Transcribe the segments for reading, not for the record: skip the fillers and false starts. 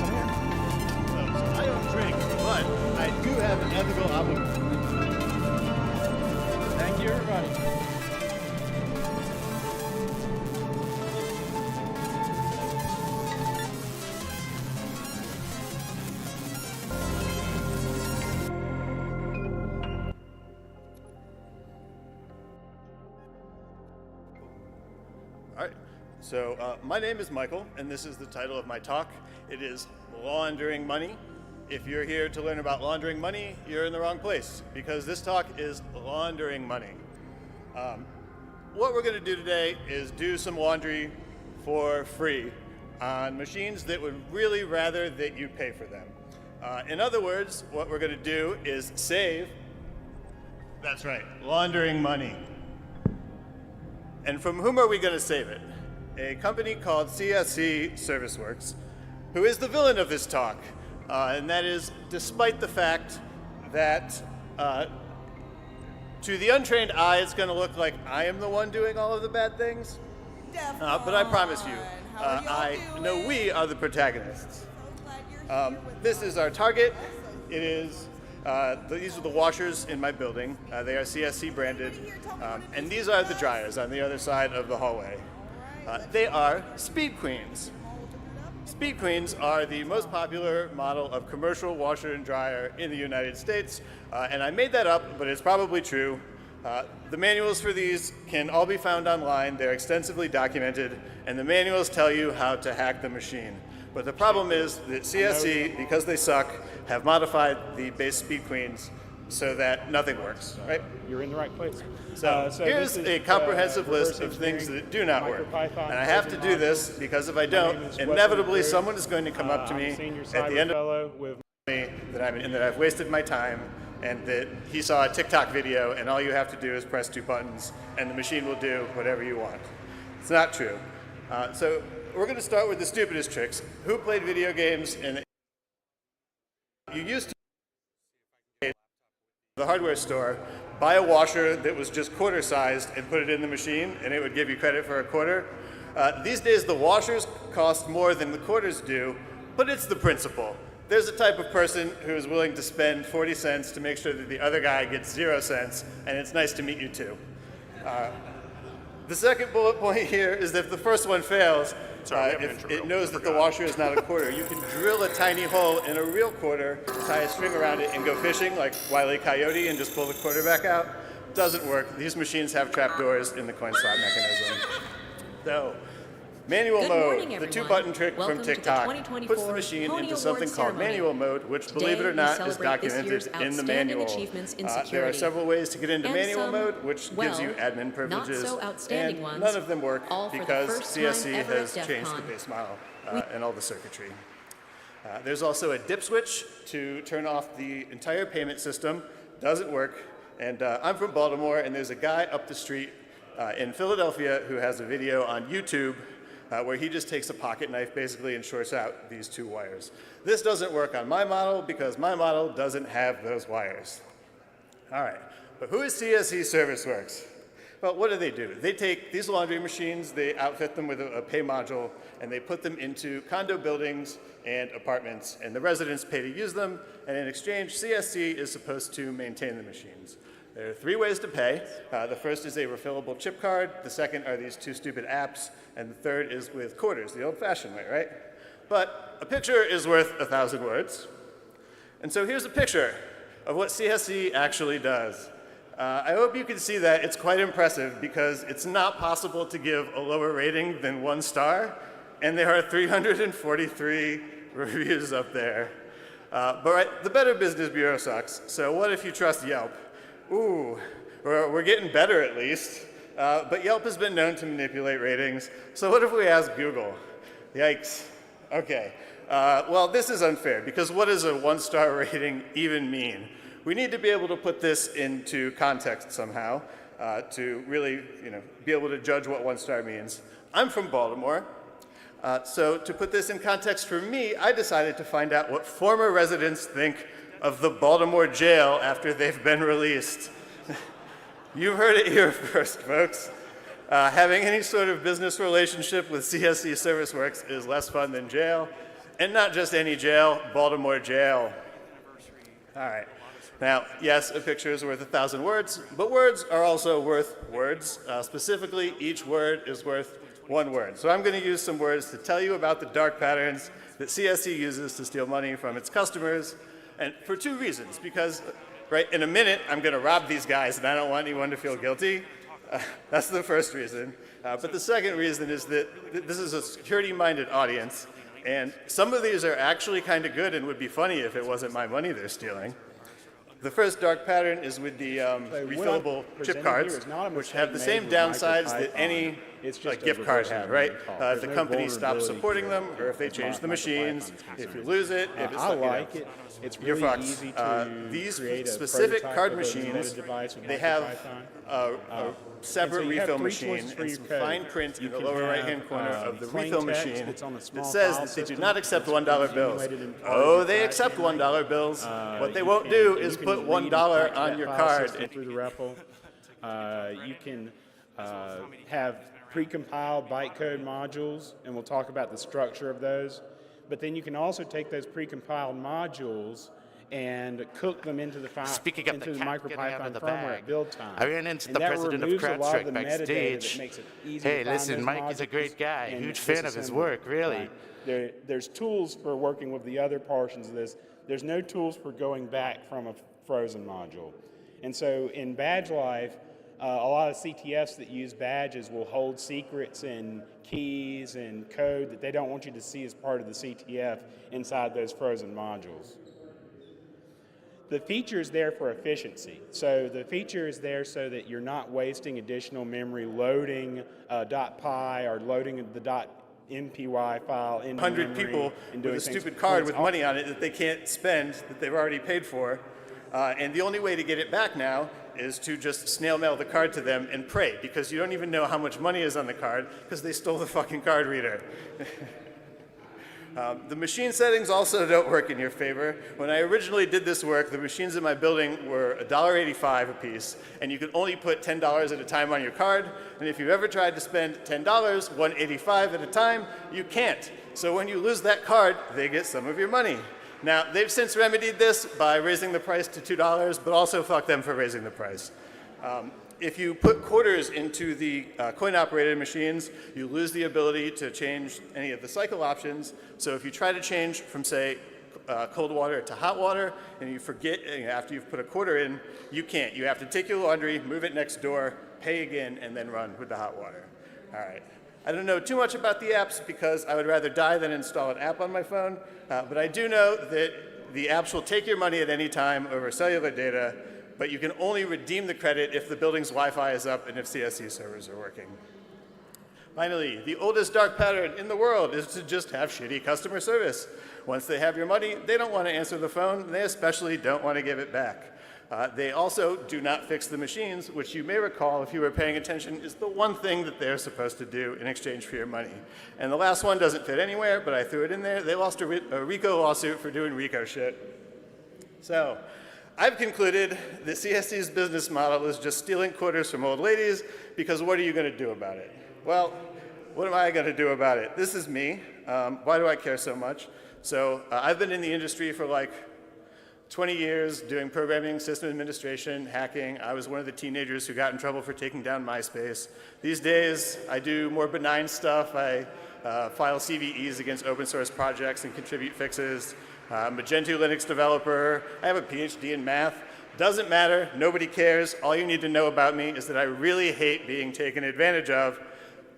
I don't drink, but I do have an ethical obligation. Thank you, everybody. All right, so my name is Michael, and this is the title of my talk. It is Laundering Money. If you're here to learn about laundering money, you're in the wrong place, because this talk is laundering money. What we're going to do today is do some laundry for free on machines that would really rather that you pay for them. In other words, what we're going to do is save, that's right, laundering money. And from whom are we going to save it? A company called CSC ServiceWorks, who is the villain of this talk. And that is despite the fact that to the untrained eye, it's going to look like I am the one doing all of the bad things. But I promise you, I know we are the protagonists. This is our target. It is, these are the washers in my building. They are CSC branded. And these are the dryers on the other side of the hallway. They are Speed Queens. Speed Queens are the most popular model of commercial washer and dryer in the United States. And I made that up, but it's probably true. The manuals for these can all be found online. They're extensively documented, and the manuals tell you how to hack the machine. But the problem is that CSC, because they suck, have modified the base Speed Queens so that nothing works, right? You're in the right place. So here's a comprehensive list of things that do not work. And I have to do this because if I don't, inevitably someone is going to come up to me at the end of me that I've wasted my time and that he saw a TikTok video and all you have to do is press 2 buttons and the machine will do whatever you want. It's not true. So we're going to start with the stupidest tricks. Who played video games? And you used to the hardware store, buy a washer that was just quarter sized and put it in the machine and it would give you credit for a quarter. These days the washers cost more than the quarters do, but it's the principle. There's a type of person who is willing to spend 40 cents to make sure that the other guy gets 0 cents, and it's nice to meet you too. The second bullet point here is that if the first one fails, if it knows that the washer is not a quarter, you can drill a tiny hole in a real quarter, tie a string around it, and go fishing like Wile E. Coyote and just pull the quarter back out. Doesn't work. These machines have trapdoors in the coin slot mechanism. So, manual mode, the 2-button trick from TikTok, puts the machine into something called manual mode, which, believe it or not, is documented in the manual. There are several ways to get into manual mode, which gives you admin privileges, and none of them work because CSC has changed the base model and all the circuitry. There's also a dip switch to turn off the entire payment system. Doesn't work. And I'm from Baltimore, and there's a guy up the street in Philadelphia who has a video on YouTube where he just takes a pocket knife basically and shorts out these 2 wires. This doesn't work on my model because my model doesn't have those wires. All right, but who is CSC ServiceWorks? Well, what do? They take these laundry machines, they outfit them with a pay module, and they put them into condo buildings and apartments, and the residents pay to use them, and in exchange, CSC is supposed to maintain the machines. There are 3 ways to pay. The first is a refillable chip card. The second are these 2 stupid apps. And the third is with quarters, the old-fashioned way, right? But a picture is worth 1,000 words. And so here's a picture of what CSC actually does. I hope you can see that. It's quite impressive because it's not possible to give a lower rating than 1 star. And there are 343 reviews up there. But the Better Business Bureau sucks. So what if you trust Yelp? Ooh, we're getting better at least. But Yelp has been known to manipulate ratings. So what if we ask Google? Yikes. Okay. Well, this is unfair because what does a 1-star rating even mean? We need to be able to put this into context somehow to really, be able to judge what 1 star means. I'm from Baltimore. So to put this in context for me, I decided to find out what former residents think of the Baltimore jail after they've been released. You've heard it here first, folks. Having any sort of business relationship with CSC ServiceWorks is less fun than jail. And not just any jail, Baltimore jail. All right. Now, yes, a picture is worth 1,000 words, but words are also worth words. Specifically, each word is worth 1 word. So I'm going to use some words to tell you about the dark patterns that CSC uses to steal money from its customers, and for 2 reasons. Because, right, in a minute, I'm going to rob these guys, and I don't want anyone to feel guilty. That's the first reason. But the second reason is that this is a security-minded audience, and some of these are actually kind of good and would be funny if it wasn't my money they're stealing. The first dark pattern is with the refillable chip cards, which have the same downsides that any gift card have, right? If the company stops supporting them, or if they change the machines, if you lose it, if it's you're fucked. These specific card machines, they have a separate refill machine and some fine print in the lower right-hand corner of the refill machine that says that they do not accept $1 bills. Oh, they accept $1 bills. What they won't do is put $1 on your card. Through the REPL. You can have precompiled bytecode modules, and we'll talk about the structure of those. But then you can also take those precompiled modules and cook them into the file, into the MicroPython firmware at build time. I ran into the president of CrowdStrike backstage. Hey, listen, Mike is a great guy, huge fan of his work, really. There's tools for working with the other portions of this. There's no tools for going back from a frozen module. And so in badge life, a lot of CTFs that use badges will hold secrets and keys and code that they don't want you to see as part of the CTF inside those frozen modules. The feature is there for efficiency. So the feature is there so that you're not wasting additional memory loading .py or loading the .mpy file into 100 people with a stupid card with money on it that they can't spend, that they've already paid for. And the only way to get it back now is to just snail mail the card to them and pray, because you don't even know how much money is on the card because they stole the fucking card reader. The machine settings also don't work in your favor. When I originally did this work, the machines in my building were $1.85 a piece, and you could only put $10 at a time on your card. And if you've ever tried to spend $10, $1.85 at a time, you can't. So when you lose that card, they get some of your money. Now, they've since remedied this by raising the price to $2, but also fuck them for raising the price. If you put quarters into the coin-operated machines, you lose the ability to change any of the cycle options. So if you try to change from, say, cold water to hot water, and you forget after you've put a quarter in, you can't. You have to take your laundry, move it next door, pay again, and then run with the hot water. All right. I don't know too much about the apps because I would rather die than install an app on my phone, but I do know that the apps will take your money at any time over cellular data, but you can only redeem the credit if the building's Wi-Fi is up and if CSC servers are working. Finally, the oldest dark pattern in the world is to just have shitty customer service. Once they have your money, they don't want to answer the phone, and they especially don't want to give it back. They also do not fix the machines, which you may recall, if you were paying attention, is the one thing that they're supposed to do in exchange for your money. And the last one doesn't fit anywhere, but I threw it in there. They lost a RICO lawsuit for doing RICO shit. So I've concluded that CSC's business model is just stealing quarters from old ladies, because what are you going to do about it? Well, what am I going to do about it? This is me. Why do I care so much? So I've been in the industry for like 20 years doing programming, system administration, hacking. I was one of the teenagers who got in trouble for taking down MySpace. These days, I do more benign stuff. I file CVEs against open source projects and contribute fixes. I'm a Gentoo Linux developer. I have a PhD in math. Doesn't matter. Nobody cares. All you need to know about me is that I really hate being taken advantage of,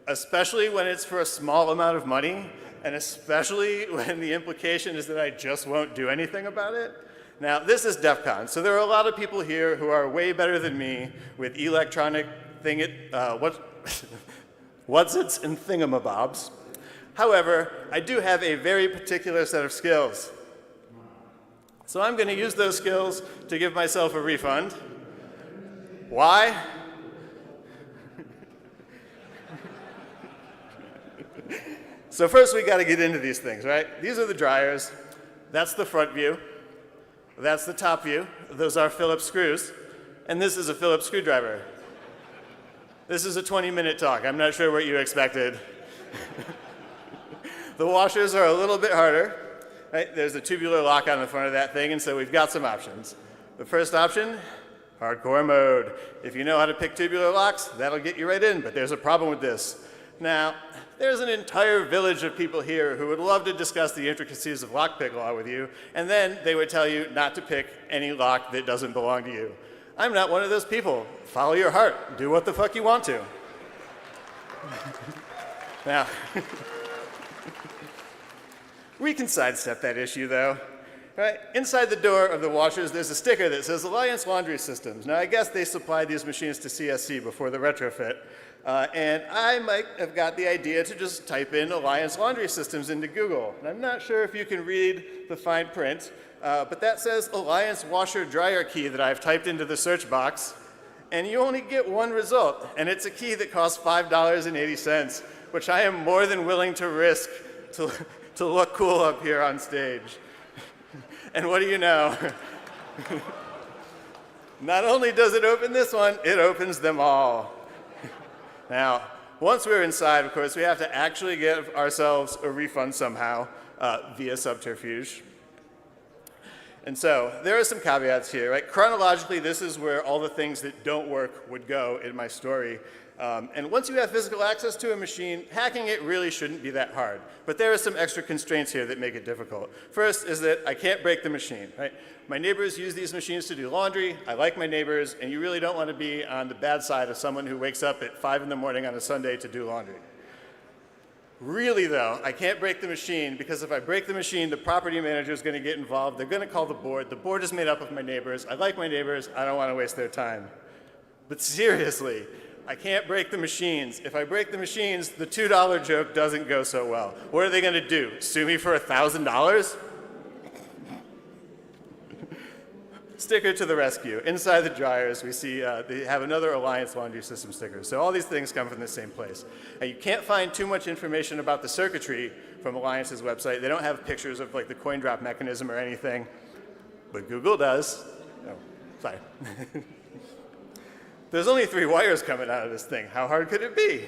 especially when it's for a small amount of money, and especially when the implication is that I just won't do anything about it. Now, this is DEF CON, so there are a lot of people here who are way better than me with electronic what's-its and thingamabobs. However, I do have a very particular set of skills. So I'm going to use those skills to give myself a refund. Why? So first we got to get into these things, right? These are the dryers. That's the front view. That's the top view. Those are Phillips screws. And this is a Phillips screwdriver. This is a 20-minute talk. I'm not sure what you expected. The washers are a little bit harder. right? There's a tubular lock on the front of that thing, and so we've got some options. The first option, hardcore mode. If you know how to pick tubular locks, that'll get you right in, but there's a problem with this. Now, there's an entire village of people here who would love to discuss the intricacies of lockpick law with you, and then they would tell you not to pick any lock that doesn't belong to you. I'm not one of those people. Follow your heart. Do what the fuck you want to. Now, we can sidestep that issue, though. Right? Inside the door of the washers, there's a sticker that says Alliance Laundry Systems. Now, I guess they supplied these machines to CSC before the retrofit. And I might have got the idea to just type in Alliance Laundry Systems into Google. And I'm not sure if you can read the fine print, but that says Alliance Washer Dryer Key that I've typed into the search box. And you only get one result. And it's a key that costs $5.80, which I am more than willing to risk to look cool up here on stage. And what do you know? Not only does it open this one, it opens them all. Now, once we're inside, of course, we have to actually give ourselves a refund somehow via subterfuge. And so there are some caveats here, right? Chronologically, this is where all the things that don't work would go in my story. And once you have physical access to a machine, hacking it really shouldn't be that hard. But there are some extra constraints here that make it difficult. First is that I can't break the machine, right? My neighbors use these machines to do laundry. I like my neighbors, and you really don't want to be on the bad side of someone who wakes up at 5 in the morning on a Sunday to do laundry. Really, though, I can't break the machine, because if I break the machine, the property manager is going to get involved. They're going to call the board. The board is made up of my neighbors. I like my neighbors. I don't want to waste their time. But seriously, I can't break the machines. If I break the machines, the $2 joke doesn't go so well. What are they going to do? Sue me for $1,000? Sticker to the rescue. Inside the dryers, we see they have another Alliance Laundry System sticker. So all these things come from the same place. Now, you can't find too much information about the circuitry from Alliance's website. They don't have pictures of like the coin drop mechanism or anything, but Google does. Oh, sorry. There's only 3 wires coming out of this thing. How hard could it be?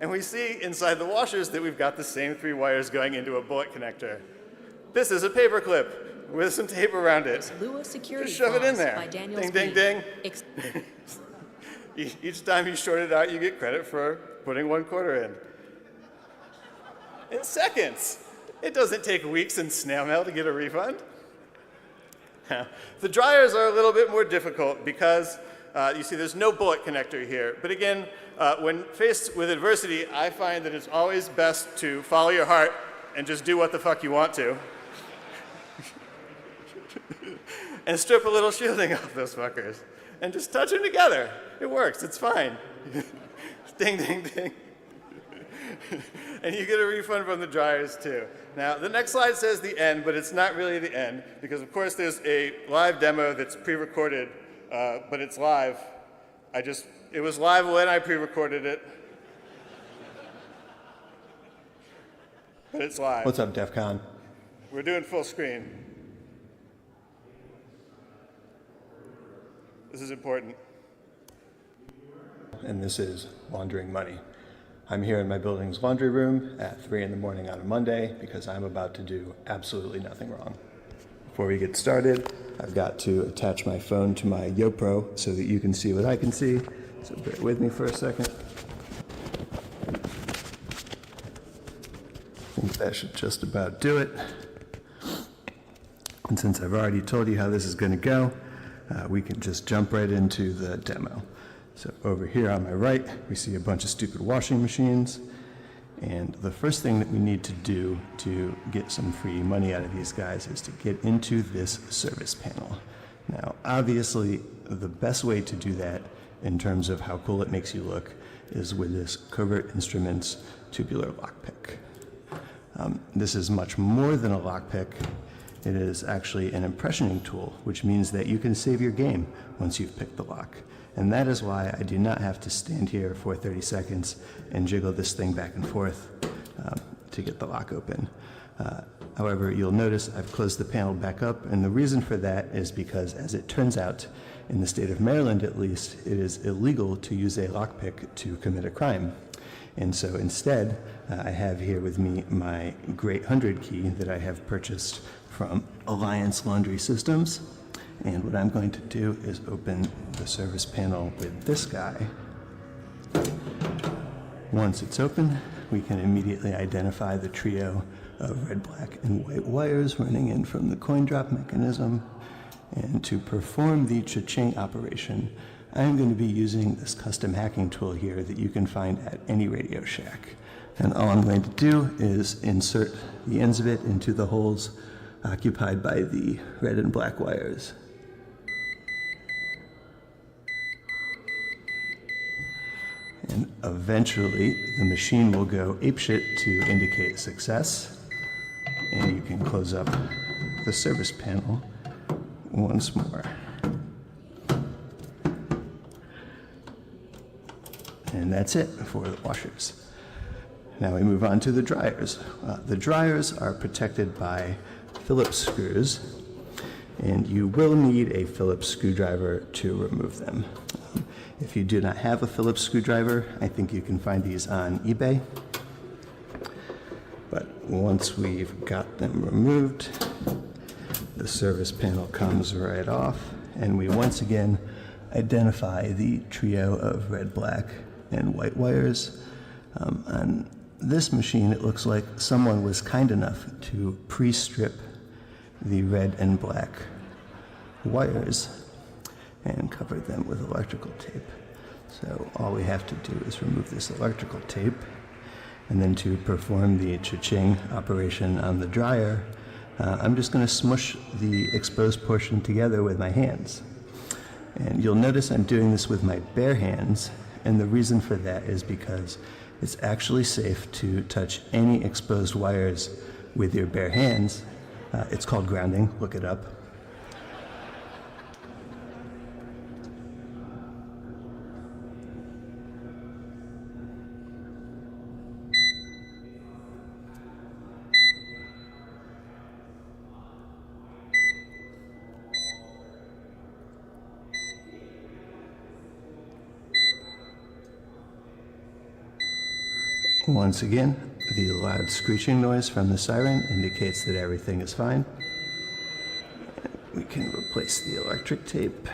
And we see inside the washers that we've got the same 3 wires going into a bullet connector. This is a paper clip with some tape around it. Just shove it in there. Ding, ding, ding. Each time you short it out, you get credit for putting 1/4 in seconds. It doesn't take weeks in snail mail to get a refund. The dryers are a little bit more difficult because you see there's no bullet connector here. But again, when faced with adversity, I find that it's always best to follow your heart and just do what the fuck you want to. And strip a little shielding off those fuckers. And just touch them together. It works, it's fine. Ding, ding, ding. And you get a refund from the dryers too. Now, the next slide says the end, but it's not really the end, because of course there's a live demo that's pre-recorded, but it's live. It was live when I pre-recorded it. But it's live. What's up, DEF CON? We're doing full screen. This is important. And this is laundering money. I'm here in my building's laundry room at 3 in the morning on a Monday because I'm about to do absolutely nothing wrong. Before we get started, I've got to attach my phone to my YoPro so that you can see what I can see. So bear with me for a second. I think that should just about do it. And since I've already told you how this is going to go, we can just jump right into the demo. So over here on my right, we see a bunch of stupid washing machines. And the first thing that we need to do to get some free money out of these guys is to get into this service panel. Now, obviously, the best way to do that in terms of how cool it makes you look is with this Covert Instruments tubular lockpick. This is much more than a lockpick. It is actually an impressioning tool, which means that you can save your game once you've picked the lock. And that is why I do not have to stand here for 30 seconds and jiggle this thing back and forth to get the lock open. However, you'll notice I've closed the panel back up, and the reason for that is because, as it turns out, in the state of Maryland at least, it is illegal to use a lockpick to commit a crime. And so instead, I have here with me my Great 100 key that I have purchased from Alliance Laundry Systems. And what I'm going to do is open the service panel with this guy. Once it's open, we can immediately identify the trio of red, black, and white wires running in from the coin drop mechanism. And to perform the cha-ching operation, I'm going to be using this custom hacking tool here that you can find at any Radio Shack. And all I'm going to do is insert the ends of it into the holes occupied by the red and black wires. And eventually, the machine will go apeshit to indicate success. And you can close up the service panel once more. And that's it for the washers. Now we move on to the dryers. The dryers are protected by Phillips screws, and you will need a Phillips screwdriver to remove them. If you do not have a Phillips screwdriver, I think you can find these on eBay. But once we've got them removed, the service panel comes right off, and we once again identify the trio of red, black, and white wires. On this machine, it looks like someone was kind enough to pre-strip the red and black wires and cover them with electrical tape. So all we have to do is remove this electrical tape, and then to perform the cha-ching operation on the dryer, I'm just going to smush the exposed portion together with my hands. And you'll notice I'm doing this with my bare hands, and the reason for that is because it's actually safe to touch any exposed wires with your bare hands. It's called grounding, look it up. Once again, the loud screeching noise from the siren indicates that everything is fine. We can replace the electric tape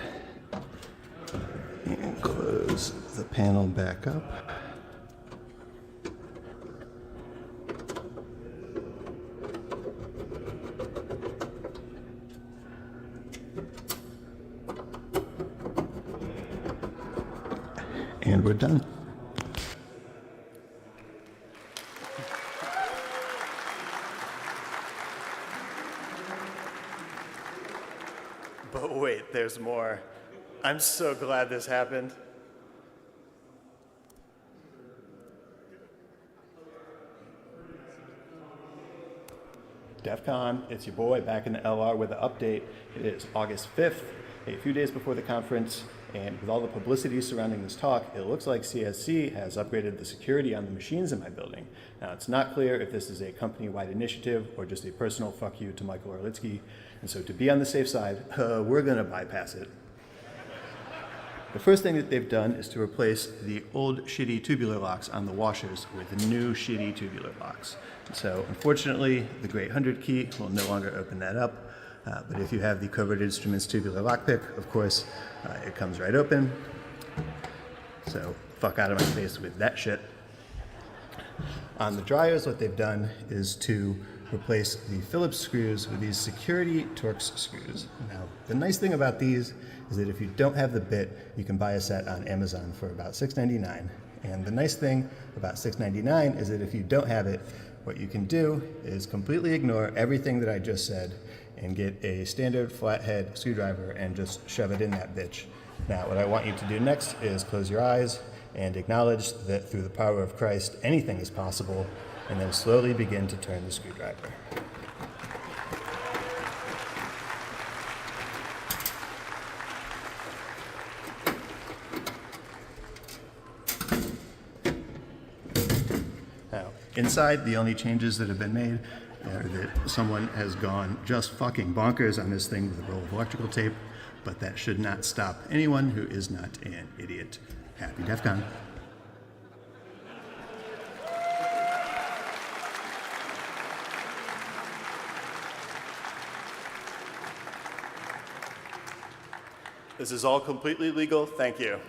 and close the panel back up. And we're done. But wait, there's more. I'm so glad this happened. DEF CON, it's your boy back in the LR with an update. It is August 5th, a few days before the conference, and with all the publicity surrounding this talk, it looks like CSC has upgraded the security on the machines in my building. Now, it's not clear if this is a company-wide initiative or just a personal fuck you to Michael Orlitsky, and so to be on the safe side, we're gonna bypass it. The first thing that they've done is to replace the old shitty tubular locks on the washers with new shitty tubular locks. So unfortunately, the Great 100 key will no longer open that up. But if you have the Covert Instruments tubular lockpick, of course, it comes right open. So fuck out of my face with that shit. On the dryers, what they've done is to replace the Phillips screws with these security Torx screws. Now, the nice thing about these is that if you don't have the bit, you can buy a set on Amazon for about $6.99. And the nice thing about $6.99 is that if you don't have it, what you can do is completely ignore everything that I just said and get a standard flathead screwdriver and just shove it in that bitch. Now, what I want you to do next is close your eyes and acknowledge that through the power of Christ, anything is possible, and then slowly begin to turn the screwdriver. Now, inside, the only changes that have been made are that someone has gone just fucking bonkers on this thing with a roll of electrical tape, but that should not stop anyone who is not an idiot. Happy DEF CON. This is all completely legal. Thank you.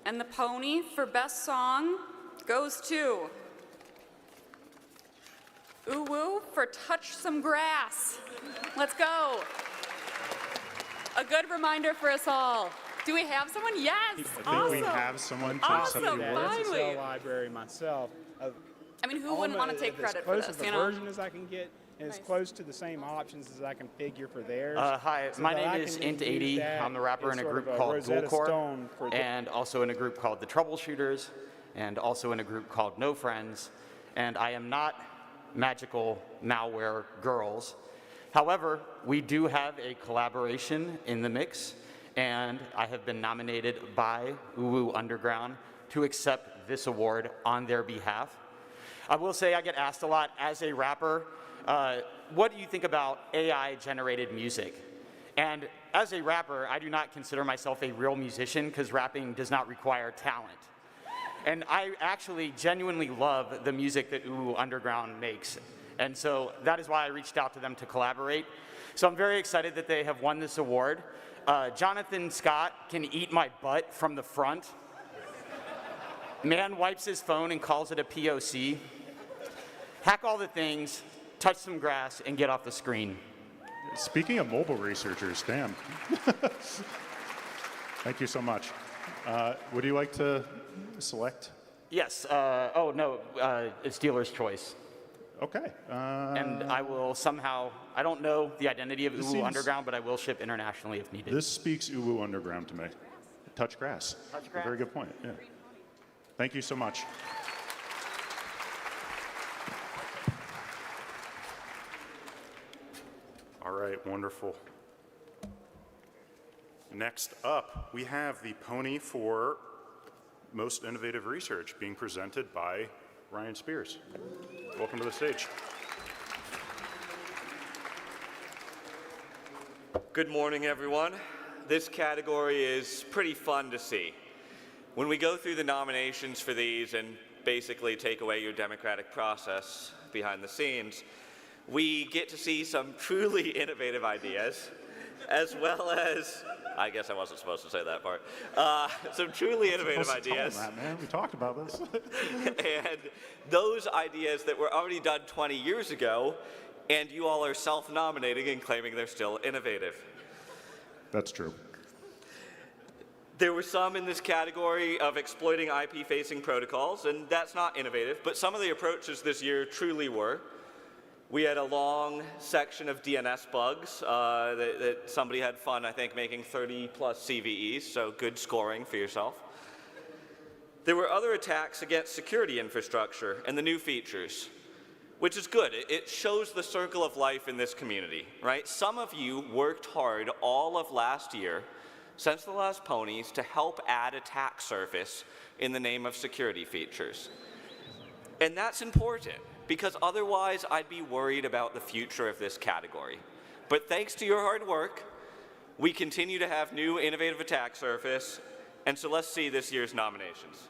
And the pony for best song goes to Uwu for Touch Some Grass. Let's go. A good reminder for us all. Do we have someone? Yes. I think we have someone to Awesome. accept the award. Finally. SSL library myself. I mean, who wouldn't want to take credit for As this, close you to the know? version as I can get, and as Nice. close to the same options as I can figure for theirs. Hi, so my that I name is can use Int80. that I'm the rapper as in a sort group of a called Rosetta Dualcore, Stone for the- and also in a group called the Troubleshooters, and also in a group called No Friends. And I am not magical malware girls. However, we do have a collaboration in the mix, and I have been nominated by Uwu Underground to accept this award on their behalf. I will say I get asked a lot as a rapper, what do you think about AI-generated music? And as a rapper, I do not consider myself a real musician because rapping does not require talent. And I actually genuinely love the music that Uwu Underground makes. And so that is why I reached out to them to collaborate. So I'm very excited that they have won this award. Jonathan Scott can eat my butt from the front. Man wipes his phone and calls it a POC. Hack all the things, touch some grass, and get off the screen. Speaking of mobile researchers, Dan. Thank you so much. Would you like to select? Yes, it's dealer's choice. Okay. And I will somehow, I don't know the identity of This Uwu seems- Underground, but I will ship internationally if needed. This speaks Uwu Underground to me. Touch grass. Touch grass. Very good point. Yeah. Thank you so much. All right, wonderful. Next up, we have the pony for most innovative research being presented by Ryan Spears. Welcome to the stage. Good morning, everyone. This category is pretty fun to see. When we go through the nominations for these and basically take away your democratic process behind the scenes, we get to see some truly innovative ideas, as well as, I guess I wasn't supposed to say that part, some truly innovative ideas. Tell them that, man. We talked about this. And those ideas that were already done 20 years ago, and you all are self-nominating and claiming they're still innovative. That's true. There were some in this category of exploiting IP-facing protocols, and that's not innovative, but some of the approaches this year truly were. We had a long section of DNS bugs that somebody had fun, I think, making 30+ CVEs, so good scoring for yourself. There were other attacks against security infrastructure and the new features, which is good. It shows the circle of life in this community, right? Some of you worked hard all of last year, since the last ponies, to help add attack surface in the name of security features. And that's important, because otherwise I'd be worried about the future of this category. But thanks to your hard work, we continue to have new innovative attack surface, and so let's see this year's nominations.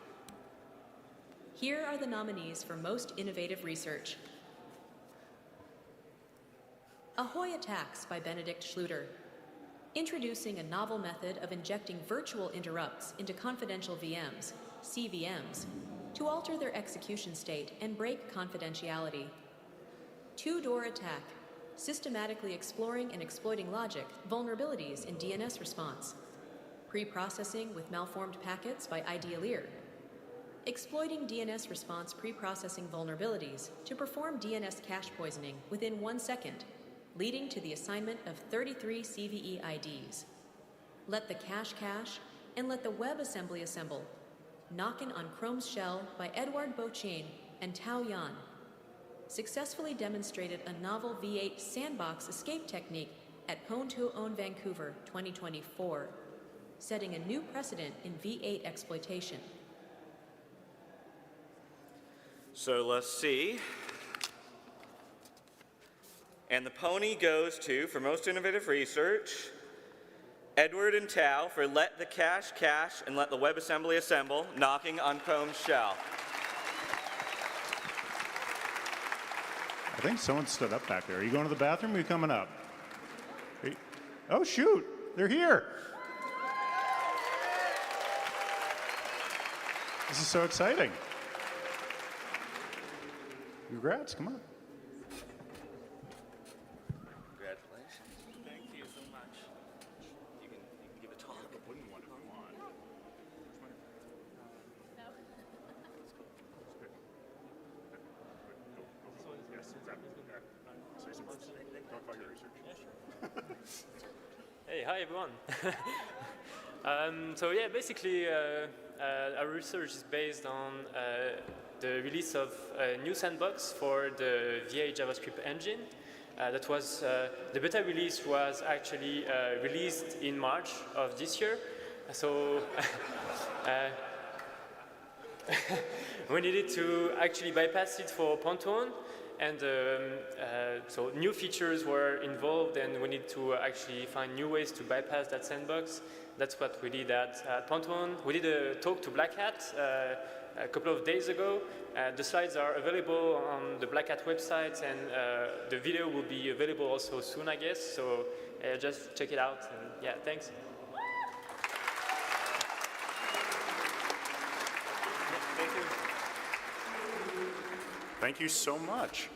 Here are the nominees for Most Innovative Research. Ahoy Attacks by Benedict Schluter. Introducing a novel method of injecting virtual interrupts into confidential VMs, CVMs, to alter their execution state and break confidentiality. Two-door attack, systematically exploring and exploiting logic, vulnerabilities in DNS response. Pre-processing with malformed packets by Idealear. Exploiting DNS response pre-processing vulnerabilities to perform DNS cache poisoning within 1 second, leading to the assignment of 33 CVE IDs. Let the cache cache and let the WebAssembly assemble. Knockin' on Chrome's Shell by Edouard Beauchesne and Tao Yan. Successfully demonstrated a novel V8 sandbox escape technique at Pwn2Own Vancouver 2024. setting a new precedent in V8 exploitation. So let's see. And the pony goes to, for most innovative research, Edward and Tao for let the cache cache and let the WebAssembly assemble, knocking on Chrome's shell. I think someone stood up back there. Are you going to the bathroom or are you coming up? Oh, shoot. They're here. This is so exciting. Congrats. Come on. Congratulations. Thank you so much. You can give a talk. Wouldn't want to go on. Yes, exactly. Say something. Talk about your research. Hey, hi everyone. So yeah, basically our research is based on the release of a new sandbox for the V8 JavaScript engine. That was, the beta release was actually released in March of this year. So we needed to actually bypass it for Pontoon. And so new features were involved, and we need to actually find new ways to bypass that sandbox. That's what we did at Pontoon. We did a talk to Black Hat a couple of days ago. The slides are available on the Black Hat website, and the video will be available also soon, I guess. So just check it out. And yeah, thanks. Thank you. Thank you so much.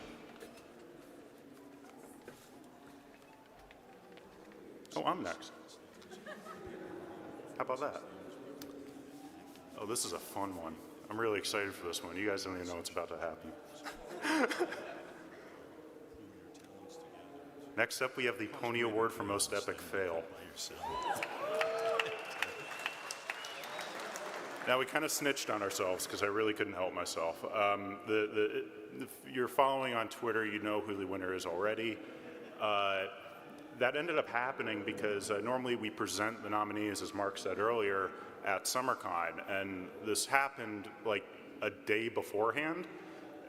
Oh, I'm next. How about that? Oh, this is a fun one. I'm really excited for this one. You guys don't even know what's about to happen. Next up, we have the Pony Award for Most Epic Fail. Now, we kind of snitched on ourselves because I really couldn't help myself. If you're following on Twitter, you know who the winner is already. That ended up happening because normally we present the nominees, as Mark said earlier, at SummerCon, and this happened like a day beforehand.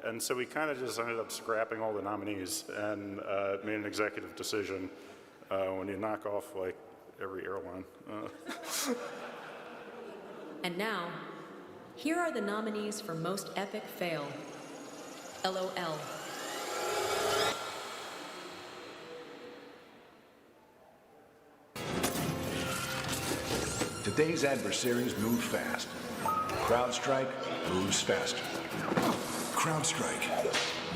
And so we kind of just ended up scrapping all the nominees and made an executive decision when you knock off like every airline. And now, here are the nominees for Most Epic Fail. LOL. Today's adversaries move fast. CrowdStrike moves faster. CrowdStrike,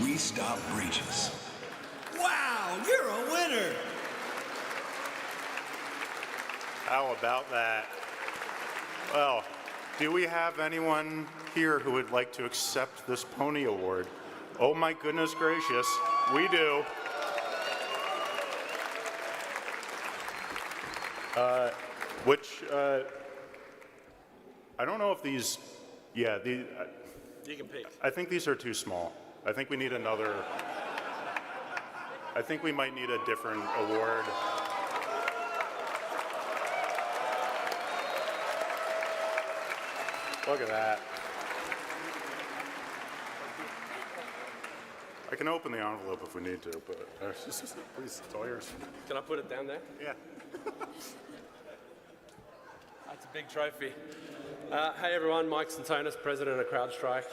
we stop breaches. Wow, you're a winner! How about that? Well, do we have anyone here who would like to accept this Pony Award? Oh my goodness gracious, we do. I don't know if these, yeah, you can pick. I think these are too small. I think we need another, I think we might need a different award. Look at that. I can open the envelope if we need to, but please, it's all yours. Can I put it down there? Yeah. That's a big trophy. Hey everyone, Mike Santonis, president of CrowdStrike.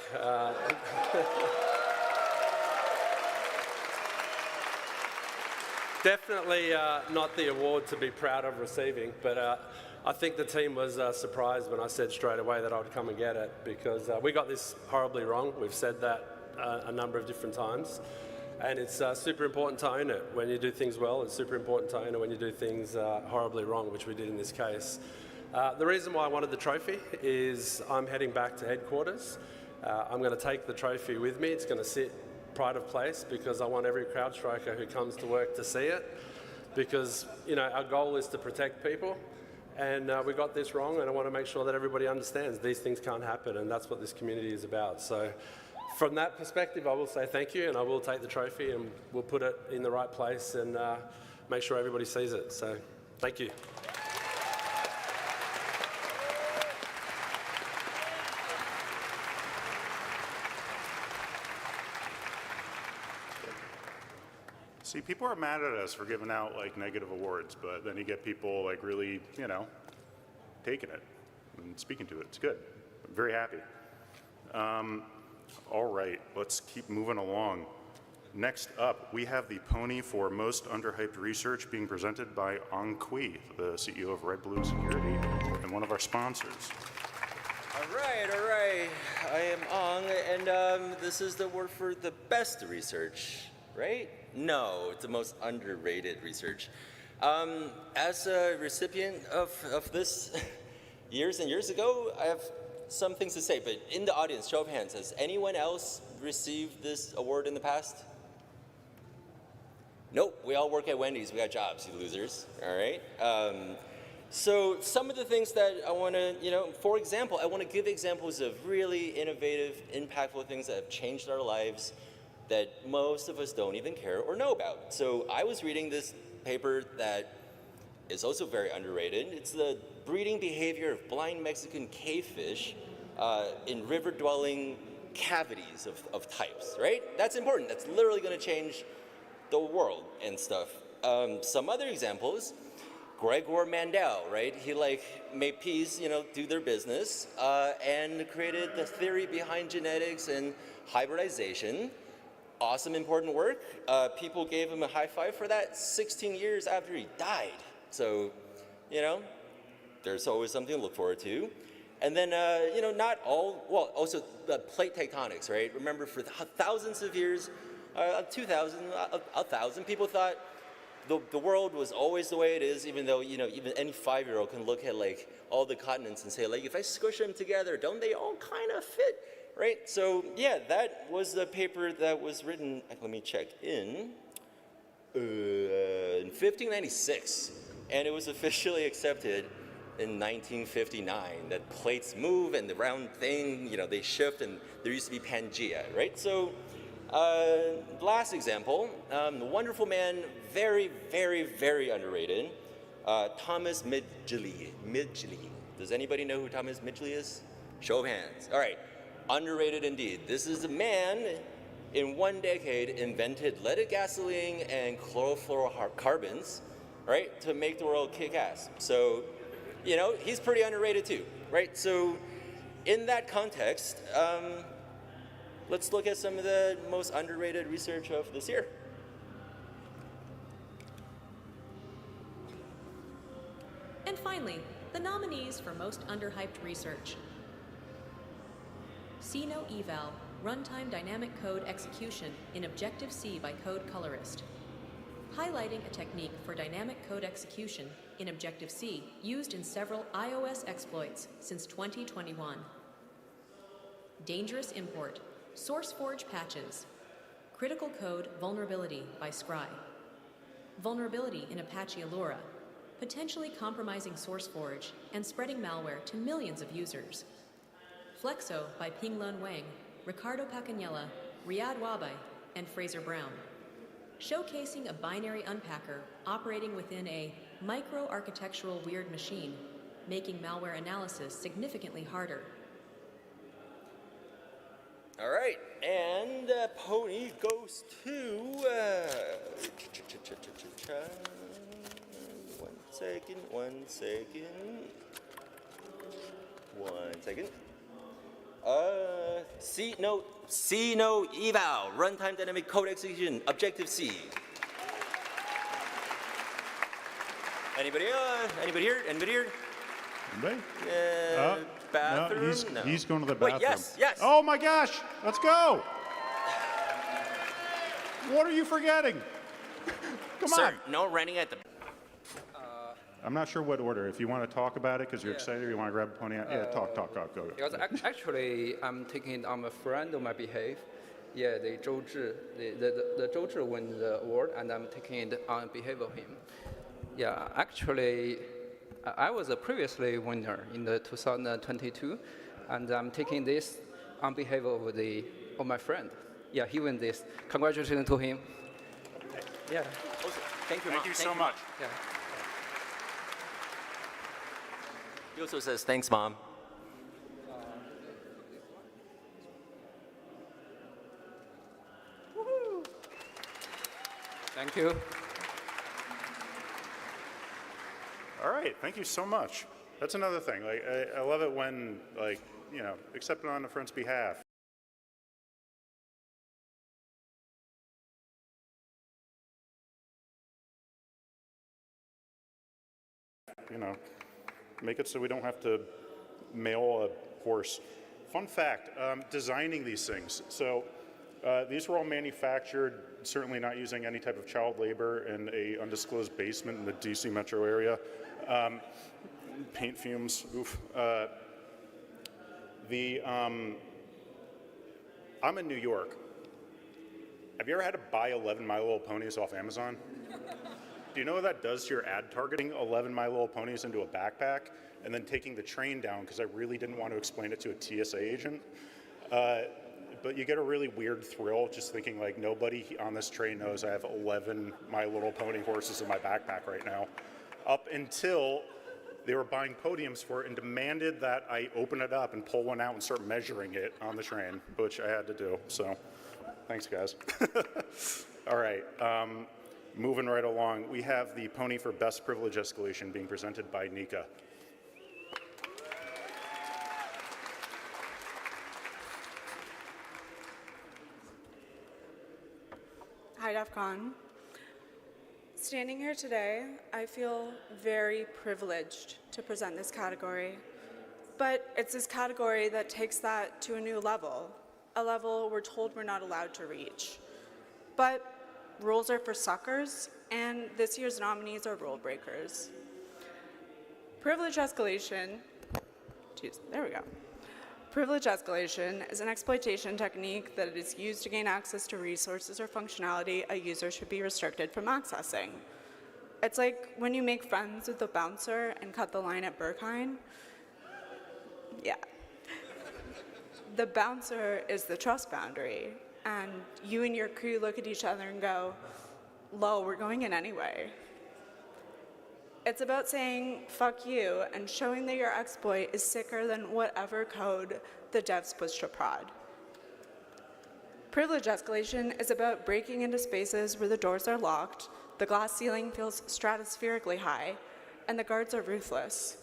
Definitely not the award to be proud of receiving, but I think the team was surprised when I said straight away that I would come and get it, because we got this horribly wrong. We've said that a number of different times, and it's super important to own it. When you do things well, it's super important to own it when you do things horribly wrong, which we did in this case. The reason why I wanted the trophy is I'm heading back to headquarters. I'm going to take the trophy with me. It's going to sit pride of place because I want every CrowdStriker who comes to work to see it, because our goal is to protect people, and we got this wrong, and I want to make sure that everybody understands these things can't happen, and that's what this community is about. So from that perspective, I will say thank you, and I will take the trophy, and we'll put it in the right place and make sure everybody sees it. So thank you. See, people are mad at us for giving out like negative awards, but then you get people like really, you know, taking it and speaking to it. It's good. I'm very happy. All right, let's keep moving along. Next up, we have the pony for most underhyped research being presented by Ong Kui, the CEO of Red Blue Security and one of our sponsors. All right. I am Ong, and this is the word for the best research, right? No, it's the most underrated research. As a recipient of this years and years ago, I have some things to say, but in the audience, show of hands, has anyone else received this award in the past? Nope, we all work at Wendy's, we got jobs, you losers, all right? So some of the things that I want to, for example, I want to give examples of really innovative, impactful things that have changed our lives that most of us don't even care or know about. So I was reading this paper that is also very underrated. It's the breeding behavior of blind Mexican cavefish in river-dwelling cavities of types, right? That's important. That's literally going to change the world and stuff. Some other examples, Gregor Mendel, right? He made peas, do their business, and created the theory behind genetics and hybridization. Awesome, important work. People gave him a high five for that 16 years after he died. So, there's always something to look forward to. And then, also plate tectonics, right? Remember, for thousands of years, 2,000, 1,000, people thought the world was always the way it is, even though, even any 5-year-old can look at all the continents and say, if I squish them together, don't they all kind of fit, right? So yeah, that was the paper that was written, let me check, in 1596, and it was officially accepted in 1959, that plates move and the round thing, they shift, and there used to be Pangea, right? So last example, the wonderful man, very, very, very underrated, Thomas Midgley. Does anybody know who Thomas Midgley is? Show of hands. All right, underrated indeed. This is a man, in 1 decade, invented leaded gasoline and chlorofluorocarbons, right, to make the world kick ass. So, he's pretty underrated too, right? So in that context, let's look at some of the most underrated research of this year. And finally, the nominees for most underhyped research. CNO Eval, Runtime Dynamic Code Execution in Objective-C by Code Colorist. Highlighting a technique for dynamic code execution in Objective-C used in several iOS exploits since 2021. Dangerous Import, SourceForge Patches, Critical Code Vulnerability by Scry. Vulnerability in Apache Allura, potentially compromising SourceForge and spreading malware to millions of users. Flexo by Pinglun Wang, Ricardo Pacanella, Riyad Wabai, and Fraser Brown. Showcasing a binary unpacker operating within a micro-architectural weird machine, making malware analysis significantly harder. All right, and pony goes to, one second. CNO Eval, Runtime Dynamic Code Execution, Objective-C. Anybody here? Anybody? Bathroom? No, he's going to the bathroom. Wait, yes. Oh my gosh, let's go. What are you forgetting? Come Sir, on. no running at the... I'm not sure what order. If you want to talk about it because you're excited or you want to grab a pony out. Yeah, talk, go. Because actually, I'm taking it on a friend of my behalf. Yeah, the Zhou Zhi, the Zhou Zhi won the award, and I'm taking it on behalf of him. Yeah, actually, I was a previously winner in the 2022, and I'm taking this on behalf of my friend. Yeah, he won this. Congratulations to him. Yeah. Thank you, Thank you so much. Yeah. He also says, thanks, Mom. Thank Thank you. All right, thank you so much. That's another thing. Like, I love it when, like, you know, accepted on a friend's behalf. You know, make it so we don't have to mail a horse. Fun fact, designing these things. So these were all manufactured, certainly not using any type of child labor in a undisclosed basement in the DC metro area. Paint fumes, oof. I'm in New York. Have you ever had to buy 11 My Little Ponies off Amazon? Do you know what that does to your ad targeting? 11 My Little Ponies into a backpack and then taking the train down because I really didn't want to explain it to a TSA agent. But you get a really weird thrill just thinking like nobody on this train knows I have 11 My Little Pony horses in my backpack right now. Up until they were buying podiums for it and demanded that I open it up and pull one out and start measuring it on the train, which I had to do. So thanks, guys. All right. Moving right along, we have the pony for best privilege escalation being presented by Nika. Hi, DEF CON. Standing here today, I feel very privileged to present this category. But it's this category that takes that to a new level, a level we're told we're not allowed to reach. But rules are for suckers, and this year's nominees are rule breakers. Privilege escalation, there we go. Privilege escalation is an exploitation technique that is used to gain access to resources or functionality a user should be restricted from accessing. It's like when you make friends with the bouncer and cut the line at Berkheim. Yeah. The bouncer is the trust boundary, and you and your crew look at each other and go, lol, we're going in anyway. It's about saying, fuck you, and showing that your exploit is sicker than whatever code the devs pushed to prod. Privilege escalation is about breaking into spaces where the doors are locked, the glass ceiling feels stratospherically high, and the guards are ruthless.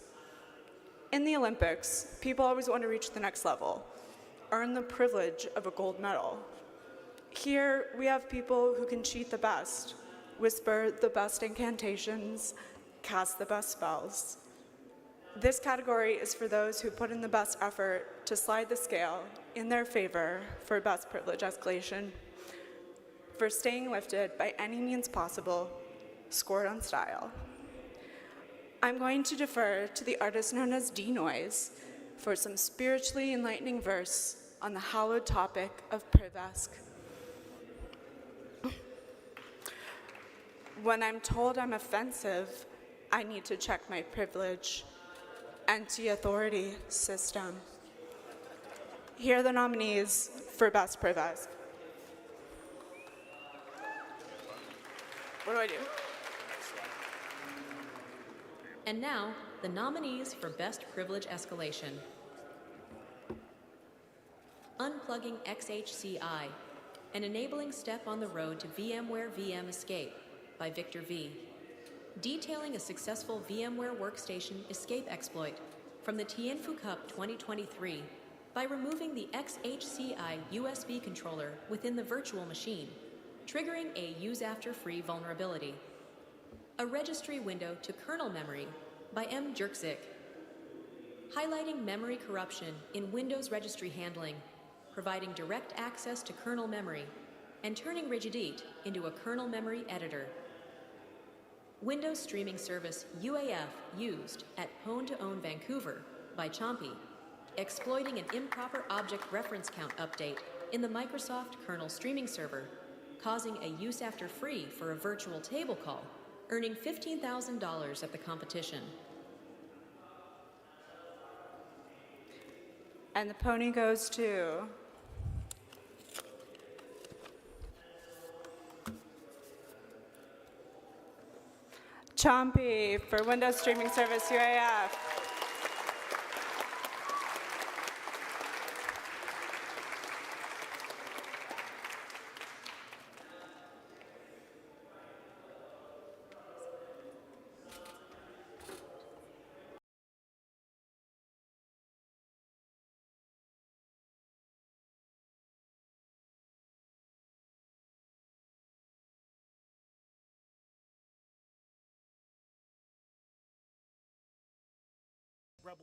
In the Olympics, people always want to reach the next level, earn the privilege of a gold medal. Here, we have people who can cheat the best, whisper the best incantations, cast the best spells. This category is for those who put in the best effort to slide the scale in their favor for best privilege escalation, for staying lifted by any means possible, scored on style. I'm going to defer to the artist known as D-Noise for some spiritually enlightening verse on the hallowed topic of priv-esc. When I'm told I'm offensive, I need to check my privilege. Anti-authority system. Here are the nominees for Best Priv-esc. What do I do? And now, the nominees for Best Privilege Escalation. Unplugging XHCI, an enabling step on the road to VMware VM Escape by Victor V. Detailing a successful VMware Workstation escape exploit from the Tianfu Cup 2023 by removing the XHCI USB controller within the virtual machine, triggering a use-after-free vulnerability. A registry window to kernel memory by M. Jerkzik. Highlighting memory corruption in Windows registry handling, providing direct access to kernel memory, and turning Rigidite into a kernel memory editor. Windows streaming service UAF used at Pwn2Own Vancouver by Chompy, exploiting an improper object reference count update in the Microsoft kernel streaming server, causing a use after free for a virtual table call, earning $15,000 at the competition. And the pony goes to Chompy for Windows Streaming Service UAF. Okay,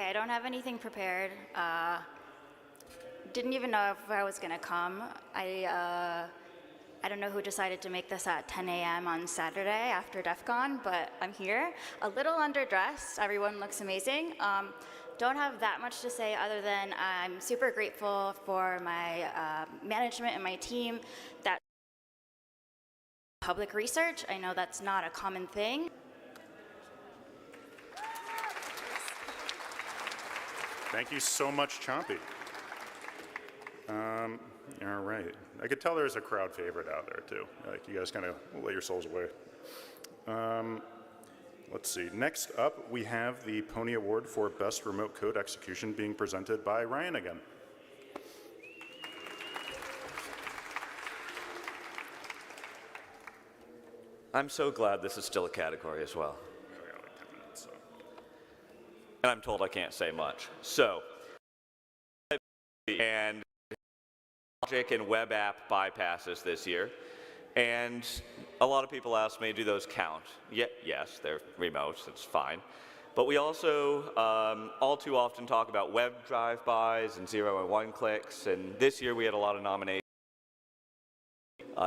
I don't have anything prepared. Didn't even know if I was gonna come. I don't know who decided to make this at 10 a.m. on Saturday after DEF CON, but I'm here. A little underdressed, everyone looks amazing. Don't have that much to say other than I'm super grateful for my management and my team that public research. I know that's not a common thing. Thank you so much, Chompy. All right. I could tell there's a crowd favorite out there, too. Like, you guys kind of let your souls away. Let's see. Next up, we have the PWNIE Award for Best Remote Code Execution being presented by Ryan again. I'm so glad this is still a category as well. And I'm told I can't say much. So, and logic and web app bypasses this year. And a lot of people ask me, do those count? Yes, they're remote, it's fine. But we also all too often talk about web drive-bys and 0 and 1 clicks. And this year we had a lot of nominations.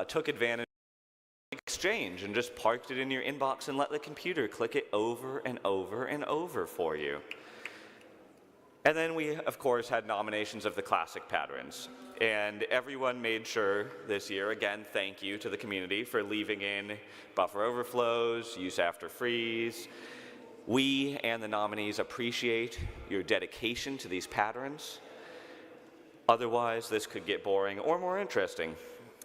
Took advantage of Exchange and just parked it in your inbox and let the computer click it over and over and over for you. And then we, of course, had nominations of the classic patterns. And everyone made sure this year, again, thank you to the community for leaving in buffer overflows, use after freeze. We and the nominees appreciate your dedication to these patterns. Otherwise, this could get boring or more interesting.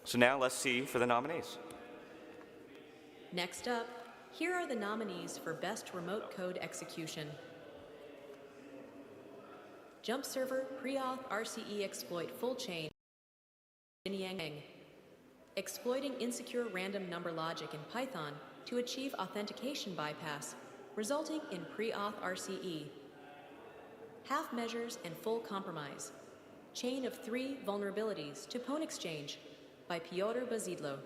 So now let's see for the nominees. Next up, here are the nominees for Best Remote Code Execution. Jump Server Pre-Auth RCE Exploit Full Chain. Exploiting insecure random number logic in Python to achieve authentication bypass, resulting in pre-auth RCE. Half measures and full compromise. Chain of 3 vulnerabilities to Pwn Exchange by Piotr Bazidlo.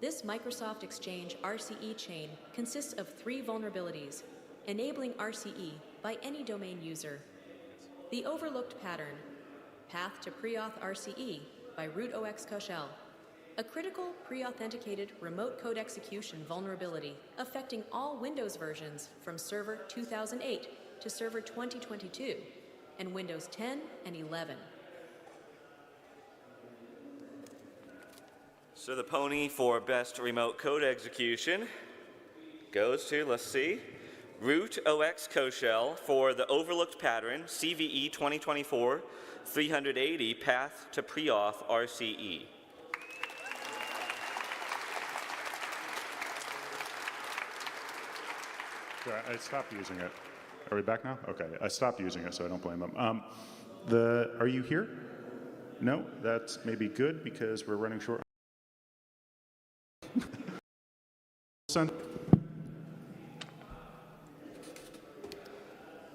This Microsoft Exchange RCE chain consists of 3 vulnerabilities, enabling RCE by any domain user. The overlooked pattern, Path to Pre-Auth RCE by RootOX Koshel, a critical pre-authenticated remote code execution vulnerability affecting all Windows versions from Server 2008 to Server 2022 and Windows 10 and 11. So the PWNIE for Best Remote Code Execution goes to, let's see, RootOX Koshel for the overlooked pattern CVE 2024-380 Path to Pre-Auth RCE. I stopped using it. Are we back now? Okay, I stopped using it, so I don't blame them. Are you here? No, that's maybe good because we're running short.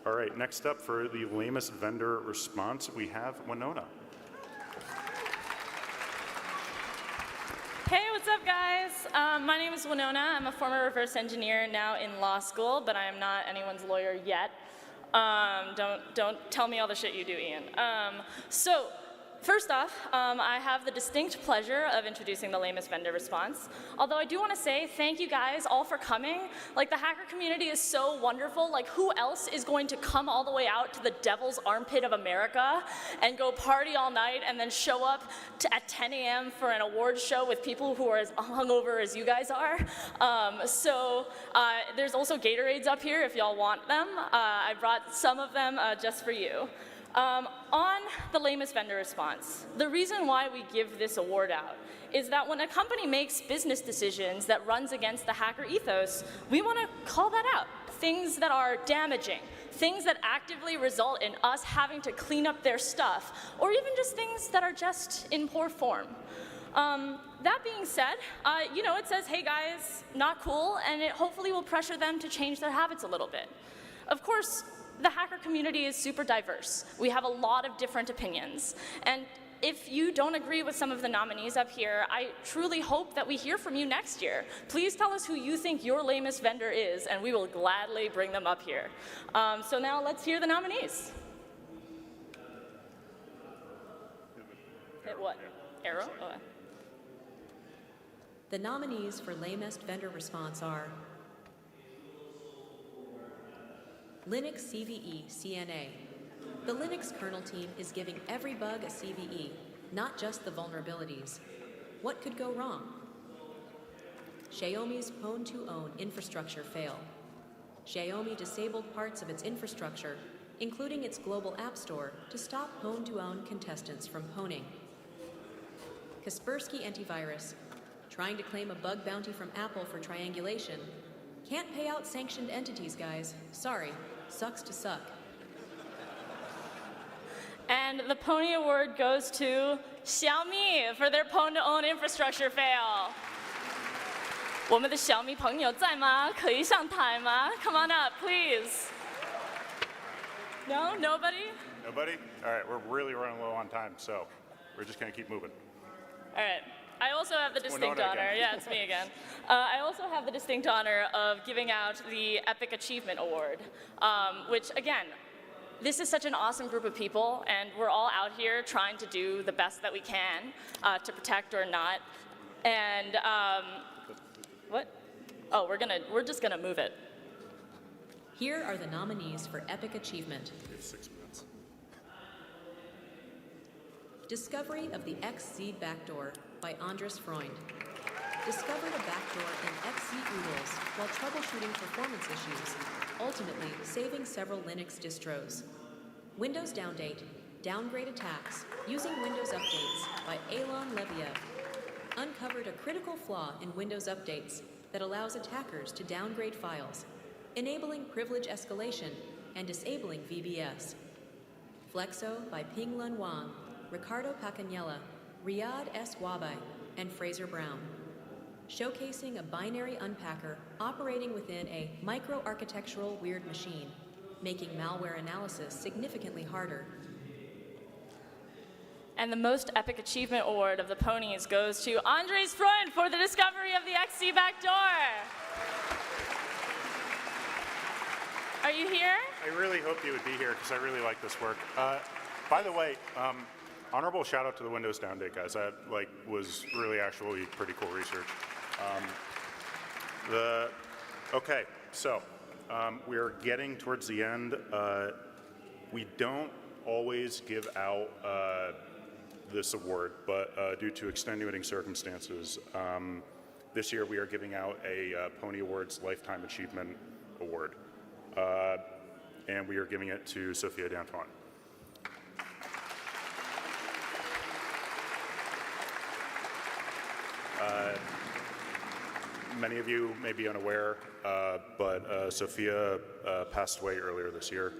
All right, next up for the lamest vendor response, we have Winona. Hey, what's up, guys? My name is Winona. I'm a former reverse engineer now in law school, but I am not anyone's lawyer yet. Don't tell me all the shit you do, Ian. First off, I have the distinct pleasure of introducing the lamest vendor response. Although I do want to say thank you guys all for coming. Like, the hacker community is so wonderful. Like, who else is going to come all the way out to the devil's armpit of America and go party all night and then show up at 10 a.m. for an awards show with people who are as hungover as you guys are? There's also Gatorades up here if y'all want them. I brought some of them just for you. On the lamest vendor response, the reason why we give this award out is that when a company makes business decisions that runs against the hacker ethos, we want to call that out. Things that are damaging, things that actively result in us having to clean up their stuff, or even just things that are just in poor form. That being said, you know, it says, hey guys, not cool, and it hopefully will pressure them to change their habits a little bit. Of course, the hacker community is super diverse. We have a lot of different opinions. And if you don't agree with some of the nominees up here, I truly hope that we hear from you next year. Please tell us who you think your lamest vendor is, and we will gladly bring them up here. So now let's hear the nominees. Hit what? Arrow? Oh. The nominees for lamest vendor response are Linux CVE CNA. The Linux kernel team is giving every bug a CVE, not just the vulnerabilities. What could go wrong? Xiaomi's Pwn2Own infrastructure fail. Xiaomi disabled parts of its infrastructure, including its global app store, to stop Pwn2Own contestants from pwning. Kaspersky Antivirus, trying to claim a bug bounty from Apple for triangulation. Can't pay out sanctioned entities, guys. Sorry, sucks to suck. And the Pony Award goes to Xiaomi for their Pwn2Own infrastructure fail. 我们的小米朋友在吗？可以上台吗？ Come on up, please. No? Nobody? Nobody? All right, we're really running low on time, so we're just going to keep moving. All right. I also have the distinct Winona honor, again. yeah, it's me again. I also have the distinct honor of giving out the Epic Achievement Award, which again, this is such an awesome group of people, and we're all out here trying to do the best that we can to protect or not. And what? Oh, we're just gonna move it. Here are the nominees for Epic Achievement. We have 6 minutes. Discovery of the XZ backdoor by Andres Freund. Discovered a backdoor in XZ oodles while troubleshooting performance issues, ultimately saving several Linux distros. Windows Downdate, Downgrade Attacks, Using Windows Updates by Alon Leviev. Uncovered a critical flaw in Windows Updates that allows attackers to downgrade files, enabling privilege escalation and disabling VBS. Flexo by Pinglun Wang, Ricardo Pacanella, Riyad S. Wabai, and Fraser Brown. Showcasing a binary unpacker operating within a micro-architectural weird machine, making malware analysis significantly harder. And the most epic achievement award of the ponies goes to Andres Freund for the discovery of the XZ backdoor. Are you here? I really hoped you would be here because I really like this work. By the way, honorable shout out to the Windows Downdate guys. That was really actually pretty cool research. Okay, so we're getting towards the end. We don't always give out this award, but due to extenuating circumstances, this year we are giving out a Pony Awards Lifetime Achievement Award, and we are giving it to Sophia D'Antoine. Many of you may be unaware, but Sophia passed away earlier this year.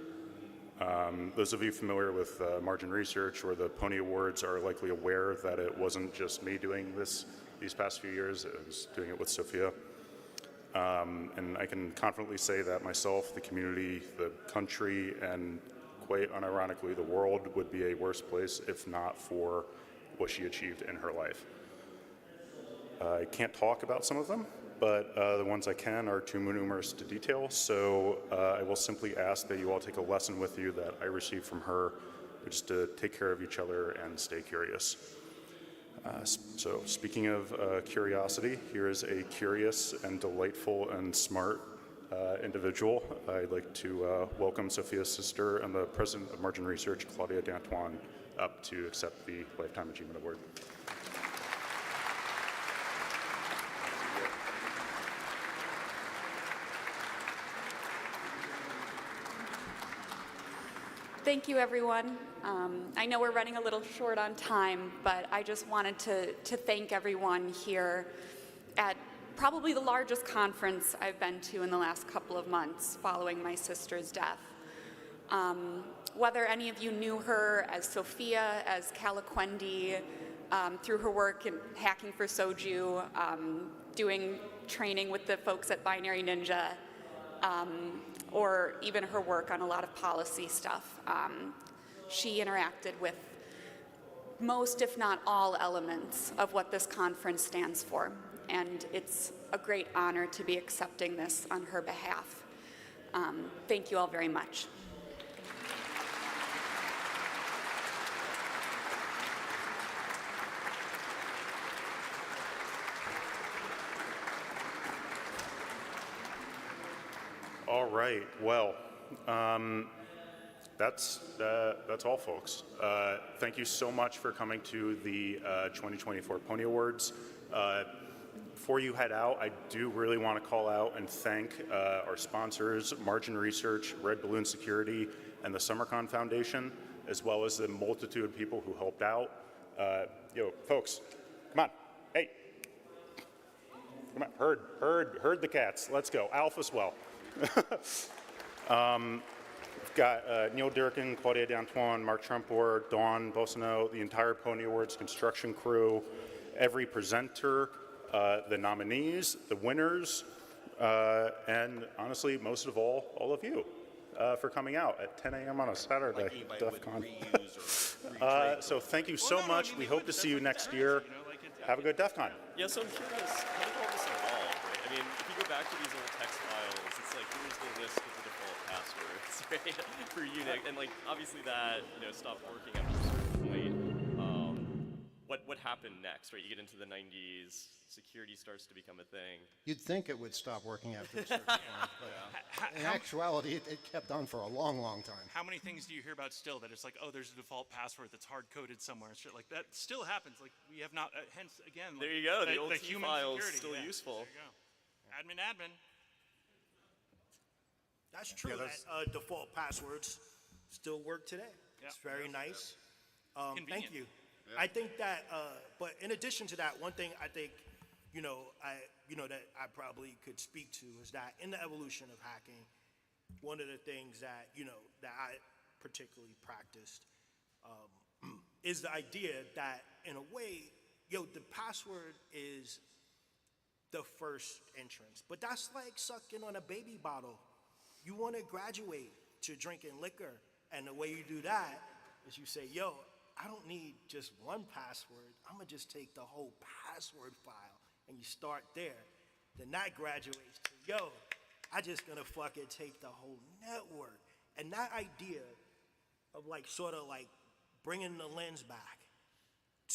Those of you familiar with margin research or the Pony Awards are likely aware that it wasn't just me doing this these past few years, I was doing it with Sophia. And I can confidently say that myself, the community, the country, and quite unironically the world would be a worse place if not for what she achieved in her life. I can't talk about some of them, but the ones I can are too numerous to detail, so I will simply ask that you all take a lesson with you that I received from her, which is to take care of each other and stay curious. So speaking of curiosity, here is a curious and delightful and smart individual. I'd like to welcome Sophia's sister and the president of Margin Research, Claudia D'Antoine, up to accept the Lifetime Achievement Award. Thank you, everyone. I know we're running a little short on time, but I just wanted to thank everyone here at probably the largest conference I've been to in the last couple of months following my sister's death. Whether any of you knew her as Sophia, as Calaquendi, through her work in hacking for Soju, doing training with the folks at Binary Ninja, or even her work on a lot of policy stuff. She interacted with most, if not all, elements of what this conference stands for, and it's a great honor to be accepting this on her behalf. Thank you all very much. All right, well, that's all, folks. Thank you so much for coming to the 2024 PWNIE Awards. Before you head out, I do really want to call out and thank our sponsors, Margin Research, Red Balloon Security, and the SummerCon Foundation, as well as the multitude of people who helped out. Yo, folks, come on, hey. Come on, herd the cats, let's go, Alf as well. We've got Neil Durkin, Claudia D'Antoine, Mark Trumpor, Dawn Bosino, the entire PWNIE Awards construction crew, every presenter, the nominees, the winners, and honestly, most of all of you for coming out at 10 a.m. on a Saturday, DEF CON. So thank you so much. We hope to see you next year. Have a good DEF CON. Yeah, so I'm curious, how did all this evolve, right? I mean, if you go back to these old text files, it's like, here's the list of the default passwords, right, for Unix, and like, obviously that, stopped working after a certain point. What happened next, right? You get into the 90s, security starts to become a thing. You'd think it would stop working after a certain point, but in actuality, it kept on for a long, long time. How many things do you hear about still that it's like, oh, there's a default password that's hard-coded somewhere, shit like that still happens. Like, we have not, hence, again, there you go, the old T file's still useful. There you go. Admin. That's true, that default passwords still work today. It's very nice. Thank you. I think that, but in addition to that, one thing I think, that I probably could speak to is that in the evolution of hacking, one of the things that, that I particularly practiced is the idea that in a way, the password is the first entrance, but that's like sucking on a baby bottle. You want to graduate to drinking liquor, and the way you do that is you say, I don't need just one password. I'm going to just take the whole password file, and you start there. Then that graduates to, I just going to fucking take the whole network. And that idea of sort of bringing the lens back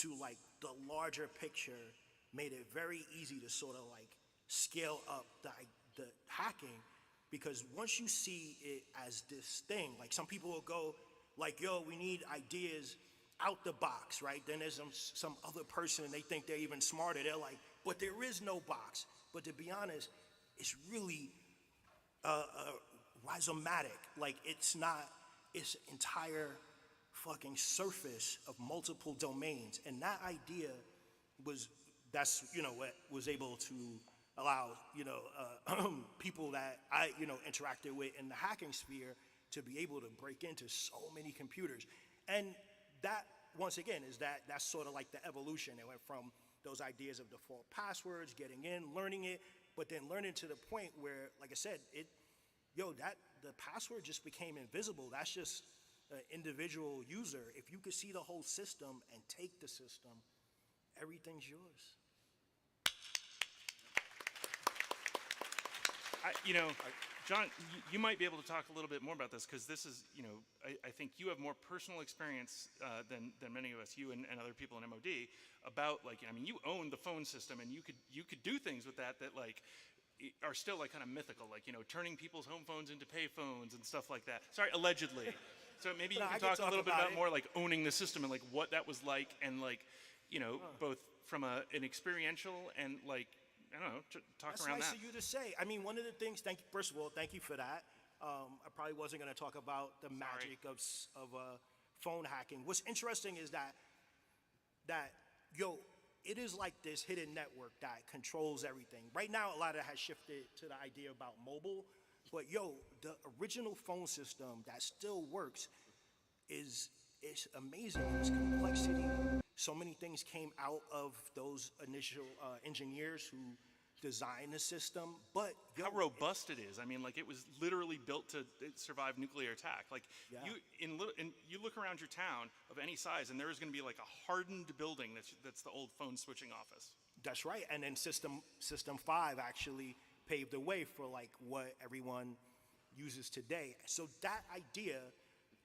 to the larger picture made it very easy to sort of scale up the hacking, because once you see it as this thing, some people will go we need ideas out the box, right? Then there's some other person and they think they're even smarter. They're like, but there is no box. But to be honest, it's really rhizomatic. It's not, it's entire fucking surface of multiple domains. And that idea that's what was able to allow, people that I, interacted with in the hacking sphere to be able to break into so many computers. And that, once again, that's sort of the evolution. It went from those ideas of default passwords, getting in, learning it, but then learning to the point where, like I said, the password just became invisible. That's just an individual user. If you could see the whole system and take the system, everything's yours. John, you might be able to talk a little bit more about this, because this is, I think you have more personal experience than many of us, you and other people in MOD, about you own the phone system, and you could do things with that are still kind of mythical, turning people's home phones into pay phones and stuff like that. Sorry, allegedly. So maybe you can talk a little bit about more owning the system and what that was like, and both from an experiential and I don't know, talk around that. That's nice of you to say. I mean, one of the things, first of all, thank you for that. I probably wasn't going to talk about the magic of phone hacking. What's interesting is that it is like this hidden network that controls everything. Right now, a lot of it has shifted to the idea about mobile, but the original phone system that still works is amazing. Its complexity, so many things came out of those initial engineers who designed the system, but how robust it is. I mean, like, it was literally built to survive nuclear attack. Like, you look around your town of any size, and there is going to be like a hardened building that's the old phone switching office. That's right. And then System 5 actually paved the way for like what everyone uses today. So that idea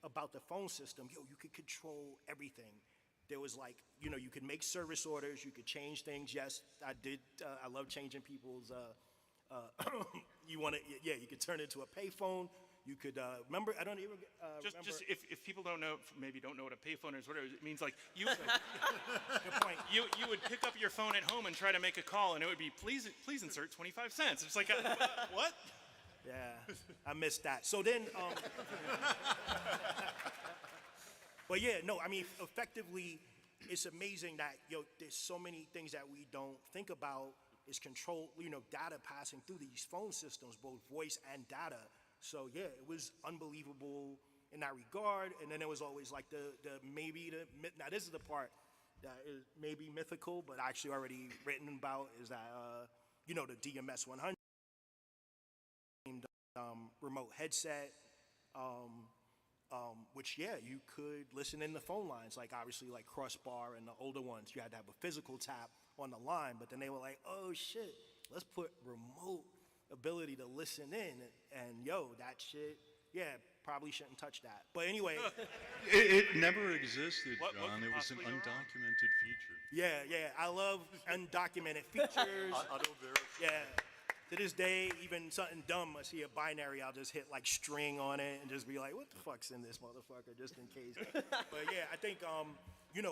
about the phone system, you could control everything. There was like, you could make service orders, you could change things. Yes, I did. I love changing people's, you could turn it into a payphone. You could, remember, I don't even remember. Just if people don't know what a payphone is, whatever, it means like you, good point. You would pick up your phone at home and try to make a call, and it would be, please insert 25 cents. It's like, what? Yeah, I missed that. So then, but yeah, no, I mean, effectively, it's amazing that, there's so many things that we don't think about is control, data passing through these phone systems, both voice and data. So yeah, it was unbelievable in that regard. And then there was always like now this is the part that is maybe mythical, but actually already written about, is that, the DMS 100, remote headset, which, you could listen in the phone lines, like obviously like Crossbar and the older ones, you had to have a physical tap on the line, but then they were like, oh shit, let's put remote ability to listen in, and that shit, probably shouldn't touch that. But anyway. It never existed, John. It was an undocumented feature. Yeah, I love undocumented features. Yeah. To this day, even something dumb, I see a binary, I'll just hit like string on it and just be like, what the fuck's in this motherfucker, just in case. But yeah, I think,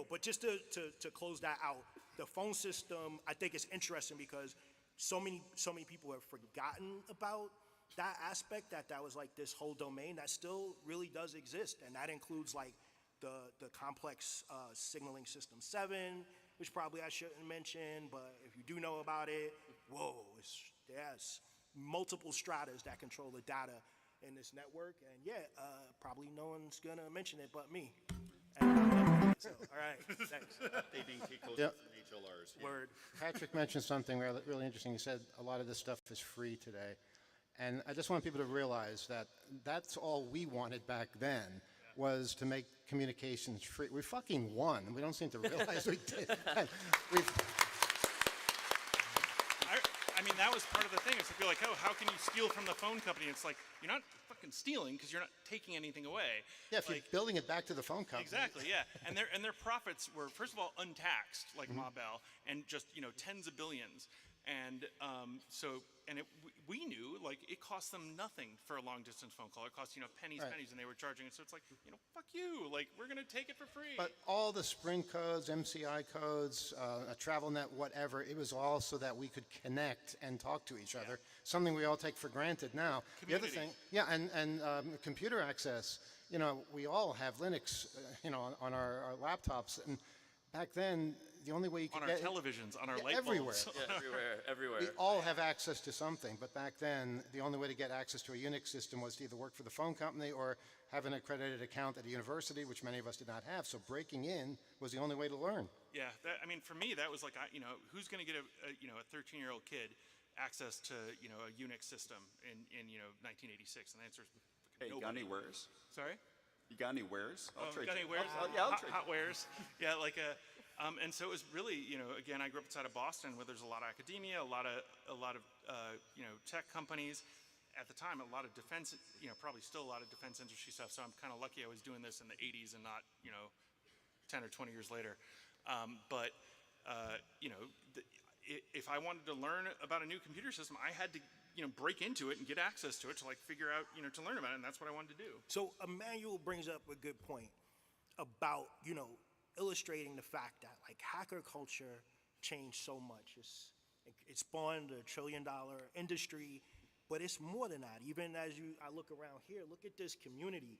but just to close that out, the phone system, I think it's interesting because so many people have forgotten about that aspect, that was like this whole domain that still really does exist. And that includes like the complex signaling system 7, which probably I shouldn't mention, but if you do know about it, whoa, yes, multiple stratas that control the data in this network. And probably no one's gonna mention it but me. So, all right, thanks. Updating T-closes and HLRs. Word. Patrick mentioned something really interesting. He said a lot of this stuff is free today. And I just want people to realize that that's all we wanted back then, was to make communications free. We fucking won. We don't seem to realize we did. I mean, that was part of the thing. It's like, you're like, oh, how can you steal from the phone company? It's like, you're not fucking stealing because you're not taking anything away. Yeah, if you're building it back to the phone company. Exactly, yeah. And their profits were, first of all, untaxed, like Ma Bell, and just, tens of billions. And we knew, like, it cost them nothing for a long-distance phone call. It cost, pennies, and they were charging it. So it's like, fuck you. Like, we're going to take it for free. But all the Spring codes, MCI codes, a TravelNet, whatever, it was all so that we could connect and talk to each other, something we all take for granted now. The other thing, and computer access. We all have Linux, on our laptops. And back then, the only way you could get on our televisions, on our light everywhere. bulbs. Everywhere. We all have access to something, but back then, the only way to get access to a Unix system was to either work for the phone company or have an accredited account at a university, which many of us did not have. So breaking in was the only way to learn. Yeah, for me, that was like, who's going to get a 13-year-old kid access to, a Unix system in 1986? And the answer is hey, you got any wares? Sorry? You got any wares? I'll trade you. Wares? I'll trade hot wares. Yeah, like and so it was really, again, I grew up outside of Boston, where there's a lot of academia, a lot of tech companies. At the time, a lot of defense, probably still a lot of defense industry stuff. So I'm kind of lucky I was doing this in the 80s and not, 10 or 20 years later. If I wanted to learn about a new computer system, I had to, break into it and get access to it to like figure out, to learn about it, and that's what I wanted to do. So Emmanuel brings up a good point about, illustrating the fact that like hacker culture changed so much. It spawned a $1 trillion industry, but it's more than that. Even as I look around here, look at this community.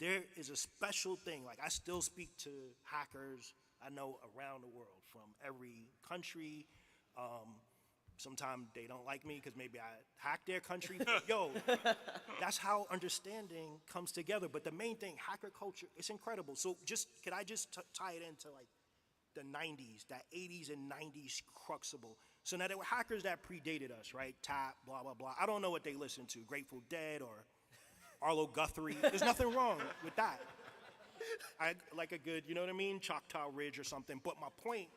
There is a special thing. Like, I still speak to hackers I know around the world from every country. Sometimes they don't like me because maybe I hacked their country. But yo, that's how understanding comes together. But the main thing, hacker culture, it's incredible. So could I just tie it into like the 90s, that 80s and 90s cruxible. So now there were hackers that predated us, right? Tap, blah, blah, blah. I don't know what they listened to, Grateful Dead or Arlo Guthrie. There's nothing wrong with that. I like a good, you know what I mean, Choctaw Ridge or something. But my point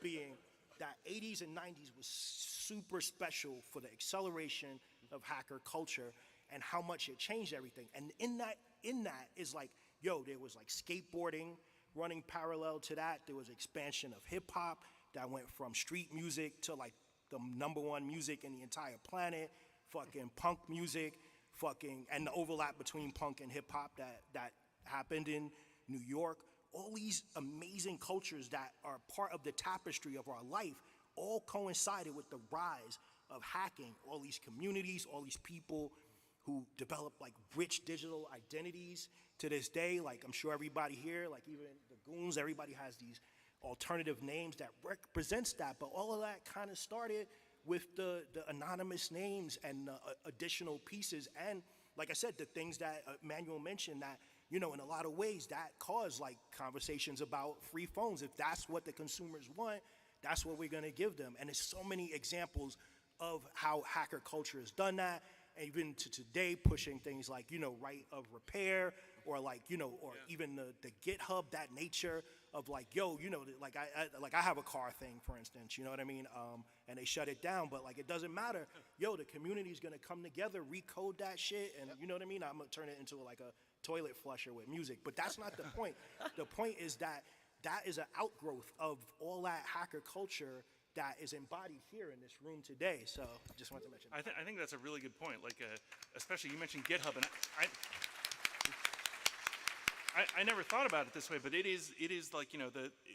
being that 80s and 90s was super special for the acceleration of hacker culture and how much it changed everything. And in that is like, yo, there was like skateboarding running parallel to that. There was expansion of hip hop that went from street music to like the #1 music in the entire planet, fucking punk music, and the overlap between punk and hip hop that happened in New York. All these amazing cultures that are part of the tapestry of our life all coincided with the rise of hacking. All these communities, all these people who develop like rich digital identities to this day. Like I'm sure everybody here, like even the goons, everybody has these alternative names that represents that. But all of that kind of started with the anonymous names and additional pieces. And like I said, the things that Manuel mentioned that, you know, in a lot of ways that caused like conversations about free phones. If that's what the consumers want, that's what we're gonna give them. And there's so many examples of how hacker culture has done that. And even to today, pushing things like, you know, right of repair or like, you know, or even the GitHub, that nature of like, yo, you know, like I have a car thing, for instance, you know what I mean? And they shut it down, but like it doesn't matter. Yo, the community's gonna come together, recode that shit, and you know what I mean? I'm gonna turn it into like a toilet flusher with music, but that's not the point. The point is that is an outgrowth of all that hacker culture that is embodied here in this room today. So I just wanted to mention that. I think that's a really good point. Like, especially you mentioned GitHub, and I never thought about it this way, but it is like, you know,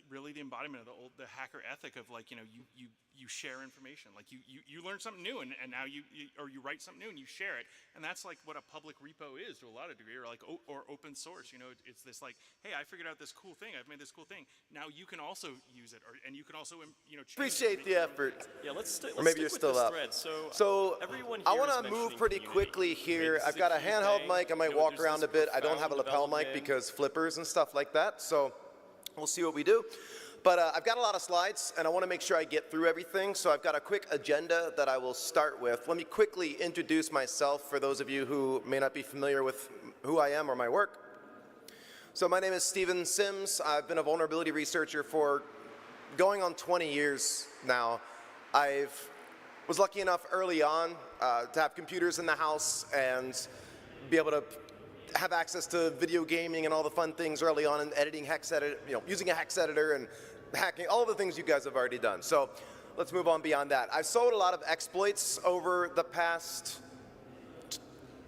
really the embodiment of the hacker ethic of like, you know, you share information. Like you learn something new and now you write something new and you share it. And that's like what a public repo is to a lot of degree, or like or open source. You know, it's this like, hey, I figured out this cool thing. I've made this cool thing. Now you can also use it, and you can also, you know, appreciate the effort. Yeah, let's stick maybe you're with still this up. thread. So everyone I here want is to move mentioning pretty community. quickly here. It's I've got a key handheld thing. mic. I might You know, walk there's around a this bit. I don't have a profound lapel mic development. because flippers and stuff like that. So we'll see what we do. But I've got a lot of slides, and I want to make sure I get through everything. So I've got a quick agenda that I will start with. Let me quickly introduce myself for those of you who may not be familiar with who I am or my work. So my name is Steven Sims. I've been a vulnerability researcher for going on 20 years now. I was lucky enough early on to have computers in the house and be able to have access to video gaming and all the fun things early on, and editing hex edit, you know, using a hex editor and hacking, all the things you guys have already done. So let's move on beyond that. I've sold a lot of exploits over the past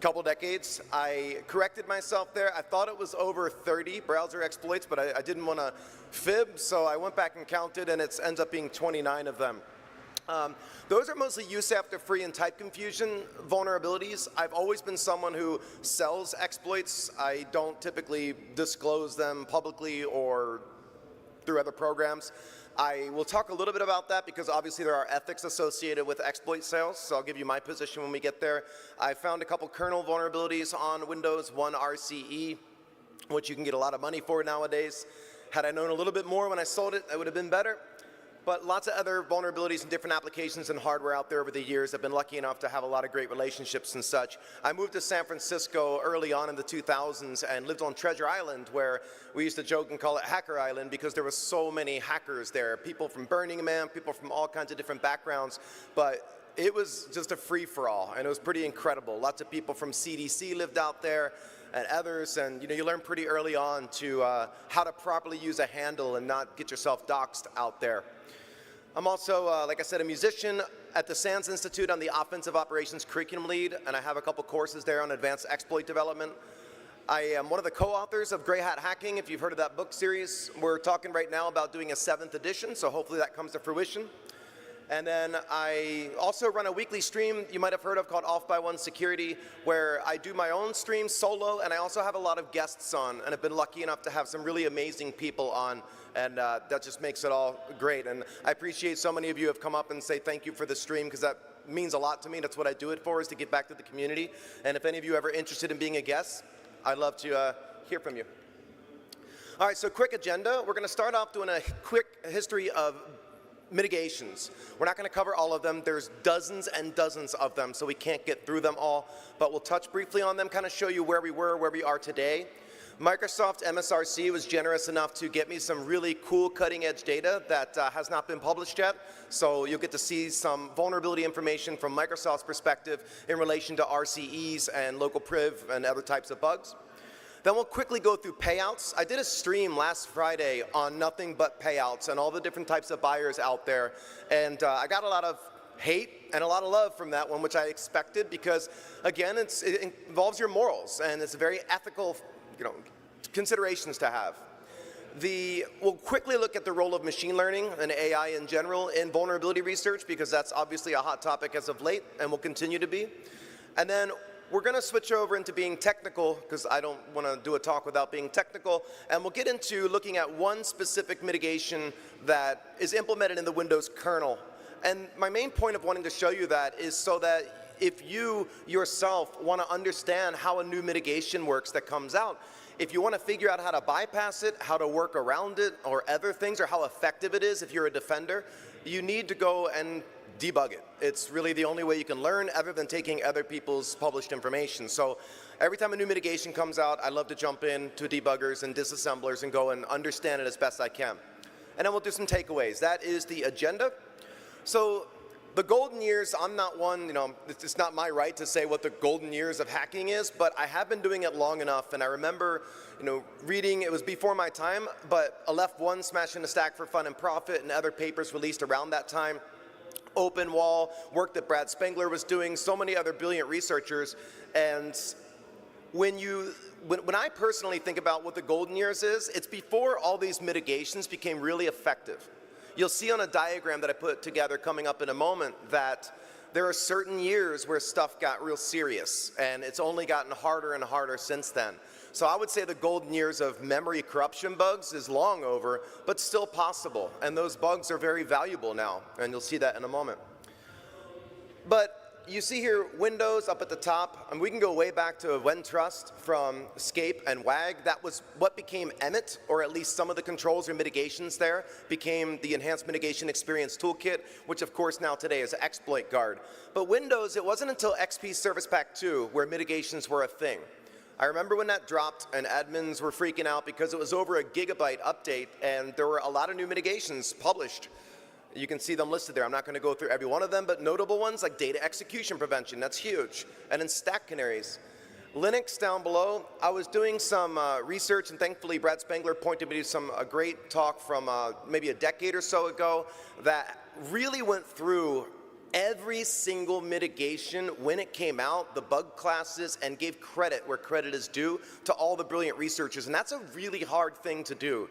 couple decades. I corrected myself there. I thought it was over 30 browser exploits, but I didn't want to fib, so I went back and counted, and it ends up being 29 of them. Those are mostly use after free and type confusion vulnerabilities. I've always been someone who sells exploits. I don't typically disclose them publicly or through other programs. I will talk a little bit about that because obviously there are ethics associated with exploit sales, so I'll give you my position when we get there. I found a couple kernel vulnerabilities on Windows, one RCE, which you can get a lot of money for nowadays. Had I known a little bit more when I sold it, it would have been better. But lots of other vulnerabilities in different applications and hardware out there over the years. I've been lucky enough to have a lot of great relationships and such. I moved to San Francisco early on in the 2000s and lived on Treasure Island, where we used to joke and call it Hacker Island because there were so many hackers there. People from Burning Man, people from all kinds of different backgrounds. But it was just a free-for-all, and it was pretty incredible. Lots of people from CDC lived out there and others, and you know, you learn pretty early on to how to properly use a handle and not get yourself doxxed out there. I'm also, like I said, a musician at the SANS Institute. I'm the Offensive Operations Curriculum Lead, and I have a couple courses there on advanced exploit development. I am one of the co-authors of Gray Hat Hacking, if you've heard of that book series. We're talking right now about doing a 7th edition, so hopefully that comes to fruition. And then I also run a weekly stream you might have heard of called Off by One Security, where I do my own stream solo, and I also have a lot of guests on, and have been lucky enough to have some really amazing people on, and that just makes it all great. And I appreciate so many of you have come up and say thank you for the stream, because that means a lot to me. That's what I do it for, is to give back to the community. And if any of you are ever interested in being a guest, I'd love to hear from you. All right, so quick agenda. We're going to start off doing a quick history of mitigations. We're not going to cover all of them. There's dozens and dozens of them, so we can't get through them all. But we'll touch briefly on them, kind of show you where we were, where we are today. Microsoft MSRC was generous enough to get me some really cool cutting-edge data that has not been published yet. So you'll get to see some vulnerability information from Microsoft's perspective in relation to RCEs and local priv and other types of bugs. Then we'll quickly go through payouts. I did a stream last Friday on nothing but payouts and all the different types of buyers out there. And I got a lot of hate and a lot of love from that one, which I expected because, again, it involves your morals and it's very ethical considerations to have. We'll quickly look at the role of machine learning and AI in general in vulnerability research because that's obviously a hot topic as of late and will continue to be. And then we're going to switch over into being technical because I don't want to do a talk without being technical, and we'll get into looking at one specific mitigation that is implemented in the Windows kernel. And my main point of wanting to show you that is so that if you yourself want to understand how a new mitigation works that comes out, if you want to figure out how to bypass it, how to work around it, or other things, or how effective it is if you're a defender, you need to go and debug it. It's really the only way you can learn other than taking other people's published information. So every time a new mitigation comes out, I love to jump in to debuggers and disassemblers and go and understand it as best I can. And then we'll do some takeaways. That is the agenda. So the golden years, I'm not one, it's not my right to say what the golden years of hacking is, but I have been doing it long enough, and I remember, reading, it was before my time, but Aleph 1, Smashing the Stack for Fun and Profit, and other papers released around that time. OpenWall, work that Brad Spengler was doing, so many other brilliant researchers, and when I personally think about what the golden years is, it's before all these mitigations became really effective. You'll see on a diagram that I put together coming up in a moment that there are certain years where stuff got real serious, and it's only gotten harder and harder since then. So I would say the golden years of memory corruption bugs is long over, but still possible, and those bugs are very valuable now, and you'll see that in a moment. But you see here Windows up at the top, and we can go way back to Wentrust from Escape and WAG. That was what became Emmet, or at least some of the controls or mitigations there became the Enhanced Mitigation Experience Toolkit, which of course now today is Exploit Guard. But Windows, it wasn't until XP Service Pack 2 where mitigations were a thing. I remember when that dropped and admins were freaking out because it was over a gigabyte update and there were a lot of new mitigations published. You can see them listed there. I'm not going to go through every one of them, but notable ones like data execution prevention, that's huge. And then stack canaries. Linux down below, I was doing some research, and thankfully Brad Spengler pointed me to a great talk from maybe a decade or so ago that really went through every single mitigation when it came out, the bug classes, and gave credit where credit is due to all the brilliant researchers. And that's a really hard thing to do.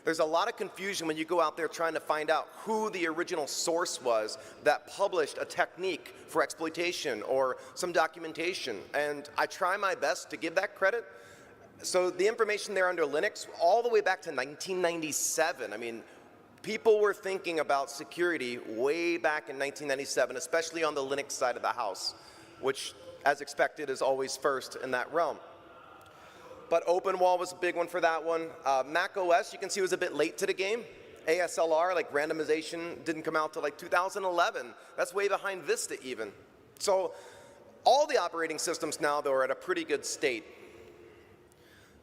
There's a lot of confusion when you go out there trying to find out who the original source was that published a technique for exploitation or some documentation. And I try my best to give that credit. So the information there under Linux, all the way back to 1997, I mean, people were thinking about security way back in 1997, especially on the Linux side of the house, which, as expected, is always first in that realm. But OpenWall was a big one for that one. macOS, you can see, was a bit late to the game. ASLR, like randomization, didn't come out till like 2011. That's way behind Vista even. So all the operating systems now, though, are at a pretty good state.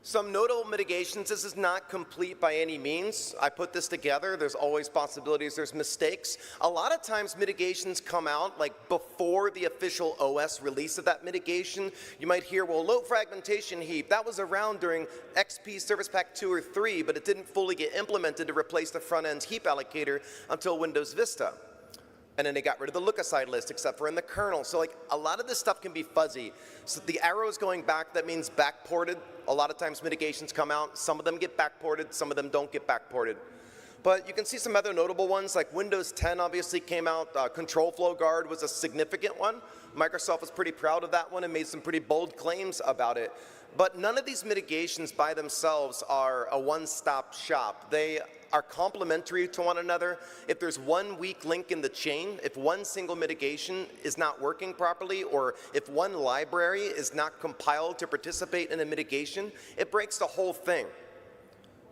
Some notable mitigations. This is not complete by any means. I put this together. There's always possibilities. There's mistakes. A lot of times mitigations come out like before the official OS release of that mitigation. You might hear, well, low fragmentation heap, that was around during XP Service Pack 2 or 3, but it didn't fully get implemented to replace the front-end heap allocator until Windows Vista. And then they got rid of the look-aside list, except for in the kernel. So like a lot of this stuff can be fuzzy. So the arrows going back, that means backported. A lot of times mitigations come out. Some of them get backported, some of them don't get backported. But you can see some other notable ones, like Windows 10 obviously came out. Control Flow Guard was a significant one. Microsoft was pretty proud of that one and made some pretty bold claims about it. But none of these mitigations by themselves are a one-stop shop. They are complementary to one another. If there's one weak link in the chain, if one single mitigation is not working properly, or if one library is not compiled to participate in a mitigation, it breaks the whole thing.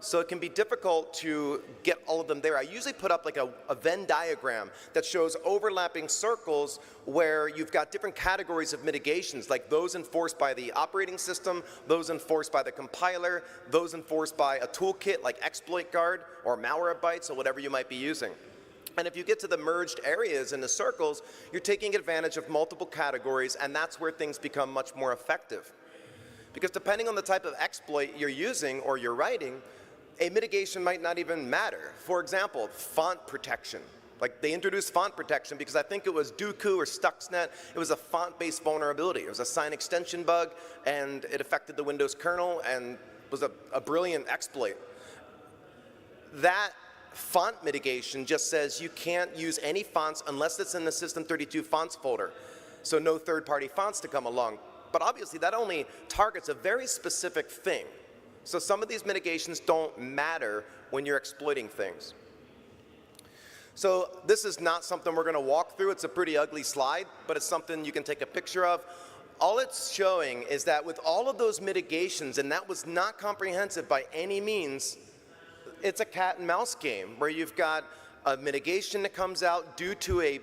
So it can be difficult to get all of them there. I usually put up like a Venn diagram that shows overlapping circles where you've got different categories of mitigations, like those enforced by the operating system, those enforced by the compiler, those enforced by a toolkit like Exploit Guard or Malwarebytes or whatever you might be using. And if you get to the merged areas in the circles, you're taking advantage of multiple categories, and that's where things become much more effective. Because depending on the type of exploit you're using or you're writing, a mitigation might not even matter. For example, font protection. Like they introduced font protection because I think it was Dooku or Stuxnet. It was a font-based vulnerability. It was a sign extension bug, and it affected the Windows kernel and was a brilliant exploit. That font mitigation just says you can't use any fonts unless it's in the System32 fonts folder. So no third-party fonts to come along. But obviously that only targets a very specific thing. So some of these mitigations don't matter when you're exploiting things. So this is not something we're going to walk through. It's a pretty ugly slide, but it's something you can take a picture of. All it's showing is that with all of those mitigations, and that was not comprehensive by any means, it's a cat and mouse game where you've got a mitigation that comes out due to a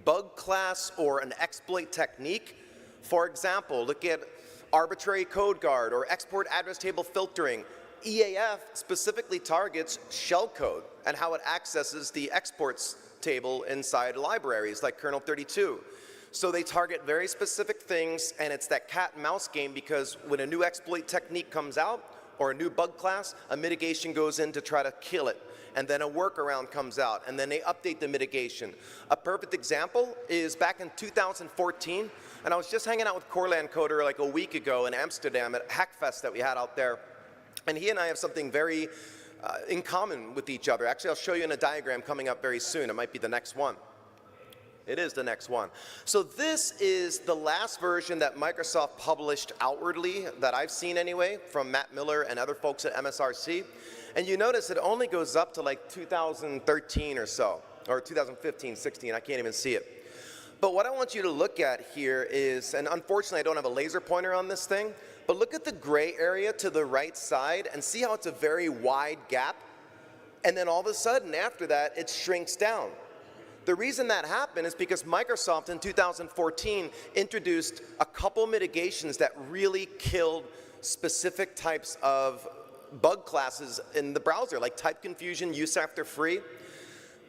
bug class or an exploit technique. For example, look at arbitrary code guard or export address table filtering. EAF specifically targets shellcode and how it accesses the exports table inside libraries like kernel 32. So they target very specific things, and it's that cat and mouse game because when a new exploit technique comes out or a new bug class, a mitigation goes in to try to kill it. And then a workaround comes out, and then they update the mitigation. A perfect example is back in 2014, and I was just hanging out with Corland Coder like a week ago in Amsterdam at Hackfest that we had out there. And he and I have something very in common with each other. Actually, I'll show you in a diagram coming up very soon. It might be the next one. It is the next one. So this is the last version that Microsoft published outwardly, that I've seen anyway, from Matt Miller and other folks at MSRC. And you notice it only goes up to like 2013 or so, or 2015, 16, I can't even see it. But what I want you to look at here is, and unfortunately I don't have a laser pointer on this thing, but look at the gray area to the right side and see how it's a very wide gap. And then all of a sudden after that, it shrinks down. The reason that happened is because Microsoft in 2014 introduced a couple mitigations that really killed specific types of bug classes in the browser, like type confusion, use after free.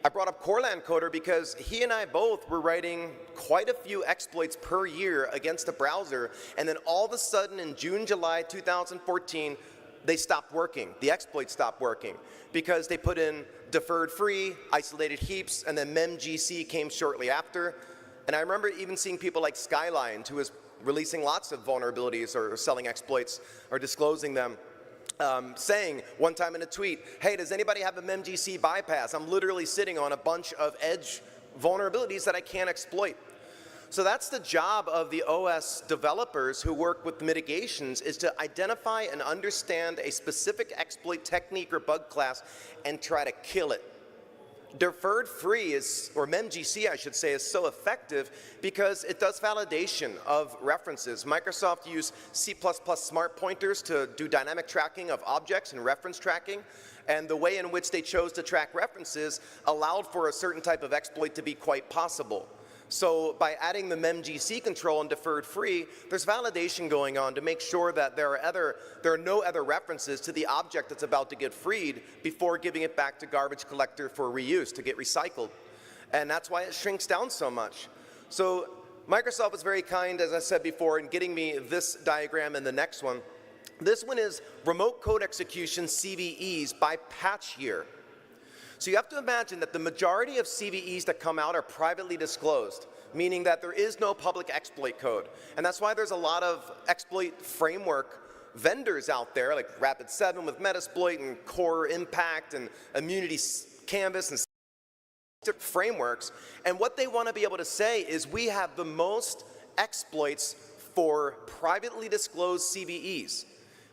I brought up Corland Coder because he and I both were writing quite a few exploits per year against a browser, and then all of a sudden in June, July 2014, they stopped working. The exploits stopped working because they put in deferred free, isolated heaps, and then memgc came shortly after. And I remember even seeing people like Skyline, who was releasing lots of vulnerabilities or selling exploits or disclosing them, saying one time in a tweet, hey, does anybody have a memgc bypass? I'm literally sitting on a bunch of edge vulnerabilities that I can't exploit. So that's the job of the OS developers who work with mitigations, is to identify and understand a specific exploit technique or bug class and try to kill it. Deferred free is, or memgc I should say, is so effective because it does validation of references. Microsoft used C++ smart pointers to do dynamic tracking of objects and reference tracking, and the way in which they chose to track references allowed for a certain type of exploit to be quite possible. So by adding the memgc control and deferred free, there's validation going on to make sure that there are no other references to the object that's about to get freed before giving it back to garbage collector for reuse, to get recycled. And that's why it shrinks down so much. So Microsoft was very kind, as I said before, in getting me this diagram and the next one. This one is remote code execution CVEs by patch year. So you have to imagine that the majority of CVEs that come out are privately disclosed, meaning that there is no public exploit code. And that's why there's a lot of exploit framework vendors out there, like Rapid7 with Metasploit and Core Impact and Immunity Canvas and frameworks. And what they want to be able to say is we have the most exploits for privately disclosed CVEs.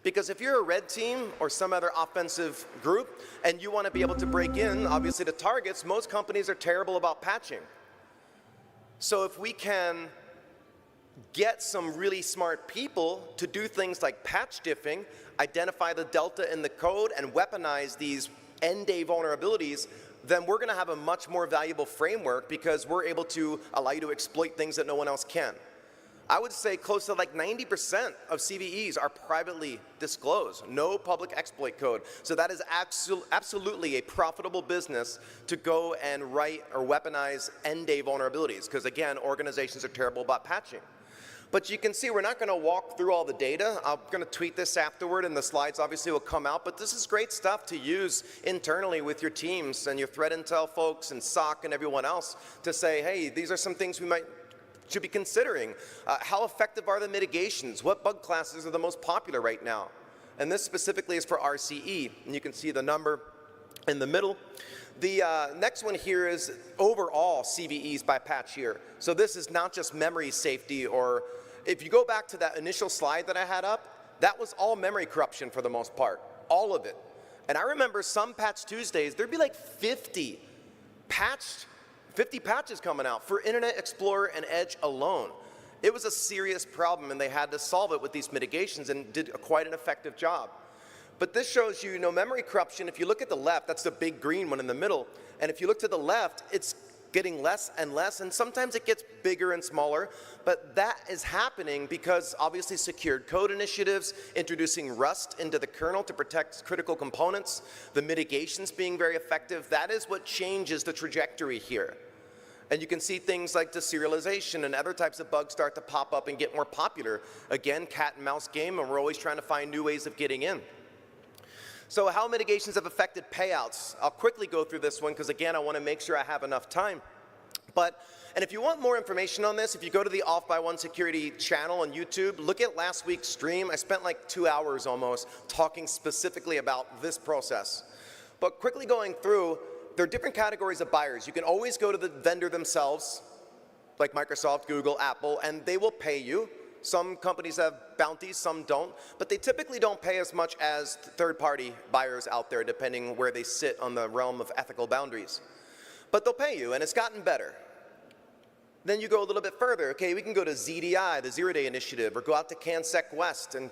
Because if you're a red team or some other offensive group and you want to be able to break in, obviously, to targets, most companies are terrible about patching. So if we can get some really smart people to do things like patch diffing, identify the delta in the code, and weaponize these end-day vulnerabilities, then we're going to have a much more valuable framework because we're able to allow you to exploit things that no one else can. I would say close to like 90% of CVEs are privately disclosed, no public exploit code. So that is absolutely a profitable business to go and write or weaponize end-day vulnerabilities, because again, organizations are terrible about patching. But you can see we're not going to walk through all the data. I'm going to tweet this afterward, and the slides obviously will come out. But this is great stuff to use internally with your teams and your threat intel folks and SOC and everyone else to say, hey, these are some things we should be considering. How effective are the mitigations? What bug classes are the most popular right now? And this specifically is for RCE. And you can see the number in the middle. The next one here is overall CVEs by patch year. So this is not just memory safety, or if you go back to that initial slide that I had up, that was all memory corruption for the most part, all of it. And I remember some Patch Tuesdays, there'd be like 50 patches coming out for Internet Explorer and Edge alone. It was a serious problem, and they had to solve it with these mitigations and did quite an effective job. But this shows you, memory corruption. If you look at the left, that's the big green one in the middle. And if you look to the left, it's getting less and less, and sometimes it gets bigger and smaller. But that is happening because obviously secured code initiatives, introducing Rust into the kernel to protect critical components, the mitigations being very effective, that is what changes the trajectory here. And you can see things like deserialization and other types of bugs start to pop up and get more popular. Again, cat and mouse game, and we're always trying to find new ways of getting in. So how mitigations have affected payouts. I'll quickly go through this one because again, I want to make sure I have enough time. And if you want more information on this, if you go to the Off by One Security channel on YouTube, look at last week's stream. I spent like 2 hours almost talking specifically about this process. But quickly going through, there are different categories of buyers. You can always go to the vendor themselves, like Microsoft, Google, Apple, and they will pay you. Some companies have bounties, some don't, but they typically don't pay as much as third-party buyers out there, depending where they sit on the realm of ethical boundaries. But they'll pay you, and it's gotten better. Then you go a little bit further. Okay, we can go to ZDI, the Zero Day Initiative, or go out to CanSec West and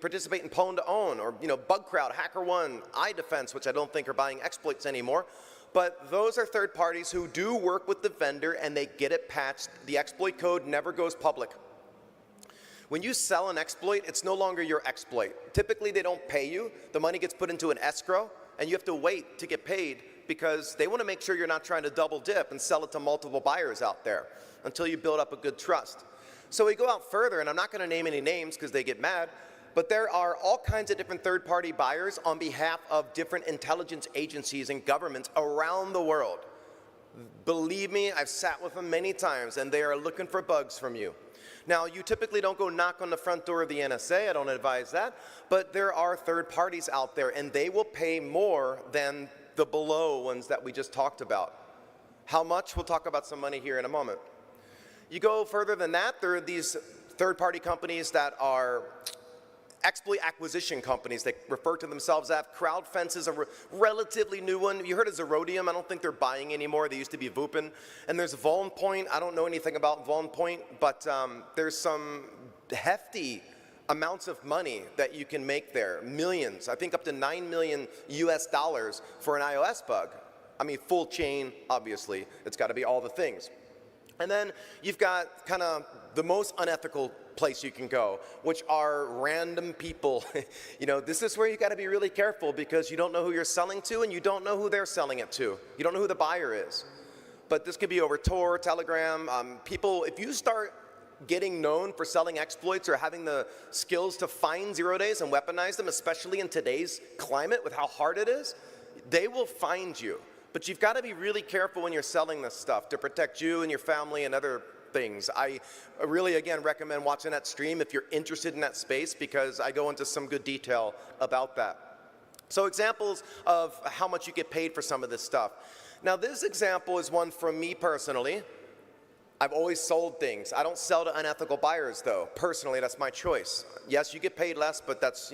participate in Pwn to Own, or BugCrowd, HackerOne, iDefense, which I don't think are buying exploits anymore. But those are third parties who do work with the vendor, and they get it patched. The exploit code never goes public. When you sell an exploit, it's no longer your exploit. Typically, they don't pay you. The money gets put into an escrow, and you have to wait to get paid because they want to make sure you're not trying to double dip and sell it to multiple buyers out there until you build up a good trust. So we go out further, and I'm not going to name any names because they get mad, but there are all kinds of different third-party buyers on behalf of different intelligence agencies and governments around the world. Believe me, I've sat with them many times, and they are looking for bugs from you. Now, you typically don't go knock on the front door of the NSA, I don't advise that, but there are third parties out there, and they will pay more than the below ones that we just talked about. How much? We'll talk about some money here in a moment. You go further than that, there are these third-party companies that are exploit acquisition companies. They refer to themselves as. CrowdFence is a relatively new one. You heard of Zerodium. I don't think they're buying anymore. They used to be Vupin. And there's VulnPoint. I don't know anything about VulnPoint, but there's some hefty amounts of money that you can make there. Millions. I think up to $9 million US for an iOS bug. I mean, full chain, obviously. It's got to be all the things. And then you've got kind of the most unethical place you can go, which are random people. This is where you got to be really careful because you don't know who you're selling to and you don't know who they're selling it to. You don't know who the buyer is. But this could be over Tor, Telegram. People, if you start getting known for selling exploits or having the skills to find 0 days and weaponize them, especially in today's climate with how hard it is, they will find you. But you've got to be really careful when you're selling this stuff to protect you and your family and other things. I really, again, recommend watching that stream if you're interested in that space because I go into some good detail about that. So examples of how much you get paid for some of this stuff. Now this example is one from me personally. I've always sold things. I don't sell to unethical buyers though. Personally, that's my choice. Yes, you get paid less, but that's,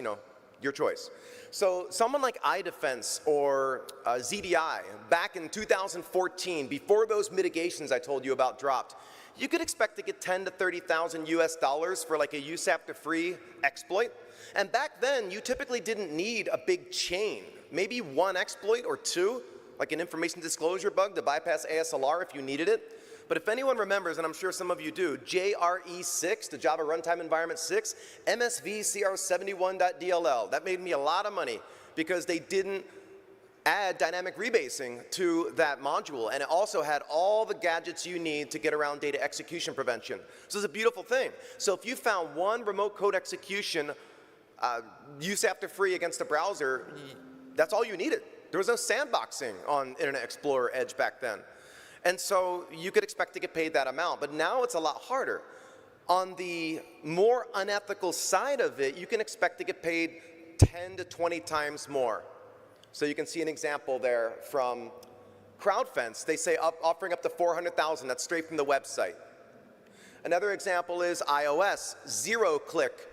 your choice. So someone like iDefense or ZDI, back in 2014, before those mitigations I told you about dropped, you could expect to get 10 to 30,000 US dollars for like a USAPTA-free exploit. And back then, you typically didn't need a big chain. Maybe one exploit or two, like an information disclosure bug to bypass ASLR if you needed it. But if anyone remembers, and I'm sure some of you do, JRE6, the Java Runtime Environment 6, MSVCR71.dll. That made me a lot of money because they didn't add dynamic rebasing to that module, and it also had all the gadgets you need to get around data execution prevention. So it's a beautiful thing. So if you found one remote code execution USAPTA-free against a browser, that's all you needed. There was no sandboxing on Internet Explorer Edge back then. And so you could expect to get paid that amount, but now it's a lot harder. On the more unethical side of it, you can expect to get paid 10 to 20 times more. So you can see an example there from CrowdFence. They say offering up to 400,000. That's straight from the website. Another example is iOS, zero-click.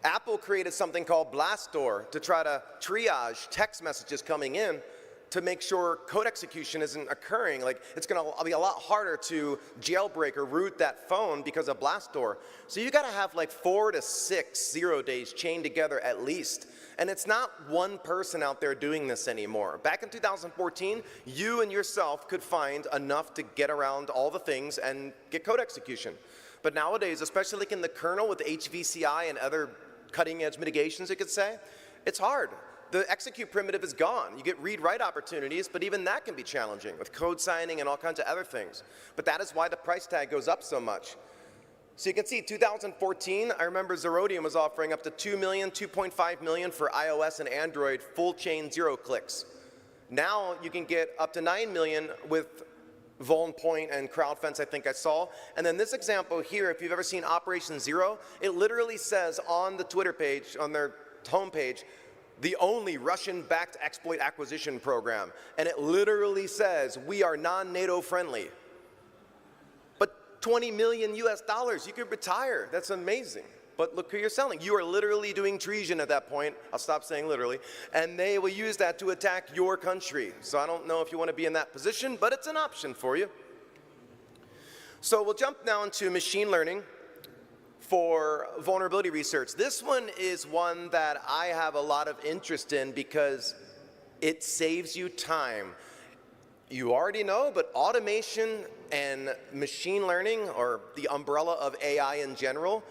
Apple created something called Blastdoor to try to triage text messages coming in to make sure code execution isn't occurring. Like, it's going to be a lot harder to jailbreak or root that phone because of Blastdoor. So you got to have like 4 to 6 0 days chained together at least. And it's not one person out there doing this anymore. Back in 2014, you and yourself could find enough to get around all the things and get code execution. But nowadays, especially like in the kernel with HVCI and other cutting-edge mitigations, you could say, it's hard. The execute primitive is gone. You get read-write opportunities, but even that can be challenging with code signing and all kinds of other things. But that is why the price tag goes up so much. So you can see 2014, I remember Zerodium was offering up to 2 million, 2.5 million for iOS and Android full chain 0 clicks. Now you can get up to 9 million with VulnPoint and CrowdFence, I think I saw. And then this example here, if you've ever seen Operation Zero, it literally says on the Twitter page, on their homepage, the only Russian-backed exploit acquisition program. And it literally says, we are non-NATO friendly. But 20 million US dollars, you could retire. That's amazing. But look who you're selling. You are literally doing treason at that point. I'll stop saying literally. And they will use that to attack your country. So I don't know if you want to be in that position, but it's an option for you. So we'll jump now into machine learning for vulnerability research. This one is one that I have a lot of interest in because it saves you time. You already know, but automation and machine learning, or the umbrella of AI in general,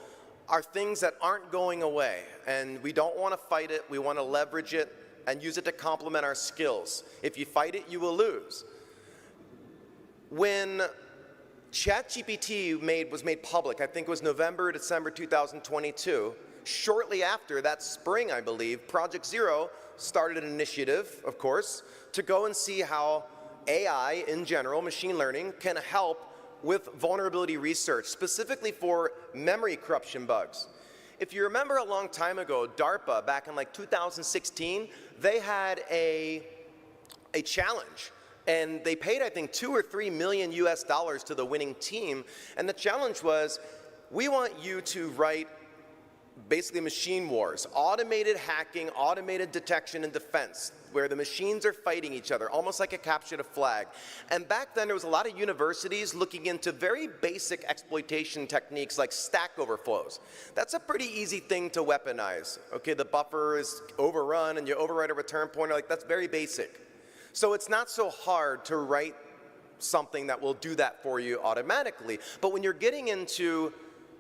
are things that aren't going away. And we don't want to fight it. We want to leverage it and use it to complement our skills. If you fight it, you will lose. When ChatGPT was made public, I think it was November, December 2022. Shortly after, that spring, I believe, Project Zero started an initiative, of course, to go and see how AI in general, machine learning, can help with vulnerability research, specifically for memory corruption bugs. If you remember a long time ago, DARPA, back in like 2016, they had a challenge. And they paid, I think, 2 or 3 million US dollars to the winning team. And the challenge was, we want you to write basically machine wars, automated hacking, automated detection and defense, where the machines are fighting each other, almost like a capture the flag. And back then, there was a lot of universities looking into very basic exploitation techniques like stack overflows. That's a pretty easy thing to weaponize. Okay, the buffer is overrun and you overwrite a return pointer, like that's very basic. So it's not so hard to write something that will do that for you automatically. But when you're getting into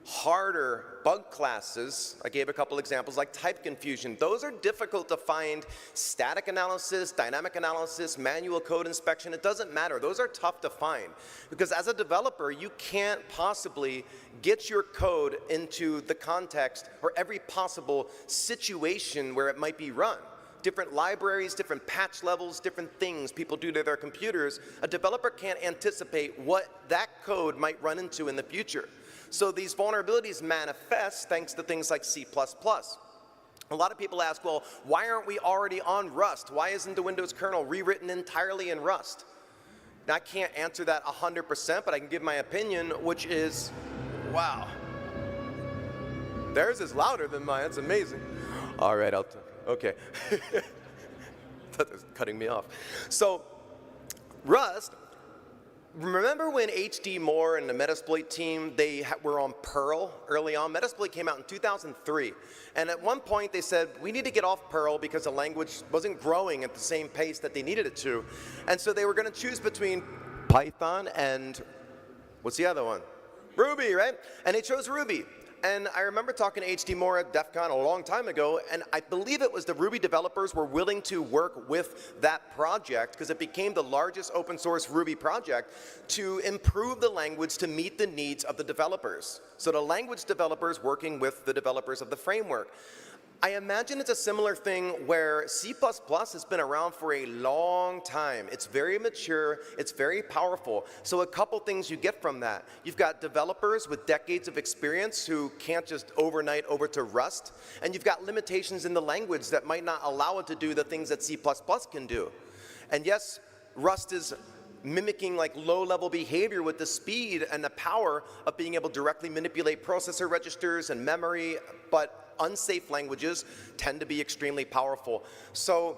harder bug classes, I gave a couple examples like type confusion, those are difficult to find. Static analysis, dynamic analysis, manual code inspection, it doesn't matter. Those are tough to find because as a developer, you can't possibly get your code into the context or every possible situation where it might be run. Different libraries, different patch levels, different things people do to their computers. A developer can't anticipate what that code might run into in the future. So these vulnerabilities manifest thanks to things like C++. A lot of people ask, well, why aren't we already on Rust? Why isn't the Windows kernel rewritten entirely in Rust? Now, I can't answer that 100%, but I can give my opinion, which is, wow. Theirs is louder than mine. That's amazing. All right, okay. That was cutting me off. So Rust Remember when HD Moore and the Metasploit team, they were on Perl early on? Metasploit came out in 2003. And at one point they said, we need to get off Perl because the language wasn't growing at the same pace that they needed it to. And so they were going to choose between Python and, what's the other one? Ruby, right? And they chose Ruby. And I remember talking to HD Moore at DEF CON a long time ago, and I believe it was the Ruby developers were willing to work with that project because it became the largest open source Ruby project to improve the language to meet the needs of the developers. So the language developers working with the developers of the framework. I imagine it's a similar thing where C++ has been around for a long time. It's very mature, it's very powerful. So a couple things you get from that. You've got developers with decades of experience who can't just overnight over to Rust, and you've got limitations in the language that might not allow it to do the things that C++ can do. And yes, Rust is mimicking like low-level behavior with the speed and the power of being able to directly manipulate processor registers and memory, but unsafe languages tend to be extremely powerful. So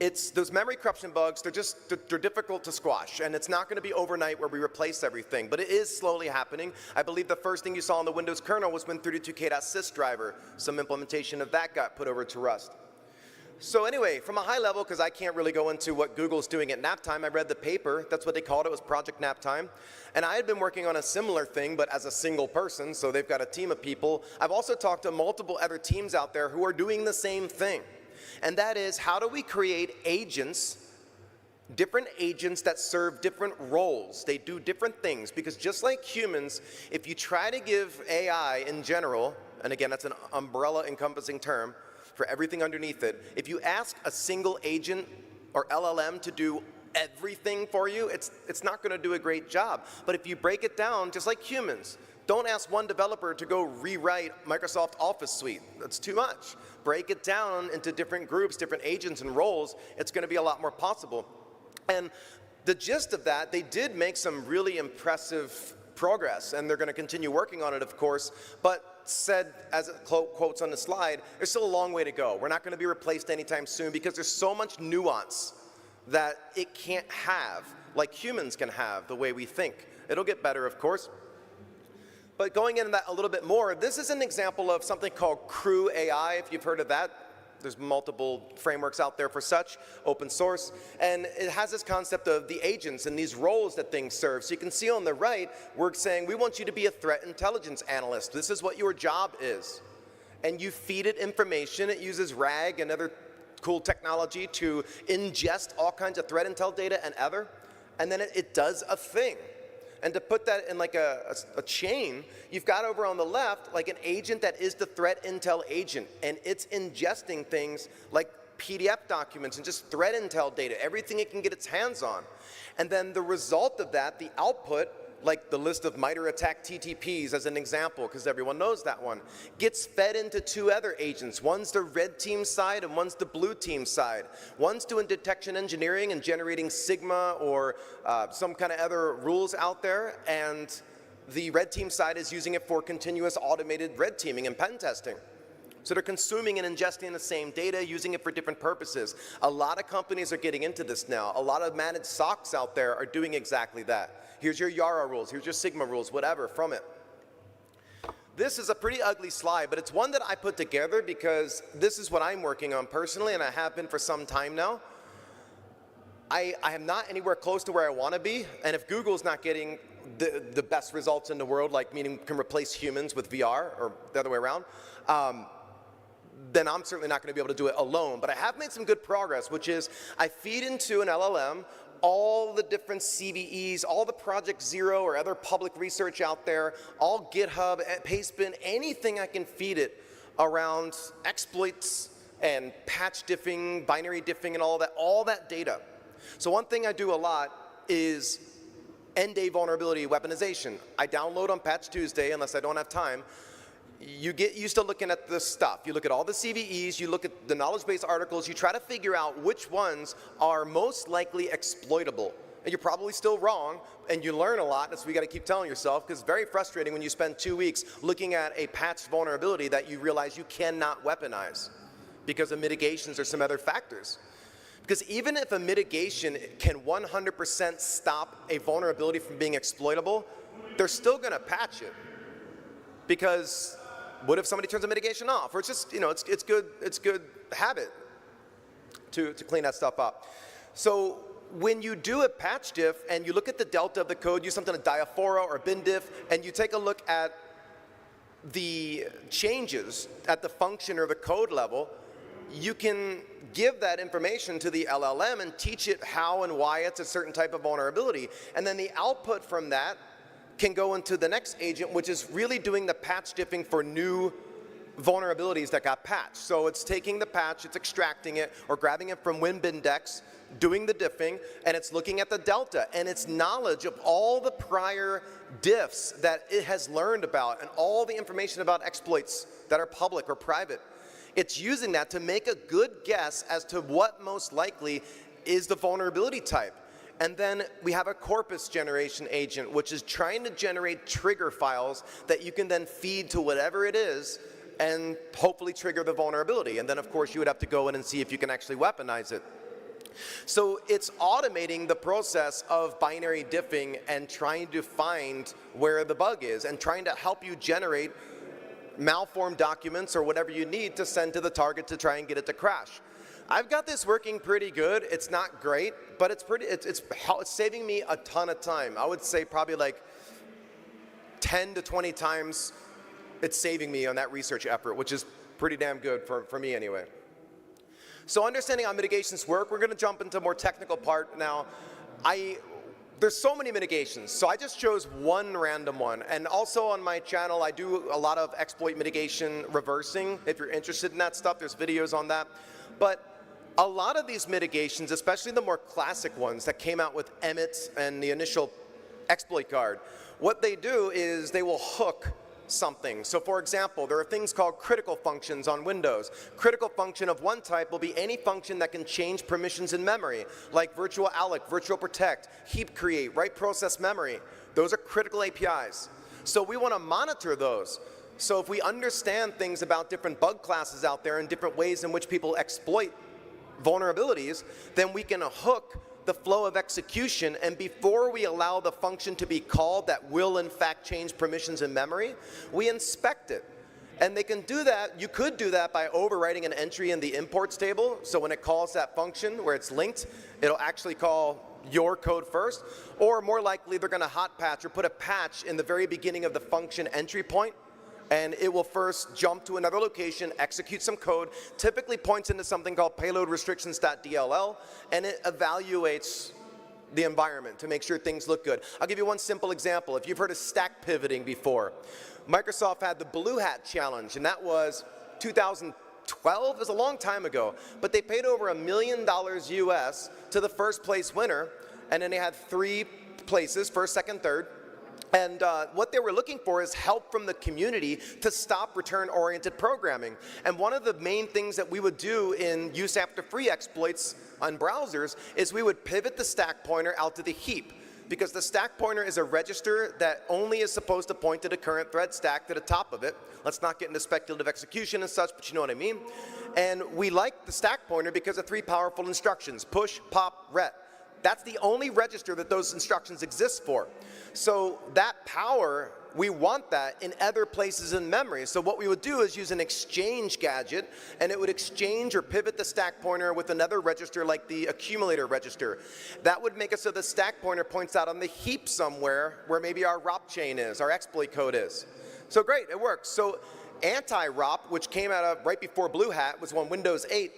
it's those memory corruption bugs, they're difficult to squash, and it's not going to be overnight where we replace everything, but it is slowly happening. I believe the first thing you saw in the Windows kernel was when 32k.sys driver, some implementation of that got put over to Rust. So anyway, from a high level, because I can't really go into what Google's doing at nap time, I read the paper. That's what they called it, was Project Nap Time. And I had been working on a similar thing, but as a single person, so they've got a team of people. I've also talked to multiple other teams out there who are doing the same thing. And that is, how do we create agents, different agents that serve different roles? They do different things, because just like humans, if you try to give AI in general, and again, that's an umbrella encompassing term, for everything underneath it. If you ask a single agent or LLM to do everything for you, it's not going to do a great job. But if you break it down, just like humans, don't ask one developer to go rewrite Microsoft Office Suite. That's too much. Break it down into different groups, different agents and roles. It's going to be a lot more possible. And the gist of that, they did make some really impressive progress, and they're going to continue working on it, of course, but said, as it quotes on the slide, there's still a long way to go. We're not going to be replaced anytime soon because there's so much nuance that it can't have, like humans can have, the way we think. It'll get better, of course. But going into that a little bit more, this is an example of something called Crew AI, if you've heard of that. There's multiple frameworks out there for such, open source. And it has this concept of the agents and these roles that things serve. So you can see on the right, we're saying we want you to be a threat intelligence analyst. This is what your job is. And you feed it information. It uses RAG and other cool technology to ingest all kinds of threat intel data and other. And then it does a thing. And to put that in like a chain, you've got over on the left like an agent that is the threat intel agent, and it's ingesting things like PDF documents and just threat intel data, everything it can get its hands on. And then the result of that, the output, like the list of MITRE ATT&CK TTPs as an example, because everyone knows that one, gets fed into two other agents. One's the red team side and one's the blue team side. One's doing detection engineering and generating Sigma or some kind of other rules out there, and the red team side is using it for continuous automated red teaming and pen testing. So they're consuming and ingesting the same data, using it for different purposes. A lot of companies are getting into this now. A lot of managed SOCs out there are doing exactly that. Here's your Yara rules, here's your Sigma rules, whatever, from it. This is a pretty ugly slide, but it's one that I put together because this is what I'm working on personally, and I have been for some time now. I am not anywhere close to where I want to be, and if Google's not getting the best results in the world, like meaning can replace humans with VR, or the other way around, then I'm certainly not going to be able to do it alone. But I have made some good progress, which is I feed into an LLM all the different CVEs, all the Project Zero or other public research out there, all GitHub, Pastebin, anything I can feed it around exploits and patch diffing, binary diffing, and all that data. So one thing I do a lot is end-day vulnerability weaponization. I download on Patch Tuesday, unless I don't have time. You get used to looking at this stuff. You look at all the CVEs, you look at the knowledge base articles, you try to figure out which ones are most likely exploitable. And you're probably still wrong, and you learn a lot, that's what you gotta keep telling yourself, because it's very frustrating when you spend 2 weeks looking at a patched vulnerability that you realize you cannot weaponize because of mitigations or some other factors. Because even if a mitigation can 100% stop a vulnerability from being exploitable, they're still going to patch it. Because what if somebody turns a mitigation off? Or it's just, it's good habit to clean that stuff up. So when you do a patch diff and you look at the delta of the code, use something like diaphora or bin diff, and you take a look at the changes at the function or the code level, you can give that information to the LLM and teach it how and why it's a certain type of vulnerability. And then the output from that can go into the next agent, which is really doing the patch diffing for new vulnerabilities that got patched. So it's taking the patch, it's extracting it, or grabbing it from winbindex, doing the diffing, and it's looking at the delta and its knowledge of all the prior diffs that it has learned about and all the information about exploits that are public or private. It's using that to make a good guess as to what most likely is the vulnerability type. And then we have a corpus generation agent, which is trying to generate trigger files that you can then feed to whatever it is and hopefully trigger the vulnerability. And then, of course, you would have to go in and see if you can actually weaponize it. So it's automating the process of binary diffing and trying to find where the bug is and trying to help you generate malformed documents or whatever you need to send to the target to try and get it to crash. I've got this working pretty good. It's not great, but it's saving me a ton of time. I would say probably like 10 to 20 times it's saving me on that research effort, which is pretty damn good for me anyway. So understanding how mitigations work, we're going to jump into a more technical part now. There's so many mitigations, so I just chose one random one. And also on my channel, I do a lot of exploit mitigation reversing. If you're interested in that stuff, there's videos on that. But a lot of these mitigations, especially the more classic ones that came out with Emmet and the initial exploit guard, what they do is they will hook something. So for example, there are things called critical functions on Windows. Critical function of one type will be any function that can change permissions in memory, like virtual alloc, virtual protect, heap create, write process memory. Those are critical APIs. So we want to monitor those. So if we understand things about different bug classes out there and different ways in which people exploit vulnerabilities, then we can hook the flow of execution, and before we allow the function to be called that will in fact change permissions in memory, we inspect it. And they can do that, you could do that by overwriting an entry in the imports table, so when it calls that function where it's linked, it'll actually call your code first, or more likely they're going to hot patch or put a patch in the very beginning of the function entry point, and it will first jump to another location, execute some code, typically points into something called payload restrictions.dll, and it evaluates the environment to make sure things look good. I'll give you one simple example. If you've heard of stack pivoting before, Microsoft had the Blue Hat Challenge, and that was 2012, it was a long time ago, but they paid over $1 million US to the first place winner, and then they had 3 places, first, second, third. And what they were looking for is help from the community to stop return-oriented programming. And one of the main things that we would do in use after free exploits on browsers is we would pivot the stack pointer out to the heap, because the stack pointer is a register that only is supposed to point to the current thread stack to the top of it. Let's not get into speculative execution and such, but you know what I mean. And we like the stack pointer because of 3 powerful instructions: push, pop, ret. That's the only register that those instructions exist for. So that power, we want that in other places in memory. So what we would do is use an exchange gadget, and it would exchange or pivot the stack pointer with another register like the accumulator register. That would make it so the stack pointer points out on the heap somewhere where maybe our ROP chain is, our exploit code is. So great, it works. So anti-ROP, which came out right before Blue Hat, was on Windows 8.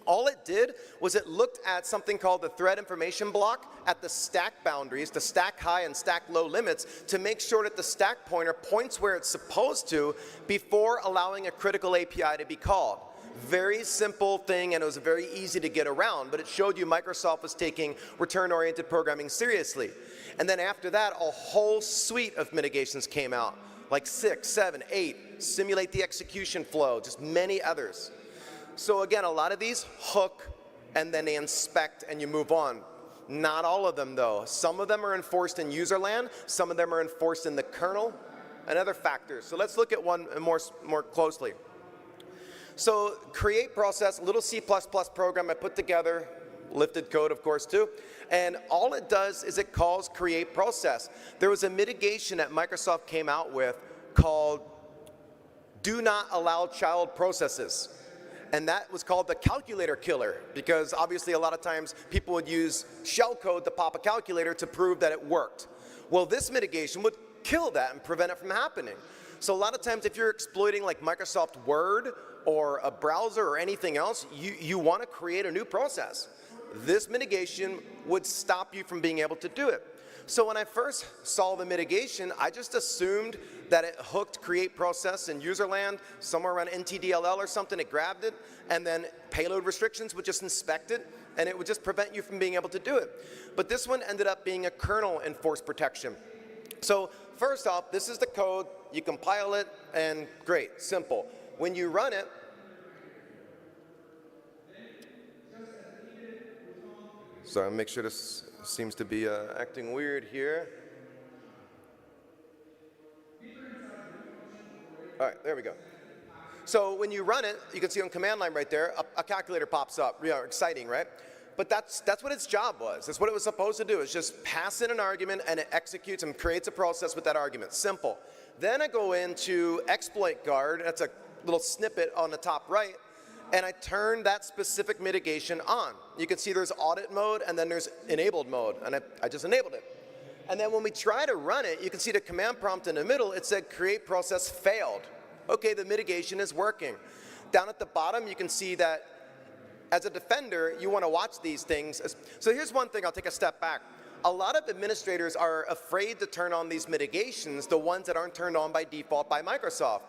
All it did was it looked at something called the thread information block at the stack boundaries, the stack high and stack low limits, to make sure that the stack pointer points where it's supposed to before allowing a critical API to be called. Very simple thing, and it was very easy to get around, but it showed you Microsoft was taking return-oriented programming seriously. And then after that, a whole suite of mitigations came out, like 6, 7, 8, simulate the execution flow, just many others. So again, a lot of these hook, and then they inspect, and you move on. Not all of them, though. Some of them are enforced in user land, some of them are enforced in the kernel, and other factors. So let's look at one more closely. So create process, a little C++ program I put together lifted code, of course, too. And all it does is it calls create process. There was a mitigation that Microsoft came out with called do not allow child processes. And that was called the calculator killer, because obviously a lot of times people would use shellcode to pop a calculator to prove that it worked. Well, this mitigation would kill that and prevent it from happening. So a lot of times if you're exploiting like Microsoft Word or a browser or anything else, you want to create a new process. This mitigation would stop you from being able to do it. So when I first saw the mitigation, I just assumed that it hooked create process in userland, somewhere around NTDLL or something, it grabbed it, and then payload restrictions would just inspect it, and it would just prevent you from being able to do it. But this one ended up being a kernel enforced protection. So first off, this is the code, you compile it, and great, simple. When you run it, sorry, make sure this seems to be acting weird here. All right, there we go. So when you run it, you can see on command line right there, a calculator pops up. You know, exciting, right? But that's what its job was. That's what it was supposed to do. It's just pass in an argument and it executes and creates a process with that argument. Simple. Then I go into exploit guard. That's a little snippet on the top right. And I turn that specific mitigation on. You can see there's audit mode and then there's enabled mode, and I just enabled it. And then when we try to run it, you can see the command prompt in the middle, it said create process failed. Okay, the mitigation is working. Down at the bottom, you can see that as a defender, you want to watch these things. So here's one thing, I'll take a step back. A lot of administrators are afraid to turn on these mitigations, the ones that aren't turned on by default by Microsoft.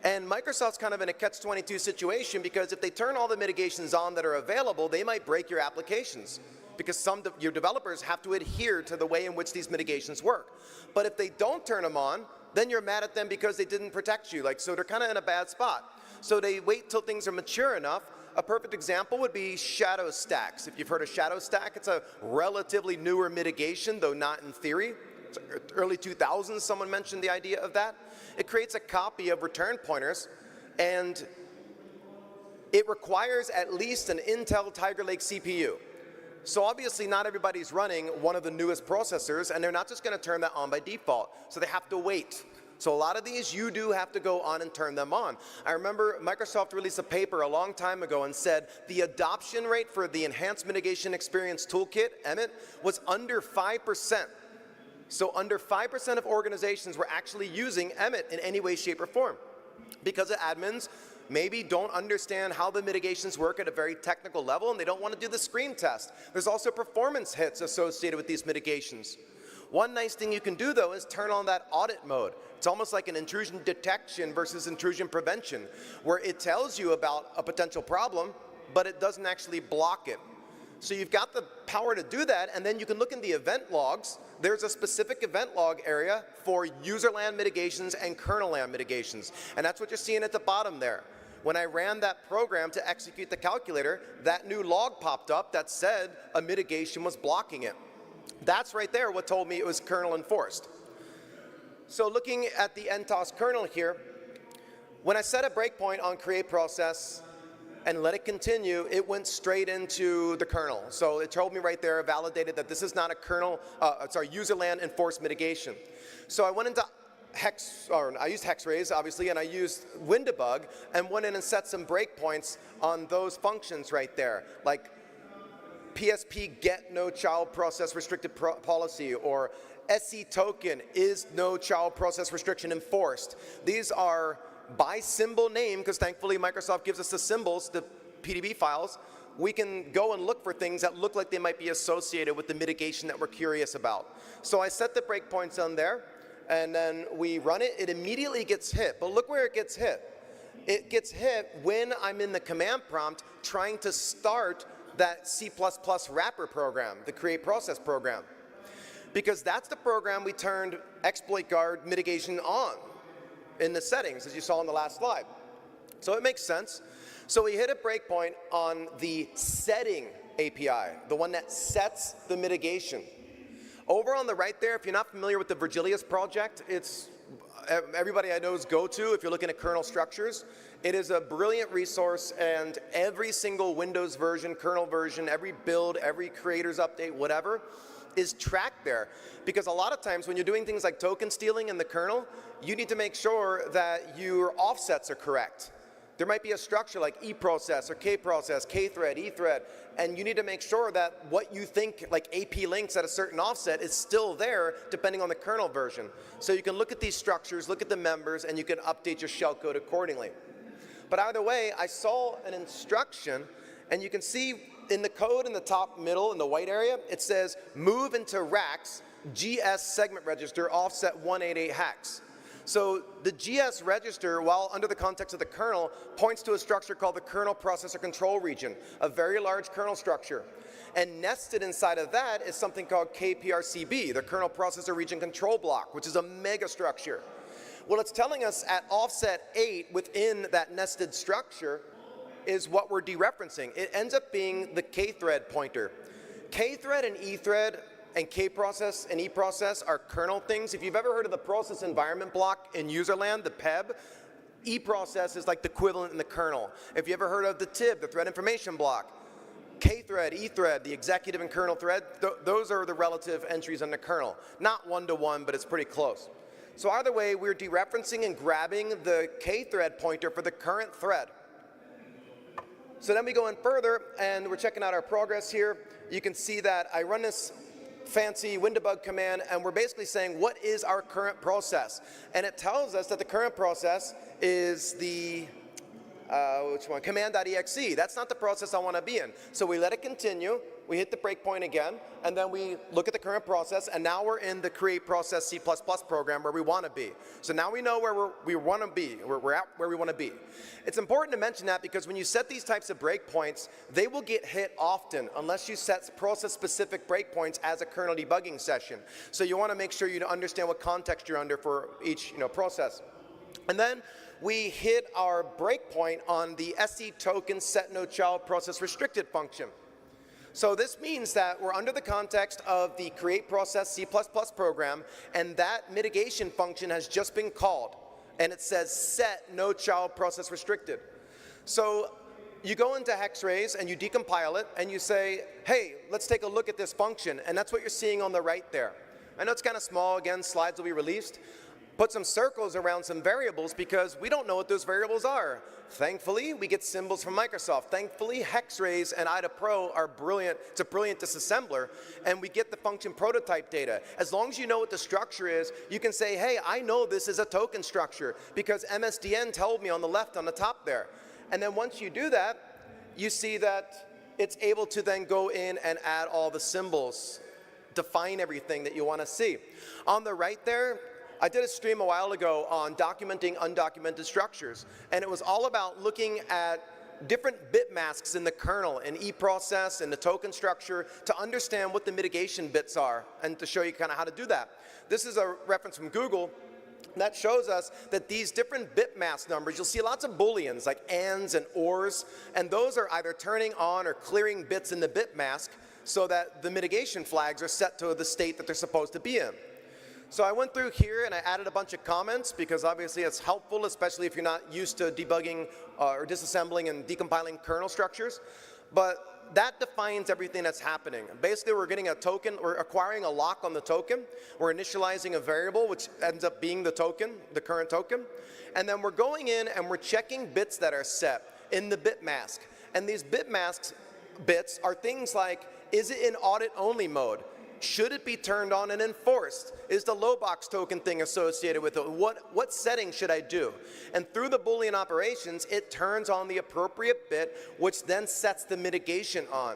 And Microsoft's kind of in a catch-22 situation, because if they turn all the mitigations on that are available, they might break your applications, because your developers have to adhere to the way in which these mitigations work. But if they don't turn them on, then you're mad at them because they didn't protect you. So they're kind of in a bad spot. So they wait till things are mature enough. A perfect example would be shadow stacks. If you've heard of shadow stack, it's a relatively newer mitigation, though not in theory. Early 2000s, someone mentioned the idea of that. It creates a copy of return pointers, and it requires at least an Intel Tiger Lake CPU. So obviously not everybody's running one of the newest processors, and they're not just going to turn that on by default. So they have to wait. So a lot of these, you do have to go on and turn them on. I remember Microsoft released a paper a long time ago and said the adoption rate for the Enhanced Mitigation Experience Toolkit, EMIT, was under 5%. So under 5% of organizations were actually using EMIT in any way, shape, or form, because the admins maybe don't understand how the mitigations work at a very technical level, and they don't want to do the screen test. There's also performance hits associated with these mitigations. One nice thing you can do, though, is turn on that audit mode. It's almost like an intrusion detection versus intrusion prevention, where it tells you about a potential problem, but it doesn't actually block it. So you've got the power to do that, and then you can look in the event logs. There's a specific event log area for user land mitigations and kernel land mitigations, and that's what you're seeing at the bottom there. When I ran that program to execute the calculator, that new log popped up that said a mitigation was blocking it. That's right there what told me it was kernel enforced. So looking at the NTOS kernel here, when I set a breakpoint on create process and let it continue, it went straight into the kernel. So it told me right there, validated that this is not a kernel, user land enforced mitigation. So I went into I used Hexrays, obviously, and I used WinDebug and went in and set some breakpoints on those functions right there, like PSP get no child process restricted policy, or SC token is no child process restriction enforced. These are by symbol name, because thankfully Microsoft gives us the symbols, the PDB files. We can go and look for things that look like they might be associated with the mitigation that we're curious about. So I set the breakpoints on there, and then we run it. It immediately gets hit, but look where it gets hit. It gets hit when I'm in the command prompt trying to start that C++ wrapper program, the create process program. Because that's the program we turned exploit guard mitigation on in the settings, as you saw in the last slide. So it makes sense. So we hit a breakpoint on the setting API, the one that sets the mitigation. Over on the right there, if you're not familiar with the Virgilius project, it's everybody I know is goto if you're looking at kernel structures. It is a brilliant resource, and every single Windows version, kernel version, every build, every creator's update, whatever, is tracked there. Because a lot of times when you're doing things like token stealing in the kernel, you need to make sure that your offsets are correct. There might be a structure like E process or K process, K thread, E thread, and you need to make sure that what you think, like AP links at a certain offset, is still there depending on the kernel version. So you can look at these structures, look at the members, and you can update your shellcode accordingly. But either way, I saw an instruction, and you can see in the code in the top middle, in the white area, it says move into racks GS segment register offset 188 hex. So the GS register, while under the context of the kernel, points to a structure called the kernel processor control region, a very large kernel structure. And nested inside of that is something called KPRCB, the kernel processor region control block, which is a mega structure. What it's telling us at offset 8 within that nested structure is what we're dereferencing. It ends up being the K-thread pointer. K-thread and E-thread and K-process and E-process are kernel things. If you've ever heard of the process environment block in userland, the PEB, E-process is like the equivalent in the kernel. If you ever heard of the TIB, the thread information block, K-thread, E-thread, the executive and kernel thread, those are the relative entries in the kernel. Not one-to-one, but it's pretty close. So either way, we're dereferencing and grabbing the K-thread pointer for the current thread. So then we go in further, and we're checking out our progress here. You can see that I run this fancy WinDebug command, and we're basically saying, what is our current process? And it tells us that the current process is the, which one? Command.exe. That's not the process I want to be in. So we let it continue. We hit the breakpoint again, and then we look at the current process, and now we're in the create process C++ program where we want to be. So now we know where we want to be. We're at where we want to be. It's important to mention that because when you set these types of breakpoints, they will get hit often unless you set process-specific breakpoints as a kernel debugging session. So you want to make sure you understand what context you're under for each process. And then we hit our breakpoint on the SE token set no child process restricted function. So this means that we're under the context of the create process C++ program, and that mitigation function has just been called, and it says set no child process restricted. So you go into Hexrays and you decompile it and you say, hey, let's take a look at this function, and that's what you're seeing on the right there. I know it's kind of small, again, slides will be released. Put some circles around some variables because we don't know what those variables are. Thankfully, we get symbols from Microsoft. Thankfully, Hexrays and IDA Pro are brilliant. It's a brilliant disassembler, and we get the function prototype data. As long as you know what the structure is, you can say, hey, I know this is a token structure because MSDN told me on the left on the top there. And then once you do that, you see that it's able to then go in and add all the symbols, define everything that you want to see. On the right there, I did a stream a while ago on documenting undocumented structures, and it was all about looking at different bit masks in the kernel, in eProcess, in the token structure, to understand what the mitigation bits are, and to show you kind of how to do that. This is a reference from Google that shows us that these different bit mask numbers, you'll see lots of booleans like ands and ors, and those are either turning on or clearing bits in the bit mask so that the mitigation flags are set to the state that they're supposed to be in. So I went through here and I added a bunch of comments because obviously it's helpful, especially if you're not used to debugging or disassembling and decompiling kernel structures. But that defines everything that's happening. Basically, we're getting a token, we're acquiring a lock on the token. We're initializing a variable, which ends up being the token, the current token. And then we're going in and we're checking bits that are set in the bit mask. And these bit masks bits are things like, is it in audit-only mode? Should it be turned on and enforced? Is the lowbox token thing associated with it? What settings should I do? And through the Boolean operations, it turns on the appropriate bit, which then sets the mitigation on.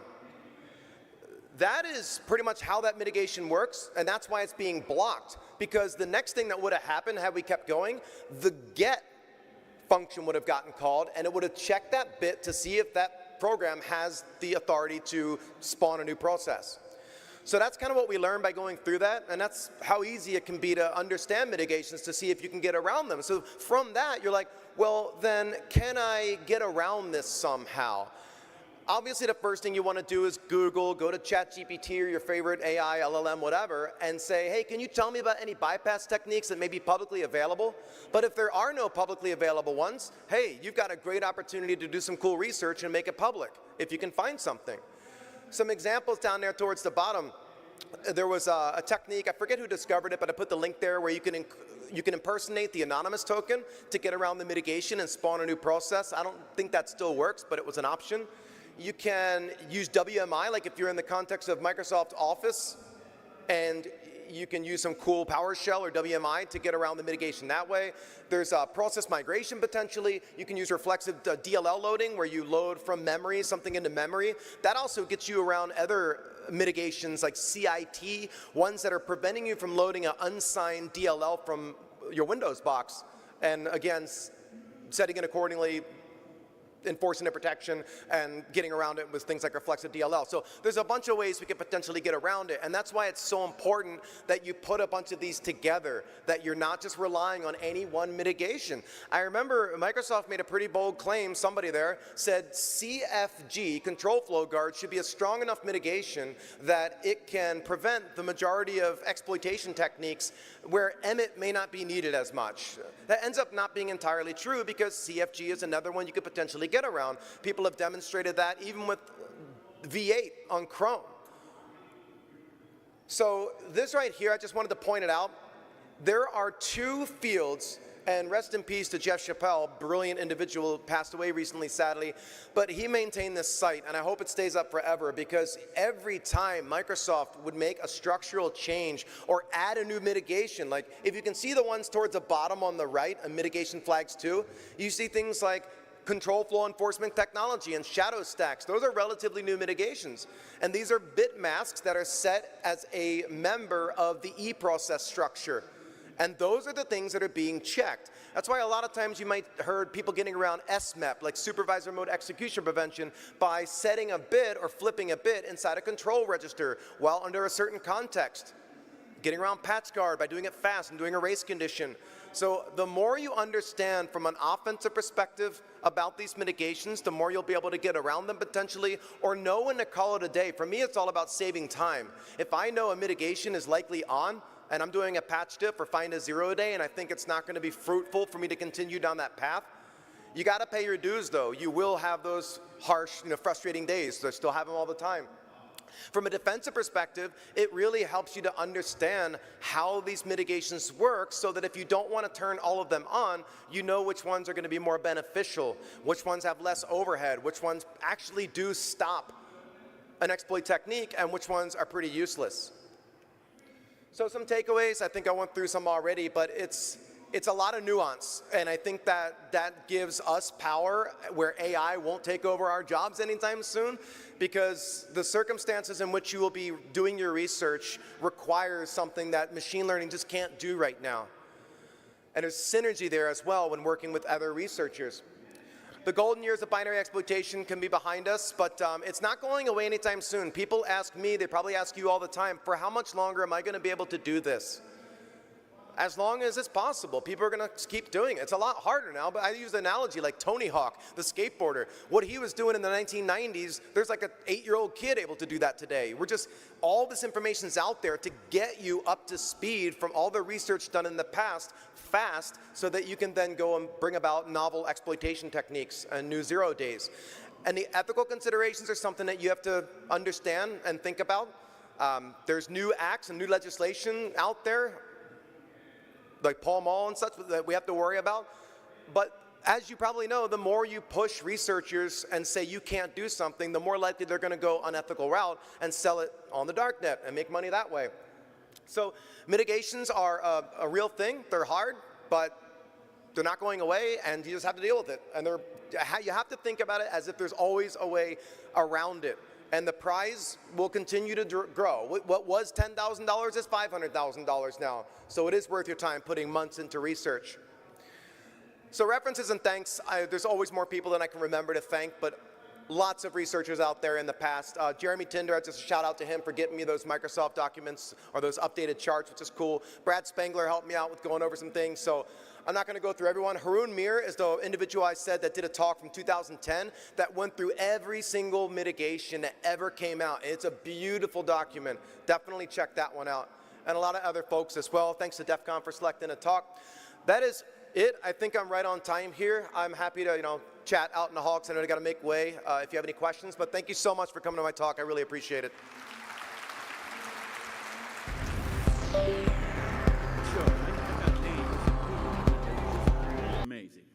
That is pretty much how that mitigation works, and that's why it's being blocked. Because the next thing that would have happened had we kept going, the get function would have gotten called, and it would have checked that bit to see if that program has the authority to spawn a new process. So that's kind of what we learned by going through that, and that's how easy it can be to understand mitigations to see if you can get around them. So from that, you're like, well, then can I get around this somehow? Obviously, the first thing you want to do is Google, go to ChatGPT or your favorite AI, LLM, whatever, and say, hey, can you tell me about any bypass techniques that may be publicly available? But if there are no publicly available ones, hey, you've got a great opportunity to do some cool research and make it public, if you can find something. Some examples down there towards the bottom. There was a technique, I forget who discovered it, but I put the link there where you can impersonate the anonymous token to get around the mitigation and spawn a new process. I don't think that still works, but it was an option. You can use WMI, like if you're in the context of Microsoft Office, and you can use some cool PowerShell or WMI to get around the mitigation that way. There's process migration potentially. You can use reflexive DLL loading where you load from memory something into memory. That also gets you around other mitigations like CIT, ones that are preventing you from loading an unsigned DLL from your Windows box. And again, setting it accordingly, enforcing the protection and getting around it with things like reflexive DLL. So there's a bunch of ways we could potentially get around it, and that's why it's so important that you put a bunch of these together, that you're not just relying on any one mitigation. I remember Microsoft made a pretty bold claim, somebody there said CFG, control flow guard, should be a strong enough mitigation that it can prevent the majority of exploitation techniques where emit may not be needed as much. That ends up not being entirely true because CFG is another one you could potentially get around. People have demonstrated that even with V8 on Chrome. So this right here, I just wanted to point it out. There are two fields, and rest in peace to Jeff Chappelle, brilliant individual, passed away recently, sadly, but he maintained this site, and I hope it stays up forever, because every time Microsoft would make a structural change or add a new mitigation, like if you can see the ones towards the bottom on the right, mitigation flags too, you see things like control flow enforcement technology and shadow stacks. Those are relatively new mitigations. And these are bit masks that are set as a member of the eProcess structure. And those are the things that are being checked. That's why a lot of times you might heard people getting around SMEP, like supervisor mode execution prevention, by setting a bit or flipping a bit inside a control register while under a certain context. Getting around patch guard by doing it fast and doing a race condition. So the more you understand from an offensive perspective about these mitigations, the more you'll be able to get around them potentially or know when to call it a day. For me, it's all about saving time. If I know a mitigation is likely on, and I'm doing a patch diff or find a 0 day and I think it's not going to be fruitful for me to continue down that path, you got to pay your dues though. You will have those harsh, frustrating days. So I still have them all the time. From a defensive perspective, it really helps you to understand how these mitigations work so that if you don't want to turn all of them on, you know which ones are going to be more beneficial, which ones have less overhead, which ones actually do stop an exploit technique, and which ones are pretty useless. So some takeaways, I think I went through some already, but it's a lot of nuance, and I think that gives us power where AI won't take over our jobs anytime soon, because the circumstances in which you will be doing your research requires something that machine learning just can't do right now. And there's synergy there as well when working with other researchers. The golden years of binary exploitation can be behind us, but it's not going away anytime soon. People ask me, they probably ask you all the time, for how much longer am I going to be able to do this? As long as it's possible. People are going to keep doing it. It's a lot harder now, but I use the analogy like Tony Hawk, the skateboarder. What he was doing in the 1990s, there's like an 8-year-old kid able to do that today. All this information's out there to get you up to speed from all the research done in the past fast so that you can then go and bring about novel exploitation techniques and new 0 days. And the ethical considerations are something that you have to understand and think about. There's new acts and new legislation out there, like Paul Mall and such, that we have to worry about. But as you probably know, the more you push researchers and say you can't do something, the more likely they're going to go unethical route and sell it on the darknet and make money that way. So mitigations are a real thing. They're hard, but they're not going away, and you just have to deal with it. And you have to think about it as if there's always a way around it. And the prize will continue to grow. What was $10,000 is $500,000 now. So it is worth your time putting months into research. So references and thanks, there's always more people than I can remember to thank, but lots of researchers out there in the past. Jeremy Tinder, just a shout out to him for getting me those Microsoft documents or those updated charts, which is cool. Brad Spangler helped me out with going over some things. So I'm not going to go through everyone. Haroon Mir is the individual I said that did a talk from 2010 that went through every single mitigation that ever came out. It's a beautiful document. Definitely check that one out. And a lot of other folks as well. Thanks to DEF CON for selecting a talk. That is it. I think I'm right on time here. I'm happy to, chat out in the hall because I know I got to make way if you have any questions. But thank you so much for coming to my talk. I really appreciate it. Amazing.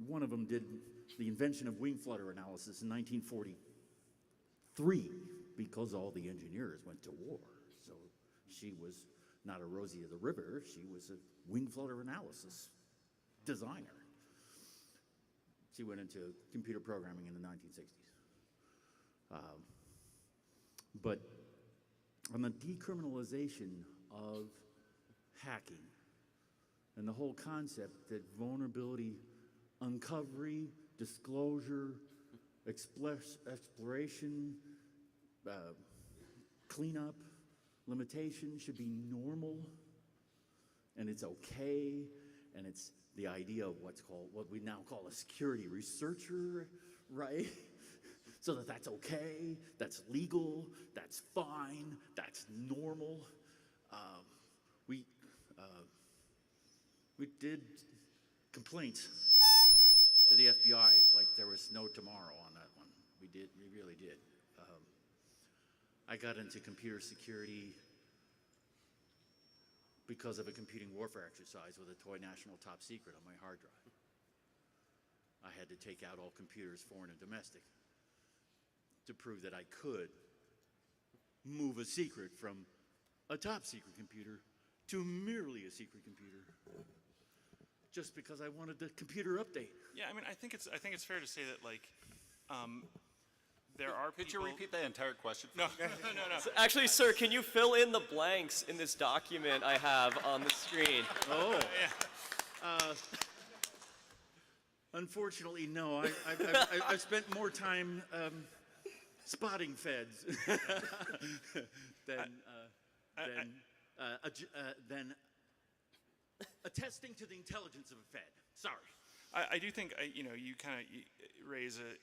One of them did the invention of wing flutter analysis in 1943 because all the engineers went to war. So she was not a Rosie of the River, she was a wing flutter analysis designer. She went into computer programming in the 1960s. But on the decriminalization of hacking and the whole concept that vulnerability uncovery, disclosure, exploration, cleanup, limitation should be normal, and it's okay, and it's the idea of what we now call a security researcher, right? So that's okay, that's legal, that's fine, that's normal. We did complaints to the FBI like there was no tomorrow on that one. We really did. I got into computer security because of a computing warfare exercise with a toy national top secret on my hard drive. I had to take out all computers, foreign and domestic, to prove that I could move a secret from a top secret computer to merely a secret computer, just because I wanted the computer update. Yeah, I mean, I think it's fair to say that there are Could you repeat that entire question? No. So actually, sir, can you fill in the blanks in this document I have on the screen? Oh. Unfortunately, no. I've spent more time spotting feds than attesting to the intelligence of a fed. Sorry. I do think you kind of raise a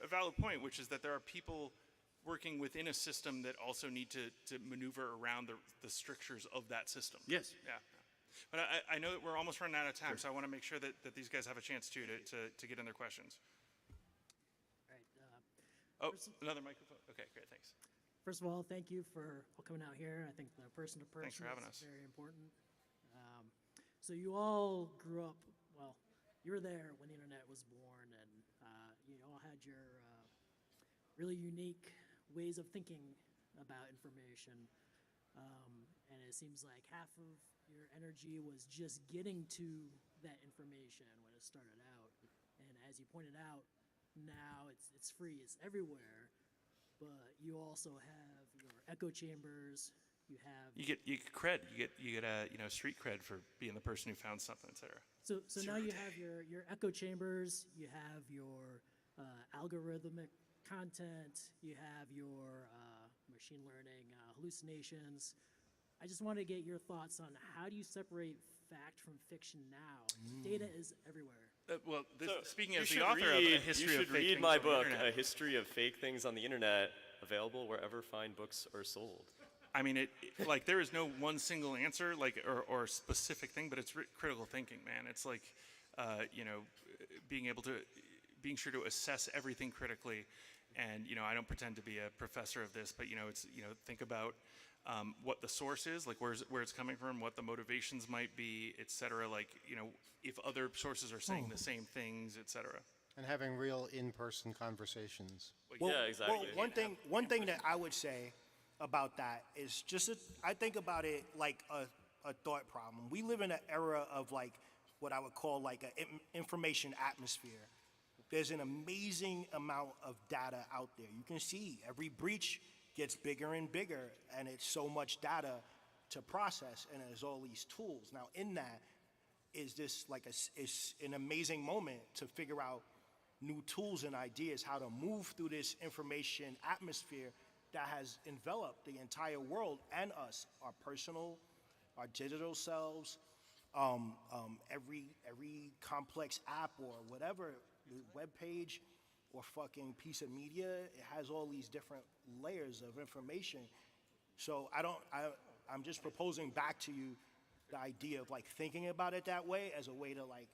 valid point, which is that there are people working within a system that also need to maneuver around the strictures of that system. Yes. Yeah. But I know that we're almost running out of time, so I want to make sure that these guys have a chance to get in their questions. Right. Another microphone. Okay, great, thanks. First of all, thank you for coming out here. I think the person-to-person Thanks for having us. is very important. So you all grew up, well, you were there when the internet was born, and you all had your really unique ways of thinking about information. And it seems like half of your energy was just getting to that information when it started out. And as you pointed out, now it's free, it's everywhere. But you also have your echo chambers. You get cred. You get street cred for being the person who found something, etc. So now you have your echo chambers. You have your algorithmic content. You have your machine learning hallucinations. I just want to get your thoughts on how do you separate fact from fiction now? Data is everywhere. Well, speaking You as the should author of A History you of should Fake read Things my on the book, Internet. A History of Fake Things on the Internet, available wherever fine books are sold. I mean, there is no one single answer, or specific thing, but it's critical thinking, man. It's being sure to assess everything critically. And I don't pretend to be a professor of this, but think about what the source is, where it's coming from, what the motivations might be, et cetera. If other sources are saying the same things, et cetera. And having real in-person conversations. Yeah, exactly. Well, one thing that I would say about that is I think about it like a thought problem. We live in an era of what I would call an information atmosphere. There's an amazing amount of data out there. You can see every breach gets bigger and bigger, and it's so much data to process, and there's all these tools. Now, in that is this it's an amazing moment to figure out new tools and ideas, how to move through this information atmosphere that has enveloped the entire world and us, our personal our digital selves. Every complex app or whatever, web page or fucking piece of media, it has all these different layers of information. So I'm just proposing back to you the idea of like thinking about it that way as a way to like,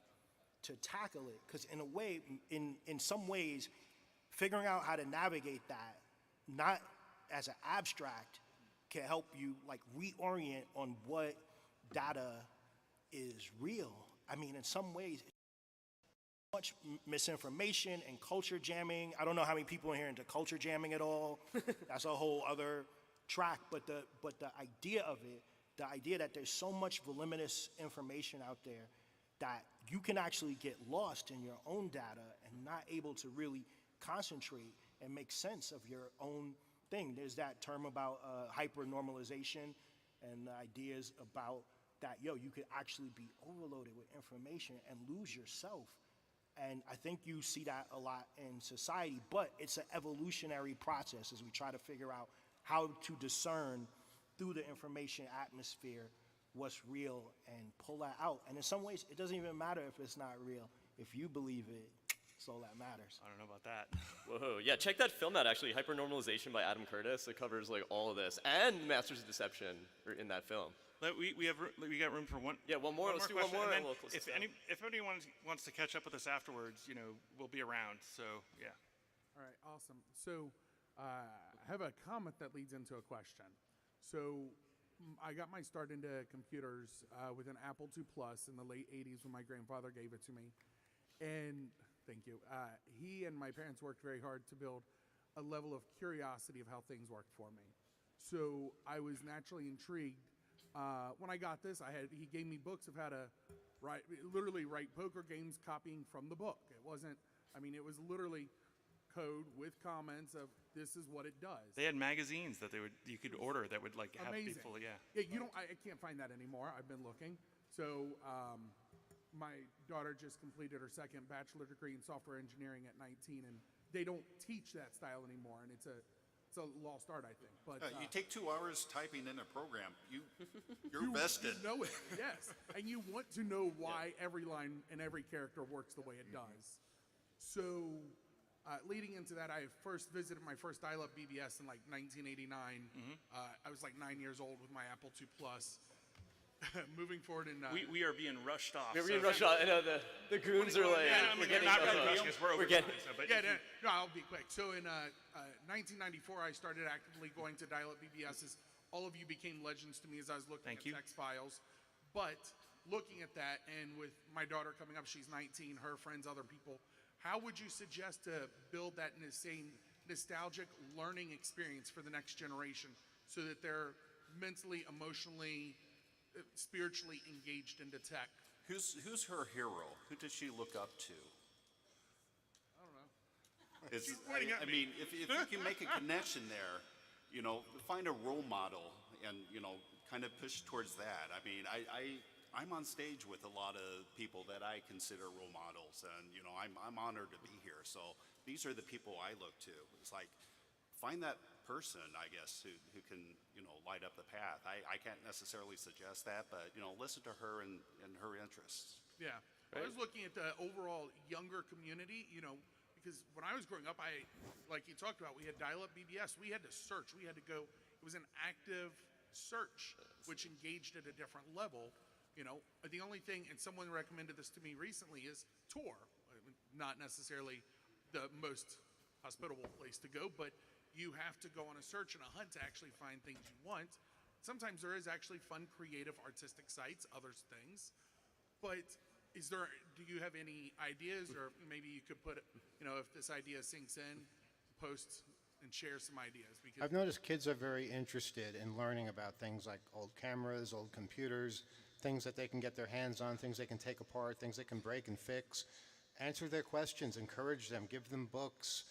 to tackle it. Because in a way, in some ways, figuring out how to navigate that, not as an abstract, can help you like reorient on what data is real. I mean, in some ways, much misinformation and culture jamming. I don't know how many people in here into culture jamming at all. That's a whole other track. But the idea of it, the idea that there's so much voluminous information out there that you can actually get lost in your own data and not able to really concentrate and make sense of your own thing. There's that term about hyper-normalization and the ideas about that, you could actually be overloaded with information and lose yourself. And I think you see that a lot in society, but it's an evolutionary process as we try to figure out how to discern through the information atmosphere what's real and pull that out. And in some ways, it doesn't even matter if it's not real. If you believe it, it's all that matters. I don't know about that. Whoa, yeah, check that film out actually, Hypernormalization by Adam Curtis. It covers like all of this, and Masters of Deception are in that film. We got room for one. Yeah, one more. Let's do one more, and we'll close if anybody wants to catch up with us afterwards, we'll be around. So yeah. All right, awesome. So I have a comment that leads into a question. So I got my start into computers with an Apple II Plus in the late 80s when my grandfather gave it to me. And thank you. He and my parents worked very hard to build a level of curiosity of how things worked for me. So I was naturally intrigued. When I got this, he gave me books of how to literally write poker games copying from the book. It wasn't, it was literally code with comments of this is what it does. They had magazines that you could order that would like have Amazing. people, yeah. Yeah, I can't find that anymore. I've been looking. So my daughter just completed her second bachelor degree in software engineering at 19, and they don't teach that style anymore, and it's a lost art, I think. But you take 2 hours typing in a program, you're vested. You know it, yes. And you want to know why every line and every character works the way it does. So leading into that, I first visited my first dial-up BBS in like 1989. I was like 9 years old with my Apple II Plus. Moving forward in... we are being rushed off. We're being rushed off. I know the goons are like... we're not really rushing us. We're over time. No, I'll be quick. So in 1994, I started actively going to dial-up BBSs. All of you became legends to me as I was looking at text files. But looking at that, and with my daughter coming up, she's 19, her friends, other people, how would you suggest to build that same nostalgic learning experience for the next generation so that they're mentally, emotionally, spiritually engaged into tech? Who's her hero? Who does she look up to? I don't know. She's pointing at me. If you can make a connection there, find a role model and, kind of push towards that. I'm on stage with a lot of people that I consider role models, and, I'm honored to be here. So these are the people I look to. It's like, find that person, I guess, who can, light up the path. I can't necessarily suggest that, but, listen to her and her interests. Yeah. Right. I was looking at the overall younger community, because when I was growing up, like you talked about, we had dial-up BBS. We had to search. We had to go. It was an active search, which engaged at a different level. The only thing, and someone recommended this to me recently, is TOR. Not necessarily the most hospitable place to go, but you have to go on a search and a hunt to actually find things you want. Sometimes there is actually fun, creative, artistic sites, other things. But do you have any ideas, or maybe you could put, if this idea sinks in, post and share some ideas? Because I've noticed kids are very interested in learning about things like old cameras, old computers, things that they can get their hands on, things they can take apart, things they can break and fix. Answer their questions, encourage them, give them books,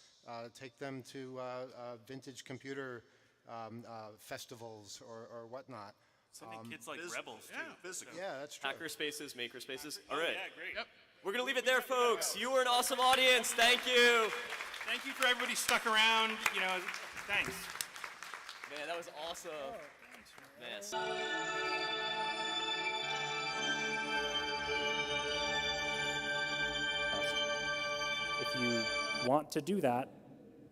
take them to vintage computer festivals or whatnot. Sending kids like rebels, too. Physical. Yeah, that's true. Hacker spaces, maker spaces. All right. Yeah, great. Yep. We're going to leave it there, folks. You were an awesome audience. Thank you. Thank you for everybody stuck around. Thanks. Man, that was awesome. Man. want to do that,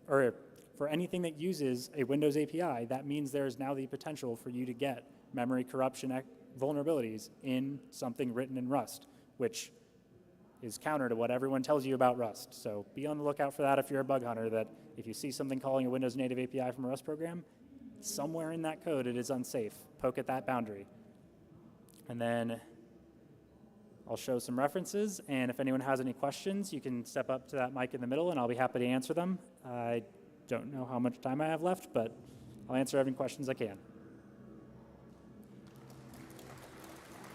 or for anything that uses a Windows API, that means there's now the potential for you to get memory corruption vulnerabilities in something written in Rust, which is counter to what everyone tells you about Rust. So be on the lookout for that if you're a bug hunter, that if you see something calling a Windows native API from a Rust program, somewhere in that code it is unsafe. Poke at that boundary. And then I'll show some references, and if anyone has any questions, you can step up to that mic in the middle and I'll be happy to answer them. I don't know how much time I have left, but I'll answer any questions I can.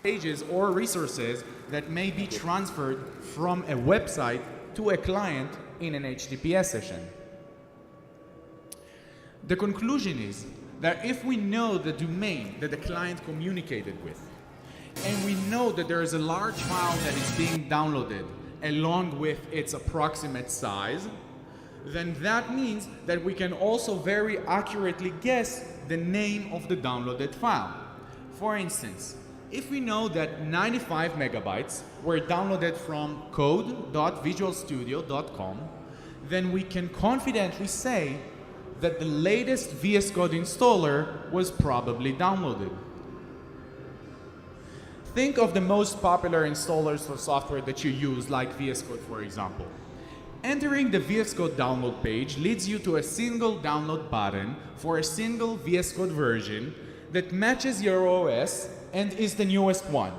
Pages or resources that may be transferred from a website to a client in an HTTPS session. The conclusion is that if we know the domain that the client communicated with, and we know that there is a large file that is being downloaded along with its approximate size, then that means that we can also very accurately guess the name of the downloaded file. For instance, if we know that 95 megabytes were downloaded from code.visualstudio.com, then we can confidently say that the latest VS Code installer was probably downloaded. Think of the most popular installers for software that you use, like VS Code, for example. Entering the VS Code download page leads you to a single download button for a single VS Code version that matches your OS and is the newest one.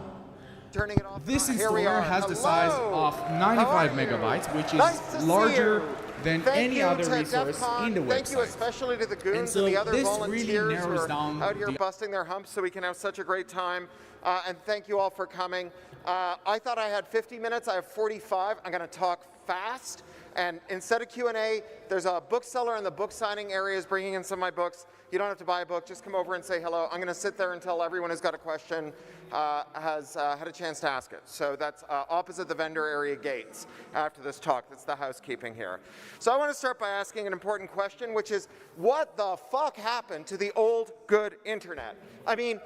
Turning it off. This installer has the size of 95 megabytes, which is larger than any other resource in the website. Thank you especially to the goons and the other volunteers who are out here busting their humps so we can have such a great time. And thank you all for coming. I thought I had 50 minutes. I have 45. I'm going to talk fast. And instead of Q&A, there's a bookseller in the book signing areas bringing in some of my books. You don't have to buy a book. Just come over and say hello. I'm going to sit there until everyone who's got a question has had a chance to ask it. So that's opposite the vendor area gates after this talk. That's the housekeeping here. So I want to start by asking an important question, which is, what the fuck happened to the old good internet? I mean,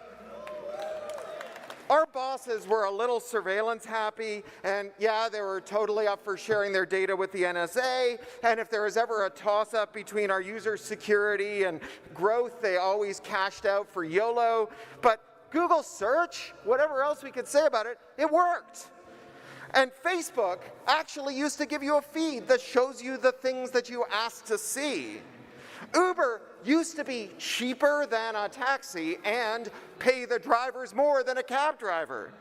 our bosses were a little surveillance happy, and yeah, they were totally up for sharing their data with the NSA, and if there was ever a toss-up between our user security and growth, they always cashed out for YOLO. But Google search, whatever else we could say about it, it worked. And Facebook actually used to give you a feed that shows you the things that you asked to see. Uber used to be cheaper than a taxi and pay the drivers more than a cab driver.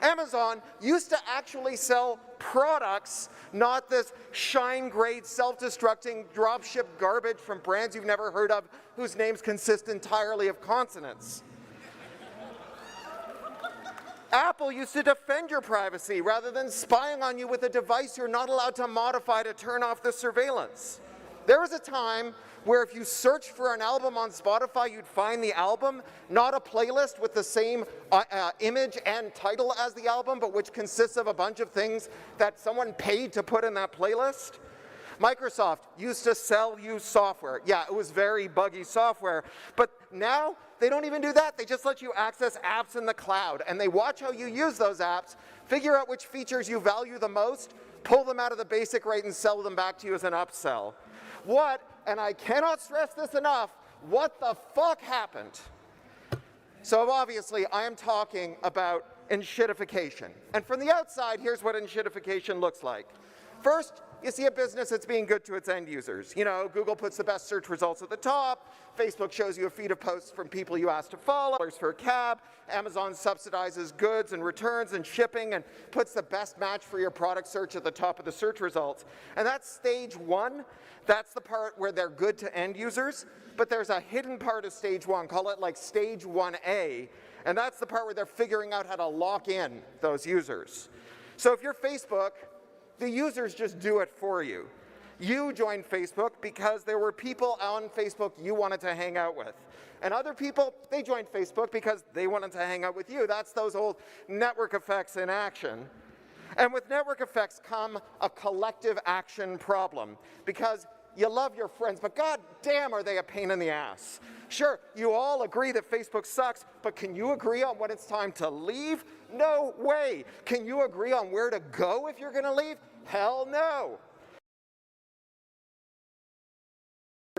Amazon used to actually sell products, not this shine-grade, self-destructing, dropship garbage from brands you've never heard of, whose names consist entirely of consonants. Apple used to defend your privacy rather than spying on you with a device you're not allowed to modify to turn off the surveillance. There was a time where if you searched for an album on Spotify, you'd find the album, not a playlist with the same image and title as the album, but which consists of a bunch of things that someone paid to put in that playlist. Microsoft used to sell you software. Yeah, it was very buggy software, but now they don't even do that. They just let you access apps in the cloud, and they watch how you use those apps, figure out which features you value the most, pull them out of the basic rate and sell them back to you as an upsell. What, and I cannot stress this enough, what the fuck happened? So obviously I am talking about enshittification. And from the outside, here's what enshittification looks like. First, you see a business that's being good to its end users. You know, Google puts the best search results at the top. Facebook shows you a feed of posts from people you asked to follow. For a cab. Amazon subsidizes goods and returns and shipping and puts the best match for your product search at the top of the search results. And that's stage one. That's the part where they're good to end users. But there's a hidden part of stage one. Call it like stage 1A. And that's the part where they're figuring out how to lock in those users. So if you're Facebook, the users just do it for you. You joined Facebook because there were people on Facebook you wanted to hang out with. And other people, they joined Facebook because they wanted to hang out with you. That's those old network effects in action. And with network effects come a collective action problem, because you love your friends, but god damn are they a pain in the ass. Sure, you all agree that Facebook sucks, but can you agree on when it's time to leave? No way. Can you agree on where to go if you're going to leave? Hell no.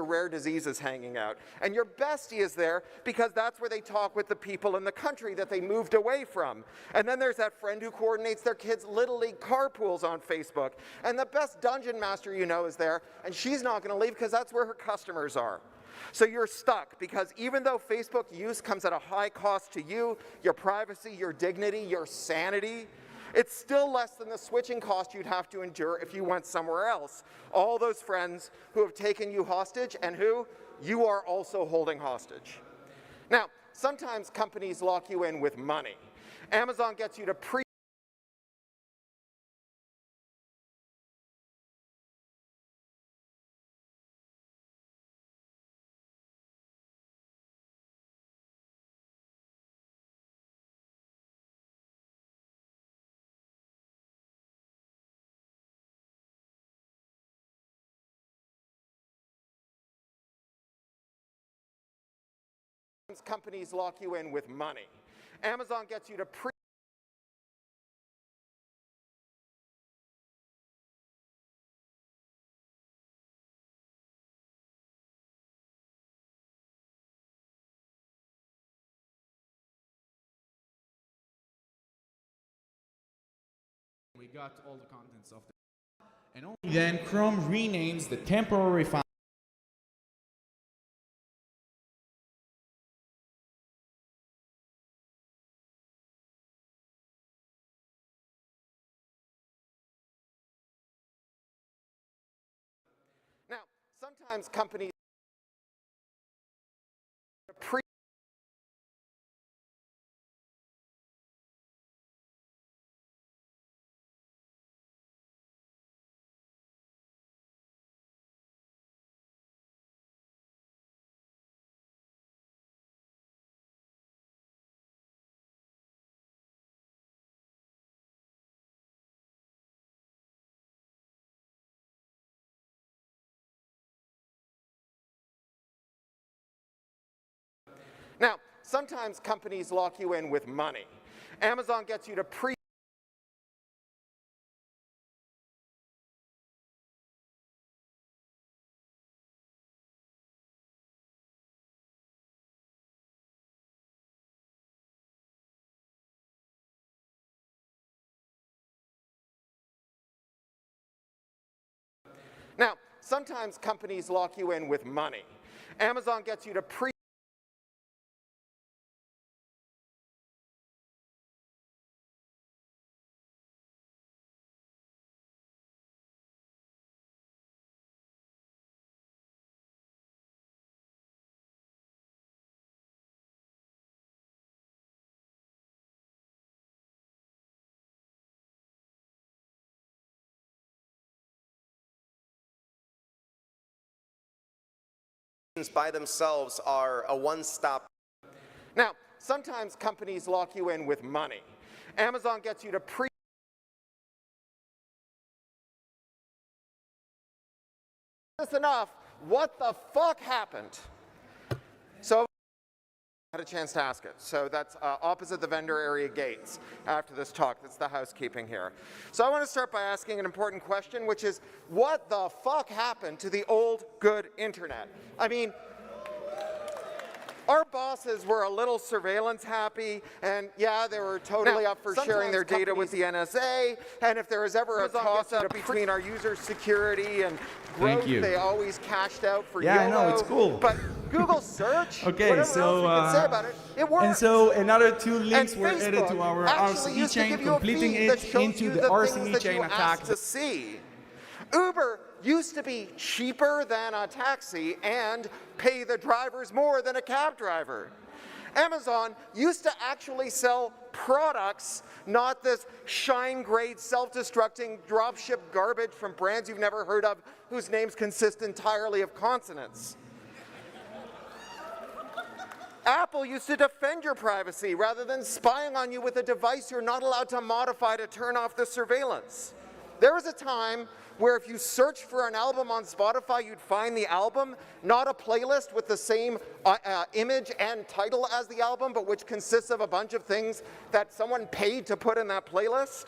rare diseases hanging out. And your bestie is there because that's where they talk with the people in the country that they moved away from. And then there's that friend who coordinates their kids' Little League carpools on Facebook. And the best dungeon master you know is there, and she's not going to leave because that's where her customers are. So you're stuck because even though Facebook use comes at a high cost to you, your privacy, your dignity, your sanity, it's still less than the switching cost you'd have to endure if you went somewhere else. All those friends who have taken you hostage and who you are also holding hostage. Now, sometimes companies lock you in with money. Amazon gets you to companies lock you in with money. Amazon gets you to We got all the contents of the... And only then Chrome renames the temporary file. Now, sometimes companies Now, sometimes companies lock you in with money. Amazon gets you to Now, sometimes companies lock you in with money. Amazon gets you to by themselves are a one-stop. Now, sometimes companies lock you in with money. Amazon gets you to That's enough. What the fuck happened? So I had a chance to ask it. So that's opposite the vendor area gates after this talk. That's the housekeeping here. So I want to start by asking an important question, which is, what the fuck happened to the old good internet? I mean, our bosses were a little surveillance happy, and yeah, they were totally up for sharing their data with the NSA, and if there was ever a toss-up between our user security and growth, they always cashed out for YOLO. Yeah, I know, it's cool. But Google search, okay, whatever so, else we can say about it, it works. And so another two links and were added to our RFID chain, completing it into the RFID chain attack. To see. Uber used to be cheaper than a taxi and pay the drivers more than a cab driver. Amazon used to actually sell products, not this shine-grade, self-destructing, dropship garbage from brands you've never heard of whose names consist entirely of consonants. Apple used to defend your privacy rather than spying on you with a device you're not allowed to modify to turn off the surveillance. There was a time where if you searched for an album on Spotify, you'd find the album, not a playlist with the same image and title as the album, but which consists of a bunch of things that someone paid to put in that playlist.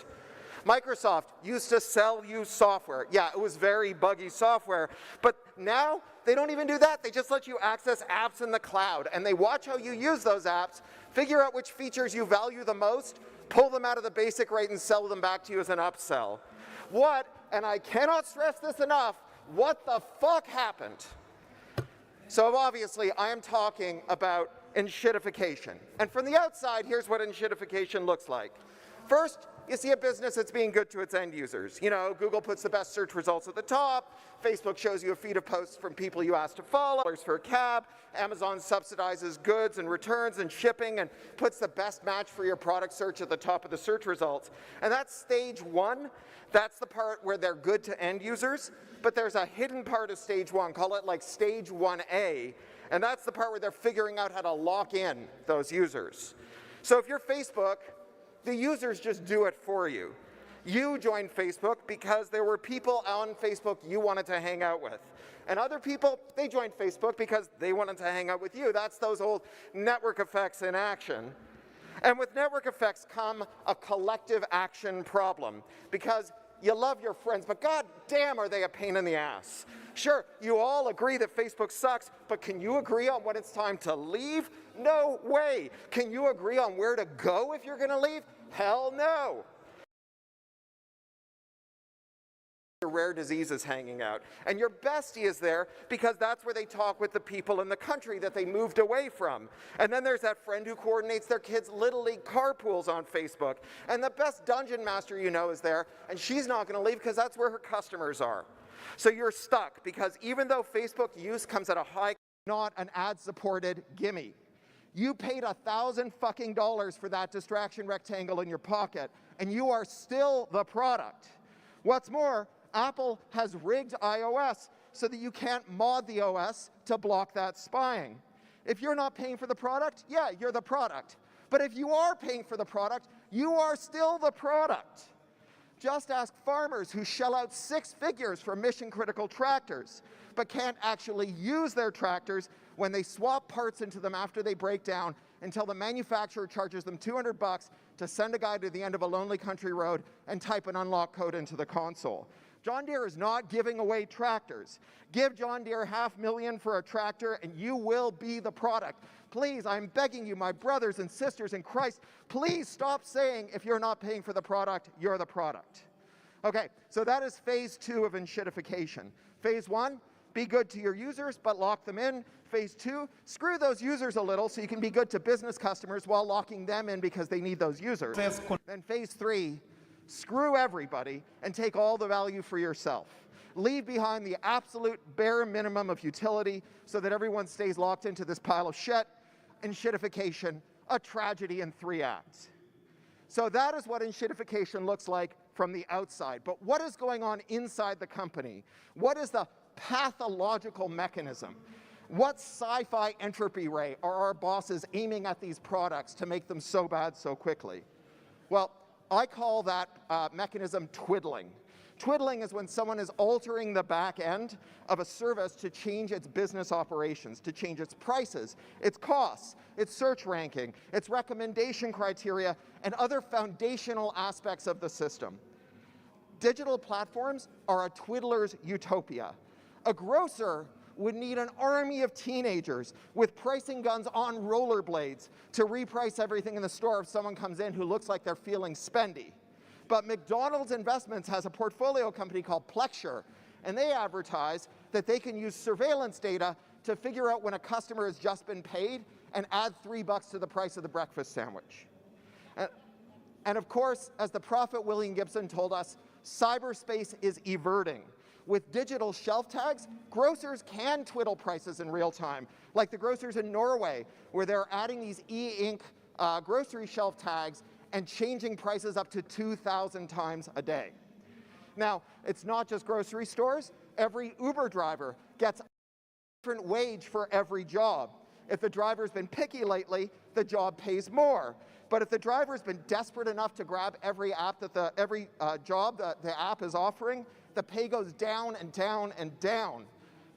Microsoft used to sell you software. Yeah, it was very buggy software, but now, they don't even do that. They just let you access apps in the cloud, and they watch how you use those apps, figure out which features you value the most, pull them out of the basic rate and sell them back to you as an upsell. What, and I cannot stress this enough, what the fuck happened? So obviously, I am talking about enshittification. And from the outside, here's what enshittification looks like. First, you see a business that's being good to its end users. You know, Google puts the best search results at the top, Facebook shows you a feed of posts from people you asked to follow, for a cab, Amazon subsidizes goods and returns and shipping and puts the best match for your product search at the top of the search results. And that's stage one. That's the part where they're good to end users, but there's a hidden part of stage one, call it like stage 1A, and that's the part where they're figuring out how to lock in those users. So if you're Facebook, the users just do it for you. You joined Facebook because there were people on Facebook you wanted to hang out with. And other people, they joined Facebook because they wanted to hang out with you. That's those old network effects in action. And with network effects come a collective action problem, because you love your friends, but god damn are they a pain in the ass. Sure, you all agree that Facebook sucks, but can you agree on when it's time to leave? No way. Can you agree on where to go if you're going to leave? Hell no. Your rare diseases hanging out. And your bestie is there because that's where they talk with the people in the country that they moved away from. And then there's that friend who coordinates their kids' Little League carpools on Facebook. And the best dungeon master you know is there, and she's not going to leave because that's where her customers are. So you're stuck because even though Facebook use comes at a high, not an ad-supported gimme. You paid $1,000 fucking dollars for that distraction rectangle in your pocket, and you are still the product. What's more, Apple has rigged iOS so that you can't mod the OS to block that spying. If you're not paying for the product, yeah, you're the product. But if you are paying for the product, you are still the product. Just ask farmers who shell out 6 figures for mission-critical tractors, but can't actually use their tractors when they swap parts into them after they break down until the manufacturer charges them $200 to send a guy to the end of a lonely country road and type an unlock code into the console. John Deere is not giving away tractors. Give John Deere $500,000 for a tractor and you will be the product. Please, I'm begging you, my brothers and sisters in Christ, please stop saying if you're not paying for the product, you're the product. Okay, so that is phase 2 of enshittification. Phase 1, be good to your users, but lock them in. Phase 2, screw those users a little so you can be good to business customers while locking them in because they need those users. Then phase 3, screw everybody and take all the value for yourself. Leave behind the absolute bare minimum of utility so that everyone stays locked into this pile of shit. Enshittification, a tragedy in 3 acts. So that is what enshittification looks like from the outside. But what is going on inside the company? What is the pathological mechanism? What sci-fi entropy ray are our bosses aiming at these products to make them so bad so quickly? Well, I call that mechanism twiddling. Twiddling is when someone is altering the back end of a service to change its business operations, to change its prices, its costs, its search ranking, its recommendation criteria, and other foundational aspects of the system. Digital platforms are a twiddler's utopia. A grocer would need an army of teenagers with pricing guns on rollerblades to reprice everything in the store if someone comes in who looks like they're feeling spendy. But McDonald's Investments has a portfolio company called Plexure, and they advertise that they can use surveillance data to figure out when a customer has just been paid and add $3 to the price of the breakfast sandwich. And of course, as the prophet William Gibson told us, cyberspace is everting. With digital shelf tags, grocers can twiddle prices in real time, like the grocers in Norway, where they're adding these e-ink grocery shelf tags and changing prices up to 2,000 times a day. Now, it's not just grocery stores. Every Uber driver gets a different wage for every job. If the driver's been picky lately, the job pays more. But if the driver's been desperate enough to grab every app that job that the app is offering, the pay goes down and down and down.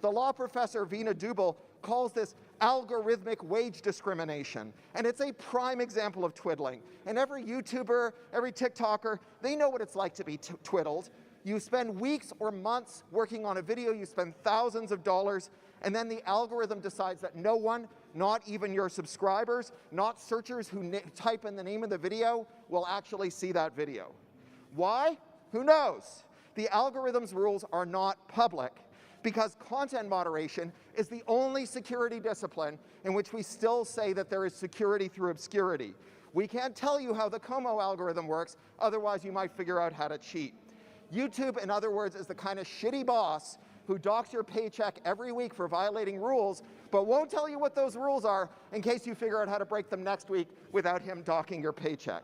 The law professor Veena Dubal calls this algorithmic wage discrimination. And it's a prime example of twiddling. And every YouTuber, every TikToker, they know what it's like to be twiddled. You spend weeks or months working on a video, you spend thousands of dollars, and then the algorithm decides that no one, not even your subscribers, not searchers who type in the name of the video, will actually see that video. Why? Who knows? The algorithm's rules are not public because content moderation is the only security discipline in which we still say that there is security through obscurity. We can't tell you how the Como algorithm works, otherwise you might figure out how to cheat. YouTube, in other words, is the kind of shitty boss who docks your paycheck every week for violating rules, but won't tell you what those rules are in case you figure out how to break them next week without him docking your paycheck.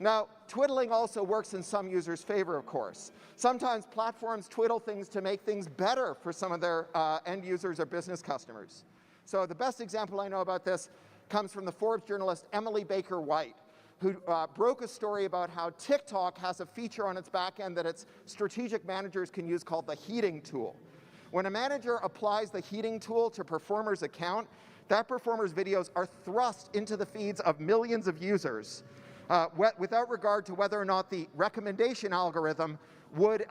Now, twiddling also works in some users' favor, of course. Sometimes platforms twiddle things to make things better for some of their end users or business customers. So the best example I know about this comes from the Forbes journalist Emily Baker White, who broke a story about how TikTok has a feature on its back end that its strategic managers can use called the heating tool. When a manager applies the heating tool to a performer's account, that performer's videos are thrust into the feeds of millions of users without regard to whether or not the recommendation algorithm would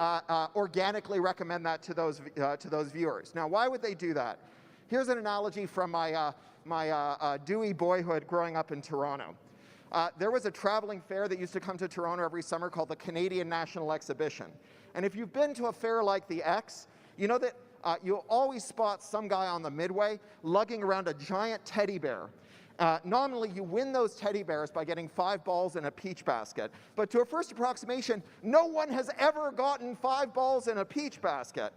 organically recommend that to those viewers. Now, why would they do that? Here's an analogy from my dewy boyhood growing up in Toronto. There was a traveling fair that used to come to Toronto every summer called the Canadian National Exhibition. And if you've been to a fair like the X, you know that you'll always spot some guy on the midway lugging around a giant teddy bear. Nominally, you win those teddy bears by getting 5 balls in a peach basket. But to a first approximation, no one has ever gotten 5 balls in a peach basket.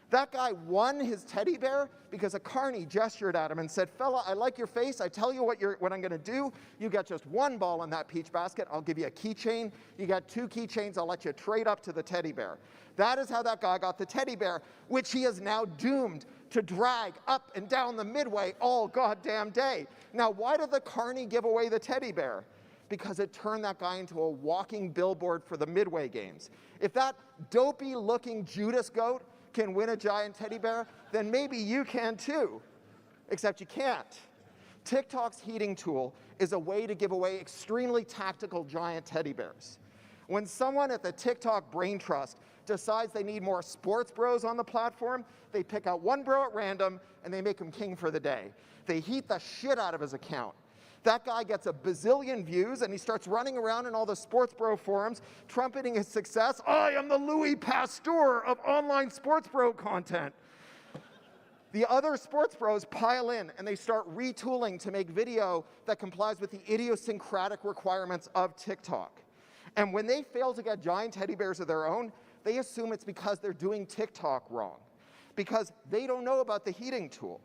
That guy won his teddy bear because a carny gestured at him and said, "Fella, I like your face. I tell you what I'm going to do. You get just 1 ball in that peach basket. I'll give you a keychain. You got 2 keychains. I'll let you trade up to the teddy bear." That is how that guy got the teddy bear, which he is now doomed to drag up and down the midway all goddamn day. Now, why did the carny give away the teddy bear? Because it turned that guy into a walking billboard for the Midway Games. If that dopey-looking Judas goat can win a giant teddy bear, then maybe you can too. Except you can't. TikTok's heating tool is a way to give away extremely tactical giant teddy bears. When someone at the TikTok Brain Trust decides they need more sports bros on the platform, they pick out 1 bro at random and they make him king for the day. They heat the shit out of his account. That guy gets a bazillion views and he starts running around in all the sports bro forums, trumpeting his success. "I am the Louis Pasteur of online sports bro content." The other sports bros pile in and they start retooling to make video that complies with the idiosyncratic requirements of TikTok. And when they fail to get giant teddy bears of their own, they assume it's because they're doing TikTok wrong, because they don't know about the heating tool.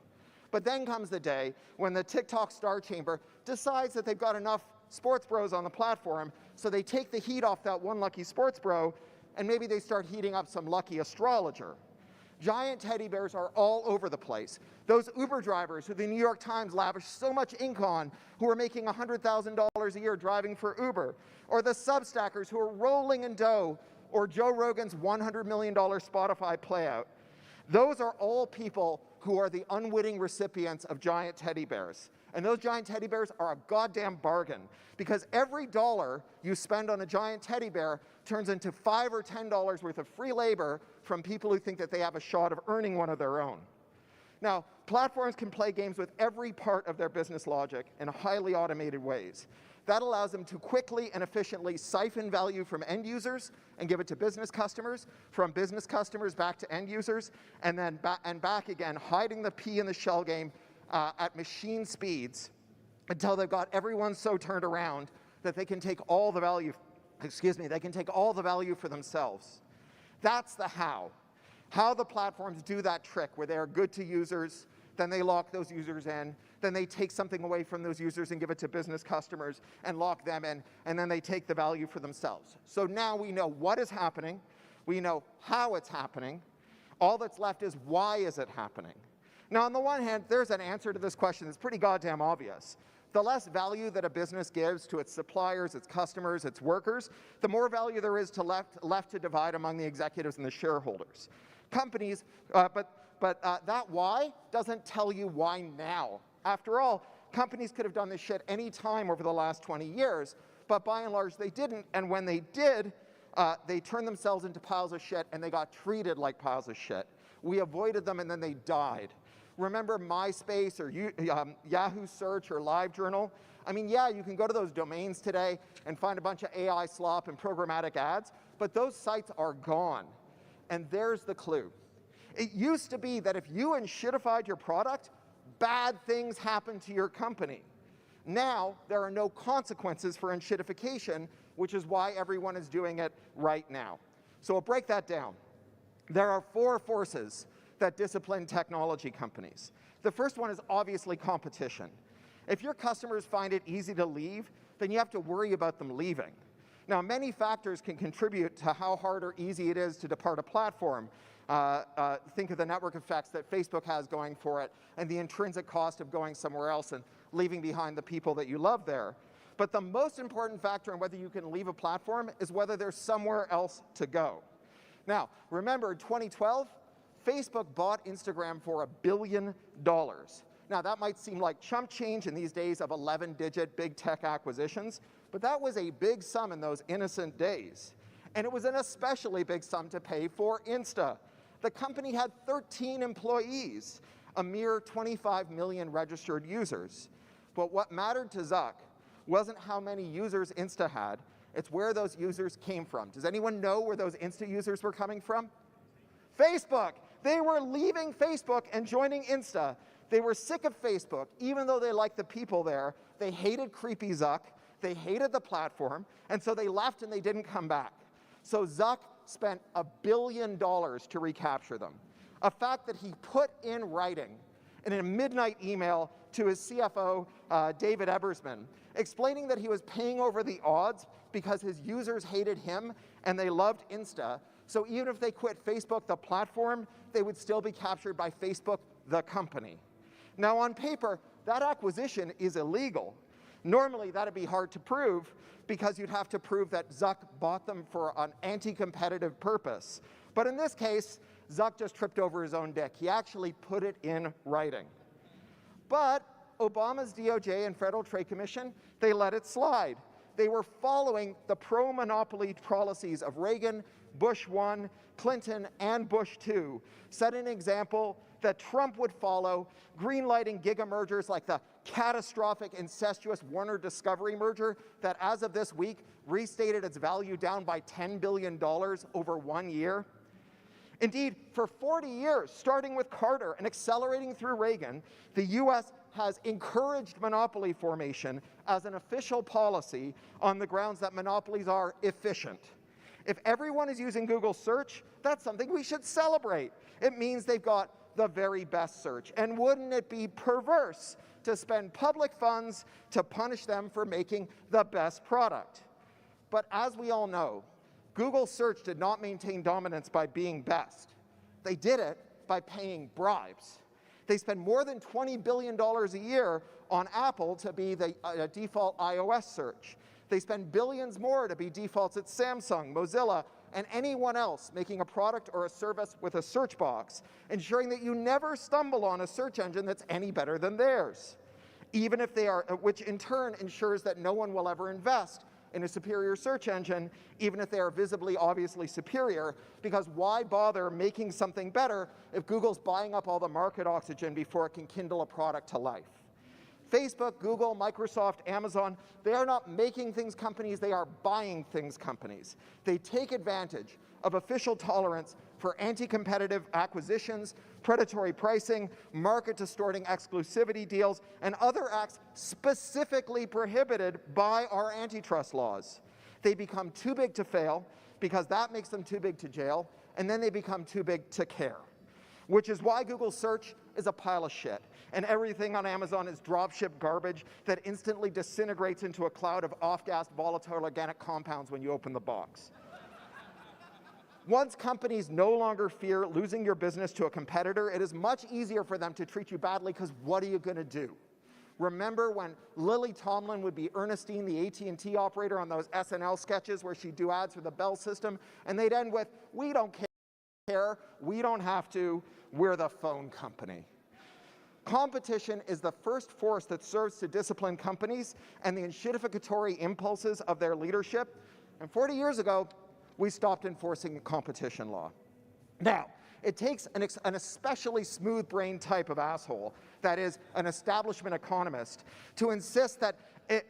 But then comes the day when the TikTok Star Chamber decides that they've got enough sports bros on the platform, so they take the heat off that one lucky sports bro, and maybe they start heating up some lucky astrologer. Giant teddy bears are all over the place. Those Uber drivers who the New York Times lavished so much ink on, who are making $100,000 a year driving for Uber, or the Substackers who are rolling in dough, or Joe Rogan's $100 million Spotify playout. Those are all people who are the unwitting recipients of giant teddy bears. And those giant teddy bears are a goddamn bargain, because every dollar you spend on a giant teddy bear turns into $5 or $10 worth of free labor from people who think that they have a shot of earning one of their own. Now, platforms can play games with every part of their business logic in highly automated ways. That allows them to quickly and efficiently siphon value from end users and give it to business customers, from business customers back to end users, and then back again, hiding the pea in the shell game at machine speeds until they've got everyone so turned around that they can take all the value, they can take all the value for themselves. That's the how. How the platforms do that trick where they are good to users, then they lock those users in, then they take something away from those users and give it to business customers and lock them in, and then they take the value for themselves. So now we know what is happening, we know how it's happening, all that's left is why is it happening. Now on the one hand, there's an answer to this question that's pretty goddamn obvious. The less value that a business gives to its suppliers, its customers, its workers, the more value there is left to divide among the executives and the shareholders. Companies, but that why doesn't tell you why now. After all, companies could have done this shit any time over the last 20 years, but by and large they didn't, and when they did, they turned themselves into piles of shit, and they got treated like piles of shit. We avoided them, and then they died. Remember MySpace or Yahoo Search or LiveJournal? I mean, yeah, you can go to those domains today and find a bunch of AI slop and programmatic ads, but those sites are gone. And there's the clue. It used to be that if you enshittified your product, bad things happened to your company. Now, there are no consequences for enshittification, which is why everyone is doing it right now. So we'll break that down. There are 4 forces that discipline technology companies. The first one is obviously competition. If your customers find it easy to leave, then you have to worry about them leaving. Now, many factors can contribute to how hard or easy it is to depart a platform. Think of the network effects that Facebook has going for it and the intrinsic cost of going somewhere else and leaving behind the people that you love there. But the most important factor in whether you can leave a platform is whether there's somewhere else to go. Now, remember, in 2012, Facebook bought Instagram for $1 billion. Now, that might seem like chump change in these days of 11-digit big tech acquisitions, but that was a big sum in those innocent days. And it was an especially big sum to pay for Insta. The company had 13 employees, a mere 25 million registered users. But what mattered to Zuck wasn't how many users Insta had, it's where those users came from. Does anyone know where those Insta users were coming from? Facebook. They were leaving Facebook and joining Insta. They were sick of Facebook, even though they liked the people there. They hated creepy Zuck. They hated the platform. And so they left and they didn't come back. So Zuck spent $1 billion to recapture them. A fact that he put in writing in a midnight email to his CFO, David Ebersman, explaining that he was paying over the odds because his users hated him and they loved Insta. So even if they quit Facebook, the platform, they would still be captured by Facebook, the company. Now, on paper, that acquisition is illegal. Normally, that'd be hard to prove because you'd have to prove that Zuck bought them for an anti-competitive purpose. But in this case, Zuck just tripped over his own dick. He actually put it in writing. But Obama's DOJ and Federal Trade Commission, they let it slide. They were following the pro-monopoly policies of Reagan, Bush 1, Clinton, and Bush 2, set an example that Trump would follow, greenlighting giga mergers like the catastrophic, incestuous Warner Discovery merger that, as of this week, restated its value down by $10 billion over 1 year. Indeed, for 40 years, starting with Carter and accelerating through Reagan, the US has encouraged monopoly formation as an official policy on the grounds that monopolies are efficient. If everyone is using Google search, that's something we should celebrate. It means they've got the very best search. And wouldn't it be perverse to spend public funds to punish them for making the best product? But as we all know, Google search did not maintain dominance by being best. They did it by paying bribes. They spend more than $20 billion a year on Apple to be the default iOS search. They spend billions more to be defaults at Samsung, Mozilla, and anyone else making a product or a service with a search box, ensuring that you never stumble on a search engine that's any better than theirs, even if they are, which in turn ensures that no one will ever invest in a superior search engine, even if they are visibly, obviously superior, because why bother making something better if Google's buying up all the market oxygen before it can kindle a product to life? Facebook, Google, Microsoft, Amazon, they are not making things companies, they are buying things companies. They take advantage of official tolerance for anti-competitive acquisitions, predatory pricing, market-distorting exclusivity deals, and other acts specifically prohibited by our antitrust laws. They become too big to fail because that makes them too big to jail, and then they become too big to care, which is why Google search is a pile of shit, and everything on Amazon is dropship garbage that instantly disintegrates into a cloud of off-gassed volatile organic compounds when you open the box. Once companies no longer fear losing your business to a competitor, it is much easier for them to treat you badly because what are you going to do? Remember when Lily Tomlin would be Ernestine, the AT&T operator, on those SNL sketches where she'd do ads for the Bell system, and they'd end with, "We don't care, we don't have to, we're the phone company." Competition is the first force that serves to discipline companies and the enshittificatory impulses of their leadership. And 40 years ago, we stopped enforcing competition law. Now, it takes an especially smooth-brained type of asshole, that is, an establishment economist, to insist that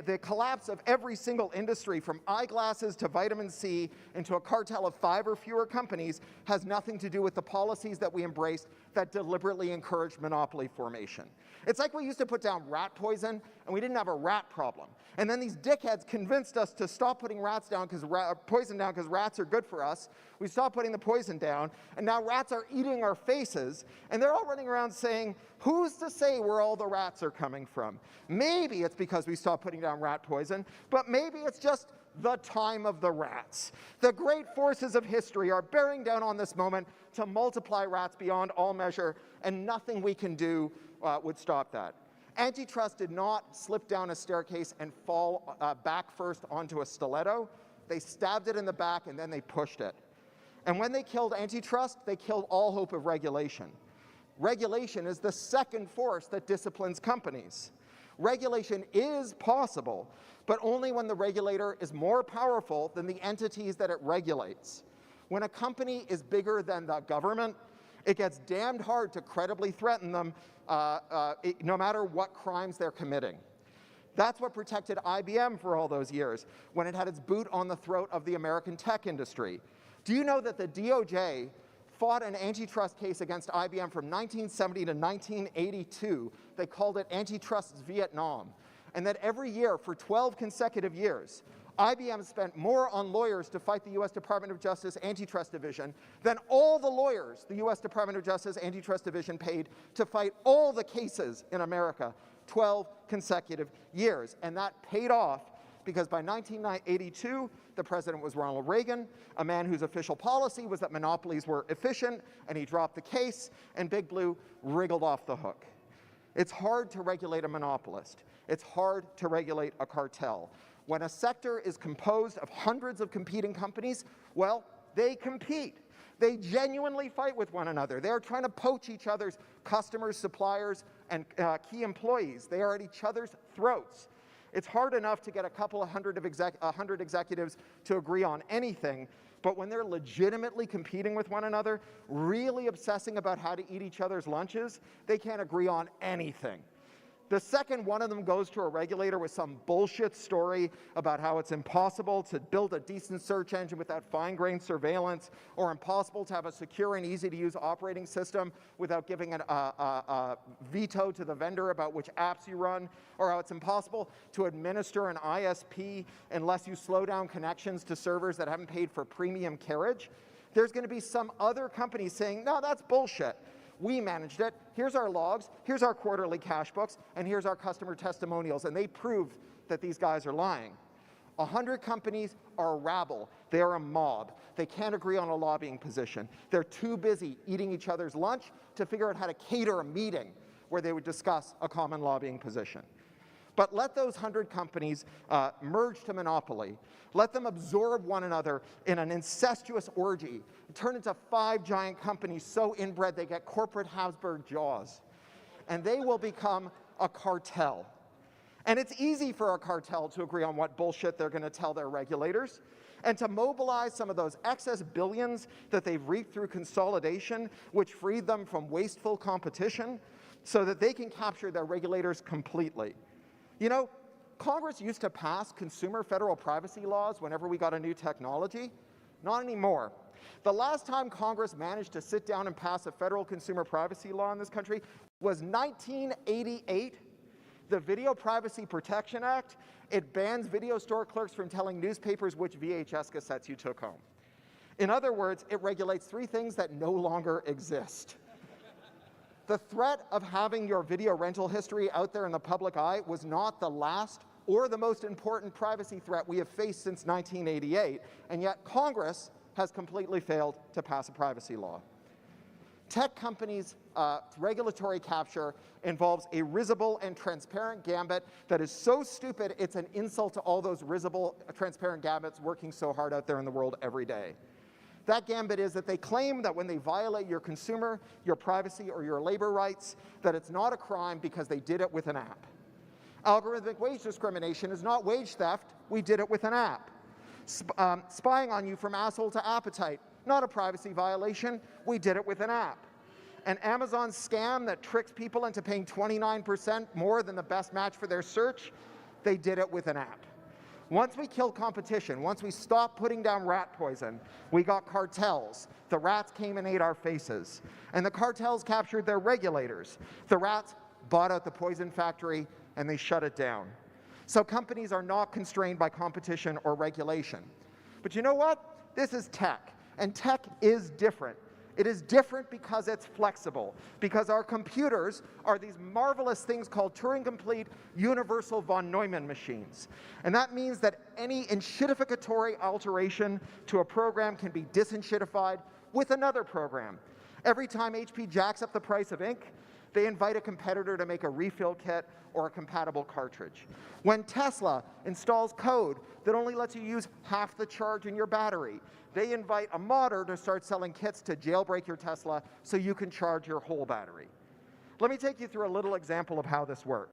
the collapse of every single industry, from eyeglasses to vitamin C, into a cartel of 5 or fewer companies, has nothing to do with the policies that we embraced that deliberately encouraged monopoly formation. It's like we used to put down rat poison, and we didn't have a rat problem. And then these dickheads convinced us to stop putting poison down because rats are good for us. We stopped putting the poison down, and now rats are eating our faces, and they're all running around saying, who's to say where all the rats are coming from? Maybe it's because we stopped putting down rat poison, but maybe it's just the time of the rats. The great forces of history are bearing down on this moment to multiply rats beyond all measure, and nothing we can do would stop that. Antitrust did not slip down a staircase and fall back first onto a stiletto. They stabbed it in the back and then they pushed it. And when they killed antitrust, they killed all hope of regulation. Regulation is the second force that disciplines companies. Regulation is possible, but only when the regulator is more powerful than the entities that it regulates. When a company is bigger than the government, it gets damned hard to credibly threaten them no matter what crimes they're committing. That's what protected IBM for all those years when it had its boot on the throat of the American tech industry. Do you know that the DOJ fought an antitrust case against IBM from 1970 to 1982? They called it Antitrust's Vietnam. And that every year for 12 consecutive years, IBM spent more on lawyers to fight the US Department of Justice Antitrust Division than all the lawyers the US Department of Justice Antitrust Division paid to fight all the cases in America, 12 consecutive years. And that paid off because by 1982, the president was Ronald Reagan, a man whose official policy was that monopolies were efficient, and he dropped the case, and Big Blue wriggled off the hook. It's hard to regulate a monopolist. It's hard to regulate a cartel. When a sector is composed of hundreds of competing companies, well, they compete. They genuinely fight with one another. They're trying to poach each other's customers, suppliers, and key employees. They are at each other's throats. It's hard enough to get a couple of hundred executives to agree on anything, but when they're legitimately competing with one another, really obsessing about how to eat each other's lunches, they can't agree on anything. The second one of them goes to a regulator with some bullshit story about how it's impossible to build a decent search engine without fine-grained surveillance, or impossible to have a secure and easy-to-use operating system without giving a veto to the vendor about which apps you run, or how it's impossible to administer an ISP unless you slow down connections to servers that haven't paid for premium carriage, there's going to be some other company saying, no, that's bullshit. We managed it. Here's our logs. Here's our quarterly cash books. And here's our customer testimonials. And they proved that these guys are lying. 100 companies are a rabble. They are a mob. They can't agree on a lobbying position. They're too busy eating each other's lunch to figure out how to cater a meeting where they would discuss a common lobbying position. But let those 100 companies merge to monopoly. Let them absorb one another in an incestuous orgy, turn into 5 giant companies so inbred they get corporate Habsburg jaws. And they will become a cartel. And it's easy for a cartel to agree on what bullshit they're going to tell their regulators, and to mobilize some of those excess billions that they've reaped through consolidation, which freed them from wasteful competition, so that they can capture their regulators completely. You know, Congress used to pass consumer federal privacy laws whenever we got a new technology. Not anymore. The last time Congress managed to sit down and pass a federal consumer privacy law in this country was 1988. The Video Privacy Protection Act. It bans video store clerks from telling newspapers which VHS cassettes you took home. In other words, it regulates 3 things that no longer exist. The threat of having your video rental history out there in the public eye was not the last or the most important privacy threat we have faced since 1988, and yet Congress has completely failed to pass a privacy law. Tech companies' regulatory capture involves a risible and transparent gambit that is so stupid it's an insult to all those risible, transparent gambits working so hard out there in the world every day. That gambit is that they claim that when they violate your consumer, your privacy, or your labor rights, that it's not a crime because they did it with an app. Algorithmic wage discrimination is not wage theft. We did it with an app. spying on you from asshole to appetite. Not a privacy violation. We did it with an app. An Amazon scam that tricks people into paying 29% more than the best match for their search, they did it with an app. Once we killed competition, once we stopped putting down rat poison, we got cartels. The rats came and ate our faces. And the cartels captured their regulators. The rats bought out the poison factory and they shut it down. So companies are not constrained by competition or regulation. But you know what? This is tech, and tech is different. It is different because it's flexible, because our computers are these marvelous things called Turing-complete universal von Neumann machines. And that means that any enshittificatory alteration to a program can be disenshittified with another program. Every time HP jacks up the price of ink, they invite a competitor to make a refill kit or a compatible cartridge. When Tesla installs code that only lets you use half the charge in your battery, they invite a modder to start selling kits to jailbreak your Tesla so you can charge your whole battery. Let me take you through a little example of how this works.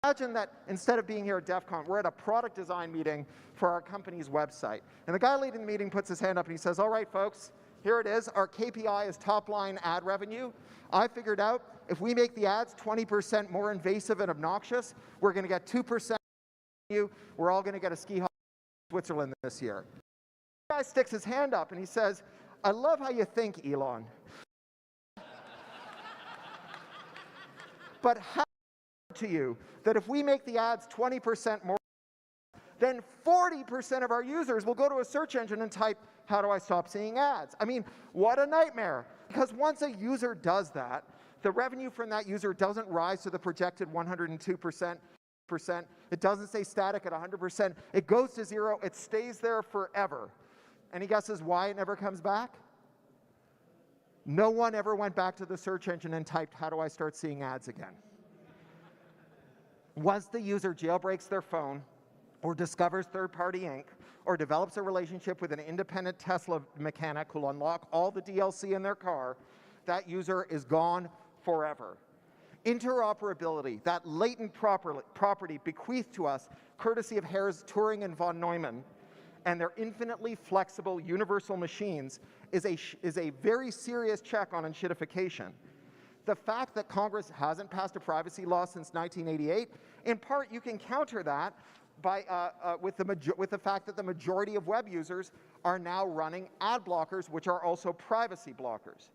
Imagine that instead of being here at DEF CON, we're at a product design meeting for our company's website. And the guy leading the meeting puts his hand up and he says, all right, folks, here it is. Our KPI is top-line ad revenue. I figured out if we make the ads 20% more invasive and obnoxious, we're going to get 2% revenue. We're all going to get a ski holiday in Switzerland this year. The guy sticks his hand up and he says, I love how you think, Elon. But how to you that if we make the ads 20% more, then 40% of our users will go to a search engine and type, how do I stop seeing ads? I mean, what a nightmare. Because once a user does that, the revenue from that user doesn't rise to the projected 102%. It doesn't stay static at 100%. It goes to 0. It stays there forever. Any guesses why it never comes back? No one ever went back to the search engine and typed, how do I start seeing ads again? Once the user jailbreaks their phone, or discovers third-party ink, or develops a relationship with an independent Tesla mechanic who'll unlock all the DLC in their car, that user is gone forever. Interoperability, that latent property bequeathed to us courtesy of Herr's, Turing, and von Neumann, and their infinitely flexible universal machines is a very serious check on enshittification. The fact that Congress hasn't passed a privacy law since 1988, in part you can counter that by, with the fact that the majority of web users are now running ad blockers, which are also privacy blockers.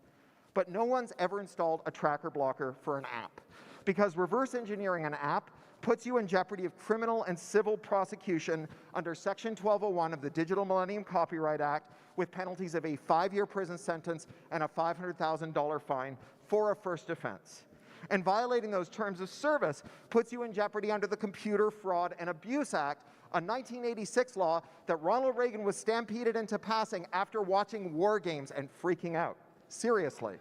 But no one's ever installed a tracker blocker for an app, because reverse engineering an app puts you in jeopardy of criminal and civil prosecution under Section 1201 of the Digital Millennium Copyright Act, with penalties of a 5-year prison sentence and a $500,000 fine for a first offense. And violating those terms of service puts you in jeopardy under the Computer Fraud and Abuse Act, a 1986 law that Ronald Reagan was stampeded into passing after watching war games and freaking out. Seriously.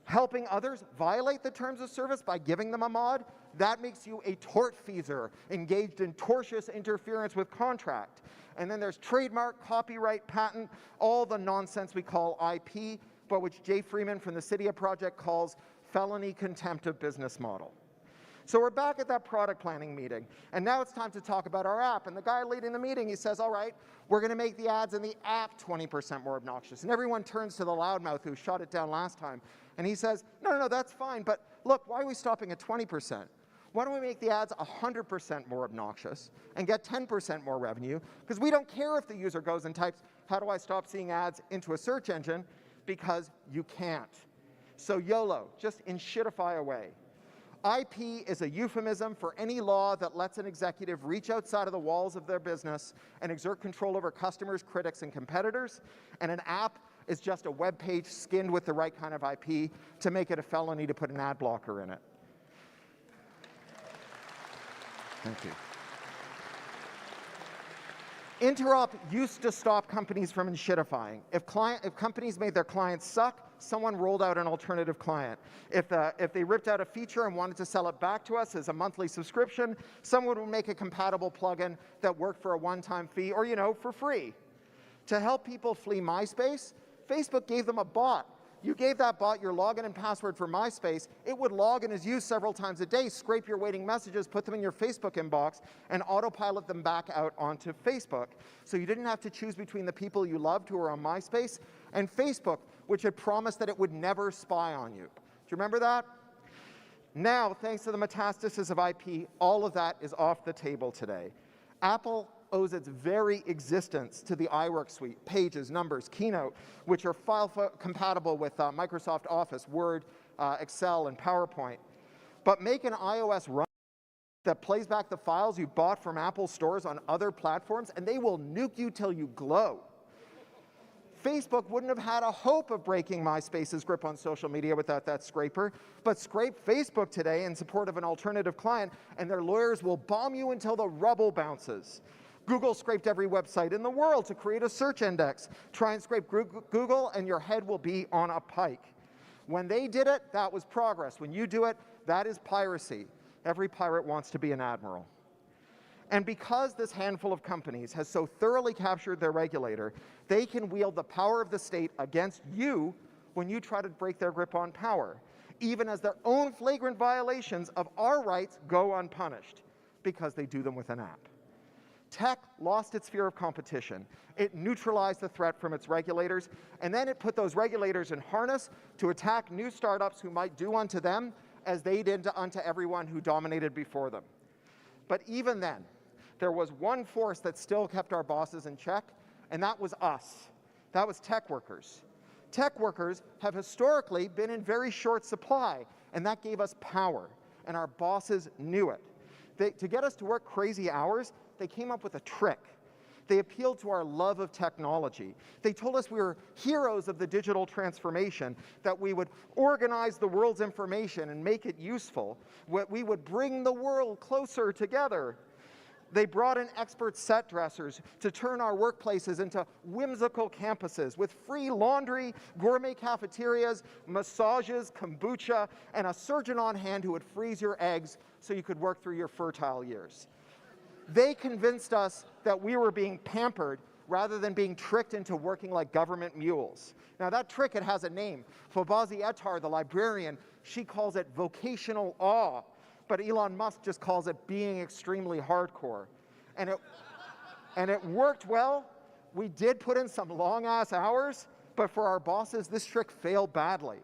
Helping others violate the terms of service by giving them a mod, that makes you a tortfeasor engaged in tortious interference with contract. And then there's trademark, copyright, patent, all the nonsense we call IP, but which Jay Freeman from the CIDIA project calls felony contempt of business model. So we're back at that product planning meeting, and now it's time to talk about our app. And the guy leading the meeting, he says, all right, we're going to make the ads in the app 20% more obnoxious. And everyone turns to the loudmouth who shot it down last time, and he says, no, that's fine, but look, why are we stopping at 20%? Why don't we make the ads 100% more obnoxious and get 10% more revenue? Because we don't care if the user goes and types, how do I stop seeing ads into a search engine? Because you can't. So YOLO, just enshittify away. IP is a euphemism for any law that lets an executive reach outside of the walls of their business and exert control over customers, critics, and competitors. And an app is just a web page skinned with the right kind of IP to make it a felony to put an ad blocker in it. Thank you. Interop used to stop companies from enshittifying. If companies made their clients suck, someone rolled out an alternative client. If they ripped out a feature and wanted to sell it back to us as a monthly subscription, someone would make a compatible plugin that worked for a one-time fee or, for free. To help people flee MySpace, Facebook gave them a bot You gave that bot your login and password for MySpace, it would log in as you several times a day, scrape your waiting messages, put them in your Facebook inbox, and autopilot them back out onto Facebook. So you didn't have to choose between the people you loved who were on MySpace and Facebook, which had promised that it would never spy on you. Do you remember that? Now, thanks to the metastasis of IP, all of that is off the table today. Apple owes its very existence to the iWork suite, Pages, Numbers, Keynote, which are compatible with Microsoft Office, Word, Excel, and PowerPoint. But make an iOS run that plays back the files you bought from Apple stores on other platforms, and they will nuke you till you glow. Facebook wouldn't have had a hope of breaking MySpace's grip on social media without that scraper, but scrape Facebook today in support of an alternative client, and their lawyers will bomb you until the rubble bounces. Google scraped every website in the world to create a search index. Try and scrape Google, and your head will be on a pike. When they did it, that was progress. When you do it, that is piracy. Every pirate wants to be an admiral. And because this handful of companies has so thoroughly captured their regulator, they can wield the power of the state against you when you try to break their grip on power, even as their own flagrant violations of our rights go unpunished, because they do them with an app. Tech lost its fear of competition. It neutralized the threat from its regulators, and then it put those regulators in harness to attack new startups who might do unto them as they did unto everyone who dominated before them. But even then, there was one force that still kept our bosses in check, and that was us. That was tech workers. Tech workers have historically been in very short supply, and that gave us power, and our bosses knew it. To get us to work crazy hours, they came up with a trick. They appealed to our love of technology. They told us we were heroes of the digital transformation, that we would organize the world's information and make it useful. We would bring the world closer together. They brought in expert set dressers to turn our workplaces into whimsical campuses with free laundry, gourmet cafeterias, massages, kombucha, and a surgeon on hand who would freeze your eggs so you could work through your fertile years. They convinced us that we were being pampered rather than being tricked into working like government mules. Now that trick, it has a name. Fobazi Ettar, the librarian, she calls it vocational awe. But Elon Musk just calls it being extremely hardcore. And it worked well. We did put in some long-ass hours, but for our bosses, this trick failed badly.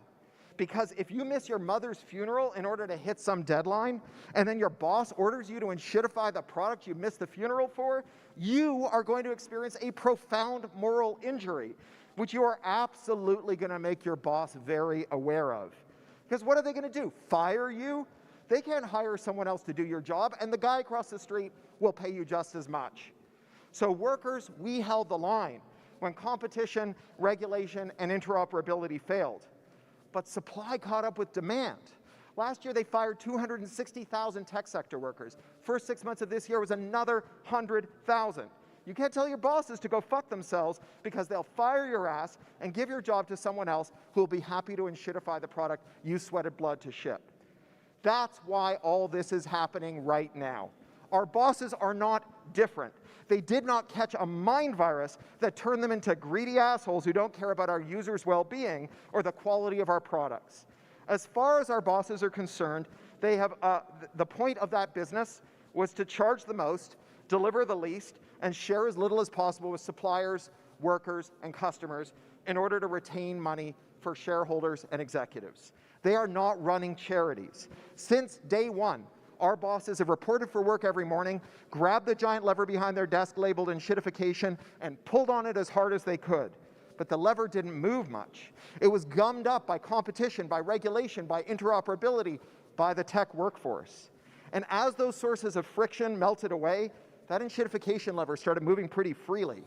Because if you miss your mother's funeral in order to hit some deadline, and then your boss orders you to enshittify the product you missed the funeral for, you are going to experience a profound moral injury, which you are absolutely going to make your boss very aware of. Because what are they going to do? Fire you? They can't hire someone else to do your job, and the guy across the street will pay you just as much. So workers, we held the line when competition, regulation, and interoperability failed. But supply caught up with demand. Last year, they fired 260,000 tech sector workers. First 6 months of this year was another 100,000. You can't tell your bosses to go fuck themselves, because they'll fire your ass and give your job to someone else who will be happy to enshittify the product you sweated blood to ship. That's why all this is happening right now. Our bosses are not different. They did not catch a mind virus that turned them into greedy assholes who don't care about our users' well-being or the quality of our products. As far as our bosses are concerned, they have the point of that business was to charge the most, deliver the least, and share as little as possible with suppliers, workers, and customers in order to retain money for shareholders and executives. They are not running charities. Since day one, our bosses have reported for work every morning, grabbed the giant lever behind their desk labeled enshittification, and pulled on it as hard as they could. But the lever didn't move much. It was gummed up by competition, by regulation, by interoperability, by the tech workforce. And as those sources of friction melted away, that enshittification lever started moving pretty freely.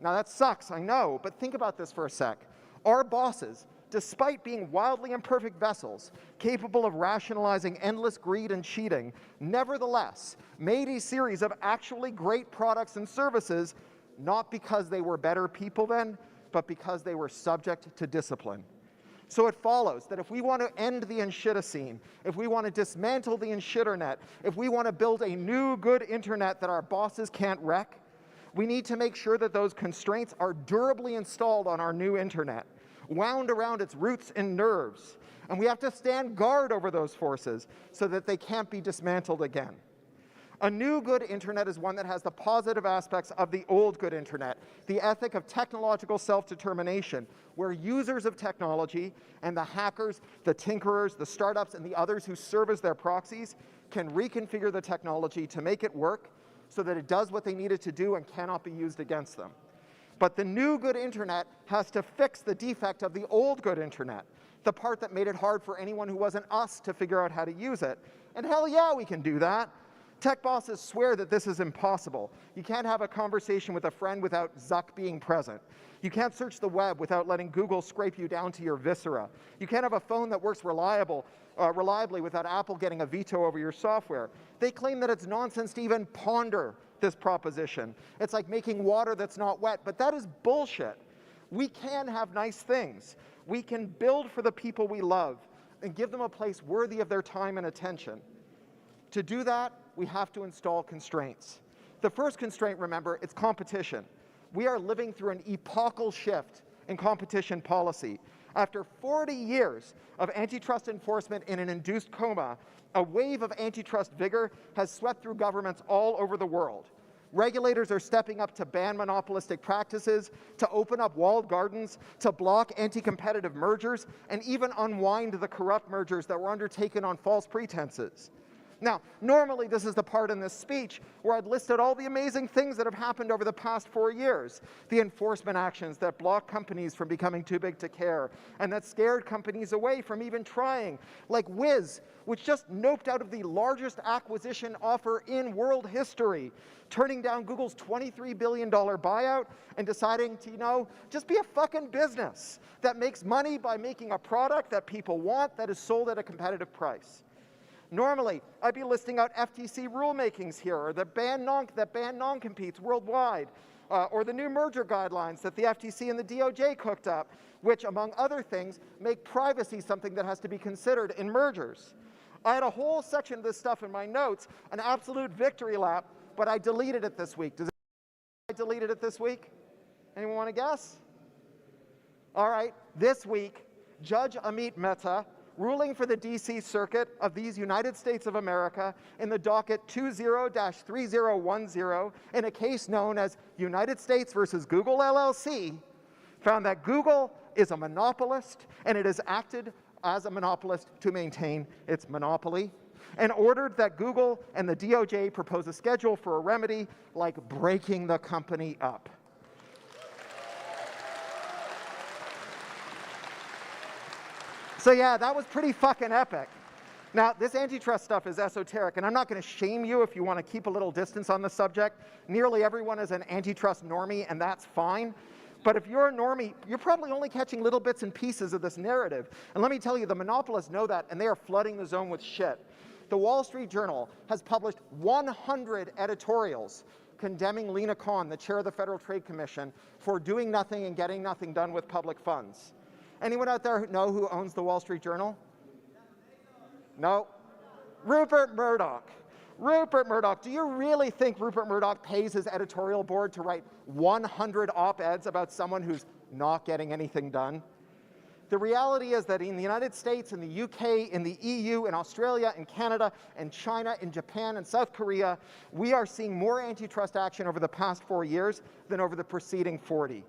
Now that sucks, I know, but think about this for a sec. Our bosses, despite being wildly imperfect vessels, capable of rationalizing endless greed and cheating, nevertheless made a series of actually great products and services, not because they were better people then, but because they were subject to discipline. So it follows that if we want to end the enshitocene, if we want to dismantle the enshitternet, if we want to build a new good internet that our bosses can't wreck, we need to make sure that those constraints are durably installed on our new internet, wound around its roots and nerves. And we have to stand guard over those forces so that they can't be dismantled again. A new good internet is one that has the positive aspects of the old good internet, the ethic of technological self-determination, where users of technology and the hackers, the tinkerers, the startups, and the others who serve as their proxies can reconfigure the technology to make it work so that it does what they need it to do and cannot be used against them. But the new good internet has to fix the defect of the old good internet, the part that made it hard for anyone who wasn't us to figure out how to use it. And hell yeah, we can do that. Tech bosses swear that this is impossible. You can't have a conversation with a friend without Zuck being present. You can't search the web without letting Google scrape you down to your viscera. You can't have a phone that works reliably without Apple getting a veto over your software. They claim that it's nonsense to even ponder this proposition. It's like making water that's not wet, but that is bullshit. We can have nice things. We can build for the people we love and give them a place worthy of their time and attention. To do that, we have to install constraints. The first constraint, remember, it's competition. We are living through an epochal shift in competition policy. After 40 years of antitrust enforcement in an induced coma, a wave of antitrust vigor has swept through governments all over the world. Regulators are stepping up to ban monopolistic practices, to open up walled gardens, to block anti-competitive mergers, and even unwind the corrupt mergers that were undertaken on false pretenses. Now, normally this is the part in this speech where I'd listed all the amazing things that have happened over the past 4 years. The enforcement actions that blocked companies from becoming too big to care and that scared companies away from even trying, like Wiz, which just noped out of the largest acquisition offer in world history, turning down Google's $23 billion buyout and deciding to, just be a fucking business that makes money by making a product that people want that is sold at a competitive price. Normally, I'd be listing out FTC rulemakings here, or that ban non-competes worldwide, or the new merger guidelines that the FTC and the DOJ cooked up, which, among other things, make privacy something that has to be considered in mergers. I had a whole section of this stuff in my notes, an absolute victory lap, but I deleted it this week. I deleted it this week? Anyone want to guess? All right, this week, Judge Amit Mehta, ruling for the DC Circuit of these United States of America in the docket 20-3010 in a case known as United States versus Google LLC, found that Google is a monopolist and it has acted as a monopolist to maintain its monopoly, and ordered that Google and the DOJ propose a schedule for a remedy like breaking the company up. So yeah, that was pretty fucking epic. Now, this antitrust stuff is esoteric, and I'm not going to shame you if you want to keep a little distance on the subject. Nearly everyone is an antitrust normie, and that's fine. But if you're a normie, you're probably only catching little bits and pieces of this narrative. And let me tell you, the monopolists know that, and they are flooding the zone with shit. The Wall Street Journal has published 100 editorials condemning Lena Khan, the chair of the Federal Trade Commission, for doing nothing and getting nothing done with public funds. Anyone out there know who owns the Wall Street Journal? No. Rupert Murdoch. Rupert Murdoch. Do you really think Rupert Murdoch pays his editorial board to write 100 op-eds about someone who's not getting anything done? The reality is that in the United States, in the UK, in the EU, in Australia, in Canada, and China, in Japan, and South Korea, we are seeing more antitrust action over the past 4 years than over the preceding 40.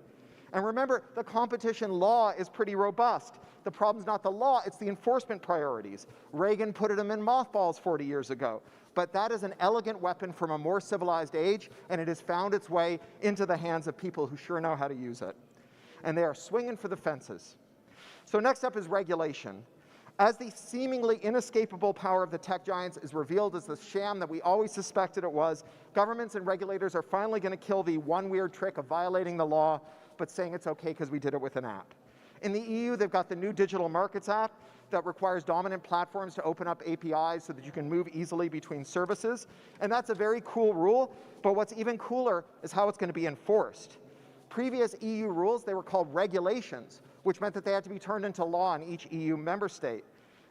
And remember, the competition law is pretty robust. The problem's not the law, it's the enforcement priorities. Reagan put them in mothballs 40 years ago. But that is an elegant weapon from a more civilized age, and it has found its way into the hands of people who sure know how to use it. And they are swinging for the fences. So next up is regulation. As the seemingly inescapable power of the tech giants is revealed as the sham that we always suspected it was, governments and regulators are finally going to kill the one weird trick of violating the law, but saying it's okay because we did it with an app. In the EU, they've got the new Digital Markets Act that requires dominant platforms to open up APIs so that you can move easily between services. And that's a very cool rule, but what's even cooler is how it's going to be enforced. Previous EU rules, they were called regulations, which meant that they had to be turned into law in each EU member state.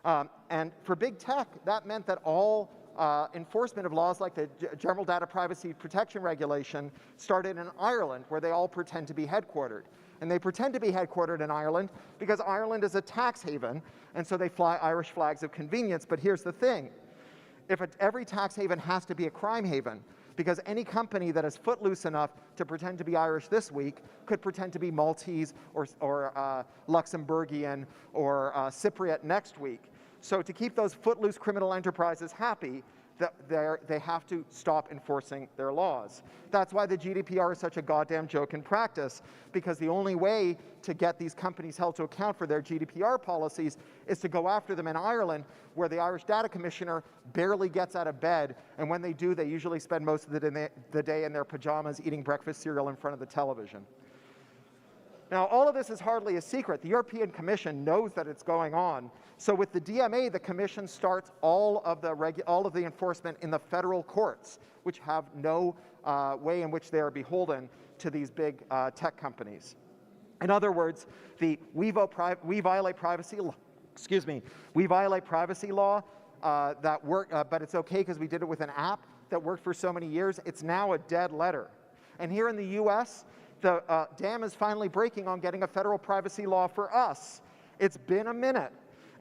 And for big tech, that meant that all enforcement of laws like the General Data Privacy Protection Regulation started in Ireland, where they all pretend to be headquartered. And they pretend to be headquartered in Ireland because Ireland is a tax haven, and so they fly Irish flags of convenience. But here's the thing. If every tax haven has to be a crime haven, because any company that is footloose enough to pretend to be Irish this week could pretend to be Maltese or Luxembourgian or Cypriot next week. So to keep those footloose criminal enterprises happy, they have to stop enforcing their laws. That's why the GDPR is such a goddamn joke in practice, because the only way to get these companies held to account for their GDPR policies is to go after them in Ireland, where the Irish Data Commissioner barely gets out of bed, and when they do, they usually spend most of the day in their pajamas eating breakfast cereal in front of the television. Now, all of this is hardly a secret. The European Commission knows that it's going on. So with the DMA, the Commission starts all of the enforcement in the federal courts, which have no way in which they are beholden to these big tech companies. In other words, we violate privacy law. Excuse me. We violate privacy law but it's okay because we did it with an app that worked for so many years. It's now a dead letter. And here in the U.S., the dam is finally breaking on getting a federal privacy law for us. It's been a minute.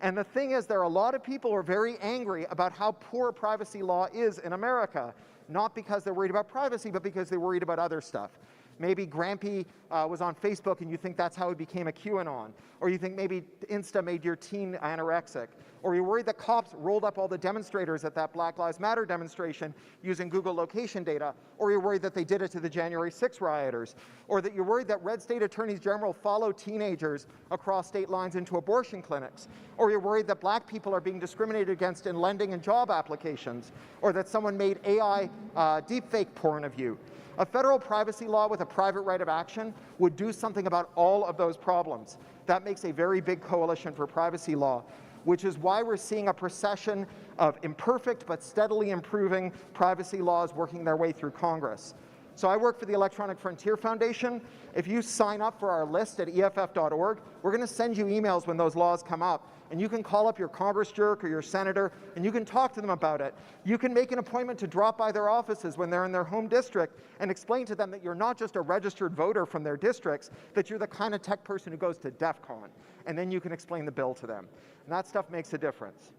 And the thing is, there are a lot of people who are very angry about how poor privacy law is in America, not because they're worried about privacy, but because they're worried about other stuff. Maybe Grampy was on Facebook and you think that's how he became a QAnon. Or you think maybe Insta made your teen anorexic. Or you're worried that cops rolled up all the demonstrators at that Black Lives Matter demonstration using Google location data. Or you're worried that they did it to the January 6 rioters. Or that you're worried that red state attorneys general follow teenagers across state lines into abortion clinics. Or you're worried that black people are being discriminated against in lending and job applications. Or that someone made AI deepfake porn of you. A federal privacy law with a private right of action would do something about all of those problems. That makes a very big coalition for privacy law, which is why we're seeing a procession of imperfect but steadily improving privacy laws working their way through Congress. So I work for the Electronic Frontier Foundation. If you sign up for our list at EFF.org, we're going to send you emails when those laws come up. And you can call up your Congress jerk or your senator, and you can talk to them about it. You can make an appointment to drop by their offices when they're in their home district and explain to them that you're not just a registered voter from their districts, that you're the kind of tech person who goes to DEF CON. And then you can explain the bill to them. And that stuff makes a difference.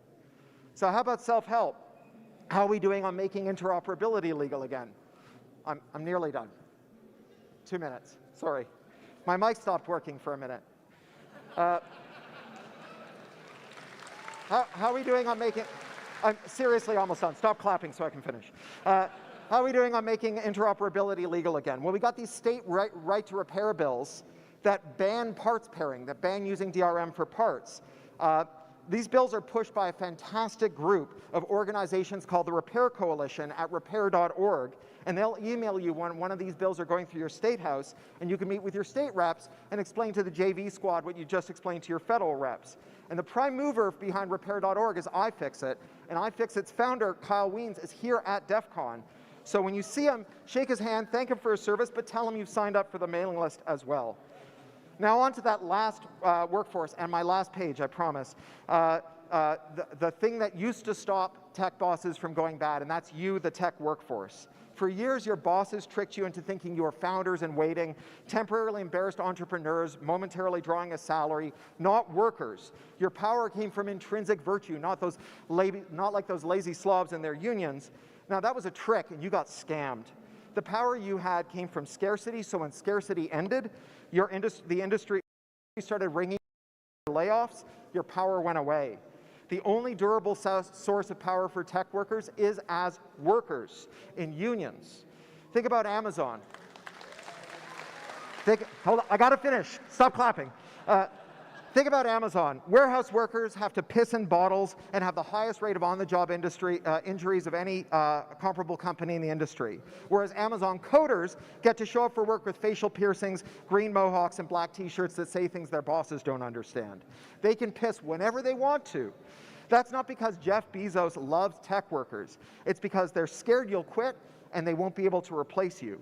So how about self-help? How are we doing on making interoperability legal again? I'm nearly done. 2 minutes. Sorry. My mic stopped working for a minute. How are we doing on making, I'm seriously almost done. Stop clapping so I can finish. How are we doing on making interoperability legal again? Well, we got these state right to repair bills that ban parts pairing, that ban using DRM for parts. These bills are pushed by a fantastic group of organizations called the Repair Coalition at repair.org, and they'll email you when one of these bills are going through your state house, and you can meet with your state reps and explain to the JV squad what you just explained to your federal reps. And the prime mover behind repair.org is iFixit, and iFixit's founder, Kyle Wiens, is here at DEF CON. So when you see him, shake his hand, thank him for his service, but tell him you've signed up for the mailing list as well. Now on to that last workforce and my last page, I promise. The thing that used to stop tech bosses from going bad, and that's you, the tech workforce. For years, your bosses tricked you into thinking you were founders in waiting, temporarily embarrassed entrepreneurs, momentarily drawing a salary, not workers. Your power came from intrinsic virtue, not like those lazy slobs in their unions. Now, that was a trick, and you got scammed. The power you had came from scarcity, so when scarcity ended, the industry started ringing layoffs, your power went away. The only durable source of power for tech workers is as workers in unions. Think about Amazon. Hold on, I gotta finish. Stop clapping. Think about Amazon. Warehouse workers have to piss in bottles and have the highest rate of on-the-job injuries of any comparable company in the industry. Whereas Amazon coders get to show up for work with facial piercings, green mohawks, and black t-shirts that say things their bosses don't understand. They can piss whenever they want to. That's not because Jeff Bezos loves tech workers. It's because they're scared you'll quit and they won't be able to replace you.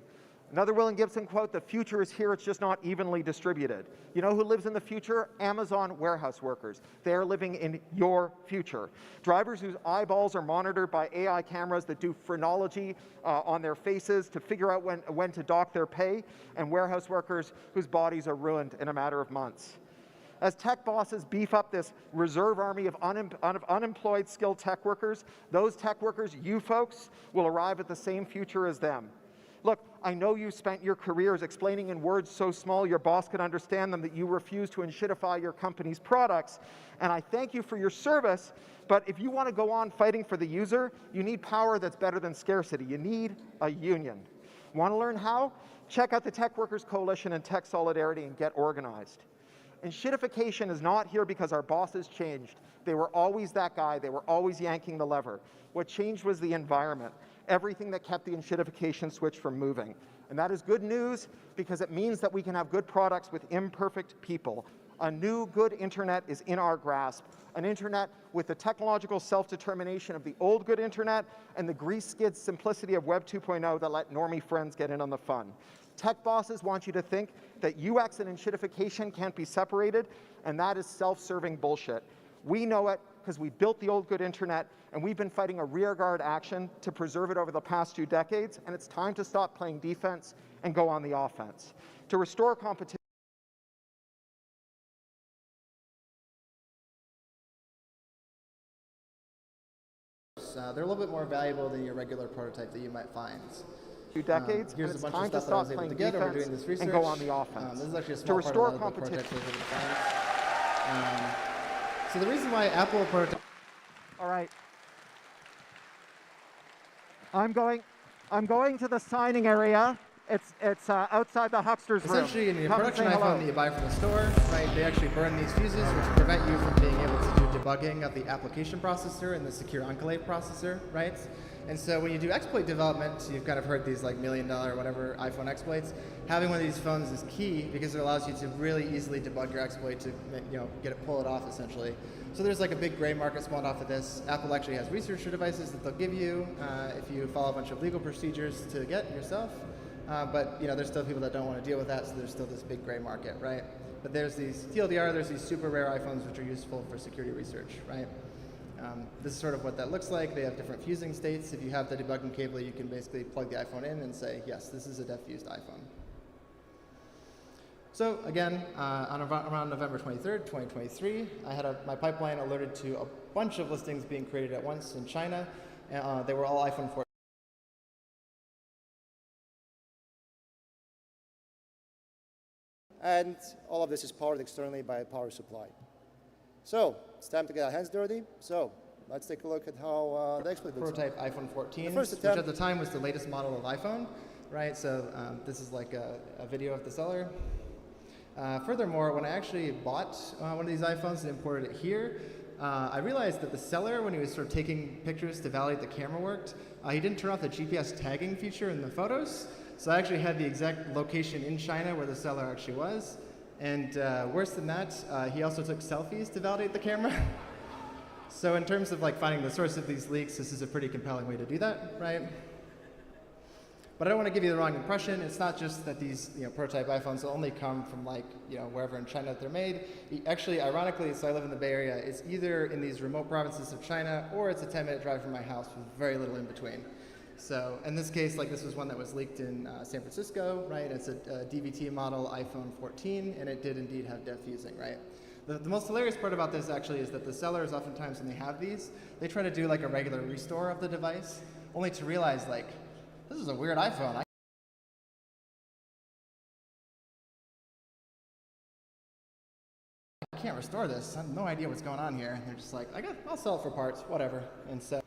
Another William Gibson quote, the future is here, it's just not evenly distributed. You know who lives in the future? Amazon warehouse workers. They are living in your future. Drivers whose eyeballs are monitored by AI cameras that do phrenology on their faces to figure out when to dock their pay, and warehouse workers whose bodies are ruined in a matter of months. As tech bosses beef up this reserve army of unemployed skilled tech workers, those tech workers, you folks, will arrive at the same future as them. Look, I know you spent your careers explaining in words so small your boss could understand them that you refuse to enshittify your company's products, and I thank you for your service, but if you want to go on fighting for the user, you need power that's better than scarcity. You need a union. Want to learn how? Check out the Tech Workers Coalition and Tech Solidarity and get organized. Enshittification is not here because our bosses changed. They were always that guy. They were always yanking the lever. What changed was the environment. Everything that kept the enshittification switch from moving. And that is good news because it means that we can have good products with imperfect people. A new good internet is in our grasp. An internet with the technological self-determination of the old good internet and the grease skid simplicity of Web 2.0 that let normie friends get in on the fun. Tech bosses want you to think that UX and enshittification can't be separated, and that is self-serving bullshit. We know it because we built the old good internet, and we've been fighting a rearguard action to preserve it over the past 2 decades, and it's time to stop playing defense and go on the offense. To restore competition, they're a little bit more valuable than your regular prototype that you might find. 2 decades, here's and a it's bunch time of to stuff that I was stop able playing to get over doing defense this research. and go on the offense. This is actually a To small restore part of the competition. projects I was able to find. So the reason why Apple prototype. All right. I'm going to the signing area. It's outside the huckster's room. Essentially, in your Come and production say iPhone hello. that you buy from the store, right, they actually burn these fuses, which prevent you from being able to do debugging of the application processor and the secure enclave processor, right? And so when you do exploit development, you've kind of heard these like $1 million whatever iPhone exploits. Having one of these phones is key because it allows you to really easily debug your exploit to pull it off essentially. So there's like a big gray market spawned off of this. Apple actually has researcher devices that they'll give you if you follow a bunch of legal procedures to get yourself. But there's still people that don't want to deal with that, so there's still this big gray market, right? But there's these TLDR, there's these super rare iPhones which are useful for security research, right? This is sort of what that looks like. They have different fusing states. If you have the debugging cable, you can basically plug the iPhone in and say, yes, this is a def-fused iPhone. So again, around November 23rd, 2023, I had my pipeline alerted to a bunch of listings being created at once in China. They were all iPhone 14. And all of this is powered externally by a power supply. So it's time to get our hands dirty. So let's take a look at how the exploit looks like. Prototype iPhone 14, First which attempt. at the time was the latest model of iPhone, right? So this is like a video of the seller. Furthermore, when I actually bought one of these iPhones and imported it here, I realized that the seller, when he was sort of taking pictures to validate the camera worked, he didn't turn off the GPS tagging feature in the photos. So I actually had the exact location in China where the seller actually was. And worse than that, he also took selfies to validate the camera. So in terms of like finding the source of these leaks, this is a pretty compelling way to do that, right? But I don't want to give you the wrong impression. It's not just that these prototype iPhones will only come from like wherever in China that they're made. Actually, ironically, so I live in the Bay Area, it's either in these remote provinces of China or it's a 10-minute drive from my house with very little in between. So in this case, like this was one that was leaked in San Francisco, right? It's a DVT model iPhone 14, and it did indeed have def fusing, right? The most hilarious part about this actually is that the sellers oftentimes when they have these, they try to do like a regular restore of the device, only to realize like, this is a weird iPhone. I can't restore this. I have no idea what's going on here. And they're just like, I'll sell it for parts, whatever. And so,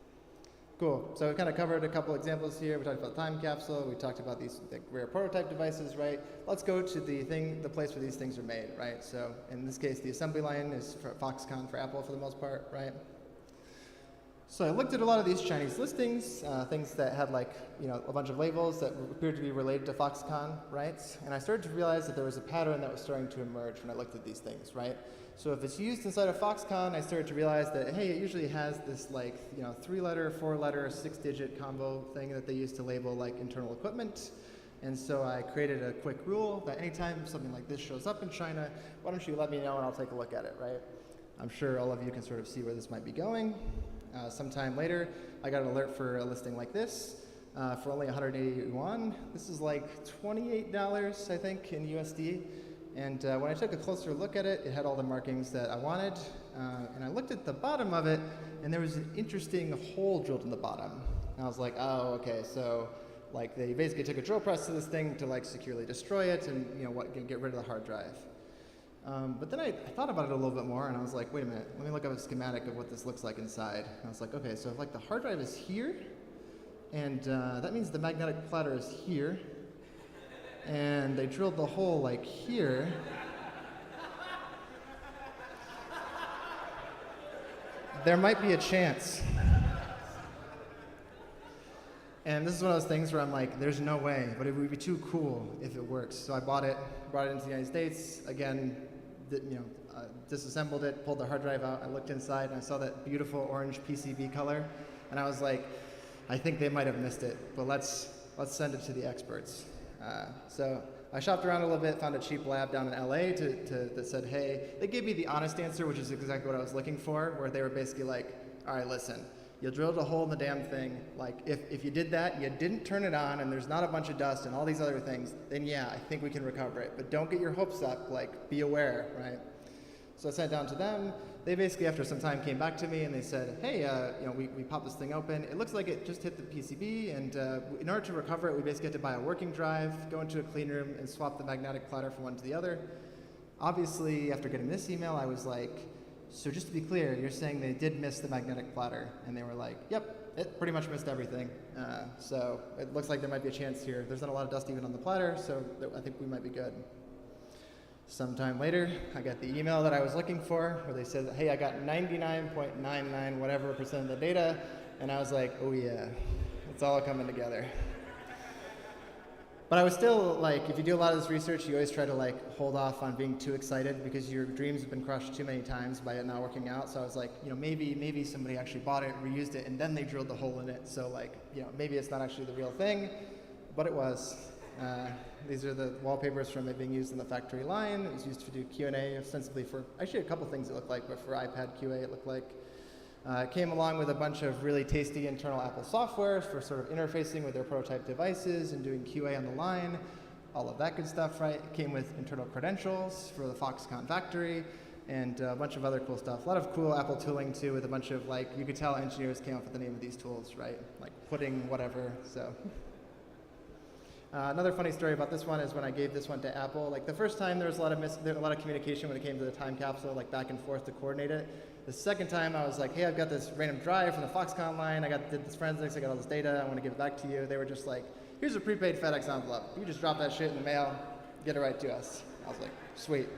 cool. So we kind of covered a couple examples here. We talked about time capsule. We talked about these rare prototype devices, right? Let's go to the place where these things are made, right? So in this case, the assembly line is for Foxconn for Apple for the most part, right? So I looked at a lot of these Chinese listings, things that had like, a bunch of labels that appeared to be related to Foxconn, right? And I started to realize that there was a pattern that was starting to emerge when I looked at these things, right? So if it's used inside of Foxconn, I started to realize that, hey, it usually has this like, 3-letter, 4-letter, 6-digit combo thing that they use to label like internal equipment. And so I created a quick rule that anytime something like this shows up in China, why don't you let me know and I'll take a look at it, right? I'm sure all of you can sort of see where this might be going. Sometime later, I got an alert for a listing like this for only 180 yuan. This is like $28, I think, in USD. And when I took a closer look at it, it had all the markings that I wanted. And I looked at the bottom of it, and there was an interesting hole drilled in the bottom. And I was like, oh, okay, so like they basically took a drill press to this thing to like securely destroy it and get rid of the hard drive. But then I thought about it a little bit more, and I was like, wait a minute, let me look up a schematic of what this looks like inside. And I was like, okay, so if like the hard drive is here, and that means the magnetic platter is here, and they drilled the hole like here. There might be a chance. And this is one of those things where I'm like, there's no way, but it would be too cool if it works. So I bought it, brought it into the United States, again, disassembled it, pulled the hard drive out, I looked inside, and I saw that beautiful orange PCB color, and I was like, I think they might have missed it, but let's send it to the experts. So I shopped around a little bit, found a cheap lab down in LA that said, hey, they gave me the honest answer, which is exactly what I was looking for, where they were basically like, all right, listen, you drilled a hole in the damn thing. Like, if you did that, you didn't turn it on, and there's not a bunch of dust and all these other things, then yeah, I think we can recover it. But don't get your hopes up, like, be aware, right? So I sent it down to them. They basically, after some time, came back to me and they said, hey, we popped this thing open. It looks like it just hit the PCB, and in order to recover it, we basically had to buy a working drive, go into a clean room, and swap the magnetic platter from one to the other. Obviously, after getting this email, I was like, so just to be clear, you're saying they did miss the magnetic platter? And they were like, yep, it pretty much missed everything. So it looks like there might be a chance here. There's not a lot of dust even on the platter, so I think we might be good. Sometime later, I got the email that I was looking for, where they said, hey, I got 99.99 whatever % of the data, and I was like, oh yeah, it's all coming together. But I was still like, if you do a lot of this research, you always try to like hold off on being too excited because your dreams have been crushed too many times by it not working out. So I was like, maybe somebody actually bought it, reused it, and then they drilled the hole in it. So like, maybe it's not actually the real thing, but it was. These are the wallpapers from it being used in the factory line. It was used to do Q&A ostensibly for, actually a couple things it looked like, but for iPad QA it looked like. It came along with a bunch of really tasty internal Apple software for sort of interfacing with their prototype devices and doing QA on the line, all of that good stuff, right? It came with internal credentials for the Foxconn factory and a bunch of other cool stuff. A lot of cool Apple tooling too, with a bunch of like, you could tell engineers came up with the name of these tools, right? Like pudding, whatever, so. Another funny story about this one is when I gave this one to Apple, like the first time there was a lot of communication when it came to the time capsule, like back and forth to coordinate it. The second time I was like, hey, I've got this random drive from the Foxconn line, did this forensics, I got all this data, I want to give it back to you. They were just like, here's a prepaid FedEx envelope. You just drop that shit in the mail, get it right to us. I was like, sweet.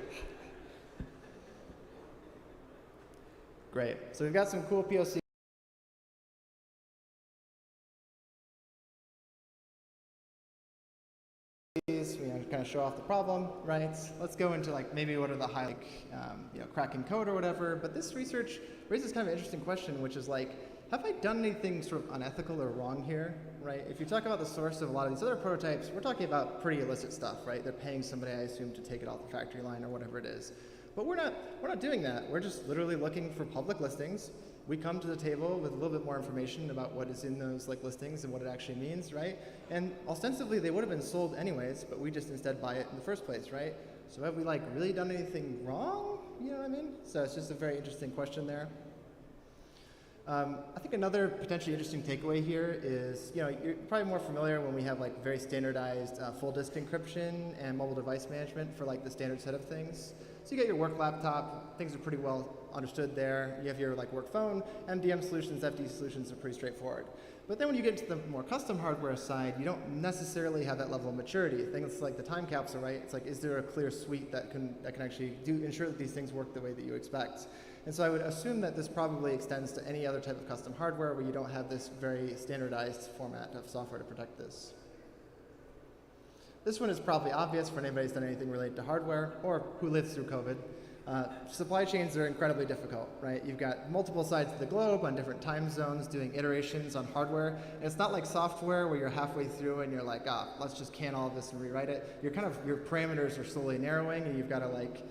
Great. So we've got some cool POC. Kind of show off the problem, right? Let's go into like maybe what are the high, cracking code or whatever. But this research raises kind of an interesting question, which is like, have I done anything sort of unethical or wrong here, right? If you talk about the source of a lot of these other prototypes, we're talking about pretty illicit stuff, right? They're paying somebody, I assume, to take it off the factory line or whatever it is. But we're not doing that. We're just literally looking for public listings. We come to the table with a little bit more information about what is in those like listings and what it actually means, right? And ostensibly they would have been sold anyways, but we just instead buy it in the first place, right? So have we like really done anything wrong? You know what I mean? So it's just a very interesting question there. I think another potentially interesting takeaway here is, you're probably more familiar when we have like very standardized full disk encryption and mobile device management for like the standard set of things. So you get your work laptop, things are pretty well understood there. You have your like work phone, MDM solutions, FD solutions are pretty straightforward. But then when you get into the more custom hardware side, you don't necessarily have that level of maturity. Things like the time capsule, right? It's like, is there a clear suite that can actually ensure that these things work the way that you expect? And so I would assume that this probably extends to any other type of custom hardware where you don't have this very standardized format of software to protect this. This one is probably obvious for anybody who's done anything related to hardware or who lived through COVID. Supply chains are incredibly difficult, right? You've got multiple sides of the globe on different time zones doing iterations on hardware. And it's not like software where you're halfway through and you're like, let's just can all of this and rewrite it. Your parameters are slowly narrowing, and you've got to like,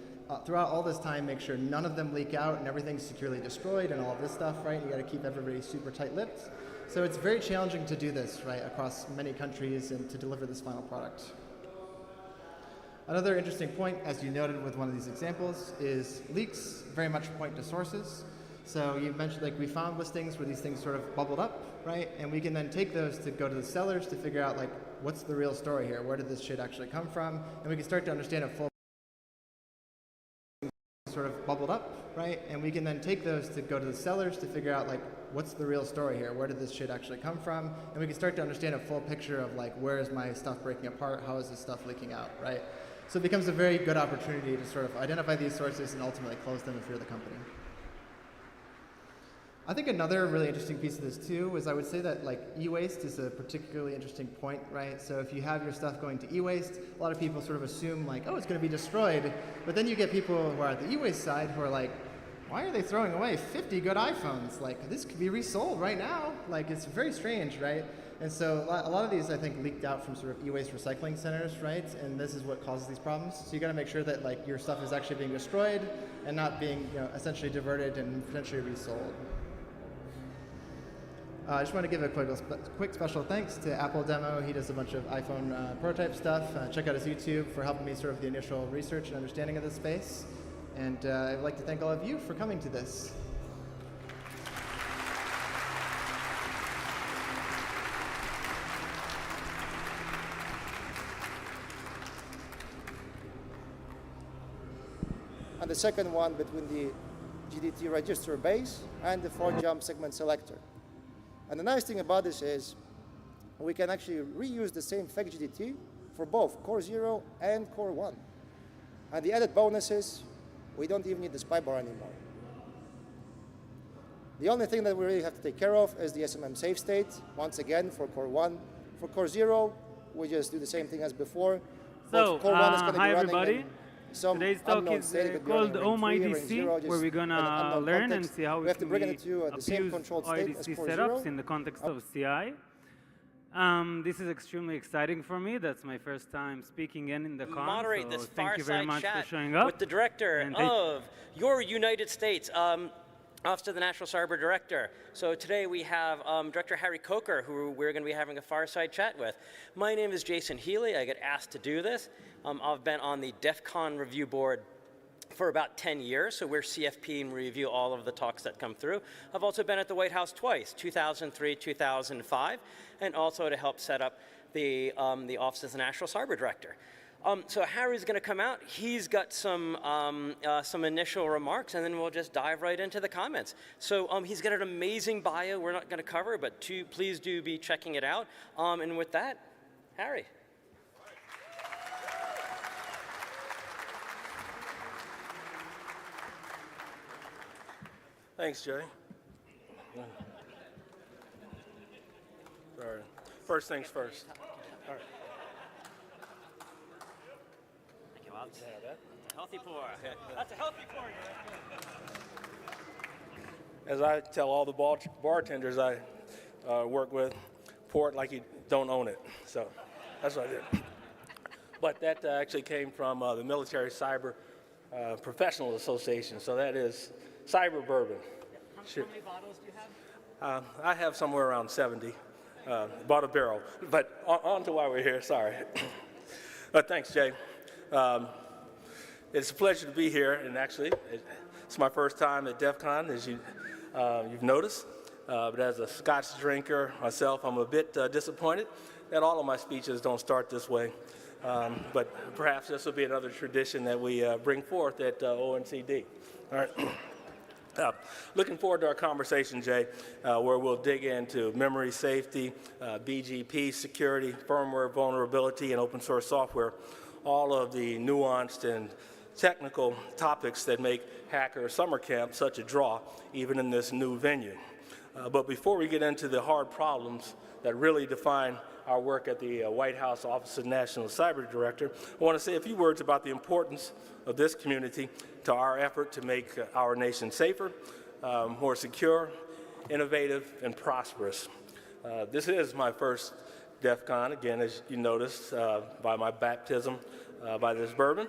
throughout all this time, make sure none of them leak out and everything's securely destroyed and all of this stuff, right? You got to keep everybody super tight-lipped. So it's very challenging to do this, right, across many countries and to deliver this final product. Another interesting point, as you noted with one of these examples, is leaks very much point to sources. So you mentioned, like, we found listings where these things sort of bubbled up, right? And we can then take those to go to the sellers to figure out, like, what's the real story here? Where did this shit actually come from? And we can start to understand a full sort of bubbled up, right? And we can then take those to go to the sellers to figure out, like, what's the real story here? Where did this shit actually come from? And we can start to understand a full picture of, like, where is my stuff breaking apart? How is this stuff leaking out, right? So it becomes a very good opportunity to sort of identify these sources and ultimately close them if you're the company. I think another really interesting piece of this too is I would say that like e-waste is a particularly interesting point, right? So if you have your stuff going to e-waste, a lot of people sort of assume like, oh, it's going to be destroyed. But then you get people who are at the e-waste side who are like, why are they throwing away 50 good iPhones? Like, this could be resold right now. Like, it's very strange, right? And so a lot of these, I think, leaked out from sort of e-waste recycling centers, right? And this is what causes these problems. So you got to make sure that like your stuff is actually being destroyed and not being, essentially diverted and potentially resold. I just want to give a quick special thanks to Apple Demo. He does a bunch of iPhone prototype stuff. Check out his YouTube for helping me sort of the initial research and understanding of this space. And I'd like to thank all of you for coming to this. And the second one between the GDT register base and the 4-jump segment selector. And the nice thing about this is we can actually reuse the same fake GDT for both Core 0 and Core 1. And the added bonus is we don't even need the spy bar anymore. The only thing that we really have to take care of is the SMM save state, once again for Core 1. For Core 0, we just do the same thing as before. So, Core 1 is going to be hi running everybody. Some Today's talk is called OMIDC, where we're going to learn and see how we can abuse OIDC setups in the context of CI. This is extremely exciting for me. That's my first time speaking in the con. Moderate so this thank you very much fireside for showing chat up. with the director of your United States, Office of the National Cyber Director. So today we have Director Harry Coker, who we're going to be having a fireside chat with. My name is Jason Healy. I get asked to do this. I've been on the DEF CON review board for about 10 years, so we're CFP and we review all of the talks that come through. I've also been at the White House twice, 2003, 2005, and also to help set up the Office of the National Cyber Director. So Harry's going to come out. He's got some initial remarks, and then we'll just dive right into the comments. So he's got an amazing bio we're not going to cover, but please do be checking it out. And with that, Harry. Thanks, Jerry. Sorry. First things first. All right. That's a healthy pour. That's a healthy pour. As I tell all the bartenders I work with, pour it like you don't own it. So that's what I did. But that actually came from the Military Cyber Professional Association. So that is cyber bourbon. How many bottles do you have? I have somewhere around 70. Bought a barrel. But on to why we're here. Sorry. But thanks, Jay. It's a pleasure to be here, and actually, it's my first time at DEF CON, as you've noticed. But as a Scotch drinker myself, I'm a bit disappointed that all of my speeches don't start this way. But perhaps this will be another tradition that we bring forth at ONCD. All right. Looking forward to our conversation, Jay, where we'll dig into memory safety, BGP security, firmware vulnerability, and open source software, all of the nuanced and technical topics that make Hacker Summer Camp such a draw, even in this new venue. But before we get into the hard problems that really define our work at the White House Office of National Cyber Director, I want to say a few words about the importance of this community to our effort to make our nation safer, more secure, innovative, and prosperous. This is my first DEF CON, again, as you noticed, by my baptism by this bourbon.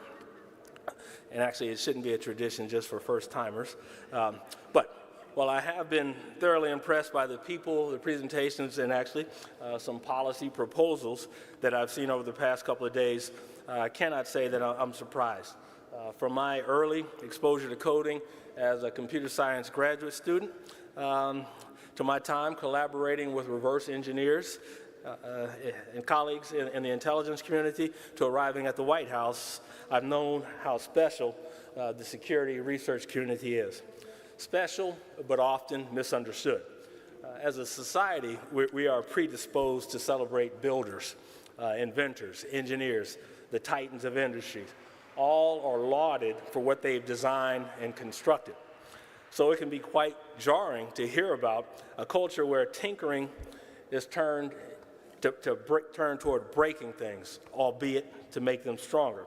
And actually, it shouldn't be a tradition just for first-timers. But while I have been thoroughly impressed by the people, the presentations, and actually some policy proposals that I've seen over the past couple of days, I cannot say that I'm surprised. From my early exposure to coding as a computer science graduate student, to my time collaborating with reverse engineers and colleagues in the intelligence community, to arriving at the White House, I've known how special the security research community is. Special, but often misunderstood. As a society, we are predisposed to celebrate builders, inventors, engineers, the titans of industry. All are lauded for what they've designed and constructed. So it can be quite jarring to hear about a culture where tinkering is turned toward breaking things, albeit to make them stronger.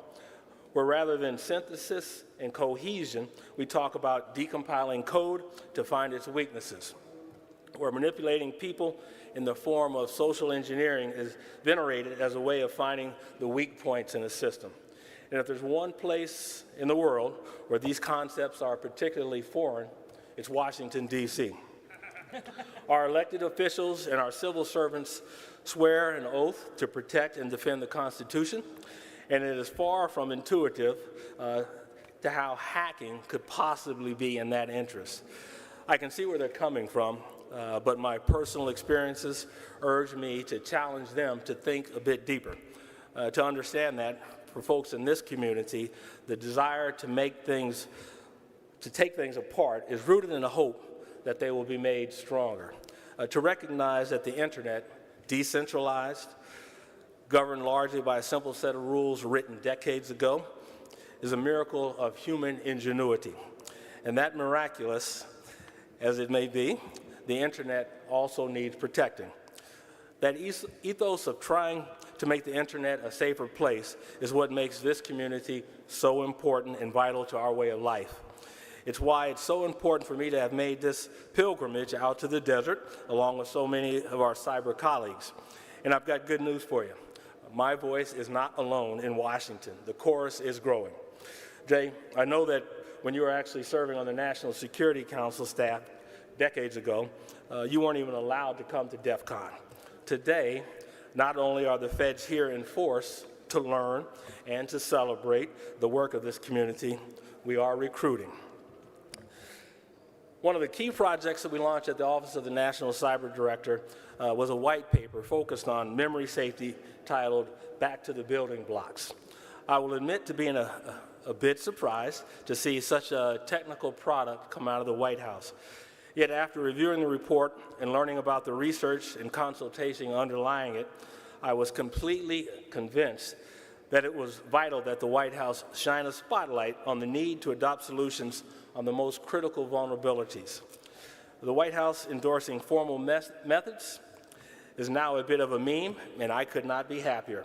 Where rather than synthesis and cohesion, we talk about decompiling code to find its weaknesses. Where manipulating people in the form of social engineering is venerated as a way of finding the weak points in a system. And if there's one place in the world where these concepts are particularly foreign, it's Washington, D.C. Our elected officials and our civil servants swear an oath to protect and defend the Constitution, and it is far from intuitive to how hacking could possibly be in that interest. I can see where they're coming from, but my personal experiences urge me to challenge them to think a bit deeper, to understand that for folks in this community, the desire to take things apart is rooted in a hope that they will be made stronger, to recognize that the internet, decentralized, governed largely by a simple set of rules written decades ago, is a miracle of human ingenuity. And that miraculous as it may be, the internet also needs protecting. That ethos of trying to make the internet a safer place is what makes this community so important and vital to our way of life. It's why it's so important for me to have made this pilgrimage out to the desert, along with so many of our cyber colleagues. And I've got good news for you. My voice is not alone in Washington. The chorus is growing. Jay, I know that when you were actually serving on the National Security Council staff decades ago, you weren't even allowed to come to DEF CON. Today, not only are the feds here in force to learn and to celebrate the work of this community, we are recruiting. One of the key projects that we launched at the Office of the National Cyber Director was a white paper focused on memory safety titled Back to the Building Blocks. I will admit to being a bit surprised to see such a technical product come out of the White House. Yet after reviewing the report and learning about the research and consultation underlying it, I was completely convinced that it was vital that the White House shine a spotlight on the need to adopt solutions on the most critical vulnerabilities. The White House endorsing formal methods is now a bit of a meme, and I could not be happier.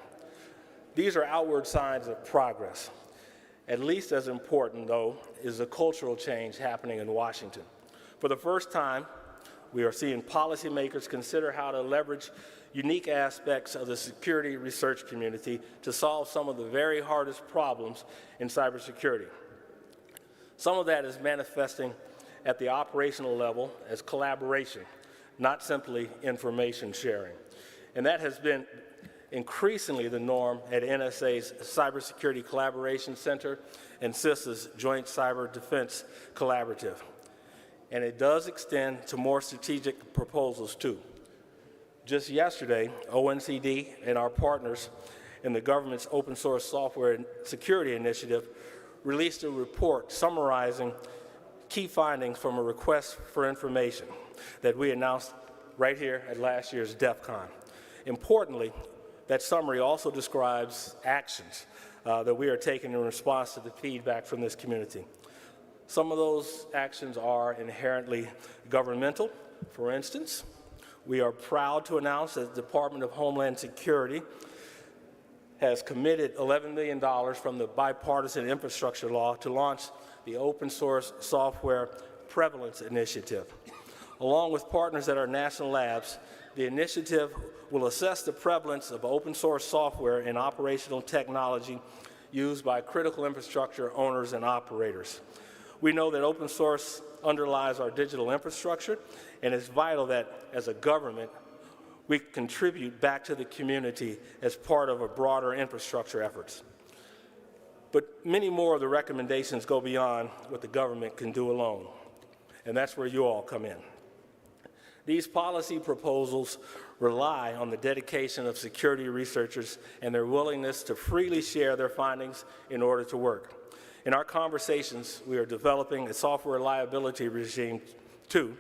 These are outward signs of progress. At least as important, though, is the cultural change happening in Washington. For the first time, we are seeing policymakers consider how to leverage unique aspects of the security research community to solve some of the very hardest problems in cybersecurity. Some of that is manifesting at the operational level as collaboration, not simply information sharing. And that has been increasingly the norm at NSA's Cybersecurity Collaboration Center and CISA's Joint Cyber Defense Collaborative. And it does extend to more strategic proposals too. Just yesterday, ONCD and our partners in the government's open source software security initiative released a report summarizing key findings from a request for information that we announced right here at last year's DEF CON. Importantly, that summary also describes actions that we are taking in response to the feedback from this community. Some of those actions are inherently governmental, For instance, we are proud to announce that the Department of Homeland Security has committed $11 million from the Bipartisan Infrastructure Law to launch the Open Source Software Prevalence Initiative. Along with partners at our national labs, the initiative will assess the prevalence of open source software and operational technology used by critical infrastructure owners and operators. We know that open source underlies our digital infrastructure, and it's vital that, as a government, we contribute back to the community as part of a broader infrastructure efforts. But many more of the recommendations go beyond what the government can do alone, and that's where you all come in. These policy proposals rely on the dedication of security researchers and their willingness to freely share their findings in order to work. In our conversations, we are developing a software liability regime too.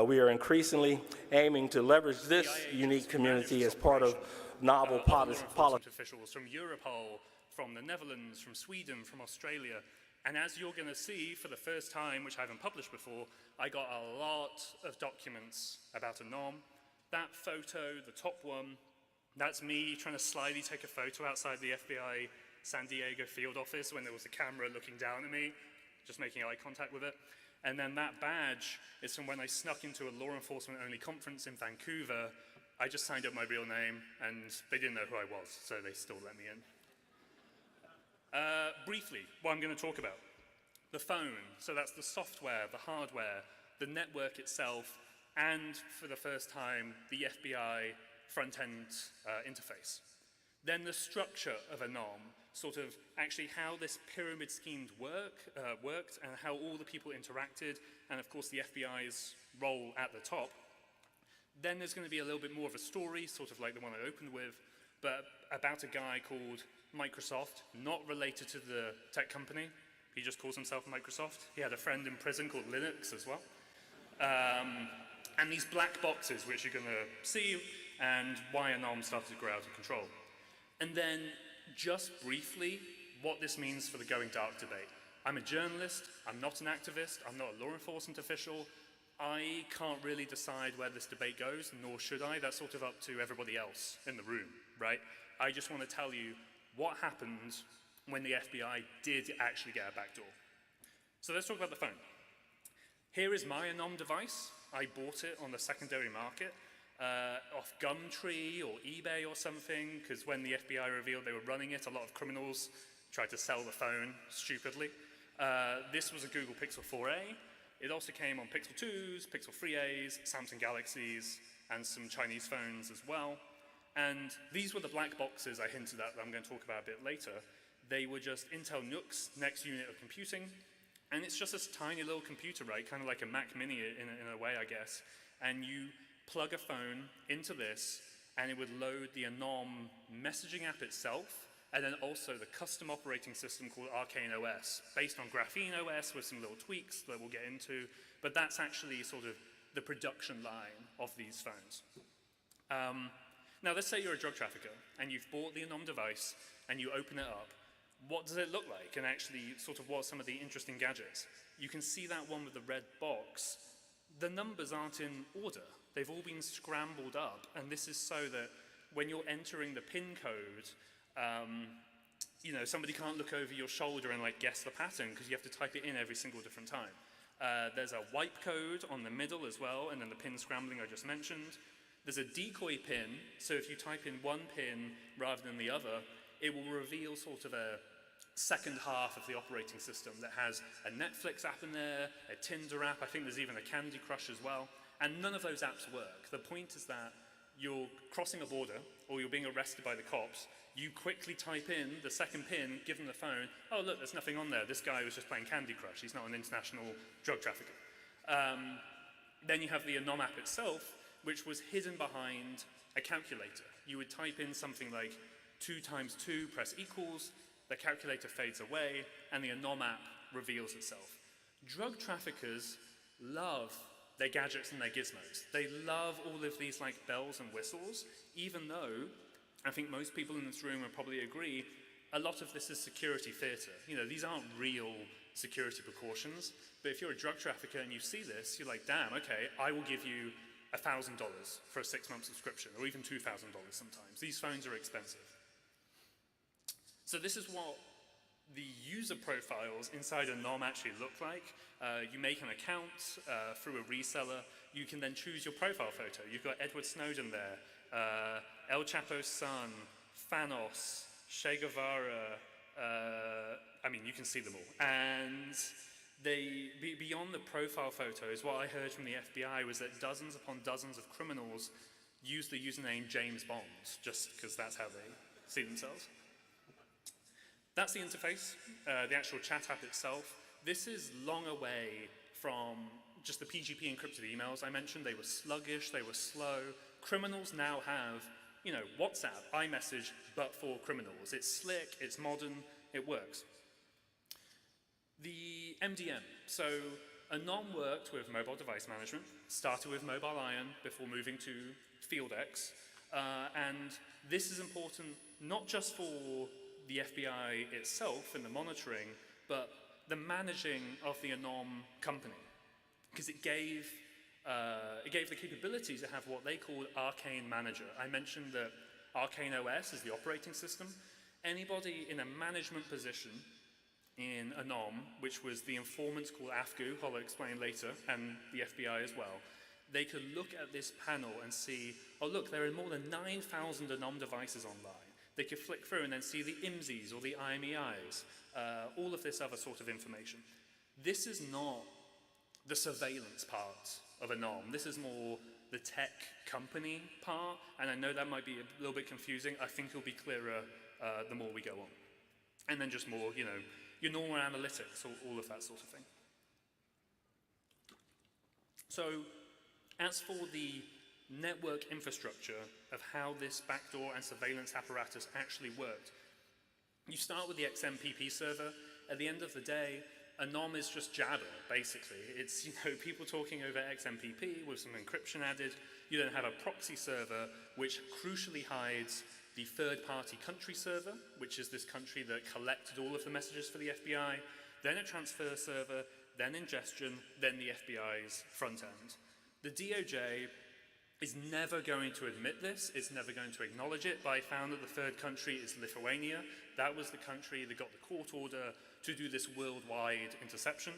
We are increasingly aiming to leverage this unique community as part of novel policy. Officials from Europol, from the Netherlands, from Sweden, from Australia. And as you're going to see for the first time, which I haven't published before, I got a lot of documents about Anom. That photo, the top one, that's me trying to slyly take a photo outside the FBI San Diego field office when there was a camera looking down at me, just making eye contact with it. And then that badge is from when I snuck into a law enforcement only conference in Vancouver. I just signed up my real name and they didn't know who I was, so they still let me in. Briefly, what I'm going to talk about. The phone, so that's the software, the hardware, the network itself, and for the first time, the FBI front-end interface. Then the structure of Anom, sort of actually how this pyramid scheme worked and how all the people interacted, and of course the FBI's role at the top. Then there's going to be a little bit more of a story, sort of like the one I opened with, but about a guy called Microsoft, not related to the tech company. He just calls himself Microsoft. He had a friend in prison called Linux as well. And these black boxes, which you're going to see, and why Anom started to grow out of control. And then, just briefly, what this means for the going dark debate. I'm a journalist, I'm not an activist, I'm not a law enforcement official. I can't really decide where this debate goes, nor should I. That's sort of up to everybody else in the room, right? I just want to tell you what happened when the FBI did actually get a backdoor. So let's talk about the phone. Here is my Anom device. I bought it on the secondary market off Gumtree or eBay or something, because when the FBI revealed they were running it, a lot of criminals tried to sell the phone stupidly. This was a Google Pixel 4a. It also came on Pixel 2s, Pixel 3as, Samsung Galaxies, and some Chinese phones as well. And these were the black boxes I hinted at that I'm going to talk about a bit later. They were just Intel NUC's next unit of computing. And it's just this tiny little computer, right? Kind of like a Mac Mini in a way, I guess. And you plug a phone into this, and it would load the Anom messaging app itself, and then also the custom operating system called Arcane OS, based on Graphene OS with some little tweaks that we'll get into. But that's actually sort of the production line of these phones. Now, let's say you're a drug trafficker, and you've bought the Anom device, and you open it up. What does it look like, and actually sort of what are some of the interesting gadgets? You can see that one with the red box. The numbers aren't in order. They've all been scrambled up, and this is so that when you're entering the PIN code, you know, somebody can't look over your shoulder and like guess the pattern, because you have to type it in every single different time. There's a wipe code on the middle as well, and then the pin scrambling I just mentioned. There's a decoy pin, so if you type in one pin rather than the other, it will reveal sort of a second half of the operating system that has a Netflix app in there, a Tinder app, I think there's even a Candy Crush as well, and none of those apps work. The point is that you're crossing a border, or you're being arrested by the cops, you quickly type in the second pin, give them the phone, oh look, there's nothing on there, this guy was just playing Candy Crush, he's not an international drug trafficker. Then you have the Anom app itself, which was hidden behind a calculator. You would type in something like 2 times 2, press equals, the calculator fades away, and the Anom app reveals itself. Drug traffickers love their gadgets and their gizmos. They love all of these like bells and whistles, even though, I think most people in this room will probably agree, a lot of this is security theater. You know, these aren't real security precautions. But if you're a drug trafficker and you see this, you're like, damn, okay, I will give you $1,000 for a 6-month subscription, or even $2,000 sometimes. These phones are expensive. So this is what the user profiles inside Anom actually look like. You make an account through a reseller. You can then choose your profile photo. You've got Edward Snowden there, El Chapo's son, Thanos, Che Guevara. I mean, you can see them all. And beyond the profile photos, what I heard from the FBI was that dozens upon dozens of criminals use the username James Bond, just because that's how they see themselves. That's the interface, the actual chat app itself. This is long away from just the PGP encrypted emails I mentioned. They were sluggish, they were slow. Criminals now have, you know, WhatsApp, iMessage, but for criminals. It's slick, it's modern, it works. The MDM. So Anom worked with mobile device management, started with Mobile Iron before moving to FieldX. And this is important not just for the FBI itself and the monitoring, but the managing of the Anom company, because it gave the capability to have what they called Arcane Manager. I mentioned that Arcane OS is the operating system. Anybody in a management position in Anom, which was the informants called AFGU, I'll explain later, and the FBI as well, they could look at this panel and see, oh look, there are more than 9,000 Anom devices online. They could flick through and then see the IMSIs or the IMEIs, all of this other sort of information. This is not the surveillance part of Anom. This is more the tech company part, and I know that might be a little bit confusing. I think it'll be clearer the more we go on. And then just more, you know, your normal analytics, all of that sort of thing. So as for the network infrastructure of how this backdoor and surveillance apparatus actually worked, you start with the XMPP server. At the end of the day, Anom is just Jabber, basically. It's, you know, people talking over XMPP with some encryption added. You then have a proxy server, which crucially hides the third-party country server, which is this country that collected all of the messages for the FBI, then a transfer server, then ingestion, then the FBI's front end. The DOJ is never going to admit this, it's never going to acknowledge it, but I found that the third country is Lithuania. That was the country that got the court order to do this worldwide interception.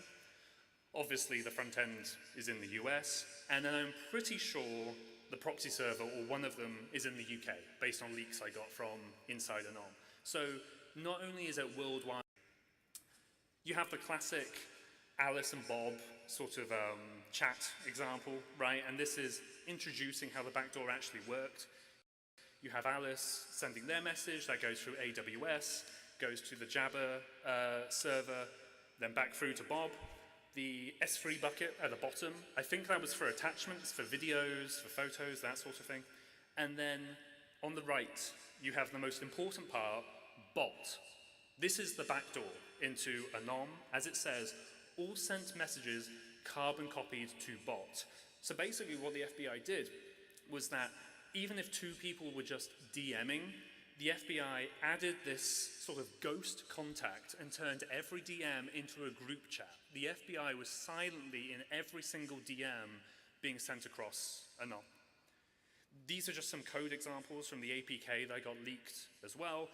Obviously, the front end is in the US, and then I'm pretty sure the proxy server, or one of them, is in the UK, based on leaks I got from inside Anom. So not only is it worldwide, you have the classic Alice and Bob sort of chat example, right? And this is introducing how the backdoor actually worked. You have Alice sending their message, that goes through AWS, goes to the Jabber server, then back through to Bob. The S3 bucket at the bottom, I think that was for attachments, for videos, for photos, that sort of thing. And then on the right, you have the most important part, bot. This is the backdoor into Anom. As it says, all sent messages carbon copied to bot. So basically what the FBI did was that even if two people were just DMing, the FBI added this sort of ghost contact and turned every DM into a group chat. The FBI was silently in every single DM being sent across Anom. These are just some code examples from the APK that got leaked as well.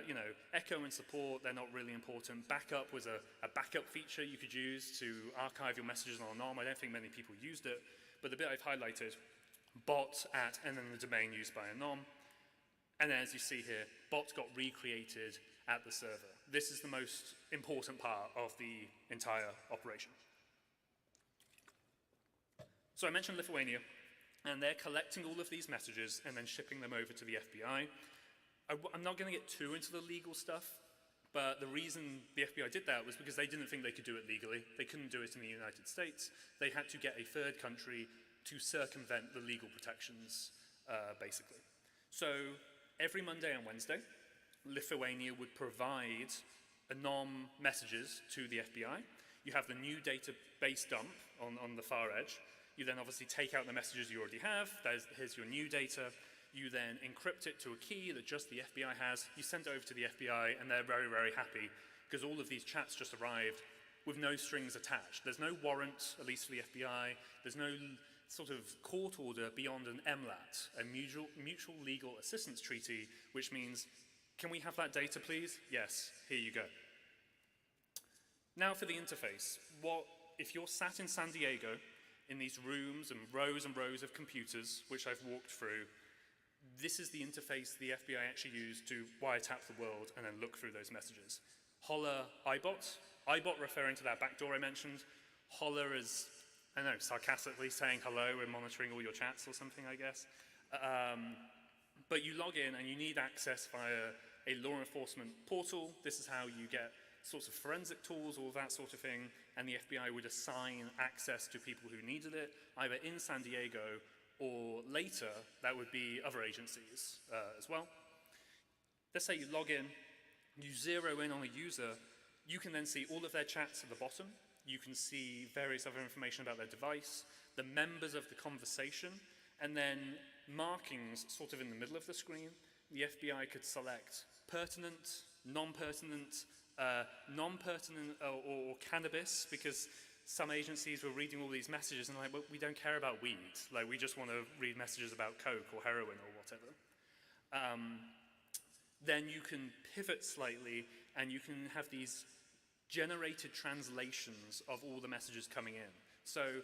You know, echo and support, they're not really important. Backup was a backup feature you could use to archive your messages on Anom. I don't think many people used it, but the bit I've highlighted, bot at, and then the domain used by Anom. And then as you see here, bot got recreated at the server. This is the most important part of the entire operation. So I mentioned Lithuania, and they're collecting all of these messages and then shipping them over to the FBI. I'm not going to get too into the legal stuff, but the reason the FBI did that was because they didn't think they could do it legally. They couldn't do it in the United States. They had to get a third country to circumvent the legal protections, basically. So every Monday and Wednesday, Lithuania would provide Anom messages to the FBI. You have the new database dump on the far edge. You then obviously take out the messages you already have. Here's your new data. You then encrypt it to a key that just the FBI has. You send it over to the FBI, and they're very, very happy because all of these chats just arrived with no strings attached. There's no warrant, at least for the FBI. There's no sort of court order beyond an MLAT, a mutual legal assistance treaty, which means, can we have that data, please? Yes, here you go. Now for the interface. If you're sat in San Diego in these rooms and rows of computers, which I've walked through, this is the interface the FBI actually used to wiretap the world and then look through those messages. Holler iBot. iBot referring to that backdoor I mentioned. Holler is, I don't know, sarcastically saying hello and monitoring all your chats or something, I guess. But you log in and you need access via a law enforcement portal. This is how you get sorts of forensic tools, all that sort of thing, and the FBI would assign access to people who needed it, either in San Diego or later, that would be other agencies as well. Let's say you log in, you zero in on a user, you can then see all of their chats at the bottom, you can see various other information about their device, the members of the conversation, and then markings sort of in the middle of the screen. The FBI could select pertinent, non-pertinent, or cannabis, because some agencies were reading all these messages and like, well, we don't care about weed. Like, we just want to read messages about coke or heroin or whatever. Then you can pivot slightly and you can have these generated translations of all the messages coming in. So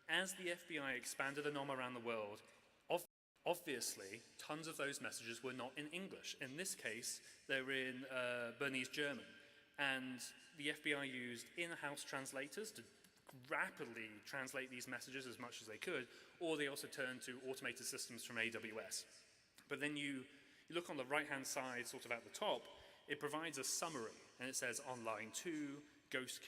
as the FBI expanded Anom around the world, obviously, tons of those messages were not in English. In this case, they're in Bernese German. And the FBI used in-house translators to rapidly translate these messages as much as they could, or they also turned to automated systems from AWS. But then you look on the right-hand side, sort of at the top, it provides a summary, and it says on line 2, Ghost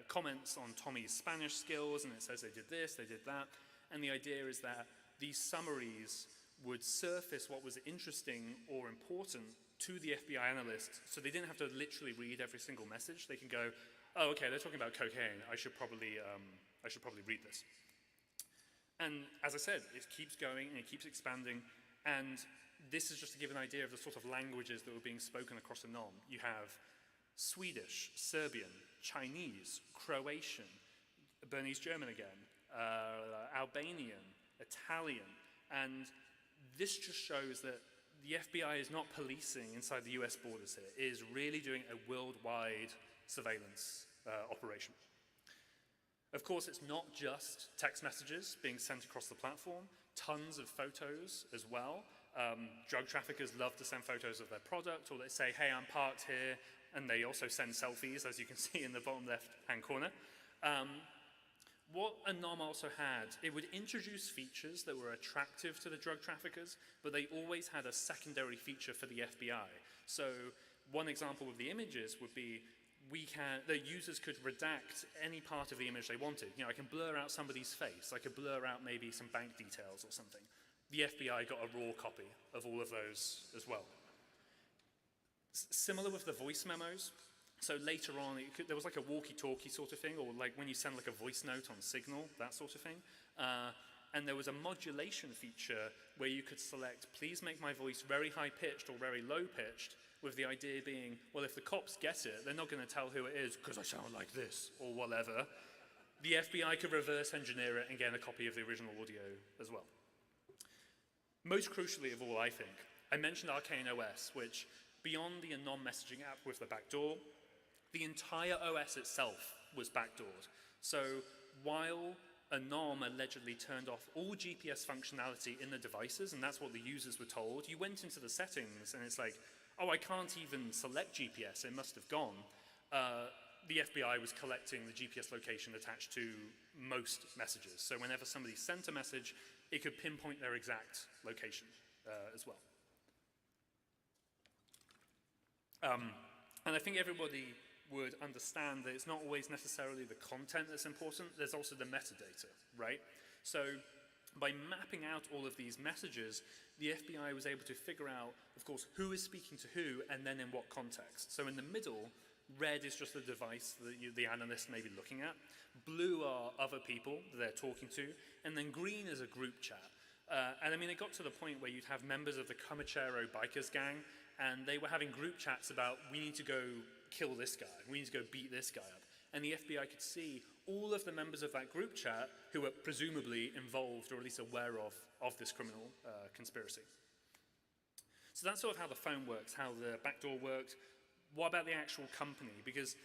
comments on Tommy's Spanish skills, and it says they did this, they did that. And the idea is that these summaries would surface what was interesting or important to the FBI analyst, so they didn't have to literally read every single message. They can go, oh, okay, they're talking about cocaine. I should probably read this. And as I said, it keeps going and it keeps expanding. And this is just to give an idea of the sort of languages that were being spoken across Anom. You have Swedish, Serbian, Chinese, Croatian, Bernese German again, Albanian, Italian, and this just shows that the FBI is not policing inside the US borders here. It is really doing a worldwide surveillance operation. Of course, it's not just text messages being sent across the platform, tons of photos as well. Drug traffickers love to send photos of their product, or they say, hey, I'm parked here, and they also send selfies, as you can see in the bottom left-hand corner. What Anom also had, it would introduce features that were attractive to the drug traffickers, but they always had a secondary feature for the FBI. So one example of the images would be, the users could redact any part of the image they wanted. You know, I can blur out somebody's face, I could blur out maybe some bank details or something. The FBI got a raw copy of all of those as well. Similar with the voice memos. So later on, there was like a walkie-talkie sort of thing, or like when you send like a voice note on Signal, that sort of thing. And there was a modulation feature where you could select, please make my voice very high-pitched or very low-pitched, with the idea being, well, if the cops get it, they're not going to tell who it is because I sound like this or whatever. The FBI could reverse engineer it and get a copy of the original audio as well. Most crucially of all, I think, I mentioned Arcane OS, which beyond the Anom messaging app with the backdoor, the entire OS itself was backdoored. So while Anom allegedly turned off all GPS functionality in the devices, and that's what the users were told, you went into the settings and it's like, oh, I can't even select GPS, it must have gone. The FBI was collecting the GPS location attached to most messages. So whenever somebody sent a message, it could pinpoint their exact location as well. And I think everybody would understand that it's not always necessarily the content that's important, there's also the metadata, right? So by mapping out all of these messages, the FBI was able to figure out, of course, who is speaking to who and then in what context. So in the middle, red is just the device that the analyst may be looking at, blue are other people that they're talking to, and then green is a group chat. And I mean, it got to the point where you'd have members of the Comachero bikers gang, and they were having group chats about, we need to go kill this guy, we need to go beat this guy up. and the FBI could see all of the members of that group chat who were presumably involved or at least aware of this criminal conspiracy. So that's sort of how the phone works, how the backdoor worked. What about the actual company? Because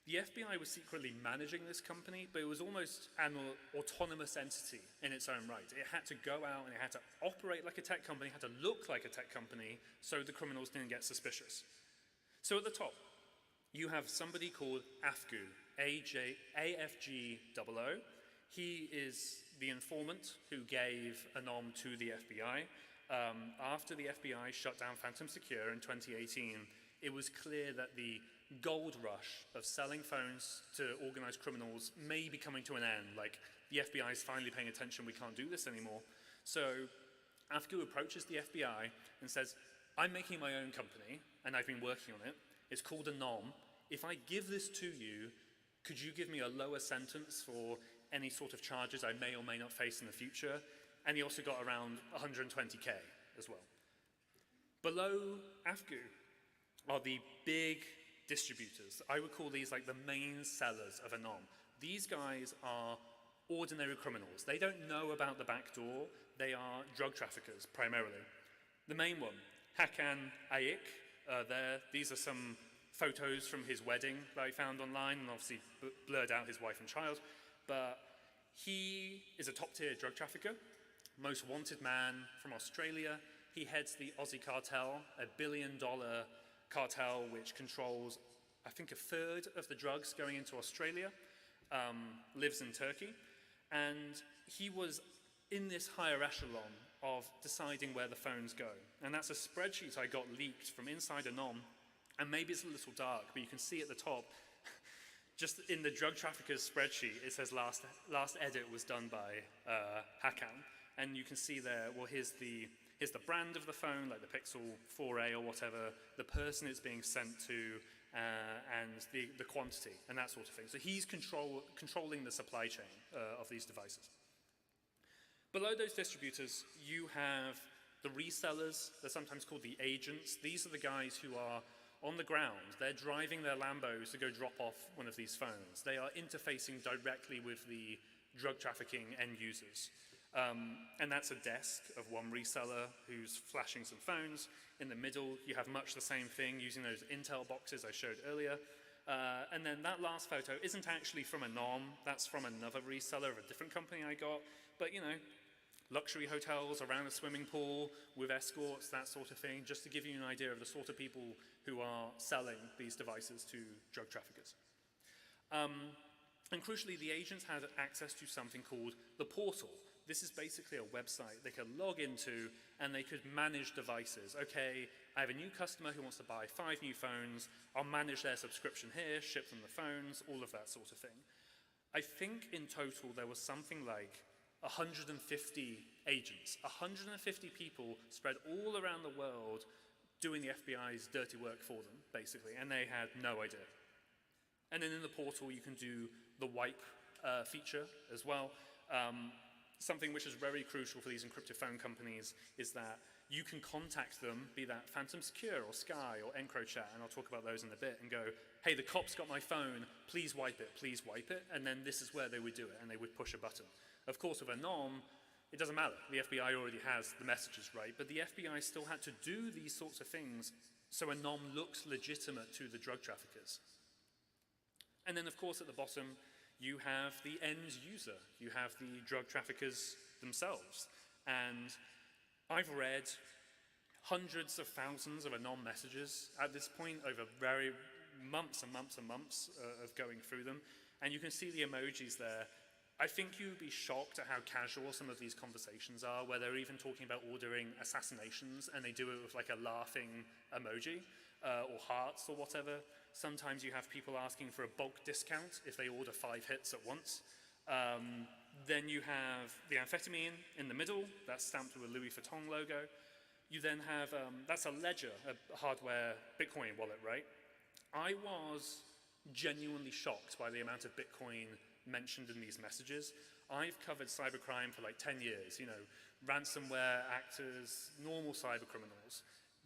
the FBI was secretly managing this company, but it was almost an autonomous entity in its own right. It had to go out and it had to operate like a tech company, had to look like a tech company, so the criminals didn't get suspicious. So at the top, you have somebody called AFGU, AFG00. He is the informant who gave Anom to the FBI. After the FBI shut down Phantom Secure in 2018, it was clear that the gold rush of selling phones to organized criminals may be coming to an end. Like, the FBI is finally paying attention, we can't do this anymore. So AFGU approaches the FBI and says, I'm making my own company, and I've been working on it. It's called Anom. If I give this to you, could you give me a lower sentence for any sort of charges I may or may not face in the future? And he also got around 120K as well. Below AFGU are the big distributors. I would call these like the main sellers of Anom. These guys are ordinary criminals. They don't know about the back door. They are drug traffickers, primarily. The main one, Hakan Ayik, these are some photos from his wedding that I found online, and obviously blurred out his wife and child. But he is a top-tier drug trafficker, most wanted man from Australia. He heads the Aussie cartel, $1 billion cartel which controls, I think, 1/3 of the drugs going into Australia, lives in Turkey. And he was in this higher echelon of deciding where the phones go. And that's a spreadsheet I got leaked from inside Anom. And maybe it's a little dark, but you can see at the top, just in the drug trafficker's spreadsheet, it says last edit was done by Hakan. And you can see there, well, here's the brand of the phone, like the Pixel 4a or whatever, the person it's being sent to, and the quantity, and that sort of thing. So he's controlling the supply chain of these devices. Below those distributors, you have the resellers. They're sometimes called the agents. These are the guys who are on the ground. They're driving their Lambos to go drop off one of these phones. They are interfacing directly with the drug trafficking end users. And that's a desk of one reseller who's flashing some phones. In the middle, you have much the same thing using those Intel boxes I showed earlier. And then that last photo isn't actually from Anom. That's from another reseller of a different company I got. But, you know, luxury hotels around a swimming pool with escorts, that sort of thing, just to give you an idea of the sort of people who are selling these devices to drug traffickers. And crucially, the agents had access to something called the portal. This is basically a website they could log into, and they could manage devices. Okay, I have a new customer who wants to buy 5 new phones. I'll manage their subscription here, ship them the phones, all of that sort of thing. I think in total there was something like 150 agents, 150 people spread all around the world doing the FBI's dirty work for them, basically, and they had no idea. And then in the portal, you can do the wipe feature as well. Something which is very crucial for these encrypted phone companies is that you can contact them, be that Phantom Secure or Sky or EncroChat, and I'll talk about those in a bit, and go, hey, the cops got my phone, please wipe it, and then this is where they would do it, and they would push a button. Of course, with Anom, it doesn't matter. The FBI already has the messages right, but the FBI still had to do these sorts of things so Anom looks legitimate to the drug traffickers. And then, of course, at the bottom, you have the end user. You have the drug traffickers themselves. And I've read hundreds of thousands of Anom messages at this point over very months and months and months of going through them. And you can see the emojis there. I think you would be shocked at how casual some of these conversations are, where they're even talking about ordering assassinations, and they do it with like a laughing emoji, or hearts or whatever. Sometimes you have people asking for a bulk discount if they order 5 hits at once. Then you have the amphetamine in the middle, that's stamped with a Louis Vuitton logo. You then have, that's a Ledger, a hardware Bitcoin wallet, right? I was genuinely shocked by the amount of Bitcoin mentioned in these messages. I've covered cybercrime for like 10 years, you know, ransomware actors, normal cyber criminals.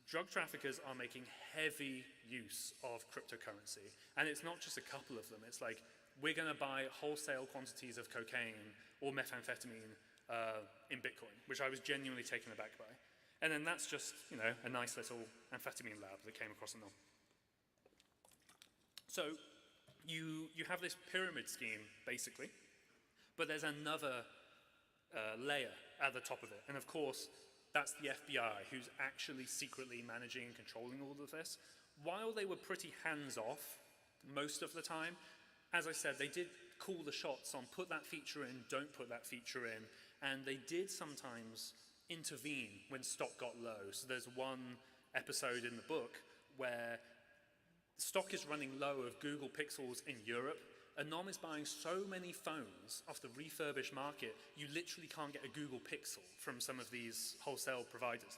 drug traffickers are making heavy use of cryptocurrency. And it's not just a couple of them. It's like, we're going to buy wholesale quantities of cocaine or methamphetamine in Bitcoin, which I was genuinely taken aback by. And then that's just, you know, a nice little amphetamine lab that came across Anom. So you have this pyramid scheme, basically, but there's another layer at the top of it. And of course, that's the FBI, who's actually secretly managing and controlling all of this. While they were pretty hands-off most of the time, as I said, they did call the shots on put that feature in, don't put that feature in, and they did sometimes intervene when stock got low. So there's one episode in the book where stock is running low of Google Pixels in Europe. Anom is buying so many phones off the refurbished market, you literally can't get a Google Pixel from some of these wholesale providers.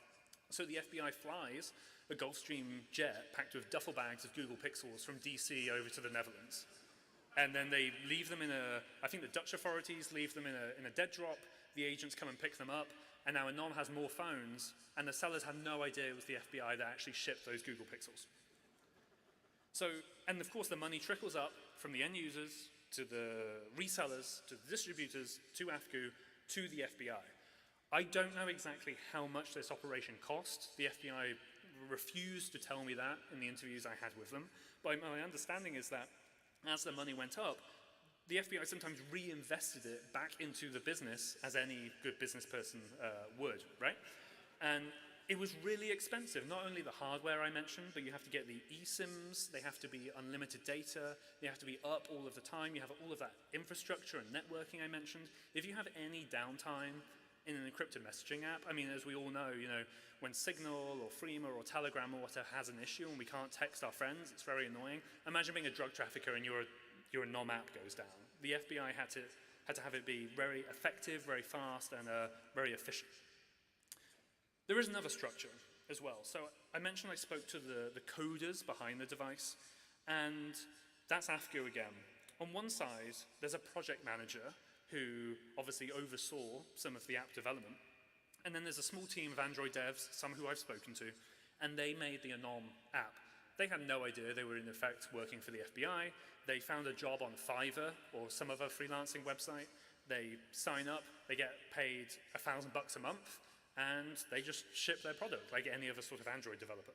So the FBI flies a Gulfstream jet packed with duffel bags of Google Pixels from DC over to the Netherlands. And then they leave them in I think the Dutch authorities leave them in a dead drop, the agents come and pick them up, and now Anom has more phones, and the sellers have no idea it was the FBI that actually shipped those Google Pixels. So, and of course the money trickles up from the end users to the resellers, to the distributors, to AFGU, to the FBI. I don't know exactly how much this operation cost. The FBI refused to tell me that in the interviews I had with them, but my understanding is that as the money went up, the FBI sometimes reinvested it back into the business as any good business person would, right? And it was really expensive, not only the hardware I mentioned, but you have to get the eSIMs, they have to be unlimited data, they have to be up all of the time, you have all of that infrastructure and networking I mentioned. If you have any downtime in an encrypted messaging app, I mean, as we all know, you know, when Signal or Threema or Telegram or whatever has an issue and we can't text our friends, it's very annoying. Imagine being a drug trafficker and your Anom app goes down. The FBI had to have it be very effective, very fast, and very efficient. There is another structure as well. So I mentioned I spoke to the coders behind the device, and that's AFGU again. On one side, there's a project manager who obviously oversaw some of the app development. And then there's a small team of Android devs, some who I've spoken to, and they made the Anom app. They had no idea they were in effect working for the FBI. They found a job on Fiverr or some other freelancing website. They sign up, they get paid $1,000 a month, and they just ship their product like any other sort of Android developer.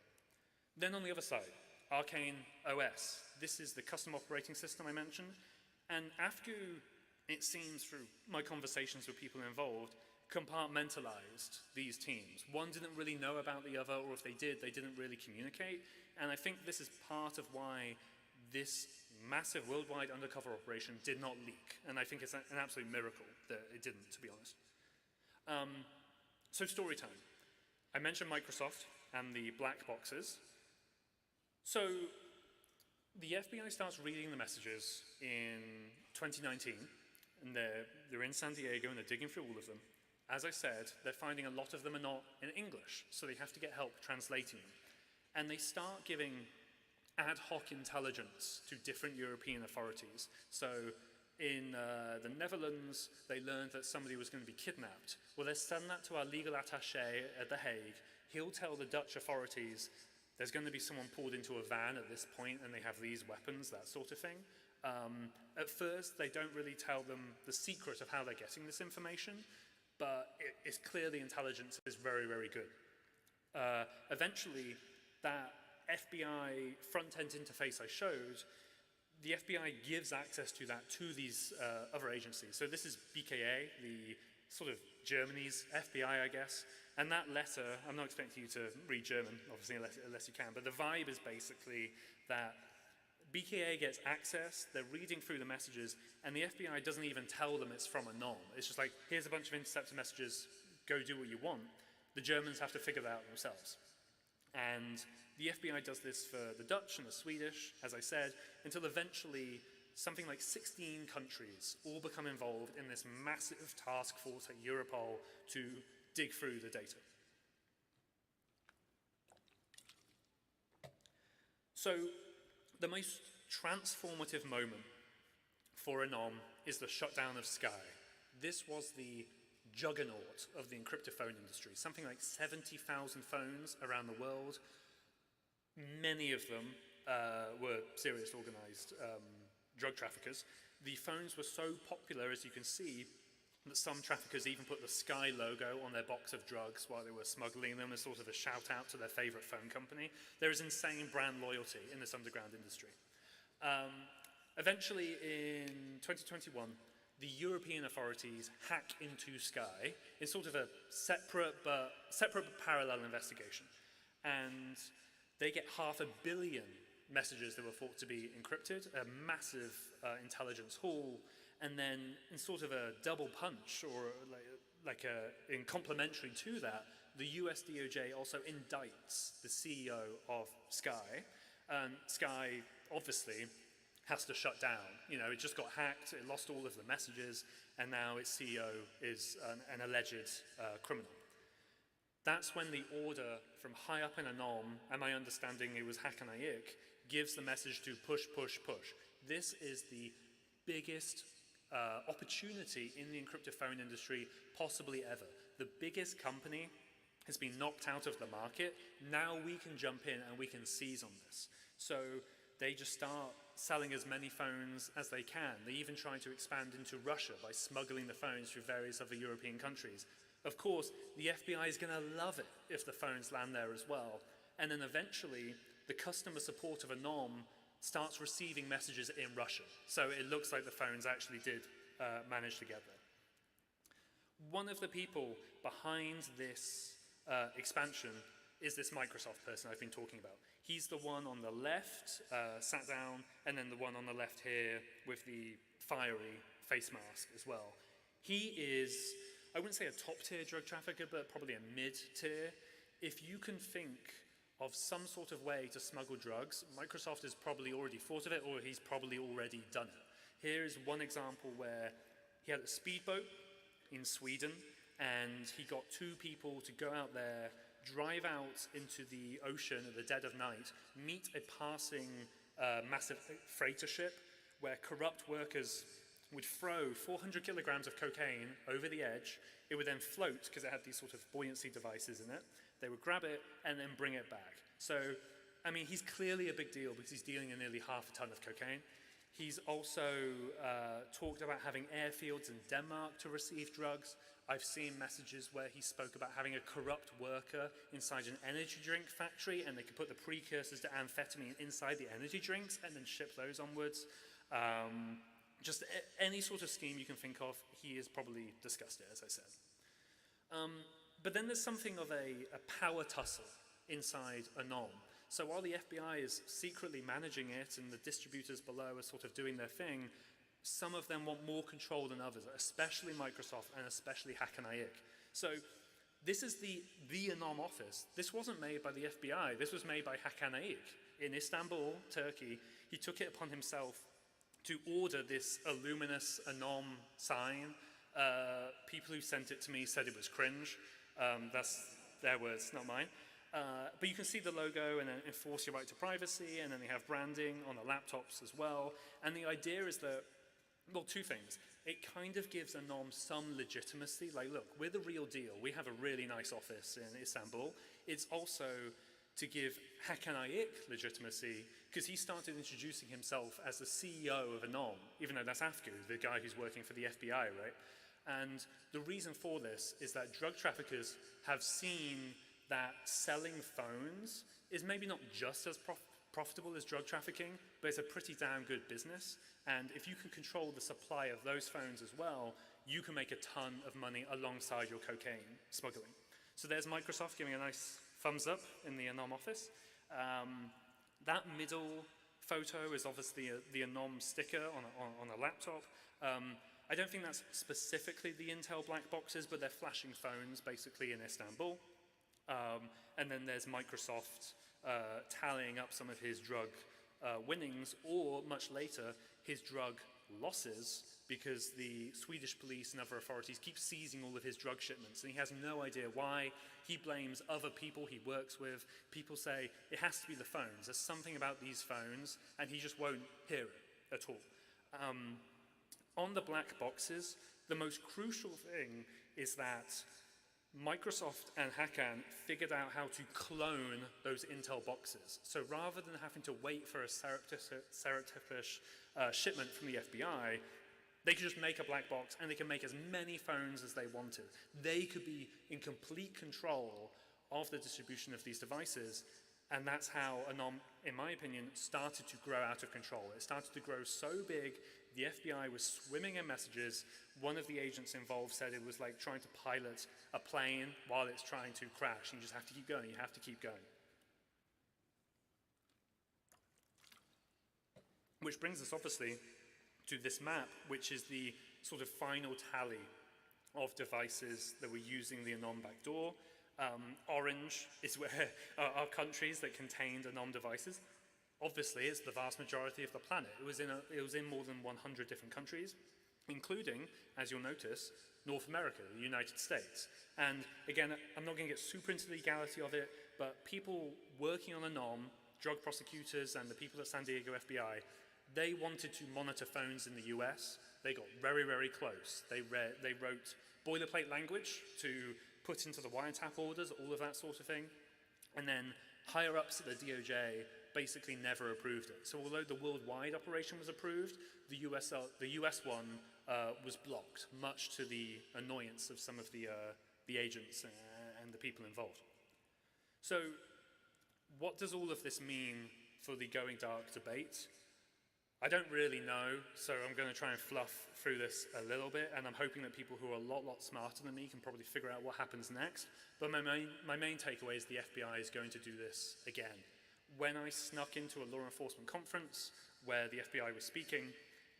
Then on the other side, Arcane OS. This is the custom operating system I mentioned. And AFGU, it seems through my conversations with people involved, compartmentalized these teams. One didn't really know about the other, or if they did, they didn't really communicate. And I think this is part of why this massive worldwide undercover operation did not leak. And I think it's an absolute miracle that it didn't, to be honest. So story time. I mentioned Microsoft and the black boxes. So the FBI starts reading the messages in 2019, and they're in San Diego and they're digging through all of them. As I said, they're finding a lot of them are not in English, so they have to get help translating them. And they start giving ad hoc intelligence to different European authorities. So in the Netherlands, they learned that somebody was going to be kidnapped. Well, they send that to our legal attaché at The Hague. He'll tell the Dutch authorities there's going to be someone pulled into a van at this point and they have these weapons, that sort of thing. At first, they don't really tell them the secret of how they're getting this information, but it's clear the intelligence is very, very good. Eventually, that FBI front-end interface I showed, the FBI gives access to that to these other agencies. So this is BKA, the sort of Germany's FBI, I guess. And that letter, I'm not expecting you to read German, obviously, unless you can, but the vibe is basically that BKA gets access, they're reading through the messages, and the FBI doesn't even tell them it's from Anom. It's just like, here's a bunch of intercepted messages, go do what you want. The Germans have to figure that out themselves. And the FBI does this for the Dutch and the Swedish, as I said, until eventually something like 16 countries all become involved in this massive task force at Europol to dig through the data. So the most transformative moment for Anom is the shutdown of ASCI. This was the juggernaut of the encrypted phone industry, something like 70,000 phones around the world. Many of them were serious organized drug traffickers. The phones were so popular, as you can see, that some traffickers even put the Sky logo on their box of drugs while they were smuggling them as sort of a shout out to their favorite phone company. There is insane brand loyalty in this underground industry. Eventually, in 2021, the European authorities hack into Sky in sort of a separate but parallel investigation. And they get 500 million messages that were thought to be encrypted, a massive intelligence haul, and then in sort of a double punch, or in complementary to that, the US DOJ also indicts the CEO of Sky. Sky obviously has to shut down. You know, it just got hacked, it lost all of the messages, and now its CEO is an alleged criminal. That's when the order from high up in Anom, and my understanding it was HackANIC, gives the message to push, push, push. This is the biggest opportunity in the encrypted phone industry possibly ever. The biggest company has been knocked out of the market. Now we can jump in and we can seize on this. So they just start selling as many phones as they can. They even try to expand into Russia by smuggling the phones through various other European countries. Of course, the FBI is going to love it if the phones land there as well. And then eventually, the customer support of Anom starts receiving messages in Russian. So it looks like the phones actually did manage to get there. One of the people behind this expansion is this Microsoft person I've been talking about. He's the one on the left, sat down, and then the one on the left here with the fiery face mask as well. He is, I wouldn't say a top-tier drug trafficker, but probably a mid-tier. If you can think of some sort of way to smuggle drugs, Microsoft has probably already thought of it, or he's probably already done it. Here is one example where he had a speedboat in Sweden, and he got two people to go out there, drive out into the ocean at the dead of night, meet a passing massive freighter ship where corrupt workers would throw 400 kilograms of cocaine over the edge. It would then float because it had these sort of buoyancy devices in it. They would grab it and then bring it back. So, I mean, he's clearly a big deal because he's dealing in nearly half a ton of cocaine. He's also talked about having airfields in Denmark to receive drugs. I've seen messages where he spoke about having a corrupt worker inside an energy drink factory, and they could put the precursors to amphetamine inside the energy drinks and then ship those onwards. Just any sort of scheme you can think of, he has probably discussed it, as I said. But then there's something of a power tussle inside Anom. So while the FBI is secretly managing it and the distributors below are sort of doing their thing, some of them want more control than others, especially Microsoft and especially HackANIC. So this is the Anom office. This wasn't made by the FBI. This was made by HackANIC in Istanbul, Turkey. He took it upon himself to order this illuminous Anom sign. People who sent it to me said it was cringe. That's their words, not mine. But you can see the logo and then enforce your right to privacy, and then they have branding on the laptops as well. And the idea is that, well, two things. It kind of gives Anom some legitimacy. Like, look, we're the real deal. We have a really nice office in Istanbul. It's also to give HackANIC legitimacy, because he started introducing himself as the CEO of Anom, even though that's Afku, the guy who's working for the FBI, right? And the reason for this is that drug traffickers have seen that selling phones is maybe not just as profitable as drug trafficking, but it's a pretty damn good business. And if you can control the supply of those phones as well, you can make a ton of money alongside your cocaine smuggling. So there's Microsoft giving a nice thumbs up in the Anom office. That middle photo is obviously the Anom sticker on a laptop. I don't think that's specifically the Intel black boxes, but they're flashing phones basically in Istanbul. And then there's Microsoft tallying up some of his drug winnings, or much later, his drug losses, because the Swedish police and other authorities keep seizing all of his drug shipments, and he has no idea why. He blames other people he works with. People say, it has to be the phones. There's something about these phones, and he just won't hear it at all. On the black boxes, the most crucial thing is that Microsoft and HookChain figured out how to clone those Intel boxes. So rather than having to wait for a surreptitious shipment from the FBI, they could just make a black box and they can make as many phones as they wanted. They could be in complete control of the distribution of these devices, and that's how Anom, in my opinion, started to grow out of control. It started to grow so big, the FBI was swimming in messages. One of the agents involved said it was like trying to pilot a plane while it's trying to crash. You just have to keep going, you have to keep going. Which brings us, obviously, to this map, which is the sort of final tally of devices that were using the Anom backdoor. Orange is where are countries that contained Anom devices. Obviously, it's the vast majority of the planet. It was in more than 100 different countries, including, as you'll notice, North America, the United States. And again, I'm not going to get super into the legality of it, but people working on Anom, drug prosecutors and the people at San Diego FBI, they wanted to monitor phones in the US. They got very, very close. They wrote boilerplate language to put into the wiretap orders, all of that sort of thing. And then higher-ups at the DOJ basically never approved it. So although the worldwide operation was approved, the US one was blocked, much to the annoyance of some of the agents and the people involved. So what does all of this mean for the going dark debate? I don't really know, so I'm going to try and fluff through this a little bit, and I'm hoping that people who are a lot smarter than me can probably figure out what happens next. But my main takeaway is the FBI is going to do this again. When I snuck into a law enforcement conference where the FBI was speaking,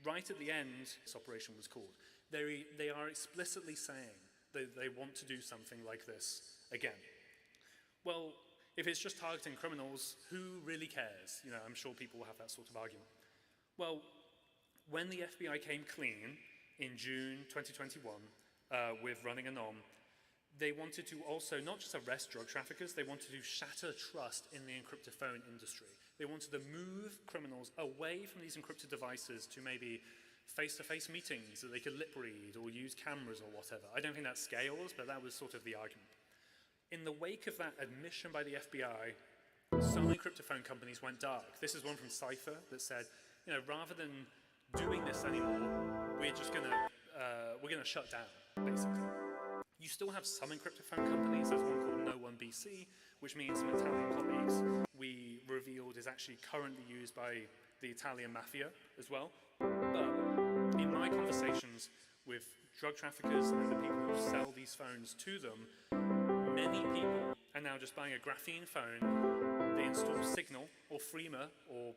right at the end, this operation was called, they are explicitly saying that they want to do something like this again. Well, if it's just targeting criminals, who really cares? You know, I'm sure people will have that sort of argument. Well, when the FBI came clean in June 2021 with running Anom, they wanted to also not just arrest drug traffickers, they wanted to shatter trust in the encrypted phone industry. They wanted to move criminals away from these encrypted devices to maybe face-to-face meetings that they could lip read or use cameras or whatever. I don't think that scales, but that was sort of the argument. In the wake of that admission by the FBI, some encrypted phone companies went dark. This is one from Cypher that said, you know, rather than doing this anymore, we're gonna shut down, basically. You still have some encrypted phone companies. There's one called No1BC, which means some Italian colleagues we revealed is actually currently used by the Italian mafia as well. But in my conversations with drug traffickers and the people who sell these phones to them, many people are now just buying a graphene phone. They install Signal or Freema or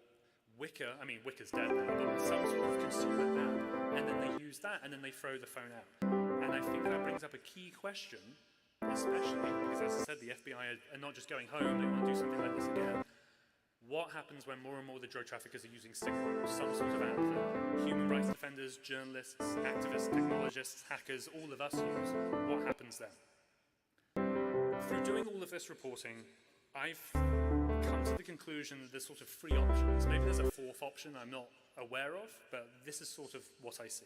Wicker, I mean Wicker's dead now, but some sort of consumer app, and then they use that and then they throw the phone out. And I think that brings up a key question, especially because, as I said, the FBI are not just going home, they want to do something like this again. What happens when more and more of the drug traffickers are using Signal or some sort of app that human rights defenders, journalists, activists, technologists, hackers, all of us use? What happens then? Through doing all of this reporting, I've come to the conclusion that there's sort of three options. Maybe there's a fourth option I'm not aware of, but this is sort of what I see.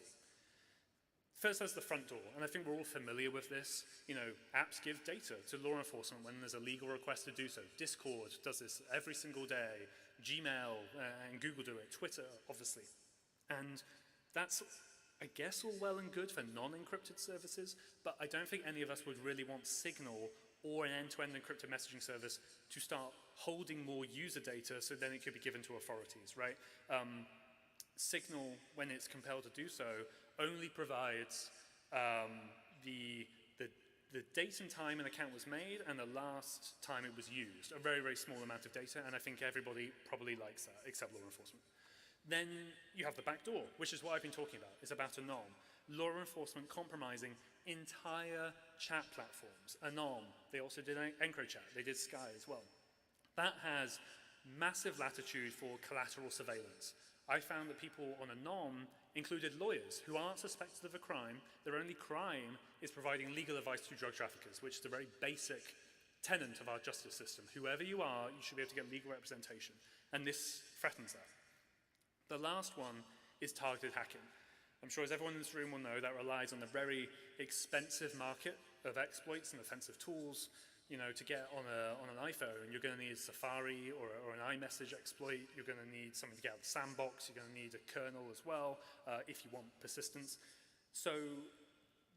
First, there's the front door, and I think we're all familiar with this. You know, apps give data to law enforcement when there's a legal request to do so. Discord does this every single day. Gmail and Google do it. Twitter, obviously. And that's, I guess, all well and good for non-encrypted services, but I don't think any of us would really want Signal or an end-to-end encrypted messaging service to start holding more user data so then it could be given to authorities, right? Signal, when it's compelled to do so, only provides the date and time an account was made and the last time it was used, a very, very small amount of data, and I think everybody probably likes that, except law enforcement. Then you have the back door, which is what I've been talking about. It's about Anom. Law enforcement compromising entire chat platforms. Anom, they also did EncroChat, they did Sky as well. That has massive latitude for collateral surveillance. I found that people on Anom included lawyers who aren't suspected of a crime. Their only crime is providing legal advice to drug traffickers, which is a very basic tenet of our justice system. Whoever you are, you should be able to get legal representation. And this threatens that. The last one is targeted hacking. I'm sure as everyone in this room will know, that relies on the very expensive market of exploits and offensive tools. You know, to get on an iPhone, you're going to need Safari or an iMessage exploit. You're going to need something to get out of the sandbox. You're going to need a kernel as well if you want persistence. So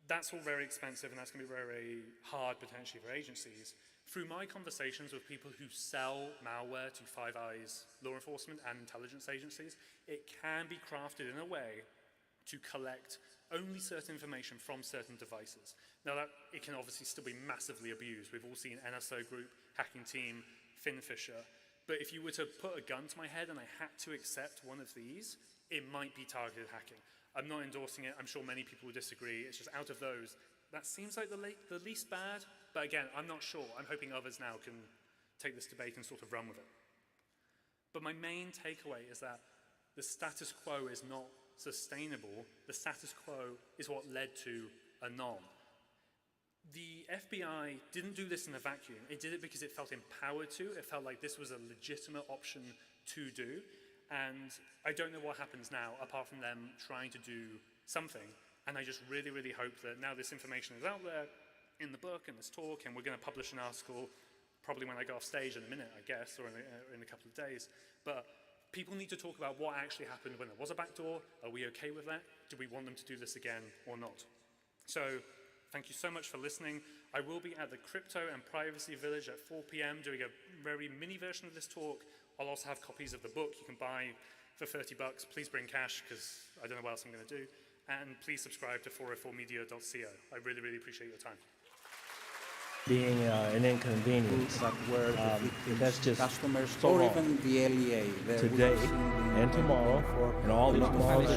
that's all very expensive, and that's going to be very, very hard potentially for agencies. Through my conversations with people who sell malware to Five Eyes law enforcement and intelligence agencies, it can be crafted in a way to collect only certain information from certain devices. Now, it can obviously still be massively abused. We've all seen NSO Group, Hacking Team, Finfisher. But if you were to put a gun to my head and I had to accept one of these, it might be targeted hacking. I'm not endorsing it. I'm sure many people will disagree. It's just out of those, that seems like the least bad. But again, I'm not sure. I'm hoping others now can take this debate and sort of run with it. But my main takeaway is that the status quo is not sustainable. The status quo is what led to Anom. The FBI didn't do this in a vacuum. It did it because it felt empowered to. It felt like this was a legitimate option to do. And I don't know what happens now, apart from them trying to do something. And I just really, really hope that now this information is out there in the book and this talk, and we're going to publish an article probably when I go off stage in a minute, I guess, or in a couple of days. But people need to talk about what actually happened when there was a backdoor. Are we okay with that? Do we want them to do this again or not? So thank you so much for listening. I will be at the Crypto and Privacy Village at 4 p.m. doing a very mini version of this talk. I'll also have copies of the book you can buy for $30. Please bring cash, because I don't know what else I'm going to do. And please subscribe to 404media.co. I really, really appreciate your time. Being an inconvenience. That's just customers so or even the LEA today and tomorrow and all these tomorrows.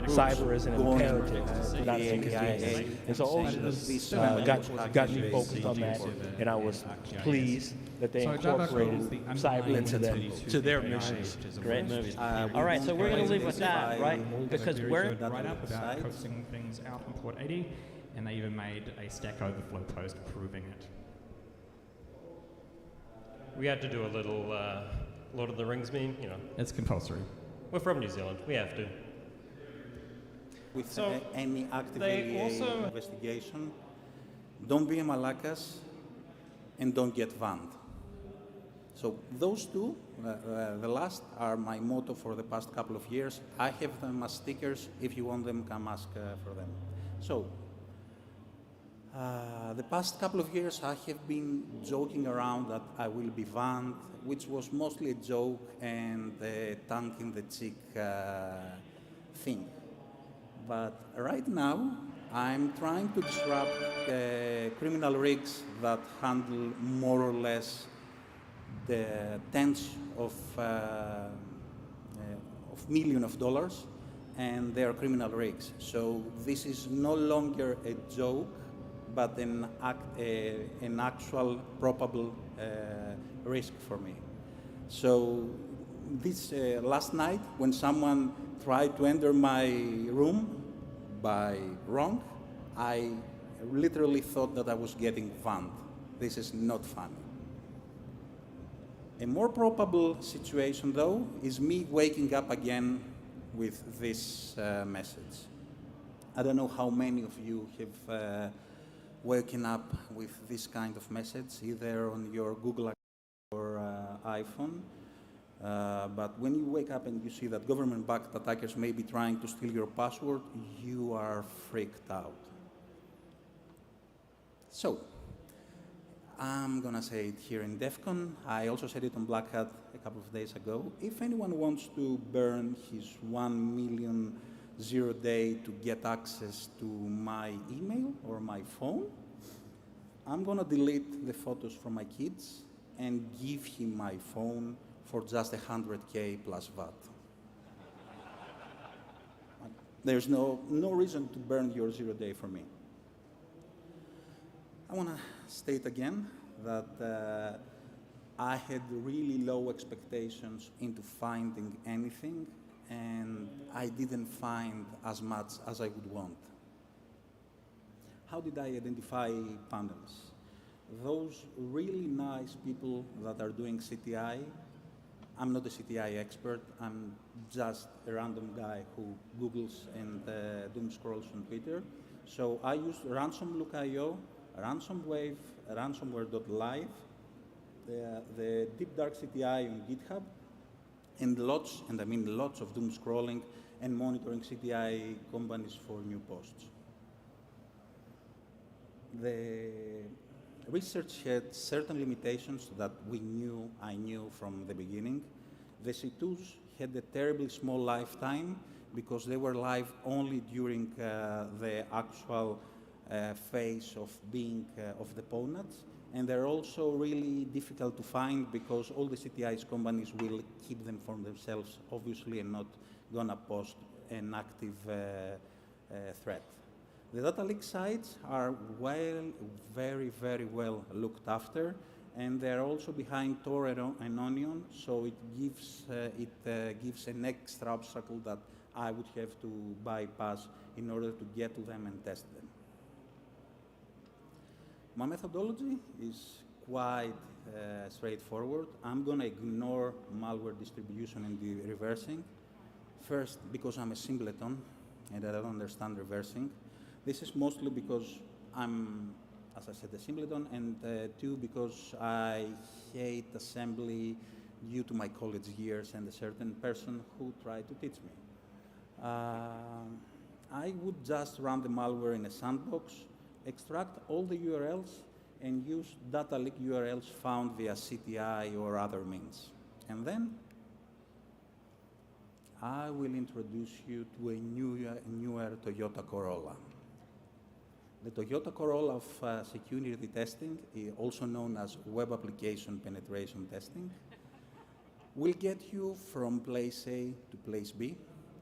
Cyber is an imperative, not an inconvenience. And so OSHA got me focused on that, and I was pleased that they incorporated cyber into their missions. Great. All right, so we're going to leave with that, right? Because we're right up about posting things out on port 80. And they even made a Stack Overflow post proving it. We had to do a little Lord of the Rings meme, you know. It's compulsory. We're from New Zealand. We have to. With any active investigation, don't be a malakas and don't get banned. So those two, the last, are my motto for the past couple of years. I have them as stickers. If you want them, come ask for them. So. The past couple of years, I have been joking around that I will be banned, which was mostly a joke and a tongue in the cheek thing. But right now, I'm trying to disrupt criminal rigs that handle more or less the tens of millions of dollars, and they are criminal rigs. So this is no longer a joke, but an actual probable risk for me. So this last night, when someone tried to enter my room by wrong, I literally thought that I was getting banned. This is not funny. A more probable situation, though, is me waking up again with this message. I don't know how many of you have waking up with this kind of message, either on your Google account or iPhone. But when you wake up and you see that government-backed attackers may be trying to steal your password, you are freaked out. So, I'm going to say it here in DEF CON. I also said it on Black Hat a couple of days ago. If anyone wants to burn his 1 million zero-day to get access to my email or my phone, I'm going to delete the photos from my kids and give him my phone for just $100K plus VAT. There's no reason to burn your 0 day for me. I want to state again that I had really low expectations into finding anything, and I didn't find as much as I would want. How did I identify panels? Those really nice people that are doing CTI, I'm not a CTI expert. I'm just a random guy who Googles and doom scrolls on Twitter. So I use ransomlook.io, ransomwave, ransomware.live, the deep dark CTI on GitHub, and lots, and I mean lots of doom scrolling and monitoring CTI companies for new posts. The research had certain limitations that I knew from the beginning. The C2s had a terribly small lifetime because they were live only during the actual phase of being of the PWNATs, and they're also really difficult to find because all the CTIs companies will keep them for themselves, obviously, and not gonna post an active threat. The data leak sites are very, very well looked after, and they're also behind TOR and Onion, so it gives an extra obstacle that I would have to bypass in order to get to them and test them. My methodology is quite straightforward. I'm going to ignore malware distribution and the reversing. First, because I'm a simpleton and I don't understand reversing. This is mostly because I'm, as I said, a simpleton, and two, because I hate assembly due to my college years and a certain person who tried to teach me. I would just run the malware in a sandbox, extract all the URLs, and use data leak URLs found via CTI or other means. And then I will introduce you to a newer Toyota Corolla. The Toyota Corolla of security testing, also known as web application penetration testing, will get you from place A to place B.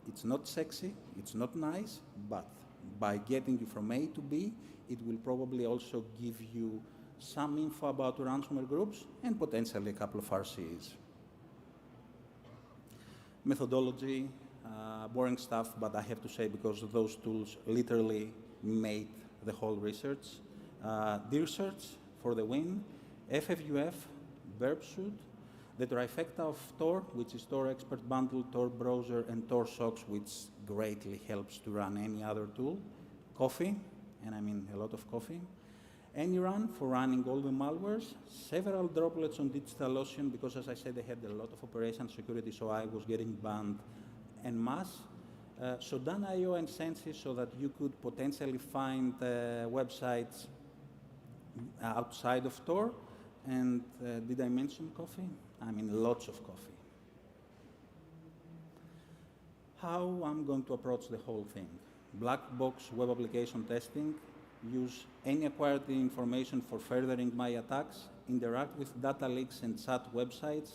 It's not sexy, it's not nice, but by getting you from A to B, it will probably also give you some info about ransomware groups and potentially a couple of RCEs. Methodology, boring stuff, but I have to say because those tools literally made the whole research. DIRSearch for the win, FFUF, burpsuit, the trifecta of TOR, which is TOR Expert Bundle, TOR Browser, and TOR SOCKS, which greatly helps to run any other tool. Coffee, and I mean a lot of coffee. AnyRun for running all the malwares. Several droplets on DigitalOcean, because as I said, they had a lot of operation security, so I was getting banned en masse. Sodan.io and Sensi, so that you could potentially find websites outside of TOR. And did I mention coffee? I mean lots of coffee. How I'm going to approach the whole thing. Black box web application testing, use any acquired information for furthering my attacks, interact with data leaks and chat websites,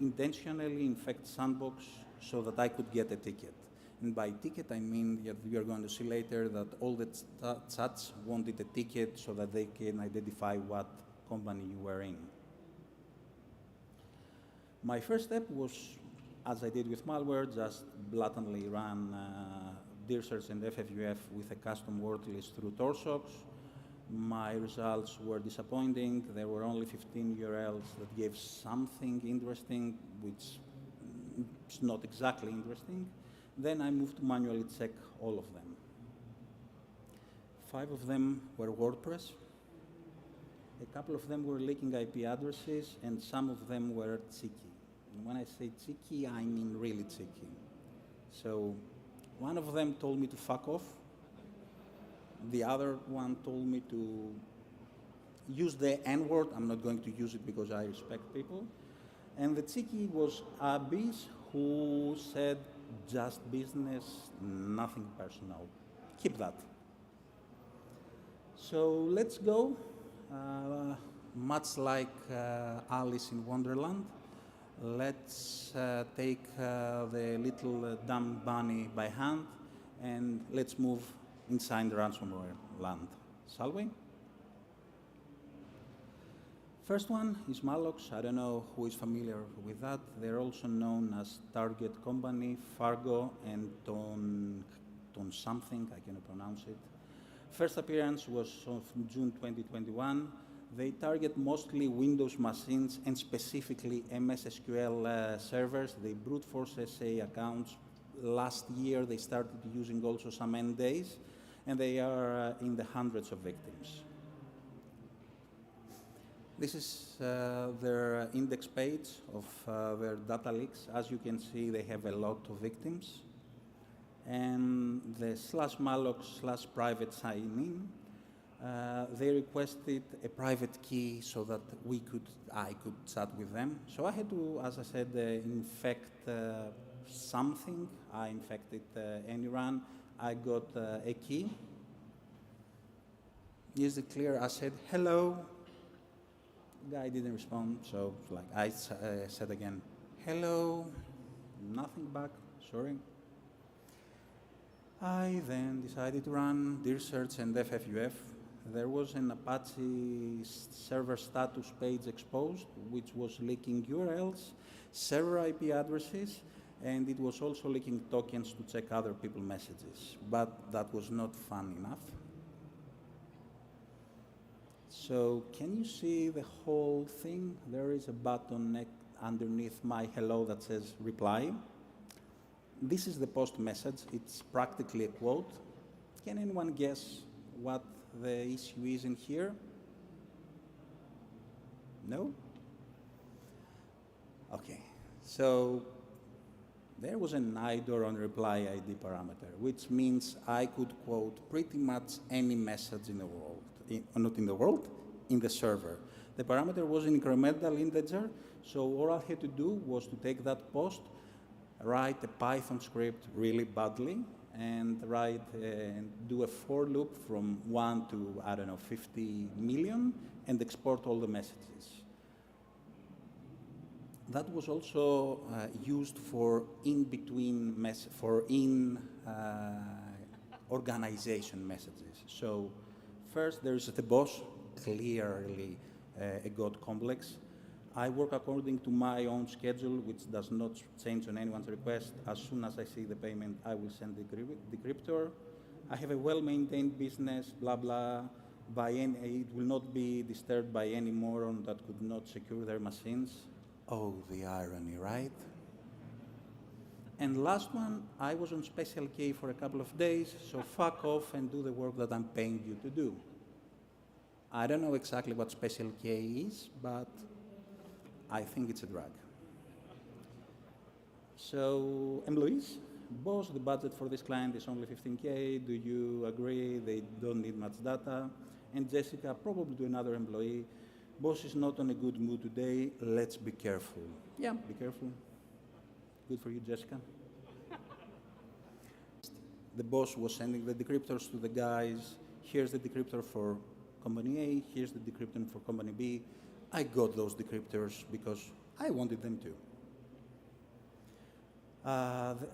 intentionally infect sandbox so that I could get a ticket. And by ticket, I mean that we are going to see later that all the chats wanted a ticket so that they can identify what company you were in. My first step was, as I did with malware, just blatantly run DIRSearch and FFUF with a custom word list through TOR SOCKS. My results were disappointing. There were only 15 URLs that gave something interesting, which is not exactly interesting. Then I moved to manually check all of them. 5 of them were WordPress. A couple of them were leaking IP addresses, and some of them were cheeky. And when I say cheeky, I mean really cheeky. So one of them told me to fuck off. The other one told me to use the N-word. I'm not going to use it because I respect people. And the cheeky was Abyss, who said, just business, nothing personal. Keep that. So let's go. Much like Alice in Wonderland, let's take the little dumb bunny by hand and let's move inside the ransomware land, shall we? First one is Mallocs. I don't know who is familiar with that. They're also known as Target Company, Fargo, and Ton something, I cannot pronounce it. First appearance was of June 2021. They target mostly Windows machines and specifically MS SQL servers. They brute force SA accounts. Last year, they started using also some end days, and they are in the hundreds of victims. This is their index page of their data leaks. As you can see, they have a lot of victims. And the /malloc/private sign-in, they requested a private key so that I could chat with them. So I had to, as I said, infect something. I infected AnyRun. I got a key. Is it clear? I said, hello. The guy didn't respond, so like I said again, hello. Nothing back, sorry. I then decided to run dir search and ffuf. There was an Apache server status page exposed, which was leaking URLs, server IP addresses, and it was also leaking tokens to check other people's messages. But that was not fun enough. So can you see the whole thing? There is a button underneath my hello that says reply. This is the post message. It's practically a quote. Can anyone guess what the issue is in here? No? Okay. So there was an IDOR on reply ID parameter, which means I could quote pretty much any message in the world. Not in the world, in the server. The parameter was an incremental integer, so all I had to do was to take that post, write a Python script really badly, and do a for loop from 1 to, I don't know, 50 million, and export all the messages. That was also used for in-between organization messages. So first, there's the boss, clearly a God complex. I work according to my own schedule, which does not change on anyone's request. As soon as I see the payment, I will send the decryptor. I have a well-maintained business, blah, blah. It will not be disturbed by any moron that could not secure their machines. Oh, the irony, right? And last one, I was on special K for a couple of days, so fuck off and do the work that I'm paying you to do. I don't know exactly what special K is, but I think it's a drug. So, employees, boss, the budget for this client is only 15K. Do you agree? They don't need much data. And Jessica, probably to another employee, boss is not on a good mood today. Let's be careful. Yeah, be careful. Good for you, Jessica. The boss was sending the decryptors to the guys. Here's the decryptor for company A. Here's the decryptor for company B. I got those decryptors because I wanted them to.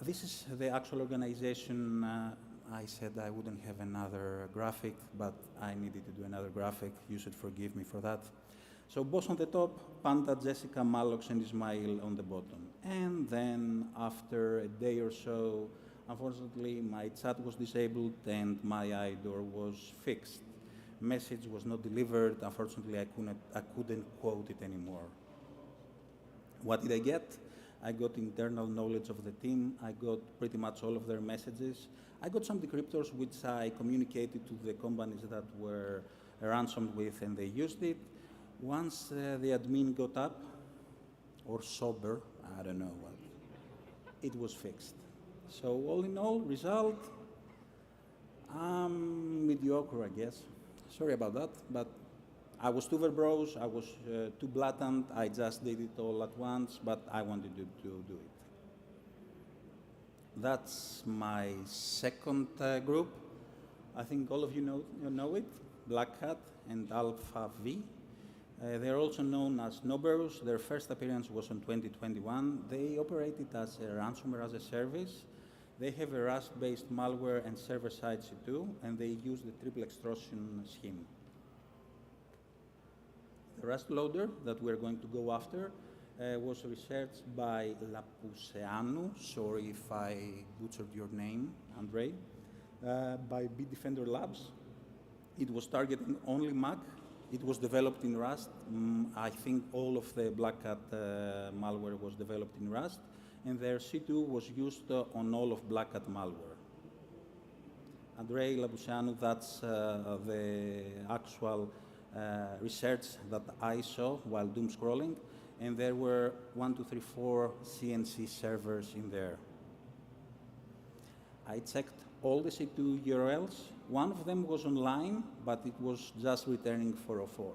This is the actual organization. I said I wouldn't have another graphic, but I needed to do another graphic. You should forgive me for that. So boss on the top, Panda, Jessica, Mallox, and Ismail on the bottom. And then after a day or so, unfortunately, my chat was disabled and my IDOR was fixed. Message was not delivered. Unfortunately, I couldn't quote it anymore. What did I get? I got internal knowledge of the team. I got pretty much all of their messages. I got some decryptors which I communicated to the companies that were ransomed with, and they used it. Once the admin got up, or sober, I don't know what, it was fixed. So all in all, result, mediocre, I guess. Sorry about that, but I was too verbose, I was too blatant, I just did it all at once, but I wanted to do it. That's my second group. I think all of you know it, Black Hat and Alpha V. They're also known as Noberus. Their first appearance was in 2021. They operated as a ransomware as a service. They have a Rust-based malware and server-side C2, and they use the triple extortion scheme. The Rust loader that we're going to go after was researched by Lapuseanu, sorry if I butchered your name, Andre, by Bitdefender Labs. It was targeting only Mac, It was developed in Rust. I think all of the Black Hat malware was developed in Rust, and their C2 was used on all of Black Hat malware. Andrei Labusianu, that's the actual research that I saw while doom scrolling, and there were 1, 2, 3, 4 CNC servers in there. I checked all the C2 URLs. One of them was online, but it was just returning 404.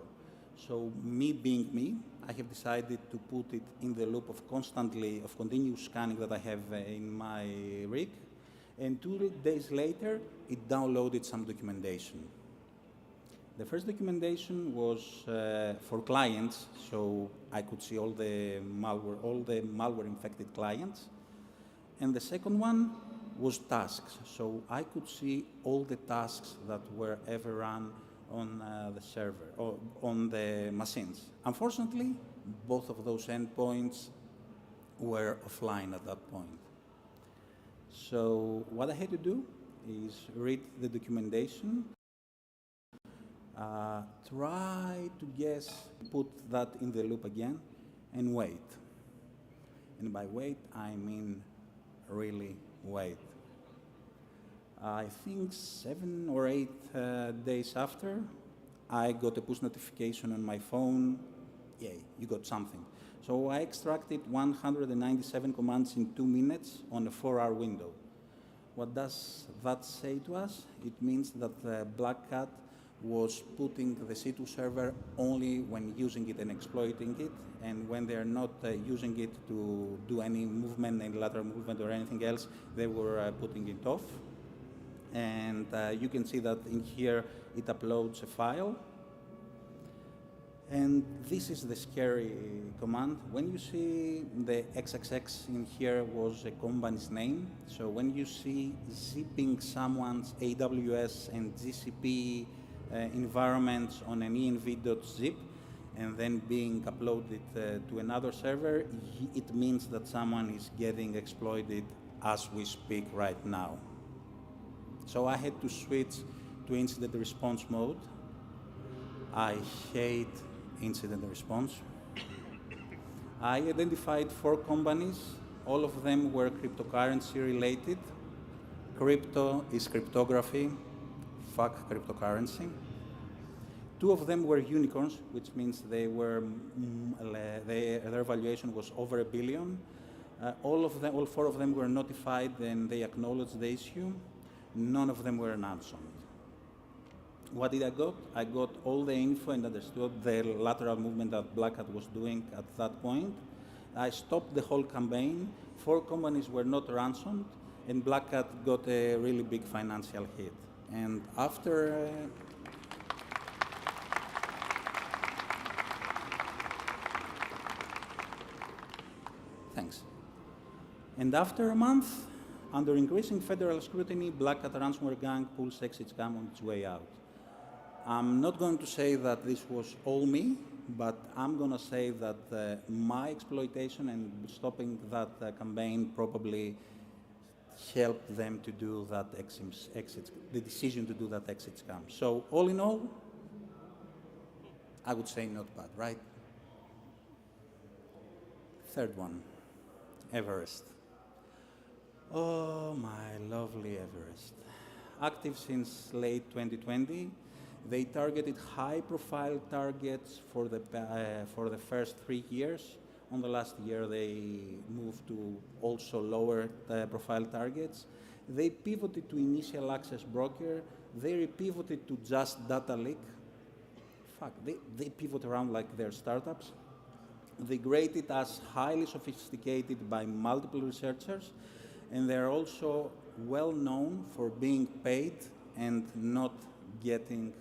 So me being me, I have decided to put it in the loop of continuous scanning that I have in my rig. And 2 days later, it downloaded some documentation. The first documentation was for clients, so I could see all the malware-infected clients. And the second one was tasks, so I could see all the tasks that were ever run on the server, or on the machines. Unfortunately, both of those endpoints were offline at that point. So what I had to do is read the documentation, try to guess, put that in the loop again, and wait. And by wait, I mean really wait. I think 7 or 8 days after, I got a push notification on my phone. Yay, you got something. So I extracted 197 commands in 2 minutes on a 4-hour window. What does that say to us? It means that the Black Hat was putting the C2 server only when using it and exploiting it, and when they're not using it to do any movement, any lateral movement or anything else, they were putting it off. And you can see that in here it uploads a file. And this is the scary command. When you see the XXX in here was a company's name. So when you see zipping someone's AWS and GCP environments on an env.zip and then being uploaded to another server, it means that someone is getting exploited as we speak right now. So I had to switch to incident response mode. I hate incident response. I identified 4 companies. All of them were cryptocurrency related. Crypto is cryptography. Fuck cryptocurrency. 2 of them were unicorns, which means they were their valuation was over $1 billion. All 4 of them were notified and they acknowledged the issue. None of them were ransomed. What did I got? I got all the info and understood the lateral movement that Black Hat was doing at that point. I stopped the whole campaign. 4 companies were not ransomed, and Black Hat got a really big financial hit. And after thanks. And after a month, under increasing federal scrutiny, Black Hat ransomware gang pulls exit scam on its way out. I'm not going to say that this was all me, but I'm going to say that my exploitation and stopping that campaign probably helped them to do that the decision to do that exit scam. So all in all, I would say not bad, right? Third one, Everest. Oh, my lovely Everest. Active since late 2020. They targeted high-profile targets for the first 3 years. On the last year, they moved to also lower profile targets. They pivoted to initial access broker. They pivoted to just data leak. Fuck, they pivot around like they're startups. They grade it as highly sophisticated by multiple researchers, and they're also well known for being paid and not getting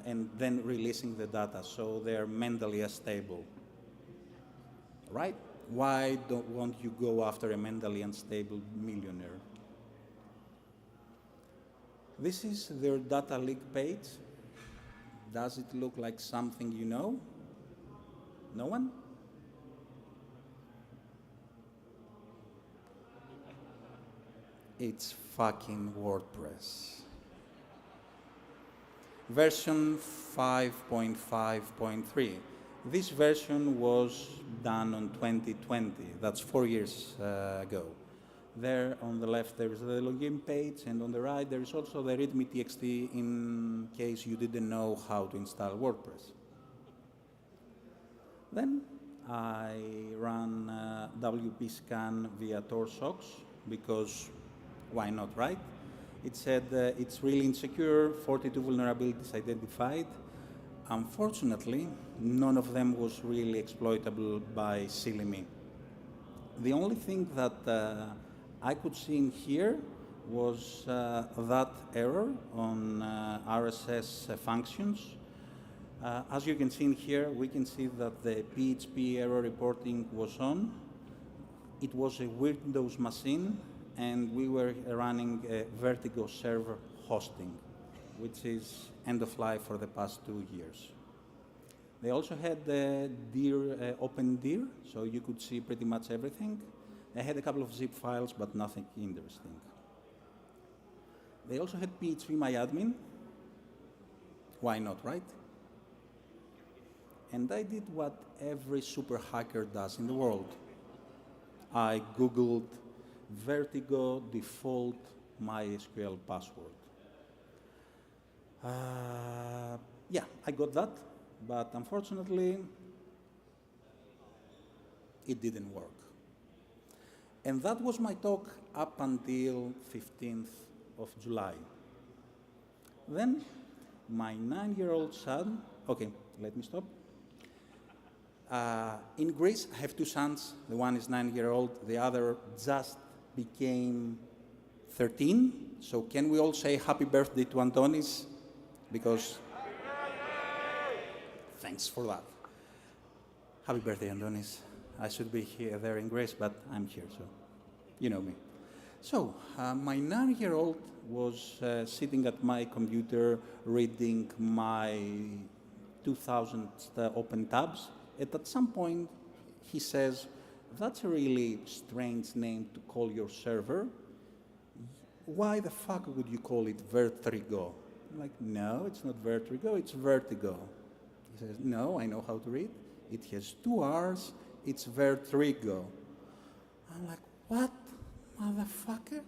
and then releasing the data, so they're mentally unstable. Right? Why won't you go after a mentally unstable millionaire? This is their data leak page. Does it look like something you know? No one? It's fucking WordPress. version 5.5.3. This version was done on 2020. That's 4 years ago. There on the left there is the login page, and on the right there is also the readme.txt in case you didn't know how to install WordPress. Then I ran WP scan via TOR socks because why not, right? It said it's really insecure, 42 vulnerabilities identified. Unfortunately, none of them was really exploitable by silly me. The only thing that I could see in here was that error on RSS functions. As you can see in here, we can see that the PHP error reporting was on. It was a Windows machine, and we were running a Vertigo server hosting, which is end of life for the past 2 years. They also had the open dir, so you could see pretty much everything. They had a couple of zip files, but nothing interesting. They also had PHP myadmin. Why not, right? And I did what every super hacker does in the world. I Googled Vertigo default MySQL password. Yeah, I got that, but unfortunately, it didn't work. And that was my talk up until 15th of July. Then, my 9-year-old son, okay, let me stop. In Greece, I have 2 sons. The one is 9-year-old, the other just became 13. So can we all say happy birthday to Antonis? Because, thanks for that. Happy birthday, Antonis. I should be here, there in Greece, but I'm here, so you know me. So, my 9-year-old was sitting at my computer reading my 2,000 open tabs. And at some point, he says, that's a really strange name to call your server. Why the fuck would you call it Vertigo? I'm like, no, it's not Vertigo, it's Vertigo. He says, no, I know how to read. It has 2 R's, it's Vertigo. I'm like, what, motherfucker?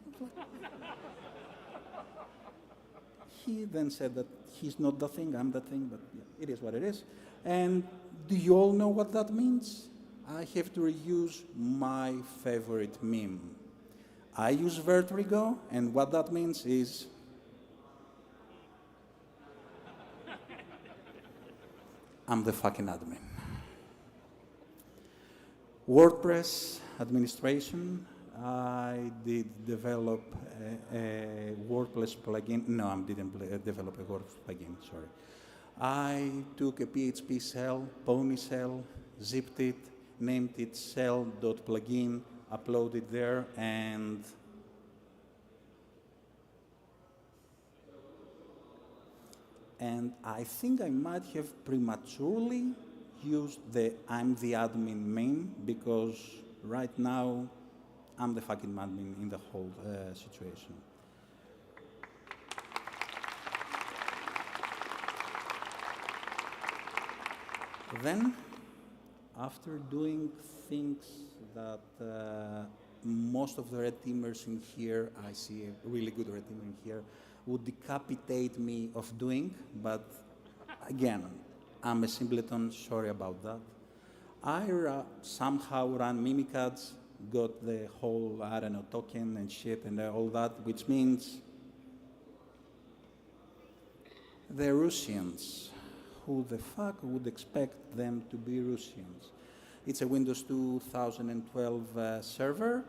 He then said that he's not the thing, I'm the thing, but yeah, it is what it is. And do you all know what that means? I have to reuse my favorite meme. I use Vertigo, and what that means is I'm the fucking admin. WordPress administration. I did develop a WordPress plugin. No, I didn't develop a WordPress plugin, sorry. I took a PHP shell, pony shell, zipped it, named it shell.plugin, uploaded there, and I think I might have prematurely used the I'm the admin meme because right now I'm the fucking admin in the whole situation. Then, after doing things that most of the red teamers in here, I see a really good red teamer in here, would decapitate me of doing, but again, I'm a simpleton, sorry about that. I somehow ran mimic ads, got the whole, I don't know, token and shit and all that, which means the Russians, who the fuck would expect them to be Russians? It's a Windows 2012 server,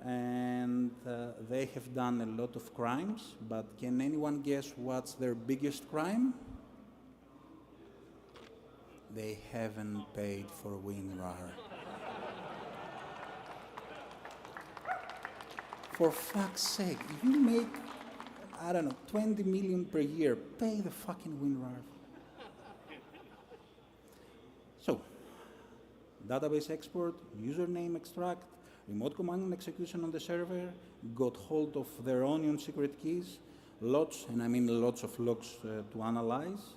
and they have done a lot of crimes, but can anyone guess what's their biggest crime? They haven't paid for WinRAR. For fuck's sake, you make, I don't know, 20 million per year, pay the fucking WinRAR. So, database export, username extract, remote command and execution on the server, got hold of their onion secret keys, lots, and I mean lots of logs to analyze.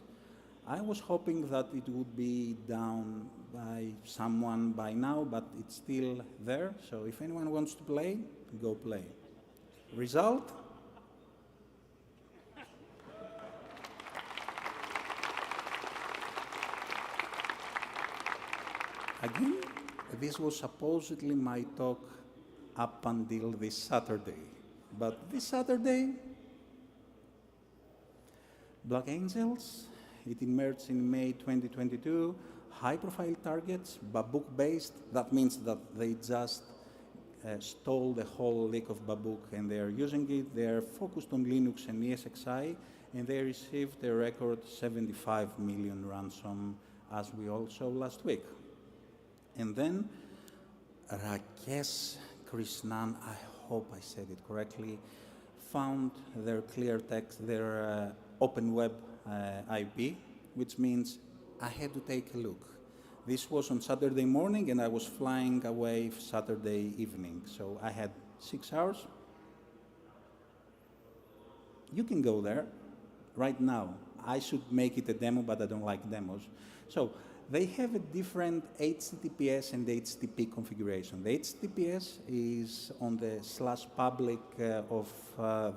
I was hoping that it would be down by someone by now, but it's still there. So if anyone wants to play, go play. Result? Again, this was supposedly my talk up until this Saturday. But this Saturday, Black Angels, it emerged in May 2022, high-profile targets, Babook-based. That means that they just stole the whole leak of Babook and they are using it. They are focused on Linux and ASCI, and they received a record 75 million ransom, as we all saw last week. And then Rakesh Krishnan, I hope I said it correctly, found their clear text, their open web IP, which means I had to take a look. This was on Saturday morning and I was flying away Saturday evening. So I had 6 hours. You can go there right now. I should make it a demo, but I don't like demos. So they have a different HTTPS and HTTP configuration. The HTTPS is on the /public of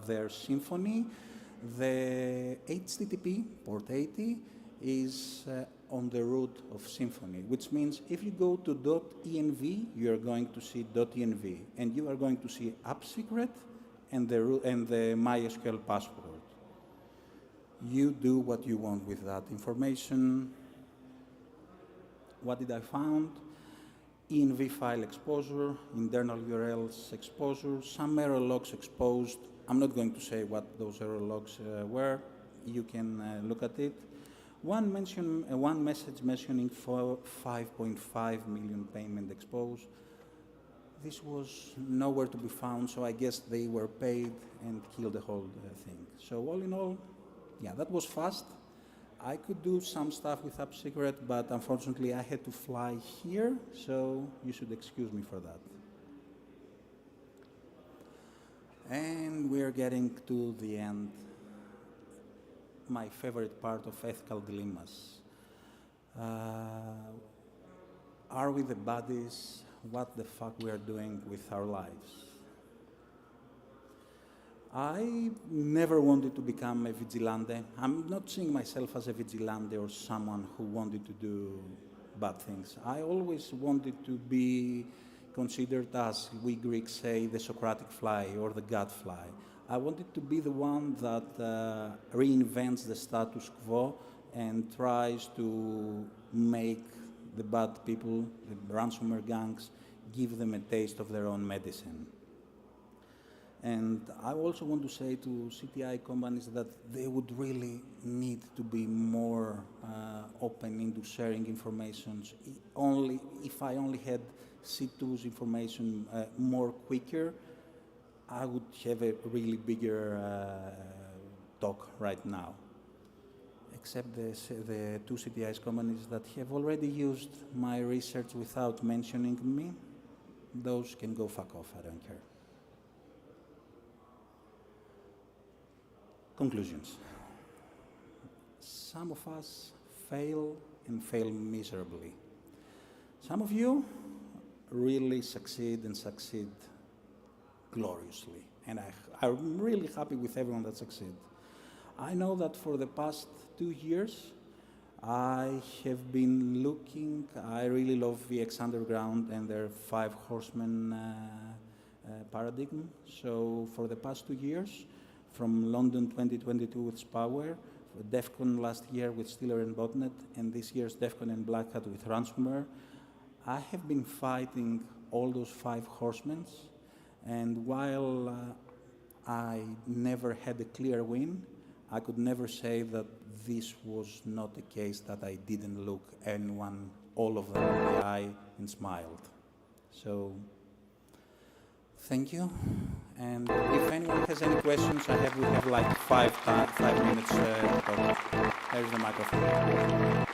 their Symfony. The HTTP, port 80, is on the root of Symfony, which means if you go to .env, you are going to see .env, and you are going to see app secret and the MySQL password. You do what you want with that information. What did I find? env file exposure, internal URLs exposure, some error logs exposed. I'm not going to say what those error logs were. You can look at it. One message mentioning 5.5 million payment exposed. This was nowhere to be found, so I guess they were paid and killed the whole thing. So all in all, yeah, that was fast. I could do some stuff with App Secret, but unfortunately I had to fly here, so you should excuse me for that. And we're getting to the end. My favorite part of ethical dilemmas. Are we the buddies? What the fuck we are doing with our lives? I never wanted to become a vigilante. I'm not seeing myself as a vigilante or someone who wanted to do bad things. I always wanted to be considered, as we Greeks say, the Socratic fly or the gadfly. I wanted to be the one that reinvents the status quo and tries to make the bad people, the ransomware gangs, give them a taste of their own medicine. And I also want to say to CTI companies that they would really need to be more open into sharing information. If I only had C2's information more quicker, I would have a really bigger talk right now. Except the two CTI's companies that have already used my research without mentioning me, those can go fuck off, I don't care. Conclusions. Some of us fail and fail miserably. Some of you really succeed and succeed gloriously. And I'm really happy with everyone that succeeds. I know that for the past 2 years, I have been looking, I really love VX Underground and their 5 horsemen paradigm. So for the past 2 years, from London 2022 with Spyware, DEF CON last year with Stealer and Botnet, and this year's DEF CON and Black Hat with ransomware, I have been fighting all those 5 horsemen, and while I never had a clear win, I could never say that this was not the case, that I didn't look anyone, all of them in the eye and smiled. So, thank you. And if anyone has any questions, we have like 5 minutes to talk. There's the microphone.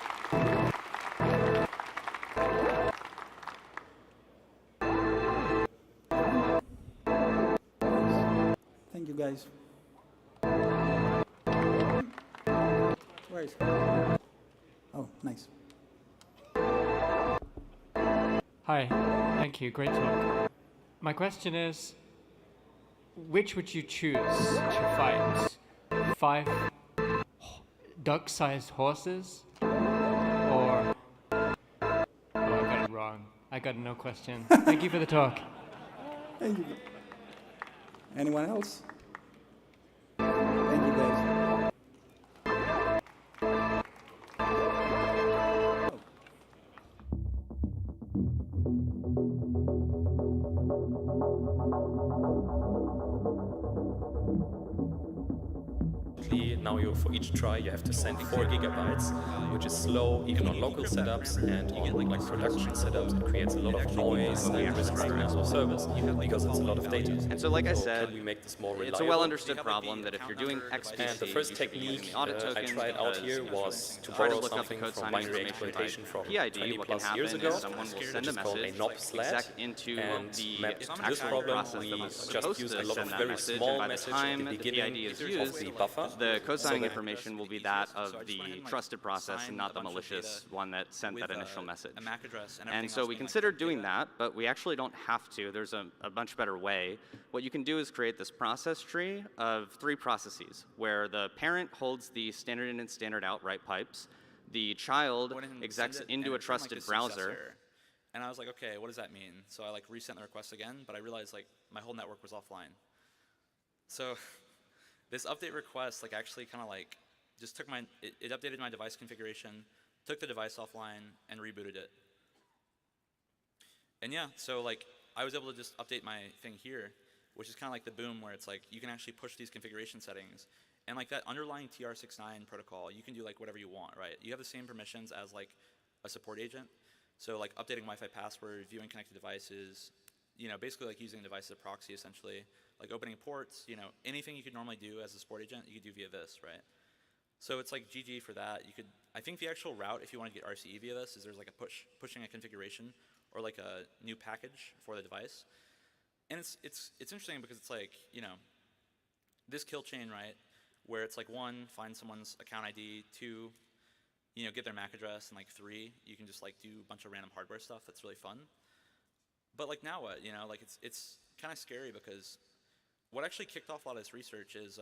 Thank you, guys. Where is he? Oh, nice. Hi, thank you, great talk. My question is, which would you choose to fight? 5 duck-sized horses? Or... Oh, I got it wrong. I got no question. Thank you for the talk. Thank you. Anyone else? Thank you, guys. Now for each try you have to send 4 gigabytes, which is slow even on local setups, and on like production setups it creates a lot of noise and risks the national service because it's a lot of data. And so like I said, can we make this more reliable? it's a well understood problem that if you're doing XPC, and the first technique I tried out here was to borrow something from binary exploitation from PID. 20 What plus can years happen ago, is someone will send which a is called message a knob exec into and the mapped to this actual problem process we that was just supposed use to a lot send of that very message, small and by the message time at the the beginning PID is of used, the buffer. the co-signing So information will be that of the trusted process and not the malicious one that sent that initial message. a MAC address and And everything so else we being, like, considered doing that, but we actually don't have to. There's a much better way. What you can do is create this process tree of 3 processes, where the parent holds the standard in and standard out write pipes, the child execs into a trusted browser. And I was like, okay, what does that mean? So I like resent the request again, but I realized like my whole network was offline. So this update request like actually kind of like just took it updated my device configuration, took the device offline, and rebooted it. And yeah, so like I was able to just update my thing here, which is kind of like the boom where it's like you can actually push these configuration settings. And like that underlying TR69 protocol, you can do like whatever you want, right? You have the same permissions as like a support agent. So like updating Wi-Fi password, viewing connected devices, you know, basically like using the device as a proxy essentially, like opening ports, you know, anything you could normally do as a support agent, you could do via this, right? So it's like GG for that. You could, I think the actual route, if you want to get RCE via this, is there's like a pushing a configuration or like a new package for the device. And it's interesting because it's like, you know, this kill chain, right, where it's like 1, find someone's account ID, 2, you know, get their MAC address, and like 3, you can just like do a bunch of random hardware stuff that's really fun. But like now what, you know, like it's kind of scary because what actually kicked off a lot of this research is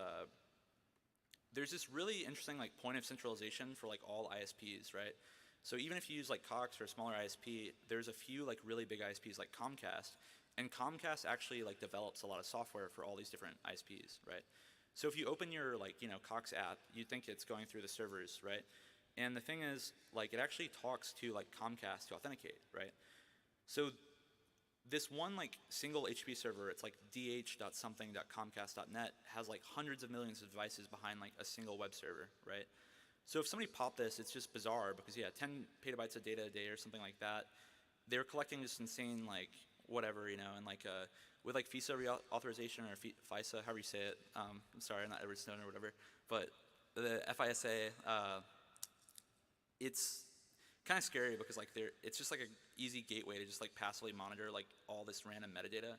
there's this really interesting like point of centralization for like all ISPs, right? So even if you use like Cox or a smaller ISP, there's a few like really big ISPs like Comcast, and Comcast actually like develops a lot of software for all these different ISPs, right? So if you open your like, you know, Cox app, you'd think it's going through the servers, right? And the thing is, like, it actually talks to like Comcast to authenticate, right? So this one like single HTTP server, it's like dh.something.comcast.net, has like hundreds of millions of devices behind like a single web server, right? So if somebody popped this, it's just bizarre because yeah, 10 petabytes of data a day or something like that. They're collecting just insane like whatever, you know, and like with like FISA reauthorization or FISA, however you say it. I'm sorry, I'm not Edward Snowden or whatever, but the FISA, it's kind of scary because like it's just like an easy gateway to just like passively monitor like all this random metadata.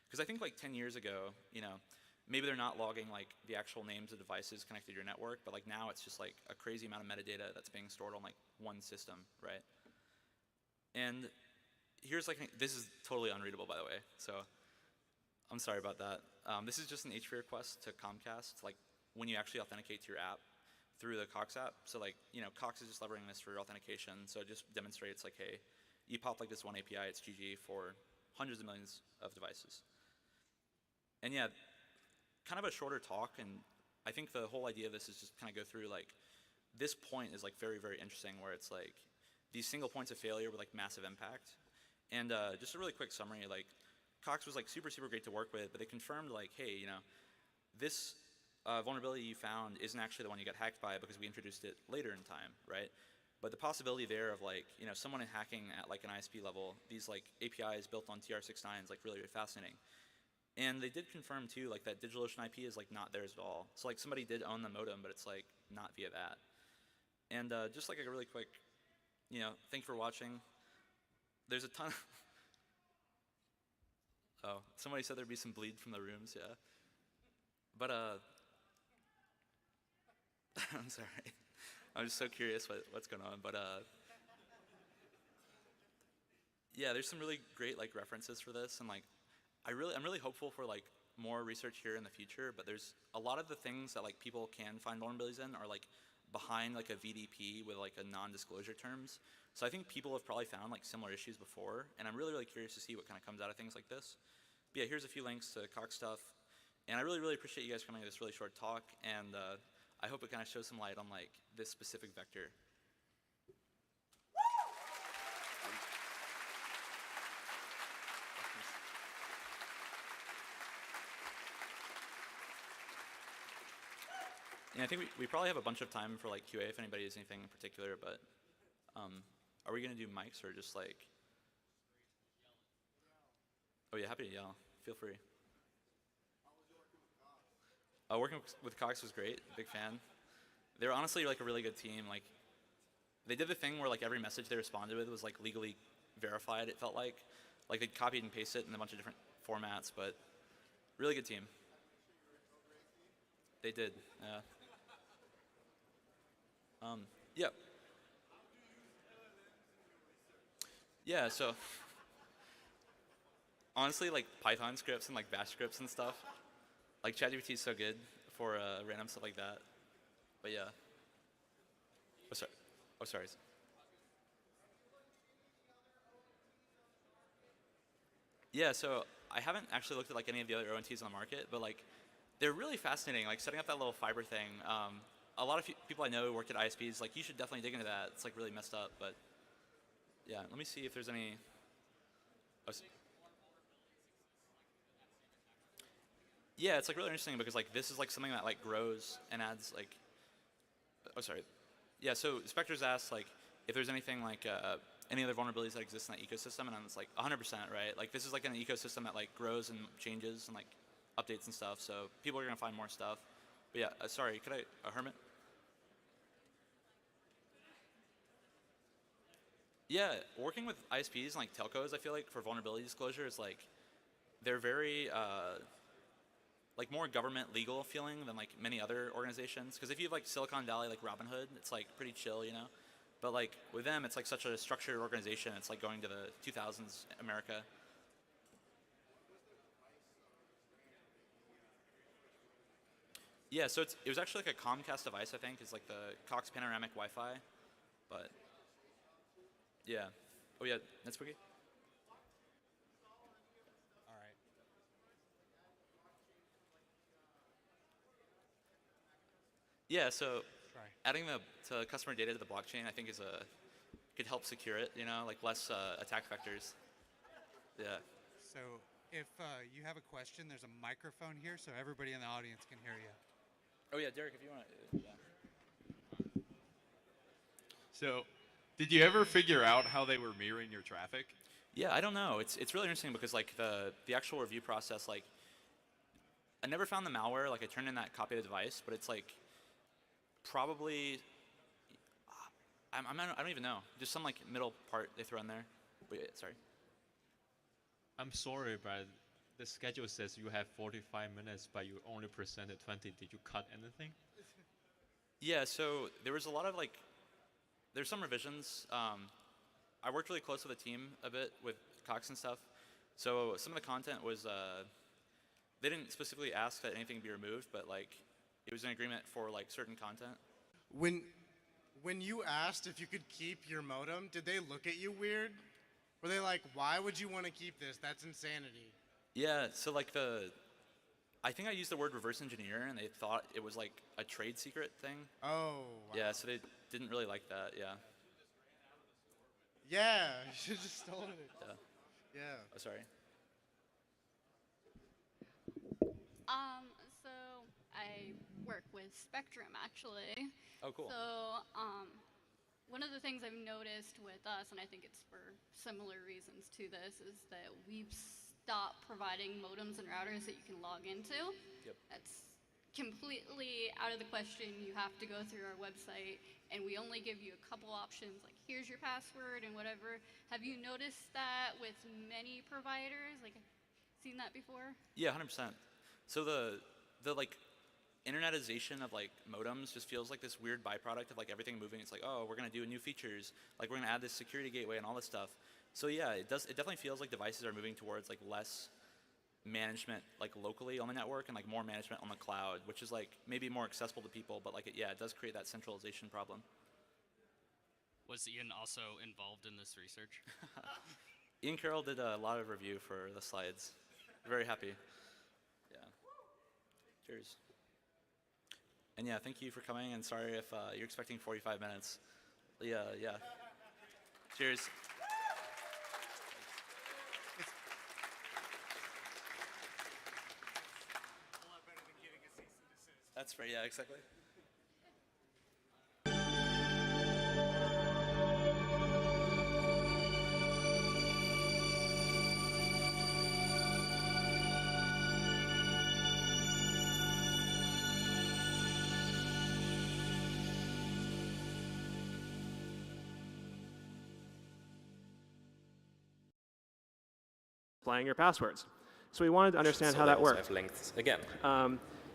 Because I think like 10 years ago, you know, maybe they're not logging like the actual names of devices connected to your network, but like now it's just like a crazy amount of metadata that's being stored on like one system, right? And here's like, this is totally unreadable by the way, so I'm sorry about that. This is just an HTTP request to Comcast, like when you actually authenticate to your app through the Cox app. So like, you know, Cox is just leveraging this for authentication, so it just demonstrates like, hey, you pop like this one API, it's GG for hundreds of millions of devices. And yeah, kind of a shorter talk, and I think the whole idea of this is just kind of go through like, this point is like very, very interesting where it's like, these single points of failure with like massive impact. And just a really quick summary, like Cox was like super, super great to work with, but they confirmed like, hey, you know, this vulnerability you found isn't actually the one you got hacked by because we introduced it later in time, right? But the possibility there of like, you know, someone hacking at like an ISP level, these like APIs built on TR69 is like really, really fascinating. And they did confirm too, like that DigitalOcean IP is like not theirs at all. So like somebody did own the modem, but it's like not via that. And just like a really quick, you know, thank you for watching. There's a ton of oh, somebody said there'd be some bleed from the rooms, yeah. But I'm sorry. I'm just so curious what's going on, but yeah, there's some really great like references for this, and like I'm really hopeful for like more research here in the future. But there's a lot of the things that like people can find vulnerabilities in are like behind like a VDP with like a non-disclosure terms. So I think people have probably found like similar issues before, and I'm really curious to see what kind of comes out of things like this. But yeah, here's a few links to Cox stuff, and I really appreciate you guys coming to this really short talk, and I hope it kind of shows some light on like this specific vector. And I think we probably have a bunch of time for like QA if anybody has anything in particular, but are we going to do mics or just like? Oh yeah, happy to yell. Feel free. Working with Cox was great. Big fan. They were honestly like a really good team. Like, they did the thing where like every message they responded with was like legally verified. It felt like they'd copied and pasted it in a bunch of different formats, but really good team. They did. Yeah. Yep. Yeah. So honestly, like Python scripts and like Bash scripts and stuff. Like ChatGPT is so good for random stuff like that. But yeah. Oh sorry. Oh sorry. Yeah. So I haven't actually looked at like any of the other ONTs on the market, but like they're really fascinating. Like setting up that little fiber thing. A lot of people I know who worked at ISPs, like you should definitely dig into that. It's like really messed up, but yeah. Let me see if there's any. Oh, yeah, it's like really interesting because like this is like something that like grows and adds like. Oh sorry. Yeah. So Spectre's asked like if there's anything like any other vulnerabilities that exist in that ecosystem, and it's like 100%, right? Like this is like an ecosystem that like grows and changes and like updates and stuff. So people are gonna find more stuff. But yeah, sorry, could I, Hermit? Yeah, working with ISPs and like telcos, I feel like for vulnerability disclosure is like, they're very like more government legal feeling than like many other organizations. Because if you have like Silicon Valley, like Robinhood, it's like pretty chill, you know? But like with them, it's like such a structured organization. It's like going to the 2000s America. Yeah, so it was actually like a Comcast device, I think, is like the Cox Panoramic Wi-Fi, but yeah. Oh yeah, that's spooky. All right. Yeah, so Try. adding the customer data to the blockchain, I think could help secure it, you know, like less attack vectors. Yeah. So if you have a question, there's a microphone here, so everybody in the audience can hear you. Oh yeah, Derek, if you want to. Yeah. So, did you ever figure out how they were mirroring your traffic? Yeah, I don't know. It's really interesting because like the actual review process, like I never found the malware. Like I turned in that copy of the device, but it's like probably I don't even know. Just some like middle part they throw in there. But yeah, sorry. I'm sorry, but the schedule says you have 45 minutes, but you only presented 20. Did you cut anything? Yeah, so there was a lot of like, there's some revisions. I worked really close with the team a bit with Cox and stuff. So some of the content was, they didn't specifically ask that anything be removed, but like, it was an agreement for like certain content. When you asked if you could keep your modem, did they look at you weird? Were they like, why would you want to keep this? That's insanity. Yeah, so like I think I used the word reverse engineer, and they thought it was like a trade secret thing. Oh, wow. Yeah, so they didn't really like that, yeah. Yeah, you should have just stolen it. Yeah. Yeah. Oh, sorry. So I work with Spectrum, actually. Oh, cool. So, one of the things I've noticed with us, and I think it's for similar reasons to this, is that we've stopped providing modems and routers that you can log into. Yep. That's completely out of the question. You have to go through our website, and we only give you a couple options, like here's your password and whatever. Have you noticed that with many providers? Like, seen that before? Yeah, 100%. So the like, internetization of like modems just feels like this weird byproduct of like everything moving. It's like, oh, we're going to do new features, like we're going to add this security gateway and all this stuff. So yeah, it definitely feels like devices are moving towards like less management like locally on the network and like more management on the cloud, which is like maybe more accessible to people, but like it does create that centralization problem. Was Ian also involved in this research? Ian Carroll did a lot of review for the slides. Very happy. Yeah. Cheers. And yeah, thank you for coming, and sorry if you're expecting 45 minutes. Yeah. Cheers. That's right, yeah, exactly. Applying your passwords. So we wanted to understand how that works. Have lengths again.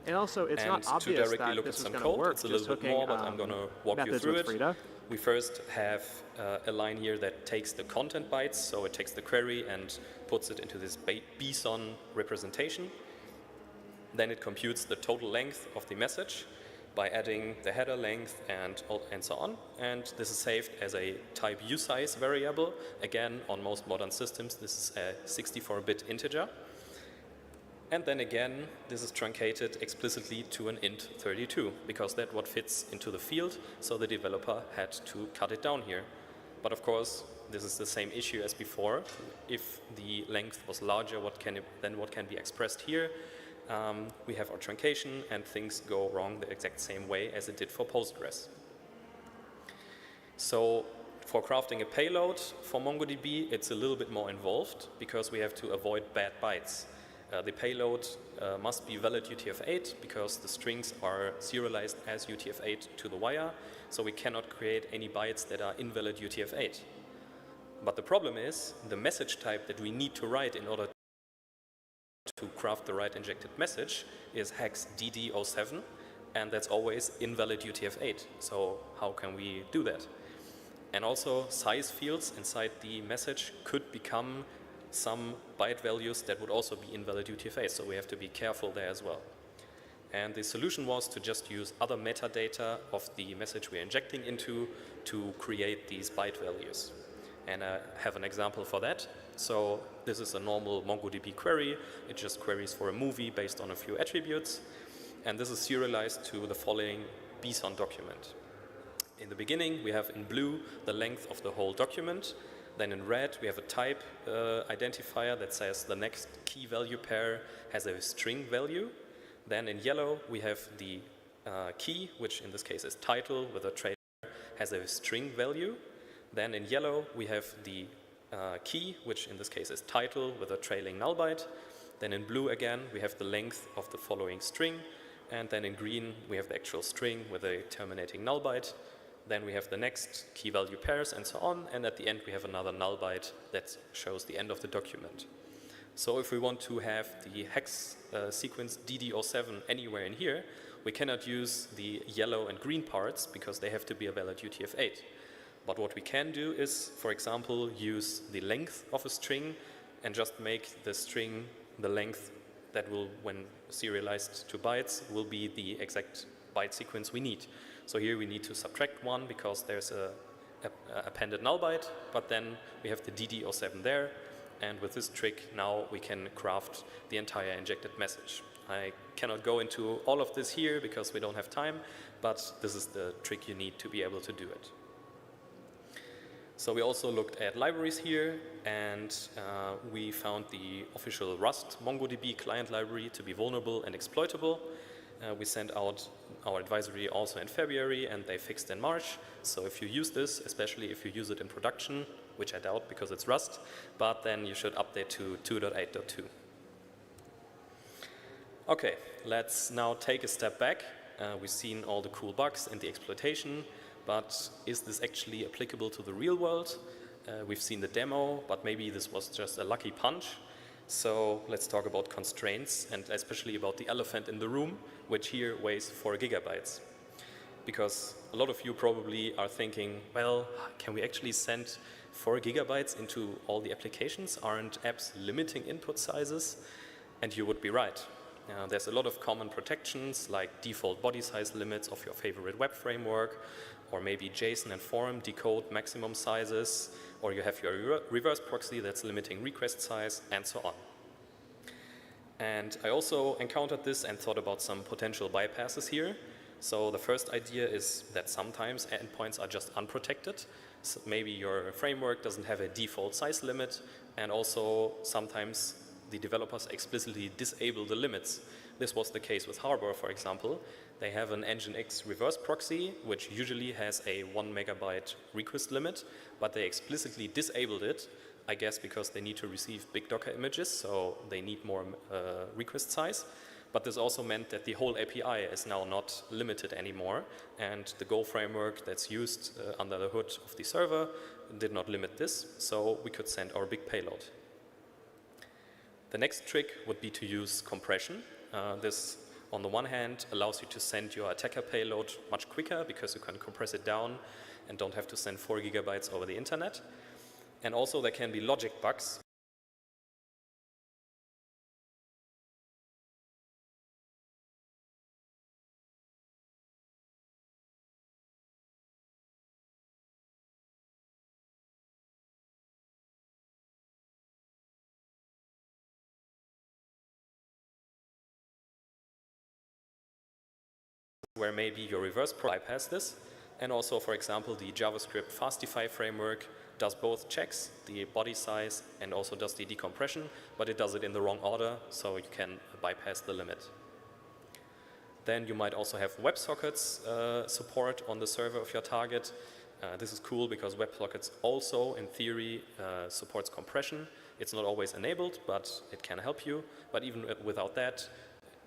And also, it's not obvious to directly that look this at is some going to code, work. it's a little bit more, but I'm going to walk you through it. We first have a line here that takes the content bytes, so it takes the query and puts it into this BSON representation. Then it computes the total length of the message by adding the header length and so on. And this is saved as a type usize variable. Again, on most modern systems, this is a 64-bit integer. And then again, this is truncated explicitly to an int 32, because that's what fits into the field, so the developer had to cut it down here. But of course, this is the same issue as before. If the length was larger, then what can be expressed here? We have our truncation, and things go wrong the exact same way as it did for Postgres. So for crafting a payload for MongoDB, it's a little bit more involved, because we have to avoid bad bytes. The payload must be valid UTF-8 because the strings are serialized as UTF-8 to the wire, so we cannot create any bytes that are invalid UTF-8. But the problem is the message type that we need to write in order to craft the right injected message is hex DD07, and that's always invalid UTF-8. So how can we do that? And also size fields inside the message could become some byte values that would also be invalid UTF-8, so we have to be careful there as well. And the solution was to just use other metadata of the message we're injecting into to create these byte values. And I have an example for that. So this is a normal MongoDB query. It just queries for a movie based on a few attributes. And this is serialized to the following BSON document. In the beginning, we have in blue the length of the whole document. Then in red, we have a type identifier that says the next key value pair has a string value. Then in yellow, we have the key, which in this case is title with a trailer, has a string value. Then in yellow, we have the key, which in this case is title with a trailing null byte. Then in blue again, we have the length of the following string. And then in green, we have the actual string with a terminating null byte. Then we have the next key value pairs and so on. And at the end, we have another null byte that shows the end of the document. So if we want to have the hex sequence DD07 anywhere in here, we cannot use the yellow and green parts because they have to be a valid UTF-8. But what we can do is, for example, use the length of a string and just make the string the length that will, when serialized to bytes, will be the exact byte sequence we need. So here we need to subtract 1 because there's a appended null byte, but then we have the DD07 there, and with this trick now we can craft the entire injected message. I cannot go into all of this here because we don't have time, but this is the trick you need to be able to do it. So we also looked at libraries here, and we found the official Rust MongoDB client library to be vulnerable and exploitable. We sent out our advisory also in February, and they fixed in March. So if you use this, especially if you use it in production, which I doubt because it's Rust, but then you should update to 2.8.2. Okay, let's now take a step back. We've seen all the cool bugs and the exploitation, but is this actually applicable to the real world? We've seen the demo, but maybe this was just a lucky punch. So let's talk about constraints, and especially about the elephant in the room, which here weighs 4 gigabytes. Because a lot of you probably are thinking, well, can we actually send 4 gigabytes into all the applications? Aren't apps limiting input sizes? And you would be right. There's a lot of common protections, like default body size limits of your favorite web framework, or maybe JSON and form decode maximum sizes, or you have your reverse proxy that's limiting request size, and so on. And I also encountered this and thought about some potential bypasses here. So the first idea is that sometimes endpoints are just unprotected. So maybe your framework doesn't have a default size limit, and also sometimes the developers explicitly disable the limits. This was the case with Harbor, for example. They have an Nginx reverse proxy, which usually has a 1 megabyte request limit, but they explicitly disabled it, I guess because they need to receive big Docker images, so they need more request size. But this also meant that the whole API is now not limited anymore, and the Go framework that's used under the hood of the server did not limit this, so we could send our big payload. The next trick would be to use compression. This, on the one hand, allows you to send your attacker payload much quicker because you can compress it down and don't have to send 4 gigabytes over the internet. And also there can be logic bugs. Where maybe your reverse bypass this. And also, for example, the JavaScript Fastify framework does both checks, the body size, and also does the decompression, but it does it in the wrong order, so you can bypass the limit. Then you might also have WebSockets support on the server of your target. This is cool because WebSockets also, in theory, supports compression. It's not always enabled, but it can help you. But even without that,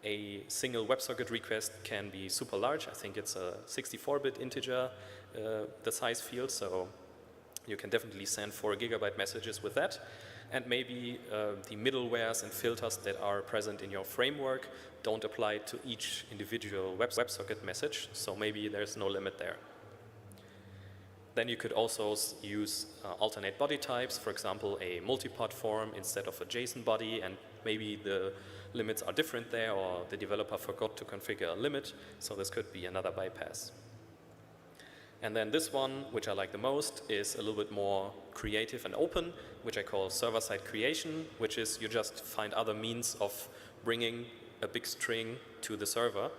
a single WebSocket request can be super large. I think it's a 64-bit integer, the size field, so you can definitely send 4 gigabyte messages with that. And maybe the middlewares and filters that are present in your framework don't apply to each individual WebSocket message, so maybe there's no limit there. Then you could also use alternate body types, for example, a multipod form instead of a JSON body, and maybe the limits are different there, or the developer forgot to configure a limit, so this could be another bypass. And then this one, which I like the most, is a little bit more creative and open, which I call server-side creation, which is you just find other means of bringing a big string to the server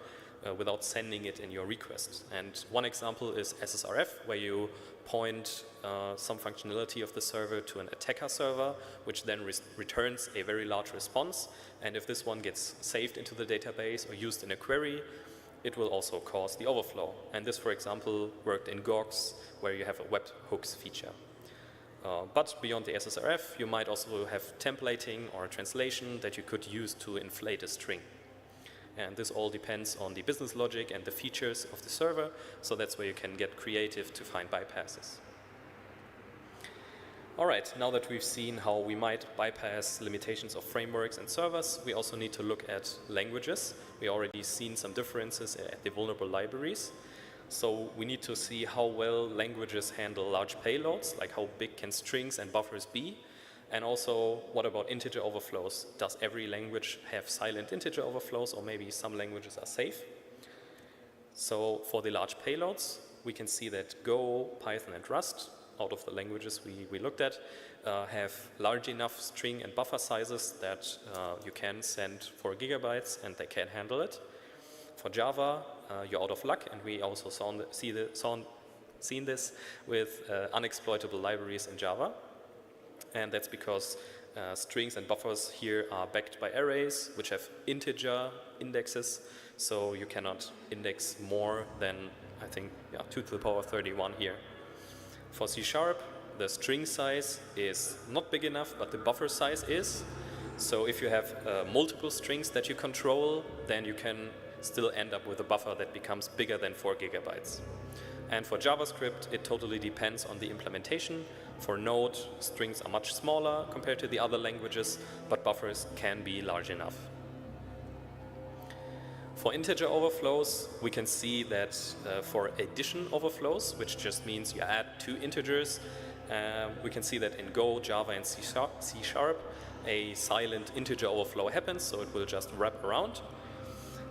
without sending it in your request. And one example is SSRF, where you point some functionality of the server to an attacker server, which then returns a very large response. And if this one gets saved into the database or used in a query, it will also cause the overflow. And this, for example, worked in GOGS, where you have a webhooks feature. But beyond the SSRF, you might also have templating or translation that you could use to inflate a string. And this all depends on the business logic and the features of the server, so that's where you can get creative to find bypasses. All right, now that we've seen how we might bypass limitations of frameworks and servers, we also need to look at languages. We already seen some differences at the vulnerable libraries. So we need to see how well languages handle large payloads, like how big can strings and buffers be. And also, what about integer overflows? Does every language have silent integer overflows, or maybe some languages are safe? So for the large payloads, we can see that Go, Python, and Rust, out of the languages we looked at, have large enough string and buffer sizes that you can send 4 gigabytes and they can handle it. For Java, you're out of luck, and we also seen this with unexploitable libraries in Java. And that's because strings and buffers here are backed by arrays, which have integer indexes, so you cannot index more than, I think, 2 to the power 31 here. For C#, the string size is not big enough, but the buffer size is. So if you have multiple strings that you control, then you can still end up with a buffer that becomes bigger than 4 gigabytes. And for JavaScript, it totally depends on the implementation. For Node, strings are much smaller compared to the other languages, but buffers can be large enough. For integer overflows, we can see that for addition overflows, which just means you add 2 integers, we can see that in Go, Java, and C#, a silent integer overflow happens, so it will just wrap around.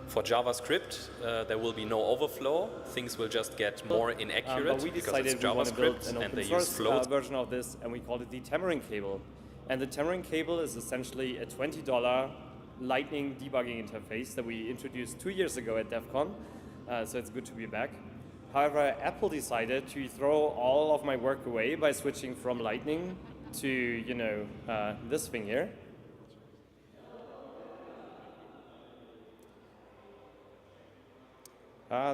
For JavaScript, there will be no overflow. Things will just get more inaccurate but we because decided it's we want to build JavaScript an and open they source use floats. version of this, and we called it the Tamarin cable. And the Tamarin cable is essentially a $20 Lightning debugging interface that we introduced 2 years ago at DEF CON, so it's good to be back. However, Apple decided to throw all of my work away by switching from Lightning to, you know, this thing here.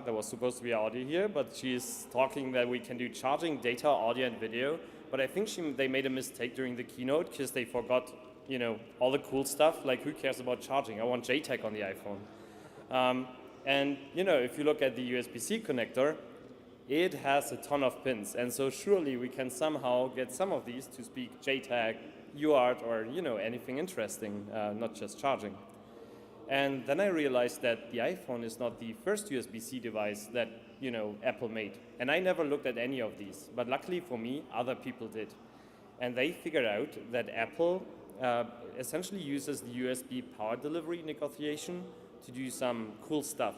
There was supposed to be audio here, but she's talking that we can do charging, data, audio, and video. But I think they made a mistake during the keynote because they forgot, you know, all the cool stuff. Like, who cares about charging? I want JTAG on the iPhone. And, you know, if you look at the USB-C connector, it has a ton of pins. And so surely we can somehow get some of these to speak JTAG, UART, or, you know, anything interesting, not just charging. And then I realized that the iPhone is not the first USB-C device that, you know, Apple made. And I never looked at any of these, but luckily for me, other people did. And they figured out that Apple essentially uses the USB power delivery negotiation to do some cool stuff.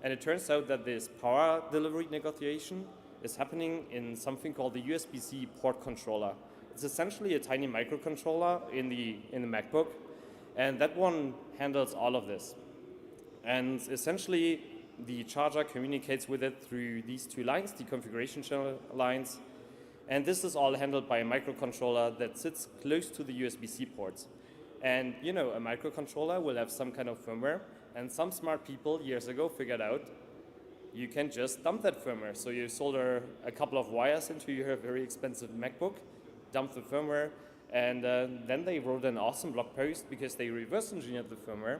And it turns out that this power delivery negotiation is happening in something called the USB-C port controller. It's essentially a tiny microcontroller in the MacBook. And that one handles all of this. And essentially, the charger communicates with it through these 2 lines, the configuration channel lines. And this is all handled by a microcontroller that sits close to the USB-C ports. And, you know, a microcontroller will have some kind of firmware. And some smart people years ago figured out you can just dump that firmware. So you solder a couple of wires into your very expensive MacBook, dump the firmware, and then they wrote an awesome blog post because they reverse engineered the firmware,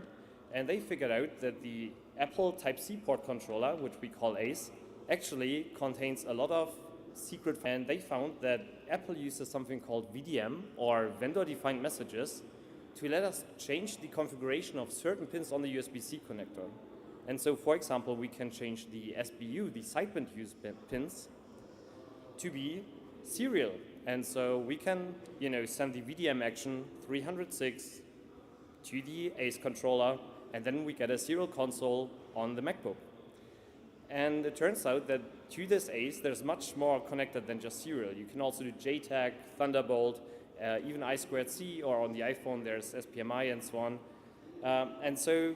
and they figured out that the Apple Type-C port controller, which we call ACE, actually contains a lot of secret. And they found that Apple uses something called VDM, or vendor-defined messages, to let us change the configuration of certain pins on the USB-C connector. And so, for example, we can change the SBU, the sideband use pins, to be serial. And so we can, you know, send the VDM action 306 to the ACE controller, and then we get a serial console on the MacBook. And it turns out that to this ACE, there's much more connected than just serial. You can also do JTAG, Thunderbolt, even I2C, or on the iPhone, there's SPMI and so on. And so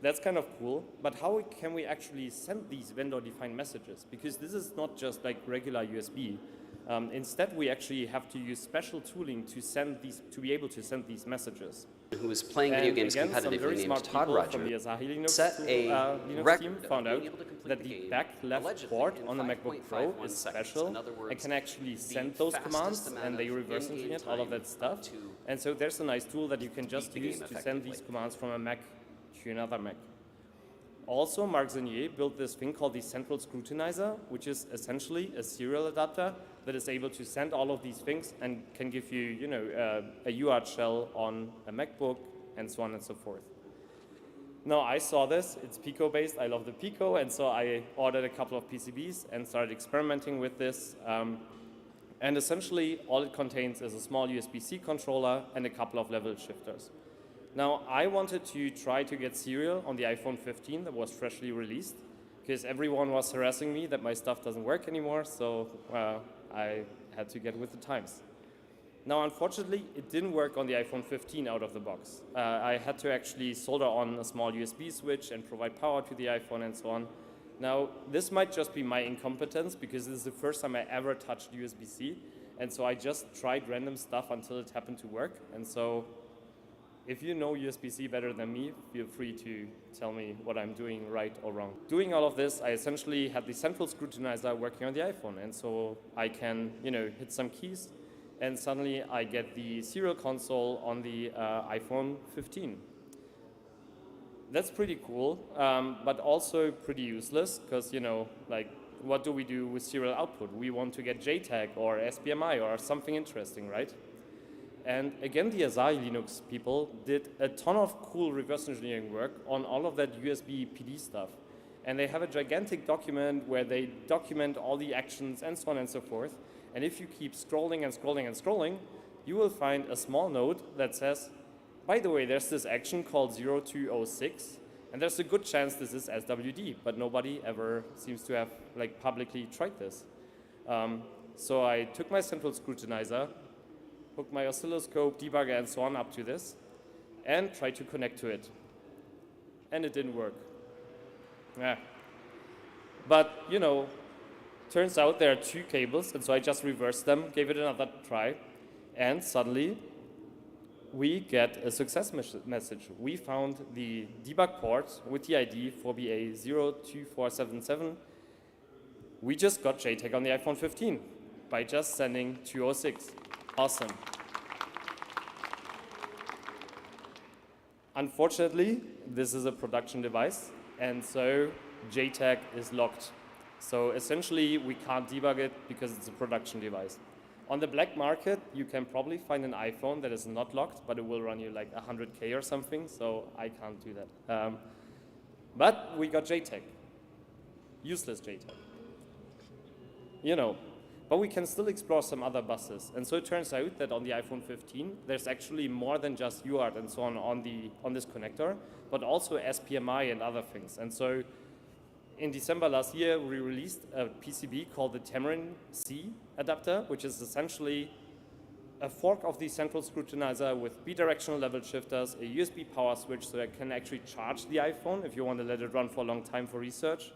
that's kind of cool. But how can we actually send these vendor-defined messages? Because this is not just like regular USB. Instead, we actually have to use special tooling to send these, to be able to send these messages. Who was playing video games competitively named Todd Roger set a record found out that the back left port on the MacBook Pro is special and can actually send those commands, and they reverse engineered all of that stuff. And so there's a nice tool that you can just use to send these commands from a Mac to another Mac. Also, Marc Zenier built this thing called the Central Scrutinizer, which is essentially a serial adapter that is able to send all of these things and can give you, you know, a UART shell on a MacBook and so on and so forth. Now, I saw this. It's Pico based. I love the Pico, and so I ordered a couple of PCBs and started experimenting with this. And essentially, all it contains is a small USB-C controller and a couple of level shifters. Now, I wanted to try to get serial on the iPhone 15 that was freshly released, because everyone was harassing me that my stuff doesn't work anymore, so I had to get with the times. Now, unfortunately, it didn't work on the iPhone 15 out of the box. I had to actually solder on a small USB switch and provide power to the iPhone and so on. Now, this might just be my incompetence, because this is the first time I ever touched USB-C, and so I just tried random stuff until it happened to work, and so if you know USB-C better than me, feel free to tell me what I'm doing right or wrong. Doing all of this, I essentially had the Central Scrutinizer working on the iPhone, and so I can, you know, hit some keys, and suddenly I get the serial console on the iPhone 15. That's pretty cool, but also pretty useless, because, you know, like, what do we do with serial output? We want to get JTAG or SPMI or something interesting, right? And again, the ASCI Linux people did a ton of cool reverse engineering work on all of that USB PD stuff. And they have a gigantic document where they document all the actions and so on and so forth. And if you keep scrolling and scrolling and scrolling, you will find a small note that says, by the way, there's this action called 0206, and there's a good chance this is SWD, but nobody ever seems to have like publicly tried this. So I took my central scrutinizer, hooked my oscilloscope, debugger, and so on up to this, and tried to connect to it. And it didn't work. Yeah. But, you know, turns out there are two cables, and so I just reversed them, gave it another try, and suddenly we get a success message. We found the debug port with the ID 4BA02477. We just got JTAG on the iPhone 15 by just sending 206. Awesome. Unfortunately, this is a production device, and so JTAG is locked. So essentially, we can't debug it because it's a production device. On the black market, you can probably find an iPhone that is not locked, but it will run you like 100K or something, so I can't do that. But we got JTAG. Useless JTAG. You know, but we can still explore some other buses. And so it turns out that on the iPhone 15, there's actually more than just UART and so on this connector, but also SPMI and other things. And so in December last year, we released a PCB called the Tamarind C adapter, which is essentially a fork of the central scrutinizer with bidirectional level shifters, a USB power switch so it can actually charge the iPhone if you want to let it run for a long time for research.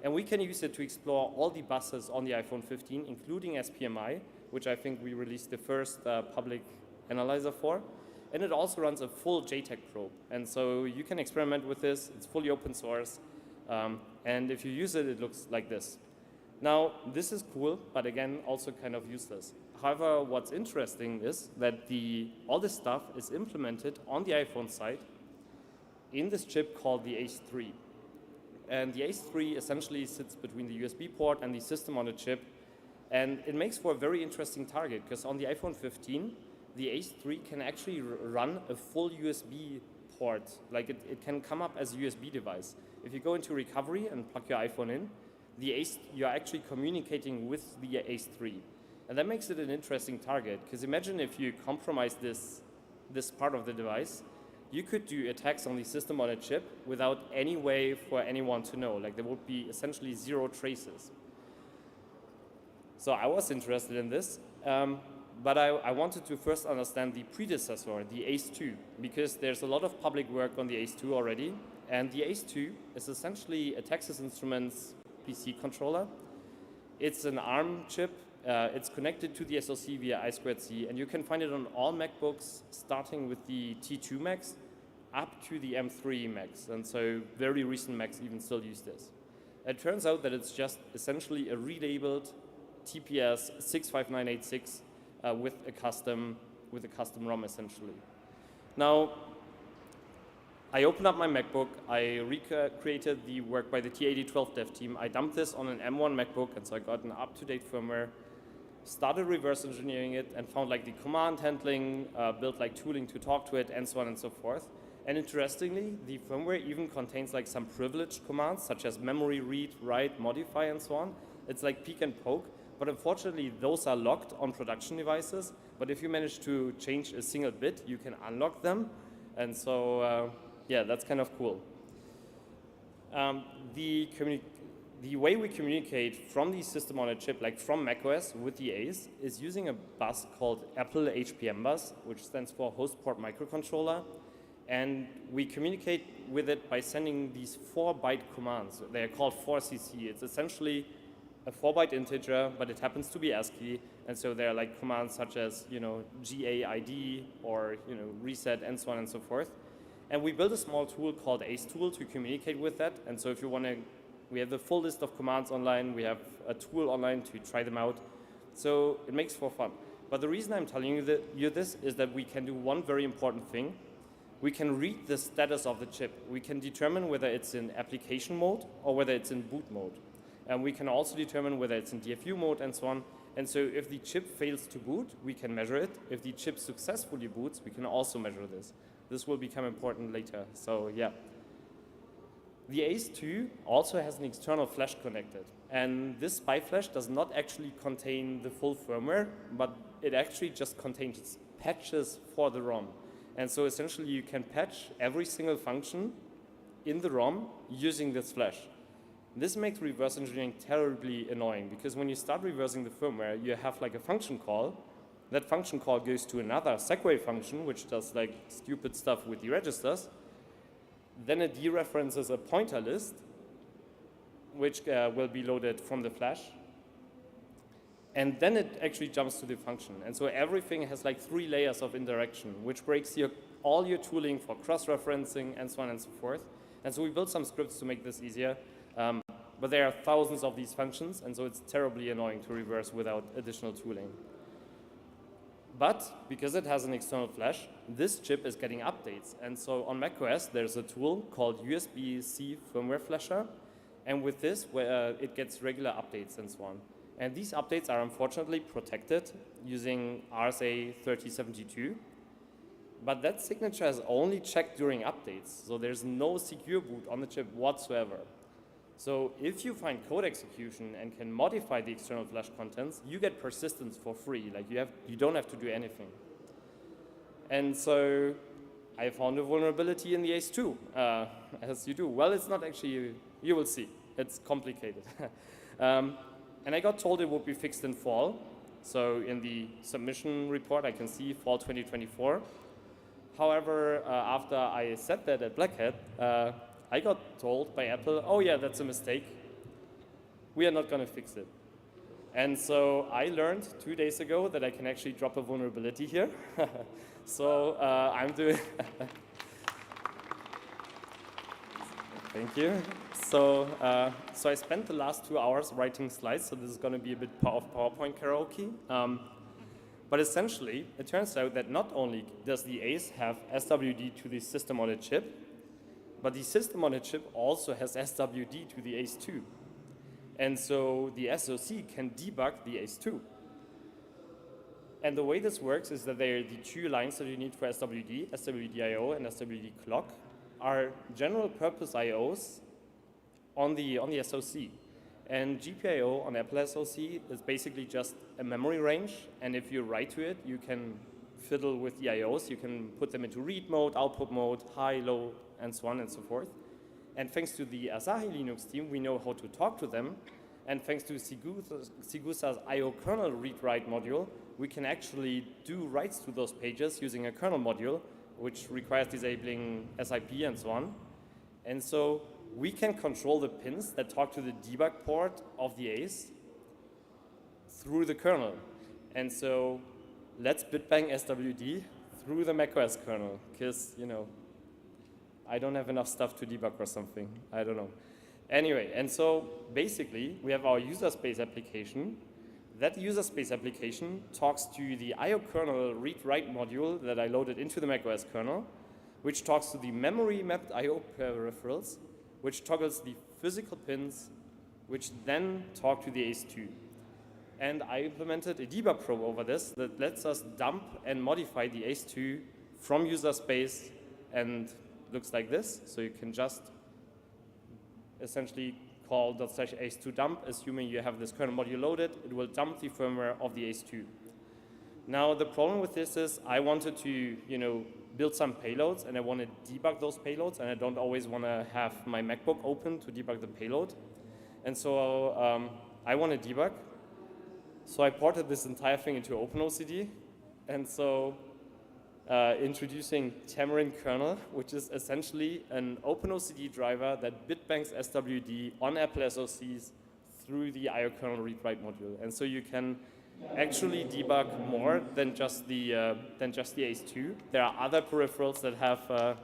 And we can use it to explore all the buses on the iPhone 15, including SPMI, which I think we released the first public analyzer for. And it also runs a full JTAG probe. And so you can experiment with this. It's fully open source. And if you use it, it looks like this. Now, this is cool, but again, also kind of useless. However, what's interesting is that all this stuff is implemented on the iPhone side in this chip called the ACE3. And the ACE3 essentially sits between the USB port and the system on a chip. And it makes for a very interesting target, because on the iPhone 15, the ACE3 can actually run a full USB port. Like it can come up as a USB device. If you go into recovery and plug your iPhone in, you're actually communicating with the ACE3. And that makes it an interesting target, because imagine if you compromise this part of the device, you could do attacks on the system on a chip without any way for anyone to know. Like there would be essentially zero traces. So I was interested in this, but I wanted to first understand the predecessor, the ACE2, because there's a lot of public work on the ACE2 already. And the ACE2 is essentially a Texas Instruments PC controller. It's an ARM chip. It's connected to the SoC via I2C, and you can find it on all MacBooks, starting with the T2 Macs up to the M3 Macs. And so very recent Macs even still use this. It turns out that it's just essentially a relabeled TPS 65986 with a custom ROM essentially. Now, I opened up my MacBook, I recreated the work by the T8012 dev team, I dumped this on an M1 MacBook, and so I got an up-to-date firmware, started reverse engineering it, and found like the command handling, built like tooling to talk to it, and so on and so forth. And interestingly, the firmware even contains like some privileged commands, such as memory read, write, modify, and so on. It's like peek and poke, but unfortunately those are locked on production devices, but if you manage to change a single bit, you can unlock them, and so yeah, that's kind of cool. The way we communicate from the system on a chip, like from macOS with the ACE, is using a bus called Apple HPM bus, which stands for Host Port Microcontroller. And we communicate with it by sending these 4-byte commands. They are called 4CC. It's essentially a 4-byte integer, but it happens to be ASCII. And so there are like commands such as, GAID or, reset and so on and so forth. And we built a small tool called AceTool to communicate with that. And so if you want to, we have the full list of commands online. We have a tool online to try them out. So it makes for fun. But the reason I'm telling you this is that we can do one very important thing. We can read the status of the chip. We can determine whether it's in application mode or whether it's in boot mode. And we can also determine whether it's in DFU mode and so on. And so if the chip fails to boot, we can measure it. If the chip successfully boots, we can also measure this. This will become important later. So yeah. The ACE2 also has an external flash connected. And this spy flash does not actually contain the full firmware, but it actually just contains patches for the ROM. And so essentially you can patch every single function in the ROM using this flash. This makes reverse engineering terribly annoying because when you start reversing the firmware, you have like a function call. That function call goes to another segue function, which does like stupid stuff with the registers. Then it dereferences a pointer list, which will be loaded from the flash. And then it actually jumps to the function. And so everything has like 3 layers of interaction, which breaks all your tooling for cross-referencing and so on and so forth. And so we built some scripts to make this easier. But there are thousands of these functions, and so it's terribly annoying to reverse without additional tooling. But because it has an external flash, this chip is getting updates. And so on macOS, there's a tool called USB-C firmware flasher. And with this, it gets regular updates and so on. And these updates are unfortunately protected using RSA 3072. But that signature is only checked during updates. So there's no secure boot on the chip whatsoever. So if you find code execution and can modify the external flash contents, you get persistence for free. Like you don't have to do anything. And so I found a vulnerability in the ACE2, as you do. Well, it's not actually, you will see. It's complicated. And I got told it would be fixed in fall. So in the submission report, I can see fall 2024. However, after I said that at Black Hat, I got told by Apple, oh yeah, that's a mistake. We are not going to fix it. And so I learned 2 days ago that I can actually drop a vulnerability here. So I'm doing... Thank you. So I spent the last 2 hours writing slides, so this is going to be a bit of PowerPoint karaoke. But essentially, it turns out that not only does the ACE have SWD to the system on a chip, but the system on a chip also has SWD to the ACE2. And so the SoC can debug the ACE2. And the way this works is that the 2 lines that you need for SWD, SWD-IO and SWD clock, are general purpose IOs on the SoC. And GPIO on Apple SoC is basically just a memory range. And if you write to it, you can fiddle with the IOs. You can put them into read mode, output mode, high, low, and so on and so forth. And thanks to the Asahi Linux team, we know how to talk to them. And thanks to Sigusa's IO kernel read-write module, we can actually do writes to those pages using a kernel module, which requires disabling SIP and so on. And so we can control the pins that talk to the debug port of the ACE through the kernel. And so let's bitbang SWD through the macOS kernel, because, you know, I don't have enough stuff to debug or something. I don't know. Anyway, and so basically, we have our user space application. That user space application talks to the IO kernel read-write module that I loaded into the macOS kernel, which talks to the memory mapped IO peripherals, which toggles the physical pins, which then talk to the ACE2. And I implemented a debug probe over this that lets us dump and modify the ACE2 from user space, and looks like this. So you can just essentially call ./ace2 dump, assuming you have this kernel module loaded. It will dump the firmware of the ACE2. Now the problem with this is I wanted to, you know, build some payloads, and I want to debug those payloads, and I don't always want to have my MacBook open to debug the payload. And so I want to debug. So I ported this entire thing into OpenOCD, and so introducing Tamarin kernel, which is essentially an OpenOCD driver that bitbanks SWD on Apple SoCs through the IO kernel read-write module. And so you can actually debug more than just the ACE2. There are other peripherals that have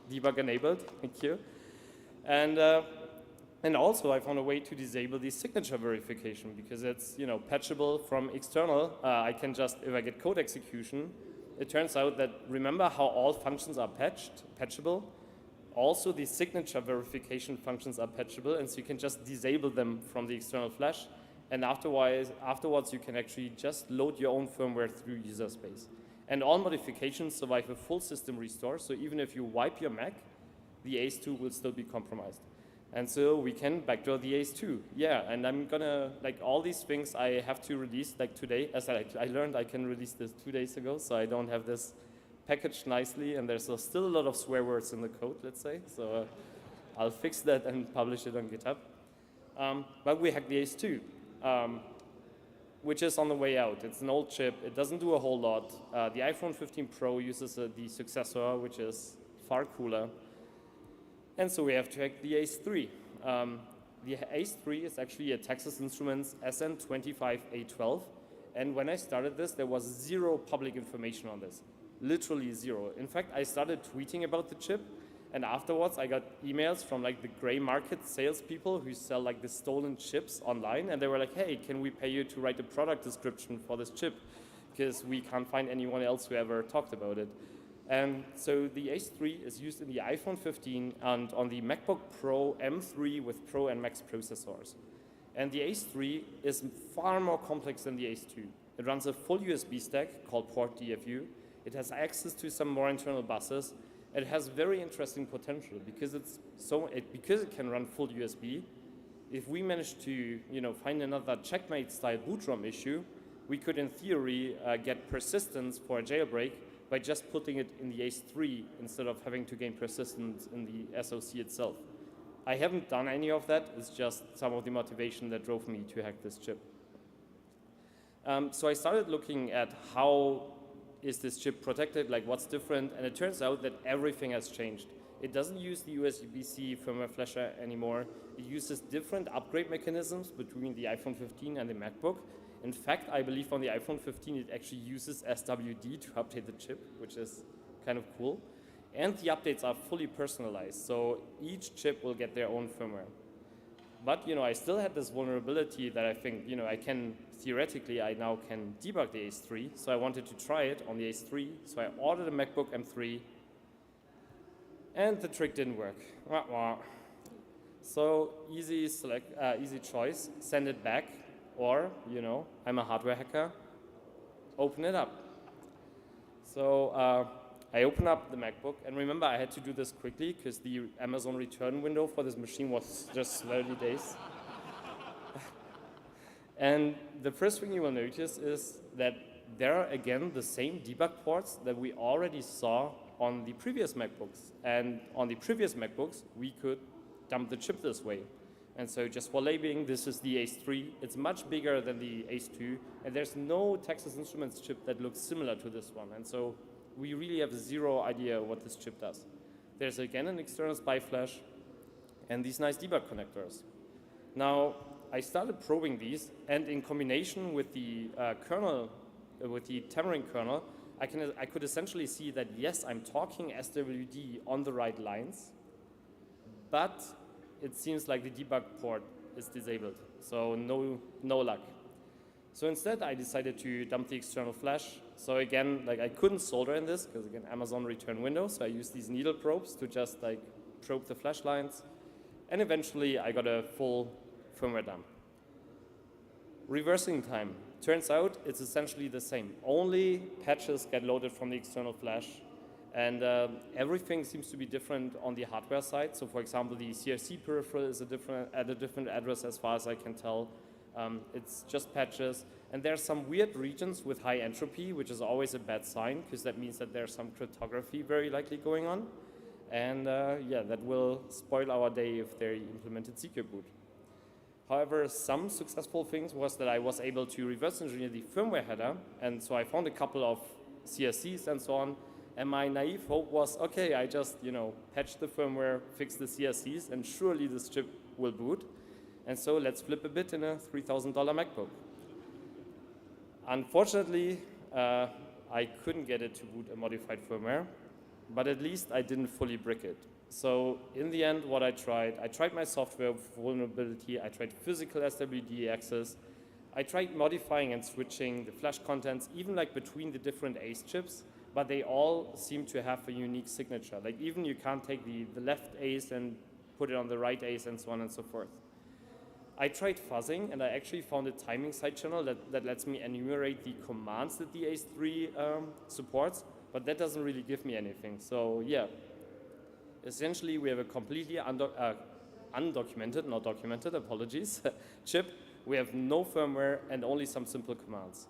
debug enabled. Thank you. And also, I found a way to disable the signature verification because it's, you know, patchable from external. I can just, if I get code execution, it turns out that, remember how all functions are patchable? also the signature verification functions are patchable, and so you can just disable them from the external flash. And afterwards, you can actually just load your own firmware through user space. And all modifications survive a full system restore, so even if you wipe your Mac, the ACE2 will still be compromised. And so we can backdoor the ACE2. Yeah, and I'm gonna, like all these things I have to release like today. As I learned I can release this 2 days ago, so I don't have this packaged nicely, and there's still a lot of swear words in the code, let's say. So I'll fix that and publish it on GitHub. But we hacked the ACE2. Which is on the way out. It's an old chip. It doesn't do a whole lot. The iPhone 15 Pro uses the successor, which is far cooler. And so we have to hack the ACE3. The ACE3 is actually a Texas Instruments SN25A12. And when I started this, there was zero public information on this. Literally zero. In fact, I started tweeting about the chip. And afterwards, I got emails from like the gray market salespeople who sell like the stolen chips online. And they were like, hey, can we pay you to write a product description for this chip? Because we can't find anyone else who ever talked about it. And so the ACE3 is used in the iPhone 15 and on the MacBook Pro M3 with Pro and Max processors. And the ACE3 is far more complex than the ACE2. It runs a full USB stack called port DFU. It has access to some more internal buses. It has very interesting potential because because it can run full USB. If we manage to find another checkmate-style boot ROM issue, we could in theory get persistence for a jailbreak by just putting it in the ACE3 instead of having to gain persistence in the SoC itself. I haven't done any of that. It's just some of the motivation that drove me to hack this chip. So I started looking at how is this chip protected, like what's different, and it turns out that everything has changed. It doesn't use the USB-C firmware flasher anymore. It uses different upgrade mechanisms between the iPhone 15 and the MacBook. In fact, I believe on the iPhone 15 it actually uses SWD to update the chip, which is kind of cool. And the updates are fully personalized, so each chip will get their own firmware. But I still had this vulnerability that I think theoretically I now can debug the ACE3, so I wanted to try it on the ACE3, so I ordered a MacBook M3, and the trick didn't work. So easy choice, send it back, or I'm a hardware hacker, open it up. So I open up the MacBook, and remember I had to do this quickly because the Amazon return window for this machine was just 30 days. And the first thing you will notice is that there are again the same debug ports that we already saw on the previous MacBooks. And on the previous MacBooks, we could dump the chip this way. And so just for labeling, this is the ACE3. It's much bigger than the ACE2, and there's no Texas Instruments chip that looks similar to this one. And so we really have zero idea what this chip does. There's again an external SPI flash and these nice debug connectors. Now, I started probing these, and in combination with the kernel, with the Tamarin kernel, I could essentially see that yes, I'm talking SWD on the right lines, but it seems like the debug port is disabled, so no luck. So instead, I decided to dump the external flash. So again, I couldn't solder in this because again, Amazon return window. So I used these needle probes to just probe the flash lines, and eventually I got a full firmware dump. Reversing time. Turns out it's essentially the same. Only patches get loaded from the external flash, and everything seems to be different on the hardware side. So for example, the CRC peripheral is at a different address as far as I can tell. It's just patches, and there are some weird regions with high entropy, which is always a bad sign, because that means that there's some cryptography very likely going on. And yeah, that will spoil our day if they implemented secret boot. However, some successful things was that I was able to reverse engineer the firmware header, and so I found a couple of CRCs and so on, and my naive hope was, okay, I just, patch the firmware, fix the CRCs, and surely this chip will boot. And so let's flip a bit in a $3,000 MacBook. Unfortunately, I couldn't get it to boot a modified firmware, but at least I didn't fully brick it. So in the end, what I tried my software vulnerability, I tried physical SWD access, I tried modifying and switching the flash contents, even between the different ACE chips, but they all seem to have a unique signature. Like even you can't take the left ace and put it on the right ace and so on and so forth. I tried fuzzing, and I actually found a timing side channel that lets me enumerate the commands that the ACE3 supports, but that doesn't really give me anything. So yeah, essentially we have a completely undocumented, not documented, apologies, chip. We have no firmware and only some simple commands.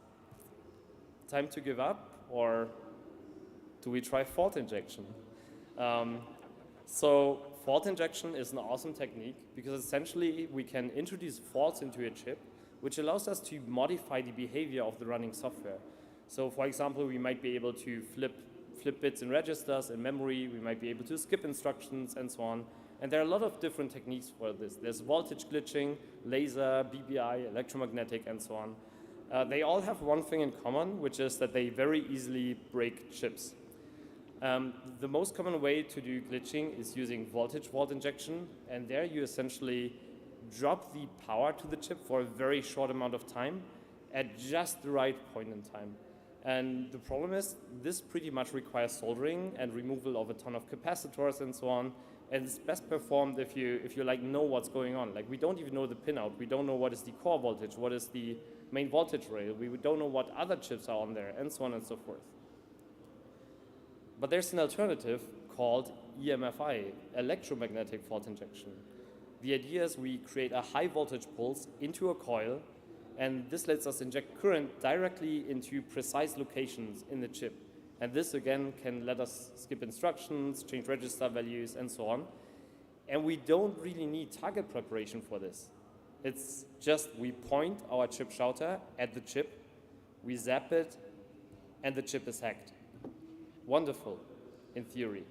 Time to give up, or do we try fault injection? So fault injection is an awesome technique because essentially we can introduce faults into a chip, which allows us to modify the behavior of the running software. So for example, we might be able to flip bits in registers in memory, we might be able to skip instructions and so on. And there are a lot of different techniques for this. There's voltage glitching, laser, BBI, electromagnetic, and so on. They all have one thing in common, which is that they very easily break chips. The most common way to do glitching is using voltage fault injection, and there you essentially drop the power to the chip for a very short amount of time at just the right point in time. And the problem is this pretty much requires soldering and removal of a ton of capacitors and so on, and it's best performed if you like know what's going on. Like we don't even know the pinout, we don't know what is the core voltage, what is the main voltage rail, we don't know what other chips are on there, and so on and so forth. But there's an alternative called EMFI, electromagnetic fault injection. The idea is we create a high voltage pulse into a coil, and this lets us inject current directly into precise locations in the chip. And this again can let us skip instructions, change register values, and so on. And we don't really need target preparation for this. It's just we point our ChipSHOUTER at the chip, we zap it, and the chip is hacked. Wonderful, in theory.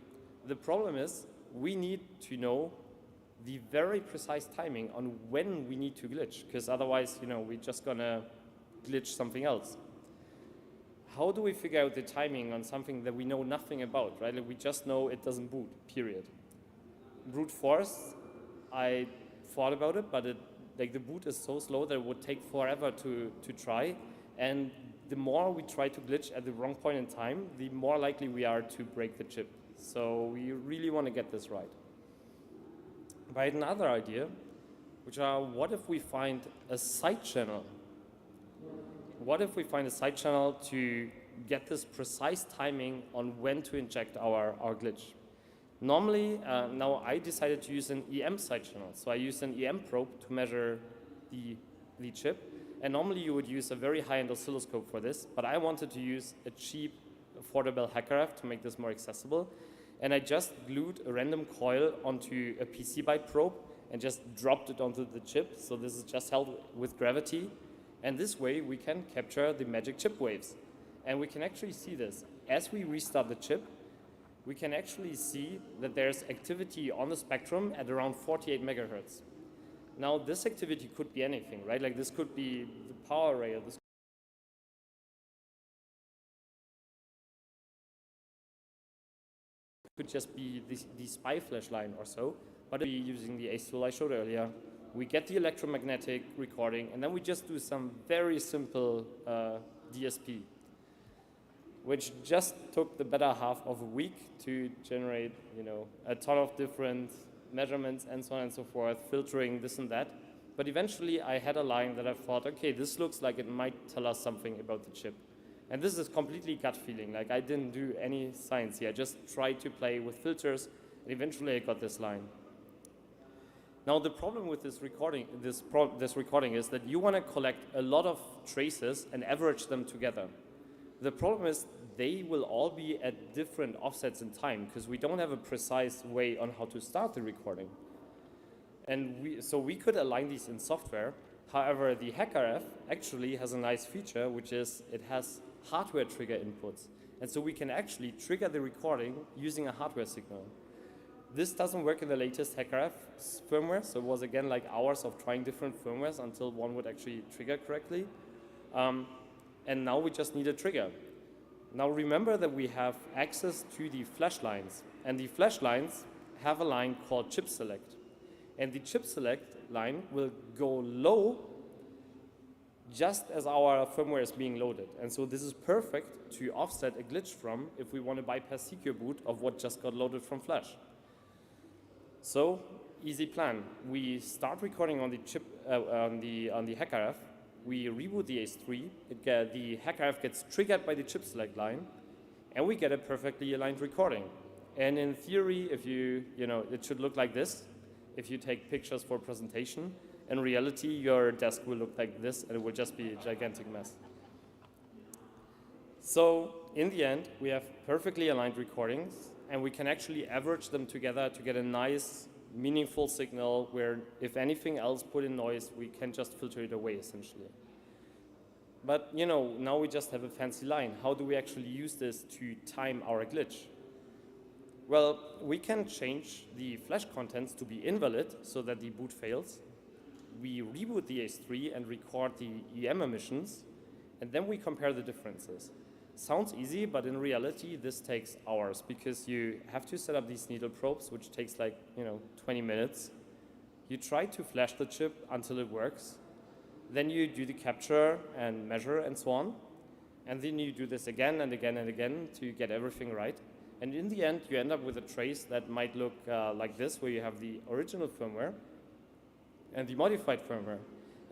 The problem is we need to know the very precise timing on when we need to glitch, because otherwise, we're just gonna glitch something else. How do we figure out the timing on something that we know nothing about, right? Like we just know it doesn't boot, period. Brute force, I thought about it, but the boot is so slow that it would take forever to try, and the more we try to glitch at the wrong point in time, the more likely we are to break the chip. So we really want to get this right. But I had another idea, which are, what if we find a side channel? What if we find a side channel to get this precise timing on when to inject our glitch? Normally, now I decided to use an EM side channel. So I used an EM probe to measure the chip. And normally you would use a very high-end oscilloscope for this, but I wanted to use a cheap, affordable HackerF to make this more accessible. And I just glued a random coil onto a PC byte probe and just dropped it onto the chip. So this is just held with gravity. And this way we can capture the magic chip waves. And we can actually see this. As we restart the chip, we can actually see that there's activity on the spectrum at around 48 megahertz. Now, this activity could be anything, right? Like this could be the power rail. This could just be the SPI flash line or so, but it'd be using the ACE tool I showed earlier. We get the electromagnetic recording, and then we just do some very simple DSP, which just took the better half of a week to generate, a ton of different measurements and so on and so forth, filtering this and that. But eventually I had a line that I thought, okay, this looks like it might tell us something about the chip. And this is completely gut feeling. Like I didn't do any science here. I just tried to play with filters, and eventually I got this line. Now the problem with this recording, is that you want to collect a lot of traces and average them together. The problem is they will all be at different offsets in time because we don't have a precise way on how to start the recording. And so we could align these in software. However, the HackerF actually has a nice feature, which is it has hardware trigger inputs. And so we can actually trigger the recording using a hardware signal. This doesn't work in the latest HackerF firmware, so it was again like hours of trying different firmwares until one would actually trigger correctly. And now we just need a trigger. Now remember that we have access to the flash lines, and the flash lines have a line called chip select. And the chip select line will go low just as our firmware is being loaded. And so this is perfect to offset a glitch from if we want to bypass secure boot of what just got loaded from flash. So, easy plan. We start recording on the chip, on the HackRF. We reboot the ACE3. The HackRF gets triggered by the chip select line, and we get a perfectly aligned recording. And in theory, if it should look like this. If you take pictures for presentation, in reality, your desk will look like this, and it will just be a gigantic mess. So in the end, we have perfectly aligned recordings, and we can actually average them together to get a nice, meaningful signal where if anything else put in noise, we can just filter it away, essentially. But now we just have a fancy line. How do we actually use this to time our glitch? Well, we can change the flash contents to be invalid so that the boot fails. We reboot the ACE3 and record the EM emissions, and then we compare the differences. Sounds easy, but in reality, this takes hours because you have to set up these needle probes, which takes like 20 minutes. You try to flash the chip until it works. Then you do the capture and measure and so on. And then you do this again and again and again to get everything right. And in the end, you end up with a trace that might look like this, where you have the original firmware and the modified firmware.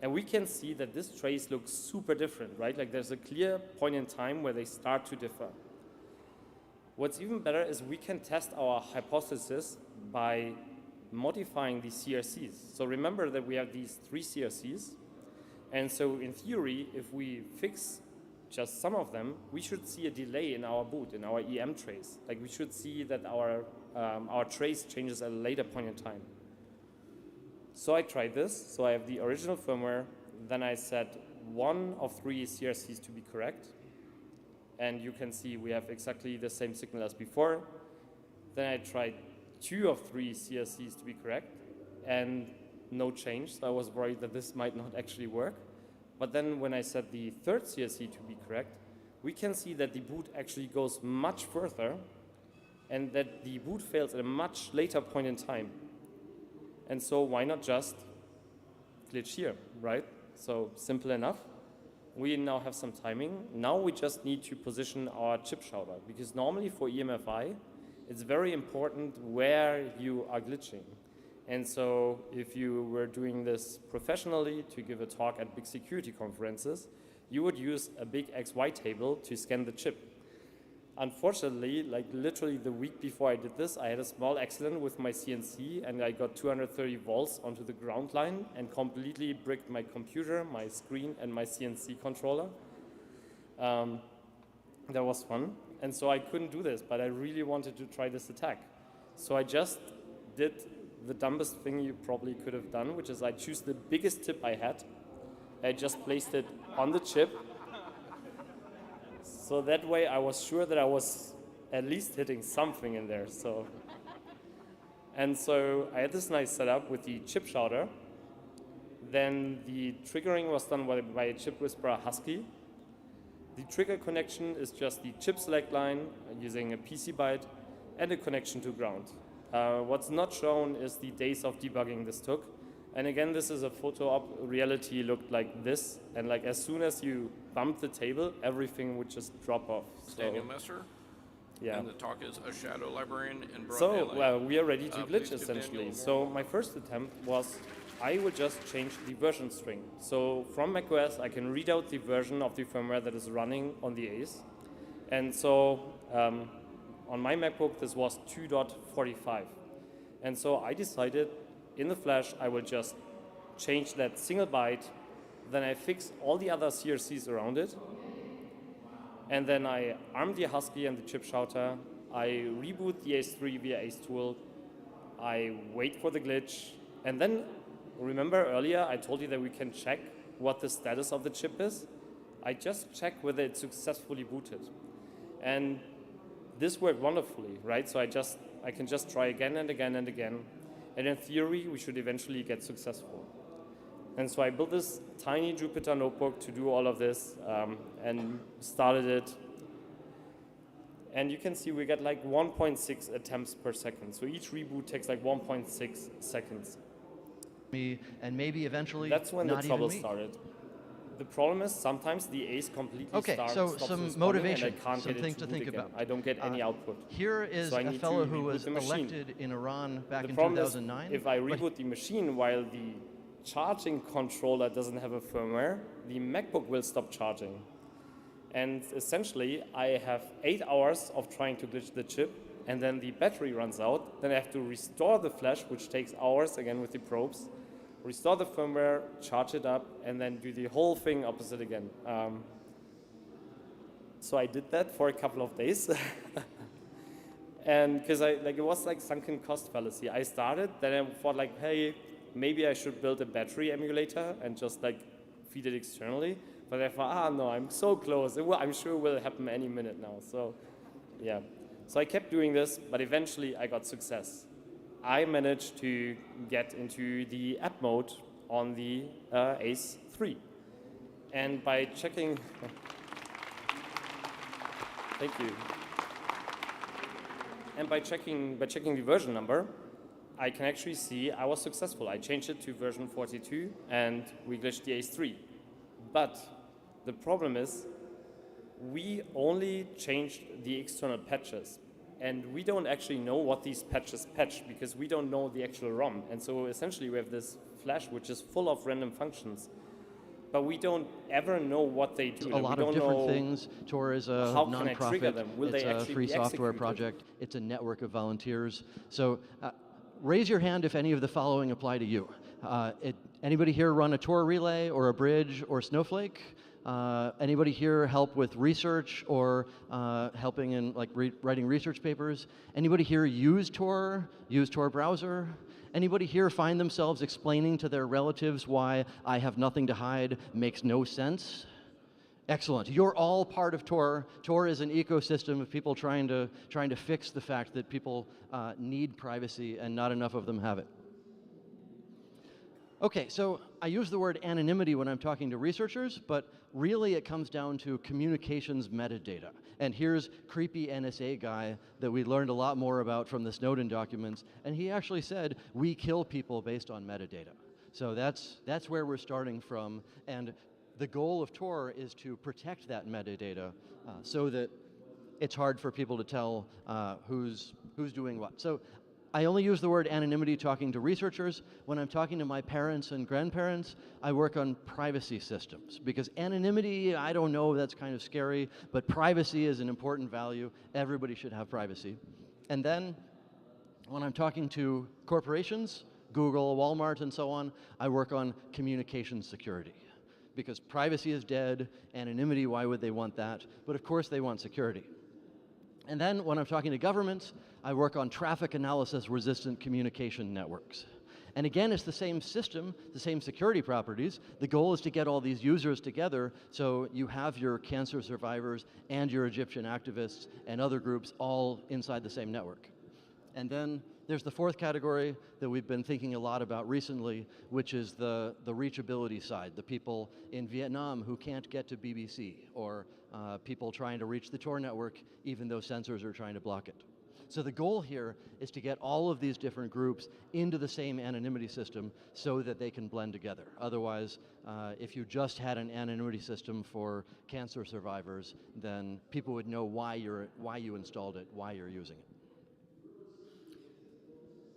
And we can see that this trace looks super different, right? Like there's a clear point in time where they start to differ. What's even better is we can test our hypothesis by modifying the CRCs. So remember that we have these 3 CRCs. And so in theory, if we fix just some of them, we should see a delay in our boot, in our EM trace. Like we should see that our trace changes at a later point in time. So I tried this. So I have the original firmware. Then I set 1 of 3 CRCs to be correct. And you can see we have exactly the same signal as before. Then I tried 2 of 3 CRCs to be correct, and no change. So I was worried that this might not actually work. But then when I set the 3rd CRC to be correct, we can see that the boot actually goes much further and that the boot fails at a much later point in time. And so why not just glitch here, right? So simple enough. We now have some timing. Now we just need to position our ChipSHOUTER, because normally for EMFI, it's very important where you are glitching. And so if you were doing this professionally to give a talk at big security conferences, you would use a big XY table to scan the chip. Unfortunately, like literally the week before I did this, I had a small accident with my CNC and I got 230 volts onto the ground line and completely bricked my computer, my screen, and my CNC controller. That was fun. And so I couldn't do this, but I really wanted to try this attack. So I just did the dumbest thing you probably could have done, which is I choose the biggest tip I had. I just placed it on the chip. So that way I was sure that I was at least hitting something in there. And so I had this nice setup with the ChipSHOUTER. Then the triggering was done by a chip whisperer ASCI. The trigger connection is just the chip select line using a PC byte and a connection to ground. What's not shown is the days of debugging this took. And again, this is a photo op. Reality looked like this. And like as soon as you bump the table, everything would just drop off. Daniel Messer. Yeah. And the talk is a shadow librarian in broad So, daylight. well, we are ready to glitch Please give essentially. Daniel So my first attempt was I will just change the version string. So from macOS, I can read out the version of the firmware that is running on the ACE. And so on my MacBook, this was 2.45. And so I decided in the flash, I will just change that single byte. Then I fix all the other CRCs around it. And then I arm the ASCI and the ChipSHOUTER. I reboot the ACE3 via AceTool. I wait for the glitch. And then remember earlier, I told you that we can check what the status of the chip is. I just check whether it's successfully booted. And this worked wonderfully, right? So I can just try again and again and again. And in theory, we should eventually get successful. And so I built this tiny Jupyter notebook to do all of this and started it. And you can see we get like 1.6 attempts per second. So each reboot takes like 1.6 seconds. And maybe eventually that's when not the trouble even me. started. the problem is sometimes the ACE completely stops some responding, motivation, and I can't some get it things to to boot think again. about. I don't get any output. Here is So I a need fellow to who reboot was the machine. elected in Iran back The in problem 2009. is if I reboot the machine while the charging controller doesn't have a firmware, the MacBook will stop charging. And essentially, I have 8 hours of trying to glitch the chip, and then the battery runs out. Then I have to restore the flash, which takes hours, again with the probes, restore the firmware, charge it up, and then do the whole thing opposite again. So I did that for a couple of days. And because it was like sunken cost fallacy. I started, then I thought like, hey, maybe I should build a battery emulator and just like feed it externally. But I thought, no, I'm so close. I'm sure it will happen any minute now. So yeah. So I kept doing this, but eventually I got success. I managed to get into the app mode on the ACE 3. And by checking, thank you. And by checking the version number, I can actually see I was successful. I changed it to version 42 and we glitched the ACE 3. But the problem is we only changed the external patches. And we don't actually know what these patches patch because we don't know the actual ROM. And so essentially we have this flash which is full of random functions. But we don't ever know what they do. A lot of different things. TOR is a non-profit. It's a free software project. It's a network of volunteers. So raise your hand if any of the following apply to you. Anybody here run a TOR relay or a bridge or Snowflake? Anybody here help with research or helping in like writing research papers? Anybody here use TOR browser? Anybody here find themselves explaining to their relatives why I have nothing to hide makes no sense? Excellent. You're all part of TOR. TOR is an ecosystem of people trying to fix the fact that people need privacy and not enough of them have it. Okay, so I use the word anonymity when I'm talking to researchers, but really it comes down to communications metadata. And here's creepy NSA guy that we learned a lot more about from the Snowden documents, and he actually said, we kill people based on metadata. So that's where we're starting from, and the goal of TOR is to protect that metadata so that it's hard for people to tell who's doing what. So I only use the word anonymity talking to researchers. When I'm talking to my parents and grandparents, I work on privacy systems. Because anonymity, I don't know, that's kind of scary, but privacy is an important value. Everybody should have privacy. And then, when I'm talking to corporations, Google, Walmart, and so on, I work on communication security. Because privacy is dead, anonymity, why would they want that? But of course they want security. And then when I'm talking to governments, I work on traffic analysis resistant communication networks. And again, it's the same system, the same security properties. The goal is to get all these users together so you have your cancer survivors and your Egyptian activists and other groups all inside the same network. And then there's the fourth category that we've been thinking a lot about recently, which is the reachability side, the people in Vietnam who can't get to BBC, or people trying to reach the TOR network even though censors are trying to block it. So the goal here is to get all of these different groups into the same anonymity system so that they can blend together. Otherwise, if you just had an anonymity system for cancer survivors, then people would know why you installed it, why you're using it.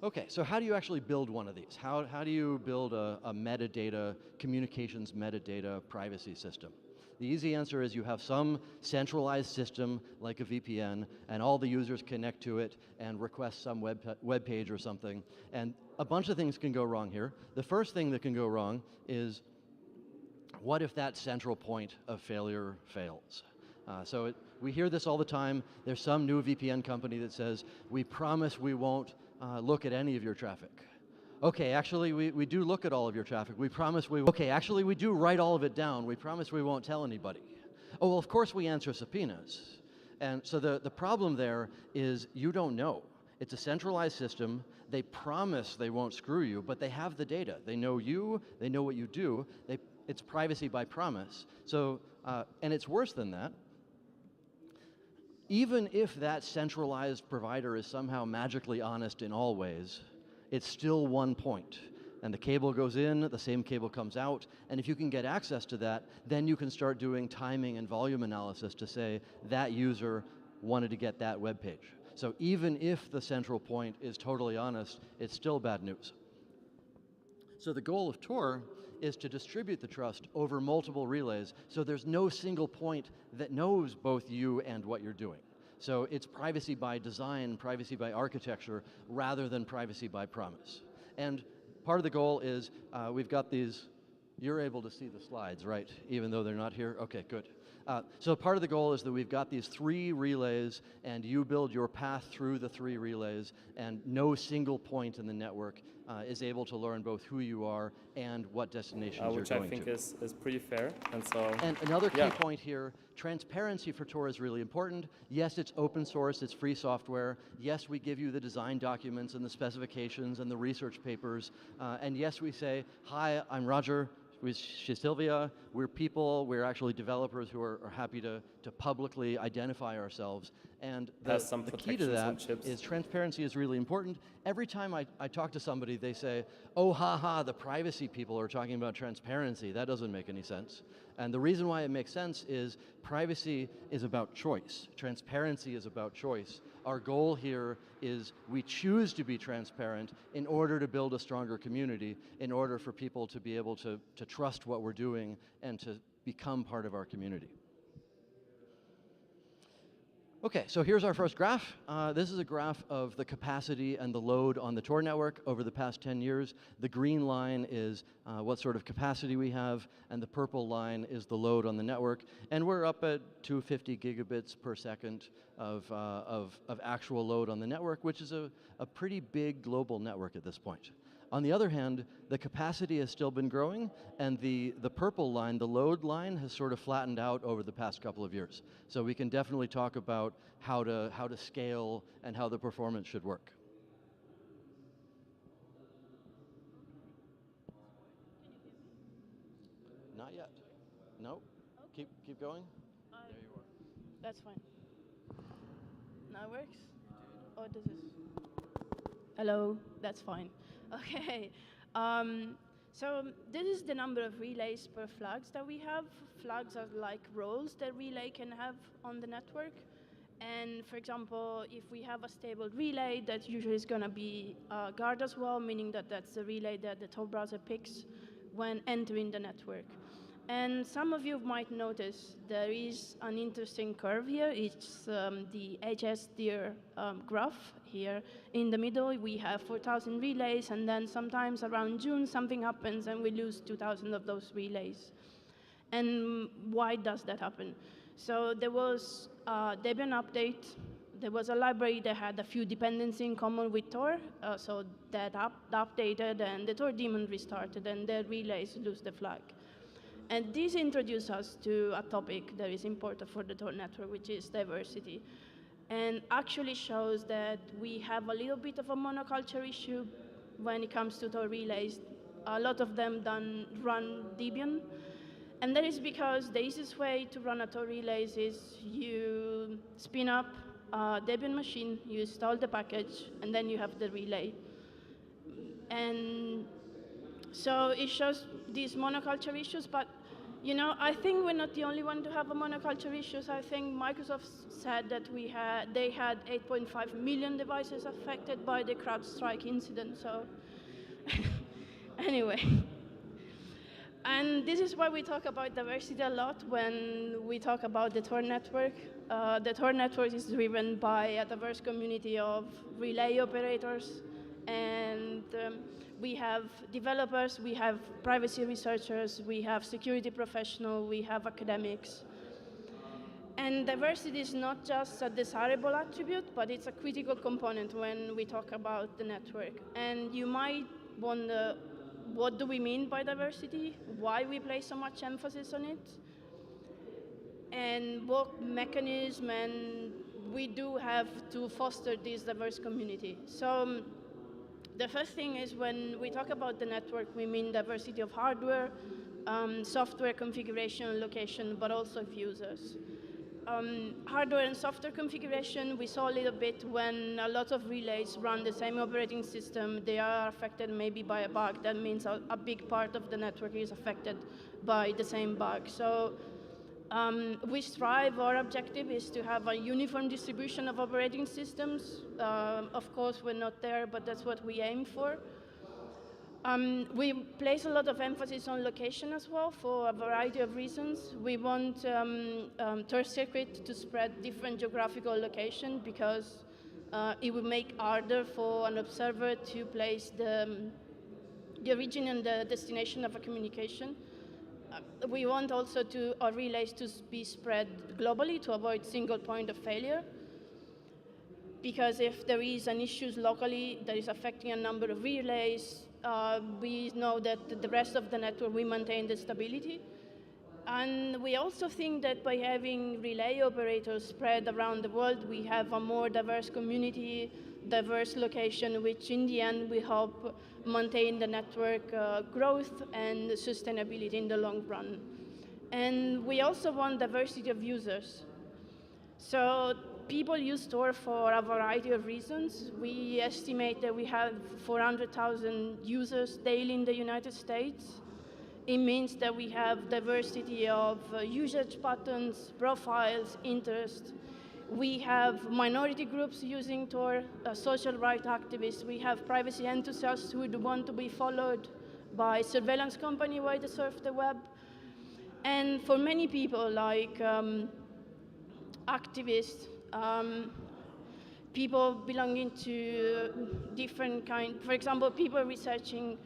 Okay, so how do you actually build one of these? How do you build a metadata, communications metadata privacy system? The easy answer is you have some centralized system like a VPN, and all the users connect to it and request some web page or something. And a bunch of things can go wrong here. The first thing that can go wrong is, what if that central point of failure fails? We hear this all the time. There's some new VPN company that says, we promise we won't look at any of your traffic. Okay, actually, we do look at all of your traffic. We promise we won't. Okay, actually, we do write all of it down. We promise we won't tell anybody. Oh, well, of course we answer subpoenas. And so the problem there is you don't know. It's a centralized system. They promise they won't screw you, but they have the data. They know you. They know what you do. It's privacy by promise. So, and it's worse than that. Even if that centralized provider is somehow magically honest in all ways, it's still one point. and the cable goes in, the same cable comes out, and if you can get access to that, then you can start doing timing and volume analysis to say that user wanted to get that web page. So even if the central point is totally honest, it's still bad news. So the goal of TOR is to distribute the trust over multiple relays, so there's no single point that knows both you and what you're doing. So it's privacy by design, privacy by architecture, rather than privacy by promise. And part of the goal is we've got these, you're able to see the slides, right? Even though they're not here? Okay, good. So part of the goal is that we've got these 3 relays, and you build your path through the 3 relays, and no single point in the network is able to learn both who you are and what destinations you're going to. Which I think is pretty fair, and so... And another key point here, transparency for TOR is really important. Yes, it's open source, it's free software. Yes, we give you the design documents and the specifications and the research papers. And yes, we say, hi, I'm Roger. She's Sylvia, we're people, we're actually developers who are happy to publicly identify ourselves. And the key to that is transparency is really important. Every time I talk to somebody, they say, oh, haha, the privacy people are talking about transparency. That doesn't make any sense. And the reason why it makes sense is privacy is about choice. Transparency is about choice. Our goal here is we choose to be transparent in order to build a stronger community, in order for people to be able to trust what we're doing and to become part of our community. Okay, so here's our first graph. This is a graph of the capacity and the load on the TOR network over the past 10 years. The green line is what sort of capacity we have, and the purple line is the load on the network. And we're up at 250 gigabits per second of actual load on the network, which is a pretty big global network at this point. On the other hand, the capacity has still been growing, and the purple line, the load line, has sort of flattened out over the past couple of years. So we can definitely talk about how to scale and how the performance should work. Not yet. No. Okay. Keep going. There you are. That's fine. Now it works? Or does this? Hello. That's fine. Okay, so this is the number of relays per flags that we have. Flags are like roles that relay can have on the network. And for example, if we have a stable relay, that usually is going to be guard as well, meaning that that's the relay that the Tor browser picks when entering the network. And some of you might notice there is an interesting curve here. It's the HS-DIR graph here. In the middle, we have 4,000 relays, and then sometimes around June, something happens, and we lose 2,000 of those relays. And why does that happen? So there was a Debian update. There was a library that had a few dependencies in common with Tor, so that updated, and the Tor daemon restarted, and the relays lose the flag. And this introduces us to a topic that is important for the Tor network, which is diversity. And actually shows that we have a little bit of a monoculture issue when it comes to Tor relays. A lot of them run Debian. And that is because the easiest way to run a Tor relays is you spin up a Debian machine, you install the package, and then you have the relay. And so it shows these monoculture issues, but you know, I think we're not the only one to have a monoculture issues. I think Microsoft said that they had 8.5 million devices affected by the CrowdStrike incident. So anyway, and this is why we talk about diversity a lot when we talk about the Tor network. The Tor network is driven by a diverse community of relay operators, and we have developers, we have privacy researchers, we have security professionals, we have academics. And diversity is not just a desirable attribute, but it's a critical component when we talk about the network. And you might wonder, what do we mean by diversity? Why we place so much emphasis on it? And what mechanism and we do have to foster this diverse community. So the first thing is when we talk about the network, we mean diversity of hardware, software configuration, location, but also of users. hardware and software configuration, we saw a little bit when a lot of relays run the same operating system, they are affected maybe by a bug. That means a big part of the network is affected by the same bug. So we strive, our objective is to have a uniform distribution of operating systems. Of course, we're not there, but that's what we aim for. We place a lot of emphasis on location as well for a variety of reasons. We want TOR circuit to spread different geographical location because it would make harder for an observer to place the origin and the destination of a communication. We want also our relays to be spread globally to avoid single point of failure. Because if there is an issue locally that is affecting a number of relays, we know that the rest of the network will maintain the stability. And we also think that by having relay operators spread around the world, we have a more diverse community, diverse location, which in the end we hope maintain the network growth and sustainability in the long run. And we also want diversity of users. So people use TOR for a variety of reasons. We estimate that we have 400,000 users daily in the United States. It means that we have diversity of usage patterns, profiles, interests. We have minority groups using TOR, social rights activists. We have privacy enthusiasts who want to be followed by surveillance companies while they surf the web. And for many people, like activists, people belonging to different kind, for example, people researching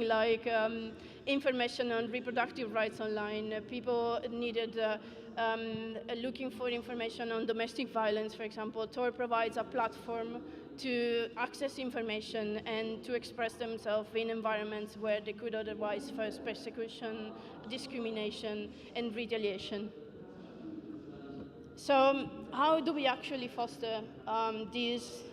like information on reproductive rights online. People needed looking for information on domestic violence, for example. TOR provides a platform to access information and to express themselves in environments where they could otherwise face persecution, discrimination, and retaliation. So how do we actually foster this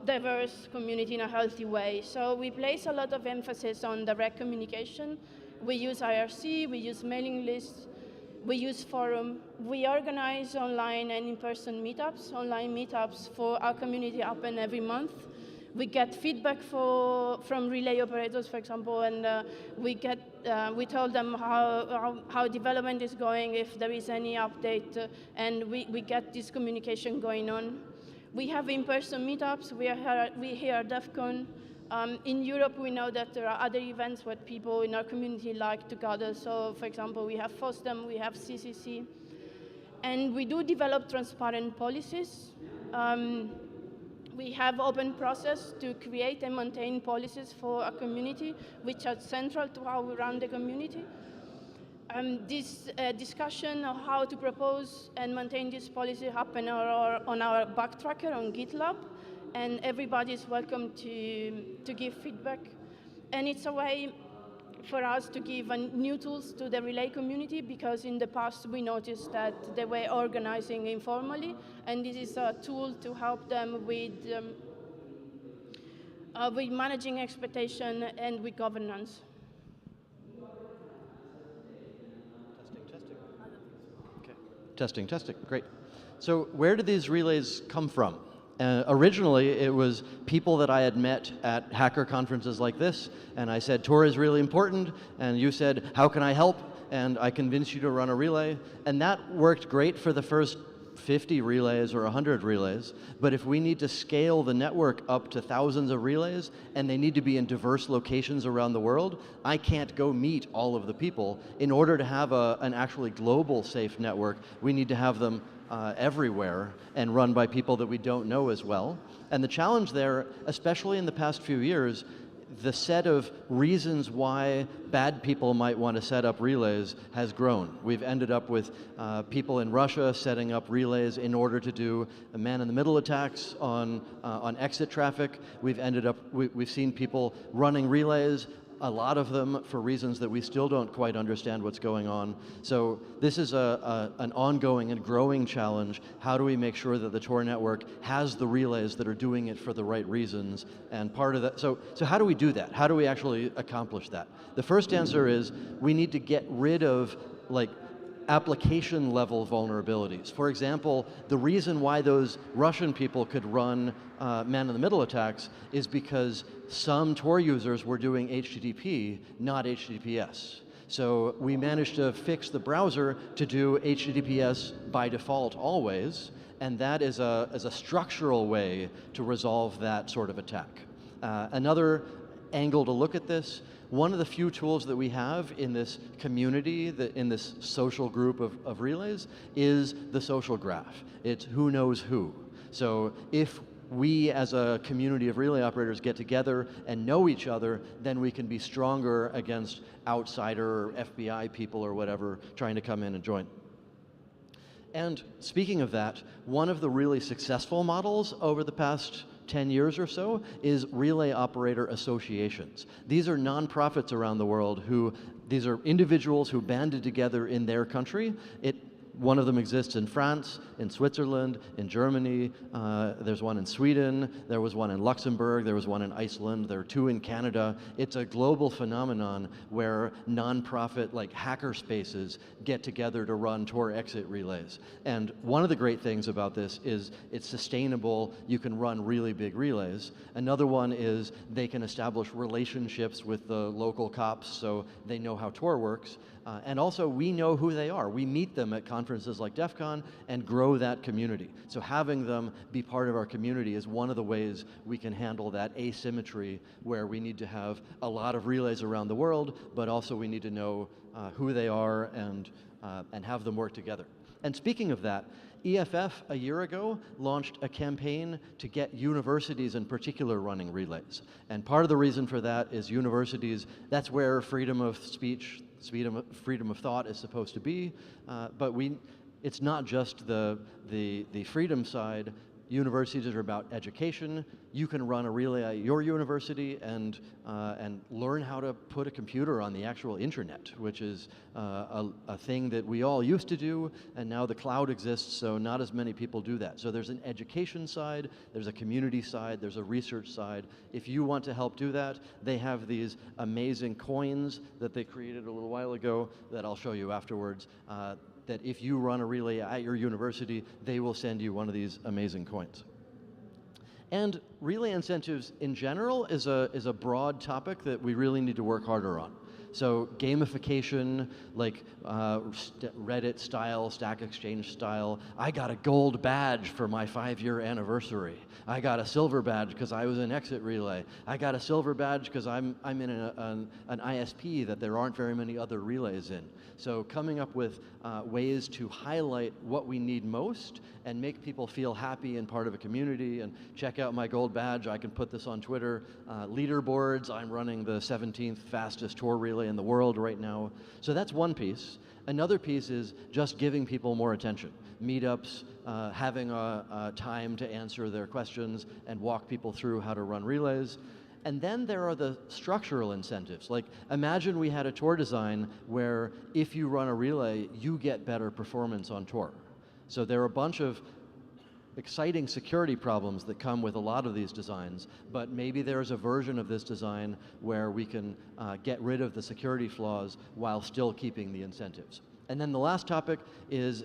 diverse community in a healthy way? So we place a lot of emphasis on direct communication. We use IRC, we use mailing lists, we use forum. We organize online and in-person meetups. Online meetups for our community happen every month. We get feedback from relay operators, for example, and we tell them how development is going, if there is any update, and we get this communication going on. We have in-person meetups. We here at DEF CON. In Europe, we know that there are other events where people in our community like to gather. So, for example, we have FOSDEM, we have CCC. And we do develop transparent policies. We have open process to create and maintain policies for a community, which are central to how we run the community. This discussion of how to propose and maintain this policy happen on our bug tracker on GitLab. And everybody is welcome to give feedback. And it's a way for us to give new tools to the relay community, because in the past we noticed that they were organizing informally, and this is a tool to help them with managing expectation and with governance. Testing, great. So where did these relays come from? Originally, it was people that I had met at hacker conferences like this, and I said, TOR is really important, and you said, how can I help? And I convinced you to run a relay, and that worked great for the first 50 relays or 100 relays, but if we need to scale the network up to thousands of relays, and they need to be in diverse locations around the world, I can't go meet all of the people. In order to have an actually global safe network, we need to have them everywhere and run by people that we don't know as well. And the challenge there, especially in the past few years, the set of reasons why bad people might want to set up relays has grown. We've ended up with people in Russia setting up relays in order to do man-in-the-middle attacks on exit traffic. We've seen people running relays a lot of them for reasons that we still don't quite understand what's going on. So this is an ongoing and growing challenge. How do we make sure that the Tor network has the relays that are doing it for the right reasons? And part of that, so how do we do that? How do we actually accomplish that? The first answer is we need to get rid of like application level vulnerabilities. For example, the reason why those Russian people could run man-in-the-middle attacks is because some Tor users were doing HTTP, not HTTPS. So we managed to fix the browser to do HTTPS by default always, and that is a structural way to resolve that sort of attack. Another angle to look at this, one of the few tools that we have in this community, in this social group of relays, is the social graph. It's who knows who. So if we as a community of relay operators get together and know each other, then we can be stronger against outsider or FBI people or whatever trying to come in and join. And speaking of that, one of the really successful models over the past 10 years or so is relay operator associations. These are nonprofits around the world these are individuals who banded together in their country. One of them exists in France, in Switzerland, in Germany. There's one in Sweden. There was one in Luxembourg. There was one in Iceland. There are two in Canada. It's a global phenomenon where nonprofit like hacker spaces get together to run Tor exit relays. And one of the great things about this is it's sustainable. You can run really big relays. Another one is they can establish relationships with the local cops so they know how Tor works. And also, we know who they are. We meet them at conferences like DEF CON and grow that community. So having them be part of our community is one of the ways we can handle that asymmetry where we need to have a lot of relays around the world, but also we need to know who they are and have them work together. And speaking of that, EFF a year ago launched a campaign to get universities in particular running relays. And part of the reason for that is universities, that's where freedom of speech, freedom of thought is supposed to be, but it's not just the freedom side. Universities are about education. You can run a relay at your university and learn how to put a computer on the actual internet, which is a thing that we all used to do, and now the cloud exists, so not as many people do that. So there's an education side, there's a community side, there's a research side. If you want to help do that, they have these amazing coins that they created a little while ago that I'll show you afterwards. That if you run a relay at your university, they will send you one of these amazing coins. And relay incentives in general is a broad topic that we really need to work harder on. So gamification, like Reddit style, Stack Exchange style. I got a gold badge for my 5-year anniversary. I got a silver badge because I was in exit relay. I got a silver badge because I'm in an ISP that there aren't very many other relays in. So coming up with ways to highlight what we need most and make people feel happy and part of a community, and check out my gold badge. I can put this on Twitter. Leaderboards, I'm running the 17th fastest Tor relay in the world right now. So that's one piece. Another piece is just giving people more attention. Meetups, having a time to answer their questions and walk people through how to run relays. And then there are the structural incentives. Like, imagine we had a Tor design where if you run a relay, you get better performance on Tor. So there are a bunch of exciting security problems that come with a lot of these designs, but maybe there's a version of this design where we can get rid of the security flaws while still keeping the incentives. And then the last topic is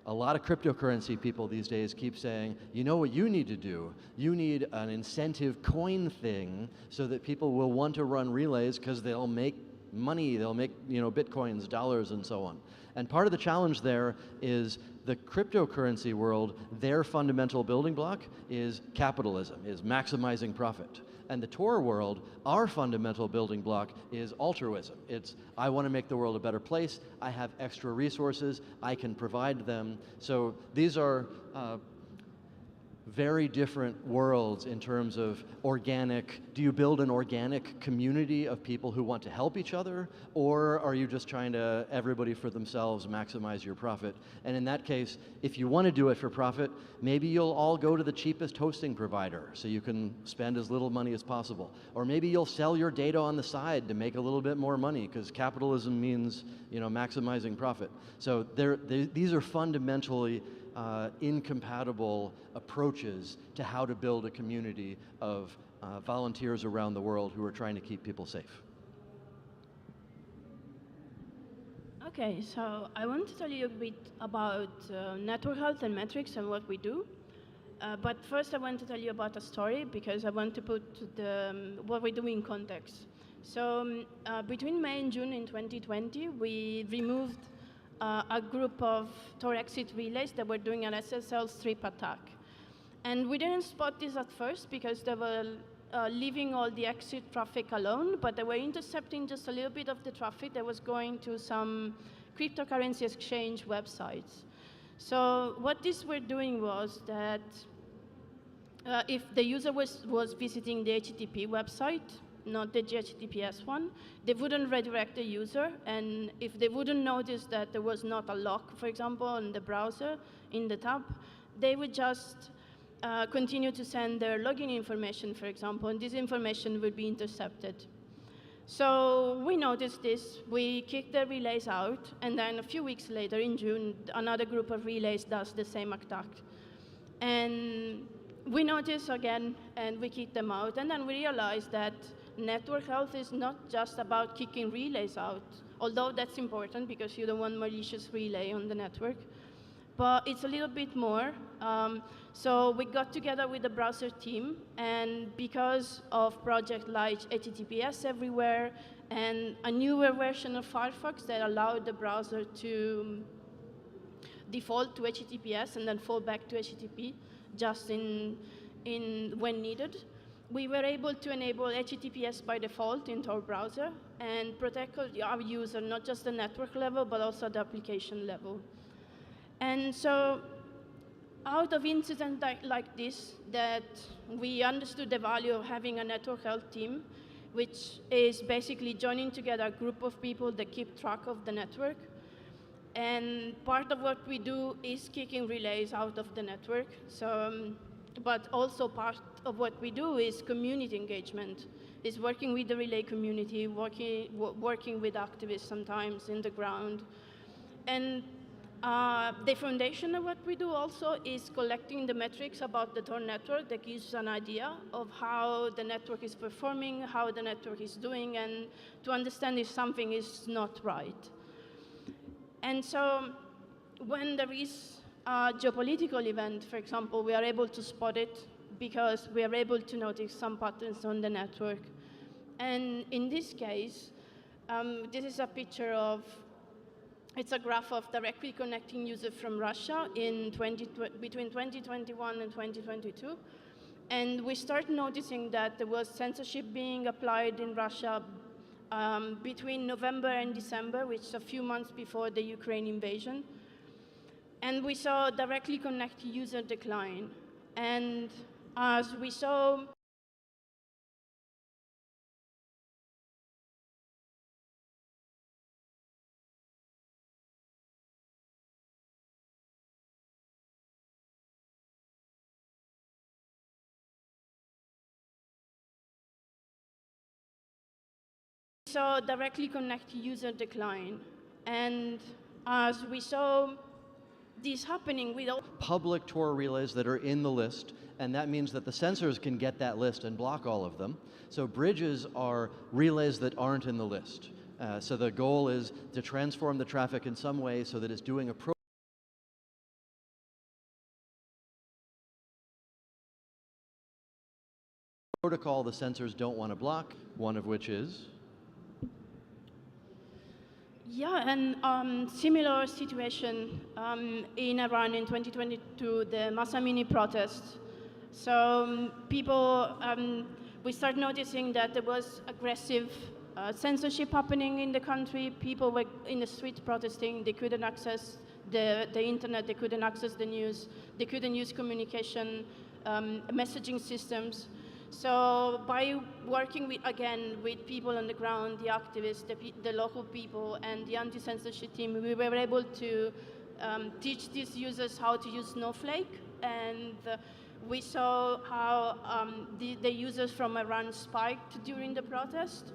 a lot of cryptocurrency people these days keep saying, you know what you need to do? You need an incentive coin thing so that people will want to run relays because they'll make money, they'll make bitcoins, dollars, and so on. And part of the challenge there is the cryptocurrency world, their fundamental building block is capitalism, is maximizing profit. And the Tor world, our fundamental building block is altruism. It's, I want to make the world a better place, I have extra resources, I can provide them. So these are very different worlds in terms of organic. Do you build an organic community of people who want to help each other, or are you just trying to, everybody for themselves, maximize your profit? And in that case, if you want to do it for profit, maybe you'll all go to the cheapest hosting provider so you can spend as little money as possible. Or maybe you'll sell your data on the side to make a little bit more money, because capitalism means, you know, maximizing profit. So these are fundamentally incompatible approaches to how to build a community of volunteers around the world who are trying to keep people safe. Okay, so I want to tell you a bit about network health and metrics and what we do. But first I want to tell you about a story, because I want to put what we do in context. So between May and June in 2020, we removed a group of TOR exit relays that were doing an SSL strip attack. And we didn't spot this at first because they were leaving all the exit traffic alone, but they were intercepting just a little bit of the traffic that was going to some cryptocurrency exchange websites. So what these were doing was that if the user was visiting the HTTP website, not the HTTPS one, they wouldn't redirect the user, and if they wouldn't notice that there was not a lock, for example, in the browser, in the tab, they would just continue to send their login information, for example, and this information would be intercepted. So we noticed this, we kicked the relays out, and then a few weeks later, in June, another group of relays does the same attack. And we noticed again, and we kicked them out, and then we realized that network health is not just about kicking relays out, although that's important because you don't want malicious relay on the network, but it's a little bit more. So we got together with the browser team, and because of projects like HTTPS everywhere and a newer version of Firefox that allowed the browser to default to HTTPS and then fall back to HTTP just when needed, we were able to enable HTTPS by default into our browser and protect our user, not just the network level, but also the application level. And so out of incidents like this, that we understood the value of having a network health team, which is basically joining together a group of people that keep track of the network. And part of what we do is kicking relays out of the network. So, but also part of what we do is community engagement, is working with the relay community, working with activists sometimes in the ground. And the foundation of what we do also is collecting the metrics about the TOR network that gives an idea of how the network is performing, how the network is doing, and to understand if something is not right. And so when there is a geopolitical event, for example, we are able to spot it because we are able to notice some patterns on the network. And in this case, this is a picture of, it's a graph of directly connecting users from Russia between 2021 and 2022. And we start noticing that there was censorship being applied in Russia between November and December, which is a few months before the Ukraine invasion. And we saw directly connected user decline. And as we saw, directly connected user decline. And as we saw this happening with all public TOR relays that are in the list, and that means that the sensors can get that list and block all of them. So bridges are relays that aren't in the list. So the goal is to transform the traffic in some way so that it's doing a protocol the sensors don't want to block, one of which is? Yeah, and similar situation in Iran in 2022, the Masa Amini protests. So people, we start noticing that there was aggressive censorship happening in the country. People were in the street protesting. They couldn't access the internet. They couldn't access the news. They couldn't use communication messaging systems. So by working with people on the ground, the activists, the local people, and the anti-censorship team, we were able to teach these users how to use Snowflake, and we saw how the users from Iran spiked during the protest.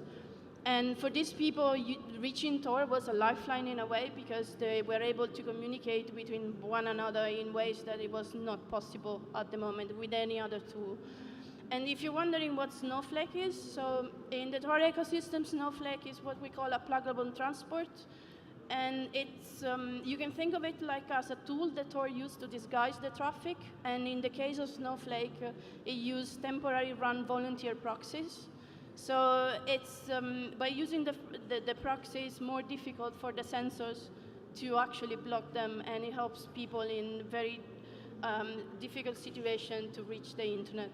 And for these people, reaching TOR was a lifeline in a way, because they were able to communicate between one another in ways that it was not possible at the moment with any other tool. And if you're wondering what Snowflake is, so in the TOR ecosystem, Snowflake is what we call a pluggable transport. And it's, you can think of it like as a tool that TOR used to disguise the traffic. And in the case of Snowflake, it used temporary run volunteer proxies. So it's, by using the proxy, it's more difficult for the sensors to actually block them, and it helps people in very difficult situations to reach the internet.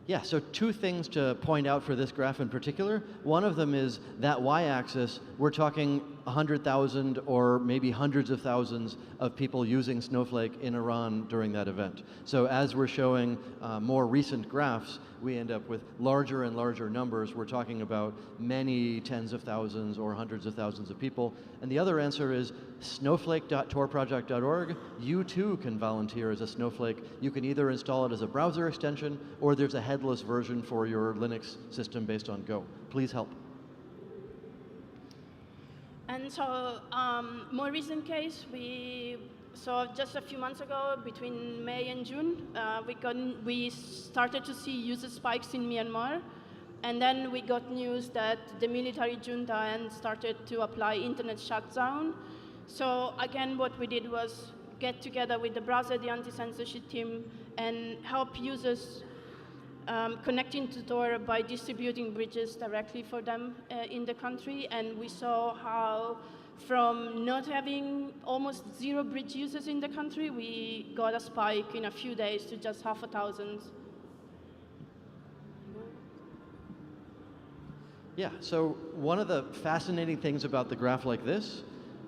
Yeah, so two things to point out for this graph in particular. One of them is that y-axis, we're talking 100,000 or maybe hundreds of thousands of people using Snowflake in Iran during that event. So as we're showing more recent graphs, we end up with larger and larger numbers. We're talking about many tens of thousands or hundreds of thousands of people. And the other answer is snowflake.torproject.org. You too can volunteer as a Snowflake. You can either install it as a browser extension, or there's a headless version for your Linux system based on Go. Please help. And so, more recent case, so just a few months ago, between May and June, we started to see user spikes in Myanmar. And then we got news that the military junta started to apply internet shutdown. So again, what we did was get together with the browser, the anti-censorship team, and help users connecting to TOR by distributing bridges directly for them in the country. And we saw how from not having almost 0 bridge users in the country, we got a spike in a few days to just 1,000. Yeah, so one of the fascinating things about the graph like this,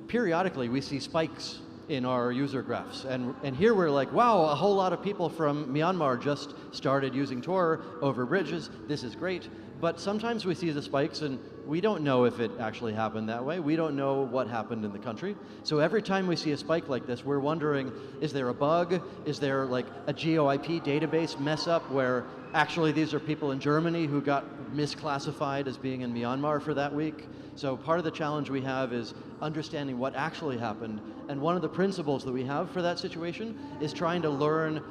periodically we see spikes in our user graphs. And here we're like, wow, a whole lot of people from Myanmar just started using TOR over bridges. This is great. But sometimes we see the spikes and we don't know if it actually happened that way. We don't know what happened in the country. So every time we see a spike like this, we're wondering, is there a bug? Is there like a GeoIP database mess up where actually these are people in Germany who got misclassified as being in Myanmar for that week? So part of the challenge we have is understanding what actually happened. And one of the principles that we have for that situation is trying to learn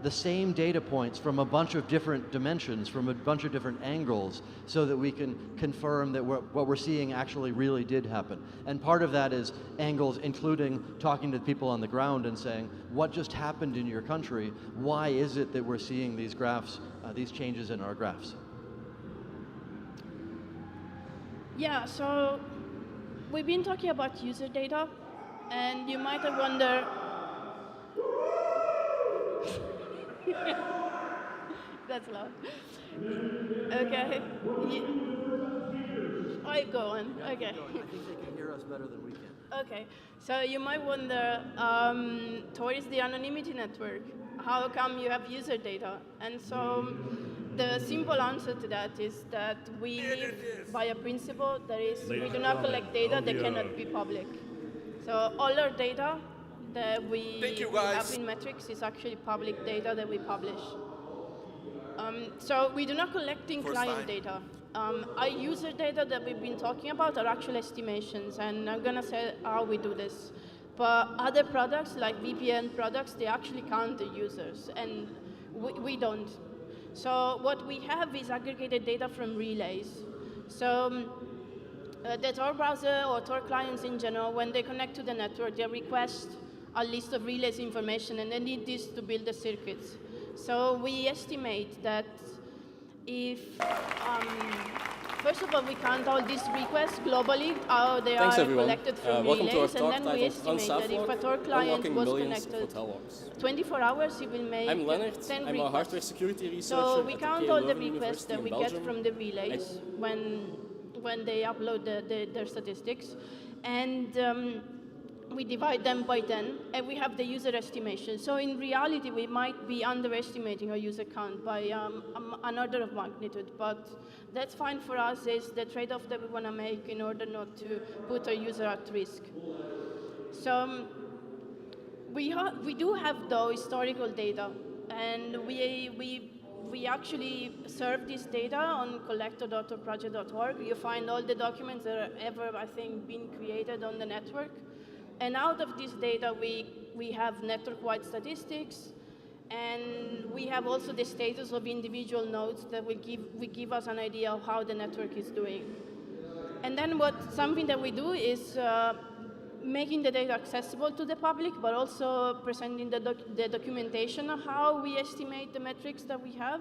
the same data points from a bunch of different dimensions, from a bunch of different angles, so that we can confirm that what we're seeing actually really did happen. And part of that is angles including talking to people on the ground and saying, what just happened in your country? Why is it that we're seeing these graphs, these changes in our graphs? Yeah, so we've been talking about user data, and you might have wondered, that's loud. Okay. I go on. Okay. I think they can hear us better than we can. Okay. So you might wonder, TOR is the anonymity network. How come you have user data? And so the simple answer to that is that we live by a principle that is we do not collect data that cannot be public. So all our data that we have in metrics is actually public data that we publish. So we do not collect client data. Our user data that we've been talking about are actual estimations, and I'm going to say how we do this. But other products, like VPN products, they actually count the users, and we don't. So what we have is aggregated data from relays. So the TOR browser or TOR clients in general, when they connect to the network, they request a list of relays information, and they need this to build the circuits. So we estimate that if, first of all, we count all these requests globally, how they are collected from relays, and then we estimate that if a TOR client was connected 24 hours, it will make 10 requests. I'm a hardware security researcher. So we count all the requests that we get from the relays when they upload their statistics. And we divide them by 10, and we have the user estimation. So in reality, we might be underestimating our user count by an order of magnitude, but that's fine for us. It's the trade-off that we want to make in order not to put our user at risk. So we do have, though, historical data, and we actually serve this data on collector.torproject.org. You find all the documents that are ever, I think, been created on the network. And out of this data, we have network-wide statistics, and we have also the status of individual nodes that will give us an idea of how the network is doing. And then something that we do is making the data accessible to the public, but also presenting the documentation of how we estimate the metrics that we have.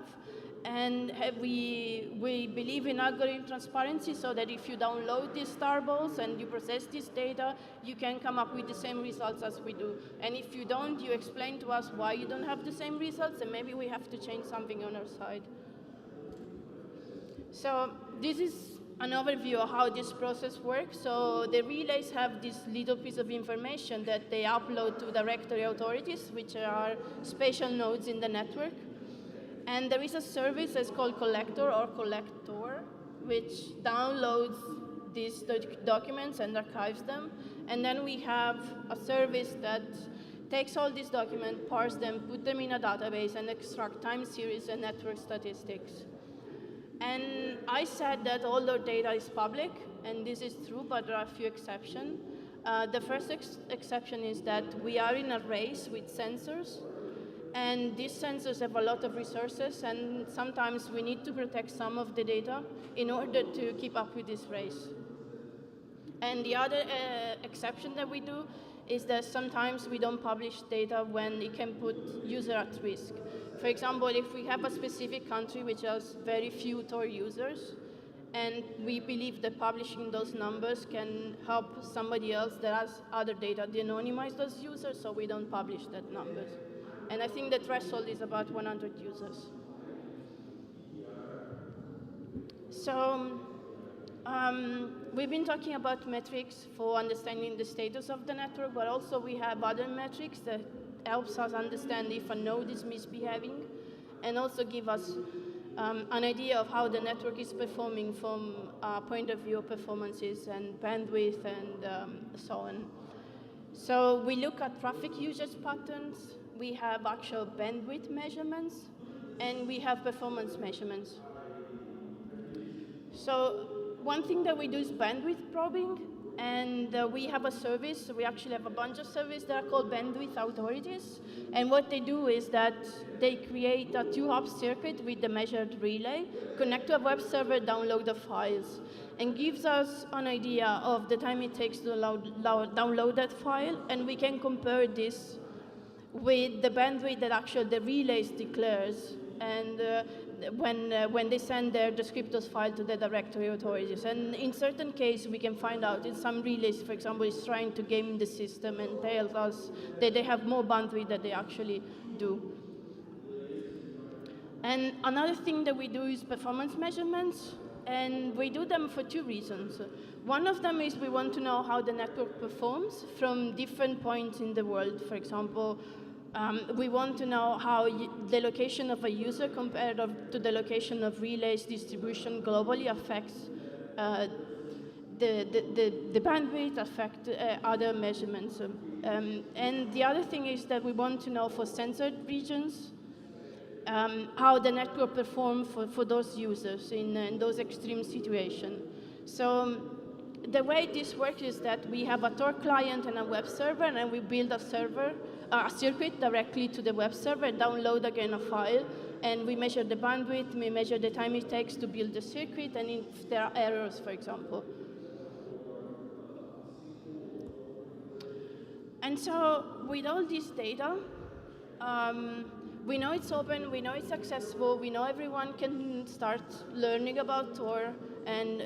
And we believe in algorithm transparency, so that if you download these starballs and you process this data, you can come up with the same results as we do. And if you don't, you explain to us why you don't have the same results, and maybe we have to change something on our side. So this is an overview of how this process works. So the relays have this little piece of information that they upload to directory authorities, which are spatial nodes in the network. And there is a service that's called collector or collector, which downloads these documents and archives them. And then we have a service that takes all these documents, parse them, put them in a database, and extract time series and network statistics. And I said that all our data is public, and this is true, but there are a few exceptions. The first exception is that we are in a race with sensors. And these sensors have a lot of resources, and sometimes we need to protect some of the data in order to keep up with this race. And the other exception that we do is that sometimes we don't publish data when it can put user at risk. For example, if we have a specific country which has very few TOR users, and we believe that publishing those numbers can help somebody else that has other data de-anonymize those users, so we don't publish that numbers. And I think the threshold is about 100 users. So we've been talking about metrics for understanding the status of the network, but also we have other metrics that helps us understand if a node is misbehaving, and also give us an idea of how the network is performing from a point of view of performances and bandwidth and so on. So we look at traffic usage patterns. We have actual bandwidth measurements, and we have performance measurements. So one thing that we do is bandwidth probing, and we have a service. We actually have a bunch of services that are called bandwidth authorities, and what they do is that they create a 2-hop circuit with the measured relay, connect to a web server, download the files, and gives us an idea of the time it takes to download that file, and we can compare this with the bandwidth that actually the relays declares, and when they send their descriptors file to the directory authorities. And in certain cases, we can find out in some relays, for example, is trying to game the system and tells us that they have more bandwidth than they actually do. And another thing that we do is performance measurements, and we do them for 2 reasons. One of them is we want to know how the network performs from different points in the world. For example, we want to know how the location of a user compared to the location of relays distribution globally affects the bandwidth, affect other measurements. And the other thing is that we want to know for censored regions how the network performs for those users in those extreme situations. So the way this works is that we have a TOR client and a web server, and we build a circuit directly to the web server, download again a file, and we measure the bandwidth, we measure the time it takes to build the circuit, and if there are errors, for example. And so with all this data, we know it's open, we know it's accessible, we know everyone can start learning about TOR, and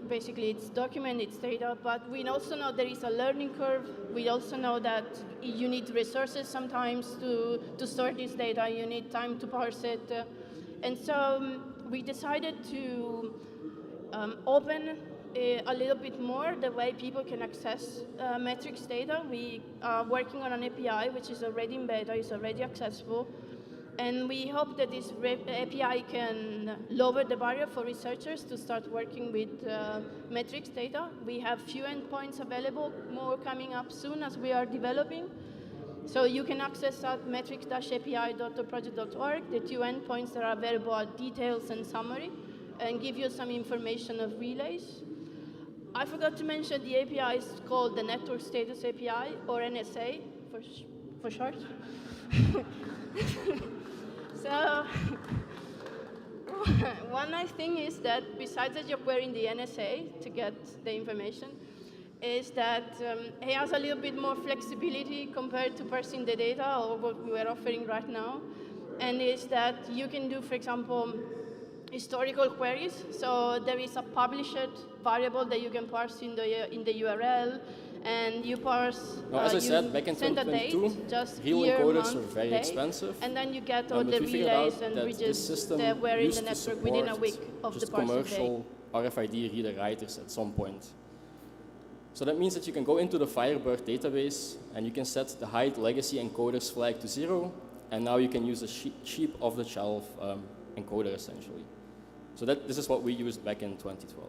basically it's document, it's data, but we also know there is a learning curve. We also know that you need resources sometimes to store this data, you need time to parse it. And so we decided to open a little bit more the way people can access metrics data. We are working on an API which is already in beta, is already accessible. And we hope that this API can lower the barrier for researchers to start working with metrics data. We have few endpoints available, more coming up soon as we are developing. So you can access at metrics-api.torproject.org. The two endpoints that are available are details and summary, and give you some information of relays. I forgot to mention the API is called the Network Status API, or NSA for short. So one nice thing is that besides that you're querying the NSA to get the information, is that it has a little bit more flexibility compared to parsing the data or what we are offering right now. And is that you can do, for example, historical queries. So there is a published variable that you can parse in the URL, and you parse. Now, as I said, back in 2022, real encoders were very expensive. And then you get all the relays and widgets that were in the network within a week of the parsing commercial RFID reader writers at some point. So that means that you can go into the Firebird database and you can set the hide legacy encoders flag to 0, and now you can use a cheap off-the-shelf encoder essentially. So this is what we used back in 2012.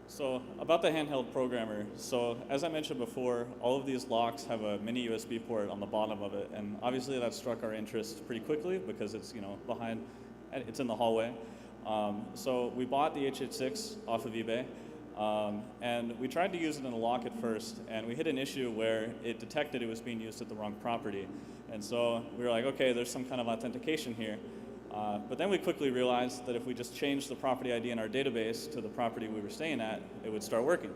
So about the handheld programmer. So as I mentioned before, all of these locks have a mini USB port on the bottom of it, and obviously that struck our interest pretty quickly because it's behind, it's in the hallway. So we bought the H86 off of eBay, and we tried to use it in a lock at first, and we hit an issue where it detected it was being used at the wrong property. And so we were like, okay, there's some kind of authentication here. But then we quickly realized that if we just changed the property ID in our database to the property we were staying at, it would start working.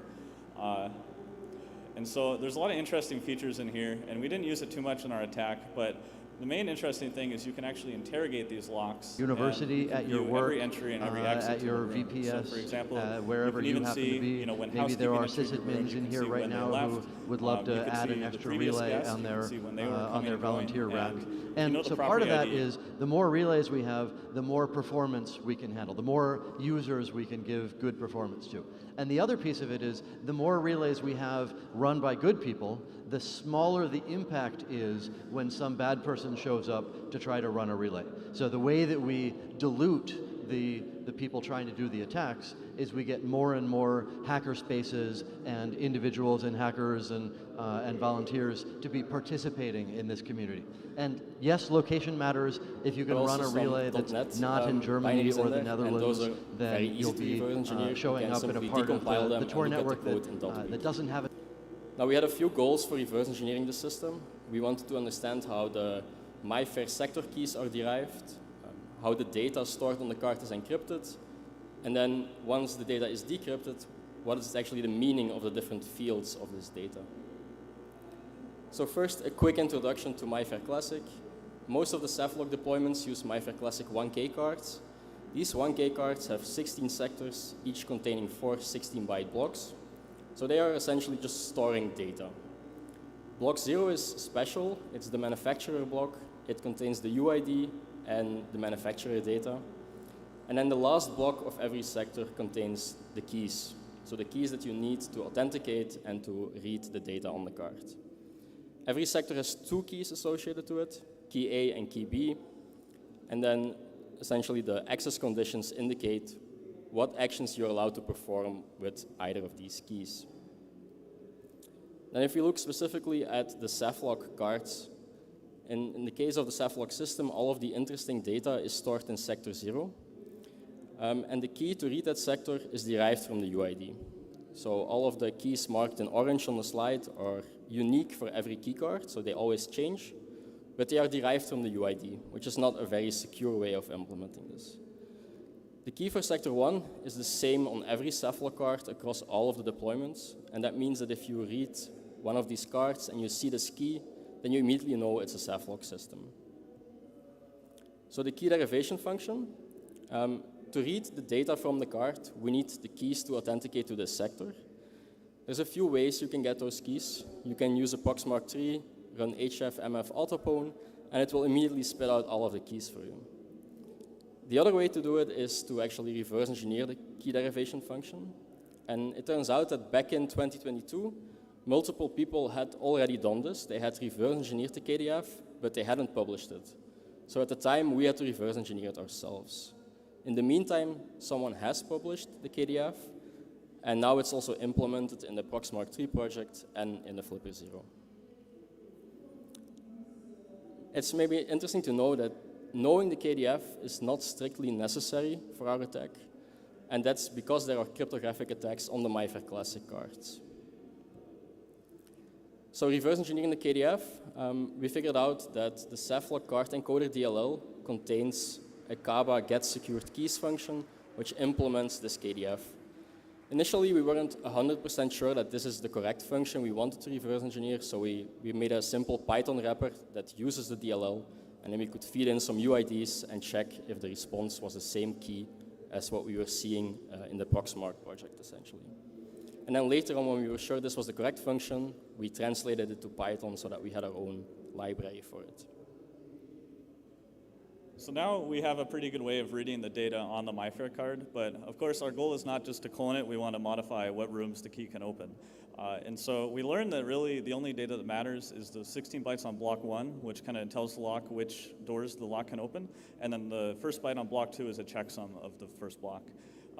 And so there's a lot of interesting features in here, and we didn't use it too much in our attack, but the main interesting thing is you can actually interrogate these locks. University, at your work, every entry and every exit at your VPS, so for example, wherever you happen to be. Maybe there are sysadmins in here right now who would love to add an extra relay on their volunteer rack. And so part of that is the more relays we have, the more performance we can handle, the more users we can give good performance to. And the other piece of it is the more relays we have run by good people, the smaller the impact is when some bad person shows up to try to run a relay. So the way that we dilute the people trying to do the attacks is we get more and more hacker spaces and individuals and hackers and volunteers to be participating in this community. And yes, location matters. If you can run a relay that's not in Germany or the Netherlands, then you'll be showing up in a part of the TOR network that doesn't have it. Now we had a few goals for reverse engineering the system. We wanted to understand how the MyFair sector keys are derived, how the data stored on the card is encrypted, and then once the data is decrypted, what is actually the meaning of the different fields of this data. So first, a quick introduction to MyFair Classic. Most of the Saflok deployments use MyFair Classic 1K cards. These 1K cards have 16 sectors, each containing 4 16-byte blocks. So they are essentially just storing data. Block 0 is special. It's the manufacturer block. It contains the UID and the manufacturer data. And then the last block of every sector contains the keys. So the keys that you need to authenticate and to read the data on the card. Every sector has 2 keys associated to it, key A and key B. And then essentially the access conditions indicate what actions you're allowed to perform with either of these keys. Then if you look specifically at the Saflok cards, in the case of the Saflok system, all of the interesting data is stored in sector 0. And the key to read that sector is derived from the UID. So all of the keys marked in orange on the slide are unique for every key card, so they always change, but they are derived from the UID, which is not a very secure way of implementing this. The key for sector 1 is the same on every Saflok card across all of the deployments, and that means that if you read one of these cards and you see this key, then you immediately know it's a Saflok system. So the key derivation function, to read the data from the card, we need the keys to authenticate to this sector. There's a few ways you can get those keys. You can use a Proxmark 3, run href mf autopone, and it will immediately spit out all of the keys for you. The other way to do it is to actually reverse engineer the key derivation function. And it turns out that back in 2022, multiple people had already done this. They had reverse engineered the KDF, but they hadn't published it. So at the time, we had to reverse engineer it ourselves. In the meantime, someone has published the KDF, and now it's also implemented in the Proxmark 3 project and in the Flipper 0. It's maybe interesting to know that knowing the KDF is not strictly necessary for our attack, and that's because there are cryptographic attacks on the MyFair Classic cards. So reverse engineering the KDF, we figured out that the Saflok card encoder DLL contains a Kaba get secured keys function, which implements this KDF. Initially, we weren't 100% sure that this is the correct function we wanted to reverse engineer, so we made a simple Python wrapper that uses the DLL, and then we could feed in some UIDs and check if the response was the same key as what we were seeing in the Proxmark project, essentially. And then later on, when we were sure this was the correct function, we translated it to Python so that we had our own library for it. So now we have a pretty good way of reading the data on the MyFair card, but of course our goal is not just to clone it, we want to modify what rooms the key can open. And so we learned that really the only data that matters is the 16 bytes on block 1, which kind of tells the lock which doors the lock can open, and then the first byte on block 2 is a checksum of the first block.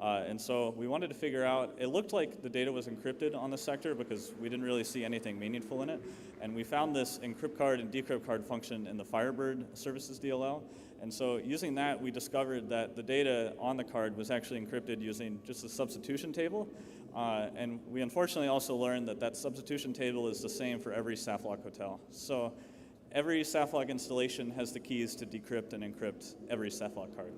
And so we wanted to figure out, it looked like the data was encrypted on the sector because we didn't really see anything meaningful in it. And we found this encrypt card and decrypt card function in the Firebird services DLL. And so using that, we discovered that the data on the card was actually encrypted using just a substitution table. And we unfortunately also learned that that substitution table is the same for every Saflok hotel. So every Saflok installation has the keys to decrypt and encrypt every Saflok card.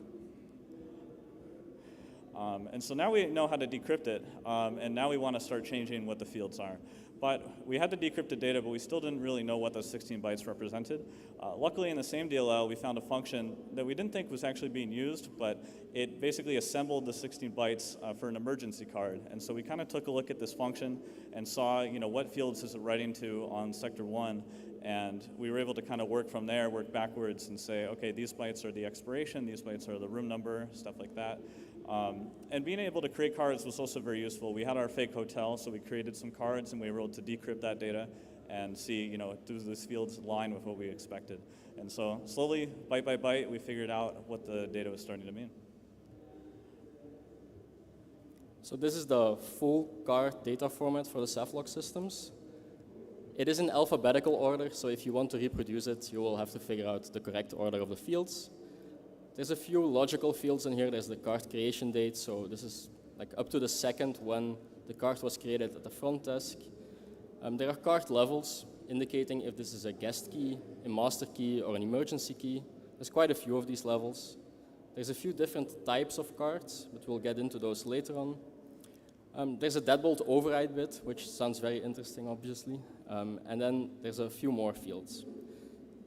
And so now we know how to decrypt it, and now we want to start changing what the fields are. But we had the decrypted data, but we still didn't really know what those 16 bytes represented. Luckily, in the same DLL, we found a function that we didn't think was actually being used, but it basically assembled the 16 bytes for an emergency card. And so we kind of took a look at this function and saw, what fields is it writing to on sector 1. And we were able to kind of work from there, work backwards and say, okay, these bytes are the expiration, these bytes are the room number, stuff like that. And being able to create cards was also very useful. We had our fake hotel, so we created some cards and we were able to decrypt that data and see, do these fields align with what we expected. And so slowly, byte by byte, we figured out what the data was starting to mean. So this is the full card data format for the Saflok systems. It is in alphabetical order, so if you want to reproduce it, you will have to figure out the correct order of the fields. There's a few logical fields in here. There's the card creation date, so this is like up to the second when the card was created at the front desk. There are card levels indicating if this is a guest key, a master key, or an emergency key. There's quite a few of these levels. There's a few different types of cards, but we'll get into those later on. There's a deadbolt override bit, which sounds very interesting, obviously. And then there's a few more fields.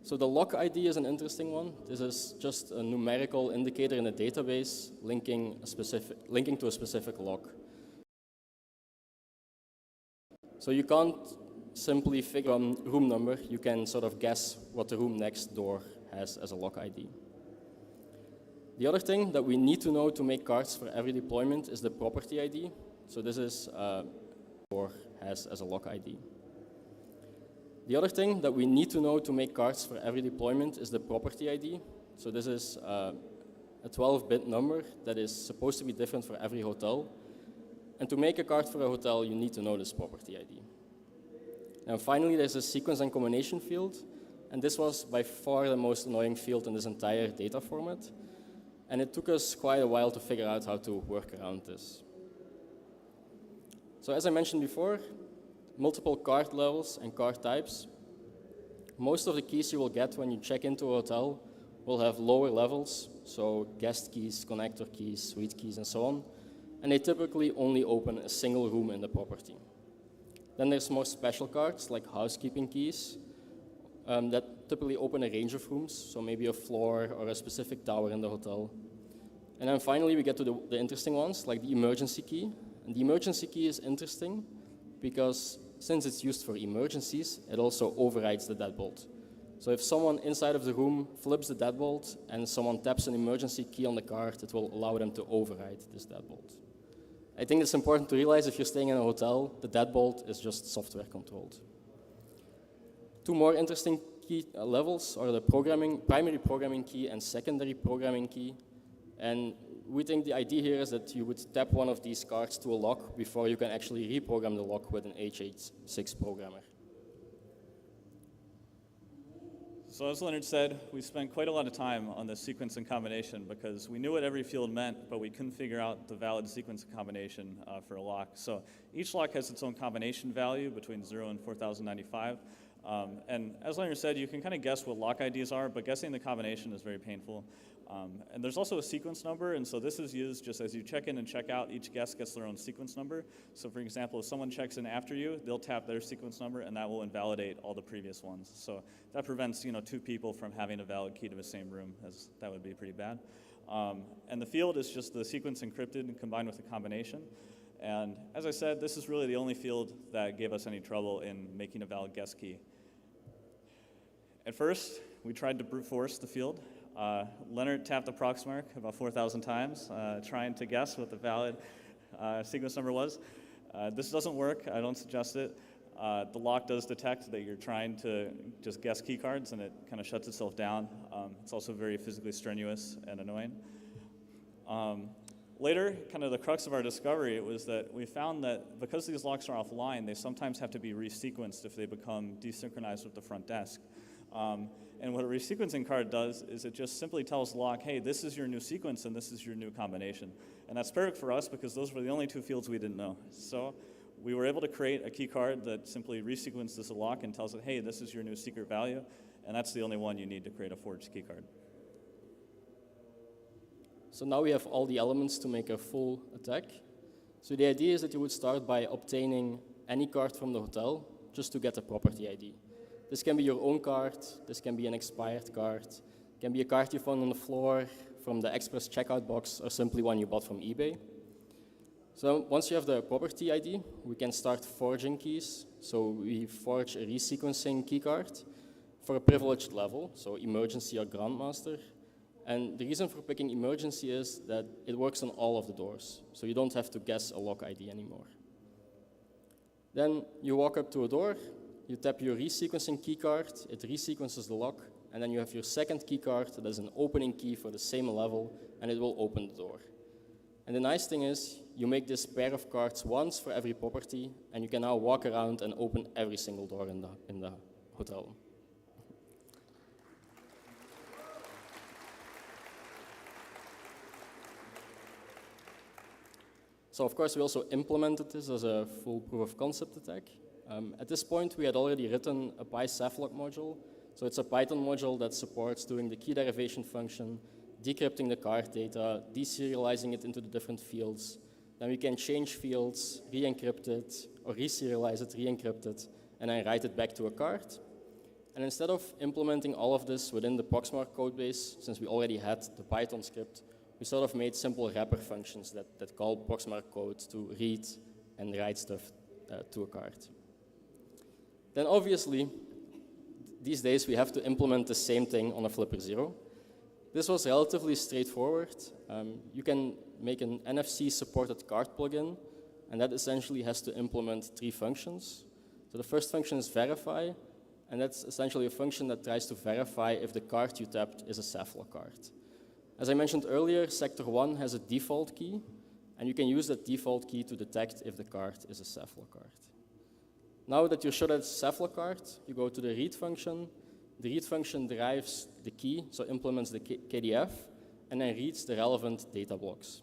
So the lock ID is an interesting one. This is just a numerical indicator in a database linking to a specific lock. So you can't simply figure out room number. You can sort of guess what the room next door has as a lock ID. The other thing that we need to know to make cards for every deployment is the property ID. So this is door has as a lock ID. The other thing that we need to know to make cards for every deployment is the property ID. So this is a 12-bit number that is supposed to be different for every hotel. And to make a card for a hotel, you need to know this property ID. And finally, there's a sequence and combination field. And this was by far the most annoying field in this entire data format. And it took us quite a while to figure out how to work around this. So as I mentioned before, multiple card levels and card types. Most of the keys you will get when you check into a hotel will have lower levels, so guest keys, connector keys, suite keys, and so on. And they typically only open a single room in the property. Then there's more special cards, like housekeeping keys, that typically open a range of rooms, so maybe a floor or a specific tower in the hotel. And then finally, we get to the interesting ones, like the emergency key. And the emergency key is interesting because since it's used for emergencies, it also overrides the deadbolt. So if someone inside of the room flips the deadbolt and someone taps an emergency key on the card, it will allow them to override this deadbolt. I think it's important to realize if you're staying in a hotel, the deadbolt is just software controlled. Two more interesting key levels are the primary programming key and secondary programming key. And we think the idea here is that you would tap one of these cards to a lock before you can actually reprogram the lock with an h86 programmer. So as Leonard said, we spent quite a lot of time on this sequence and combination because we knew what every field meant, but we couldn't figure out the valid sequence and combination for a lock. So each lock has its own combination value between 0 and 4095. And as Leonard said, you can kind of guess what lock IDs are, but guessing the combination is very painful. And there's also a sequence number, and so this is used just as you check in and check out, each guest gets their own sequence number. So for example, if someone checks in after you, they'll tap their sequence number, and that will invalidate all the previous ones. So that prevents, two people from having a valid key to the same room, as that would be pretty bad. And the field is just the sequence encrypted and combined with the combination. And as I said, this is really the only field that gave us any trouble in making a valid guest key. At first, we tried to brute force the field. Leonard tapped the Proxmark about 4,000 times, trying to guess what the valid sequence number was. This doesn't work. I don't suggest it. The lock does detect that you're trying to just guess key cards, and it kind of shuts itself down. It's also very physically strenuous and annoying. Later, kind of the crux of our discovery was that we found that because these locks are offline, they sometimes have to be resequenced if they become desynchronized with the front desk. And what a resequencing card does is it just simply tells the lock, hey, this is your new sequence and this is your new combination. And that's perfect for us because those were the only two fields we didn't know. So we were able to create a key card that simply resequences the lock and tells it, hey, this is your new secret value. And that's the only one you need to create a forged key card. So now we have all the elements to make a full attack. So the idea is that you would start by obtaining any card from the hotel just to get a property ID. This can be your own card, this can be an expired card, it can be a card you found on the floor from the express checkout box or simply one you bought from eBay. So once you have the property ID, we can start forging keys. So we forge a resequencing key card for a privileged level, so emergency or grandmaster. And the reason for picking emergency is that it works on all of the doors, so you don't have to guess a lock ID anymore. Then you walk up to a door, you tap your resequencing key card, it resequences the lock, and then you have your second key card that is an opening key for the same level, and it will open the door. And the nice thing is, you make this pair of cards once for every property, and you can now walk around and open every single door in the hotel. So of course, we also implemented this as a full proof of concept attack. At this point, we had already written a PySaflok module. So it's a Python module that supports doing the key derivation function, decrypting the card data, deserializing it into the different fields. Then we can change fields, re-encrypt it, or reserialize it, re-encrypt it, and then write it back to a card. And instead of implementing all of this within the Proxmark codebase, since we already had the Python script, we sort of made simple wrapper functions that call Proxmark code to read and write stuff to a card. Then obviously, these days we have to implement the same thing on a Flipper 0. This was relatively straightforward. You can make an NFC-supported card plugin, and that essentially has to implement 3 functions. So the first function is verify, and that's essentially a function that tries to verify if the card you tapped is a Saflok card. As I mentioned earlier, Sector 1 has a default key, and you can use that default key to detect if the card is a Saflok card. Now that you're sure that it's a Saflok card, you go to the read function. The read function derives the key, so implements the KDF, and then reads the relevant data blocks.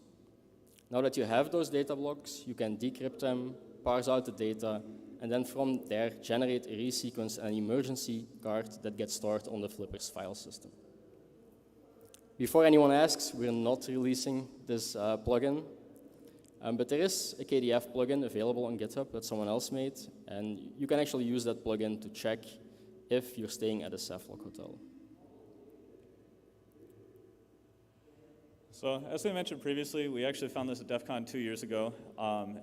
Now that you have those data blocks, you can decrypt them, parse out the data, and then from there generate a resequence and an emergency card that gets stored on the Flipper's file system. Before anyone asks, we're not releasing this plugin. But there is a KDF plugin available on GitHub that someone else made, and you can actually use that plugin to check if you're staying at a Saflok hotel. So as we mentioned previously, we actually found this at DEF CON 2 years ago,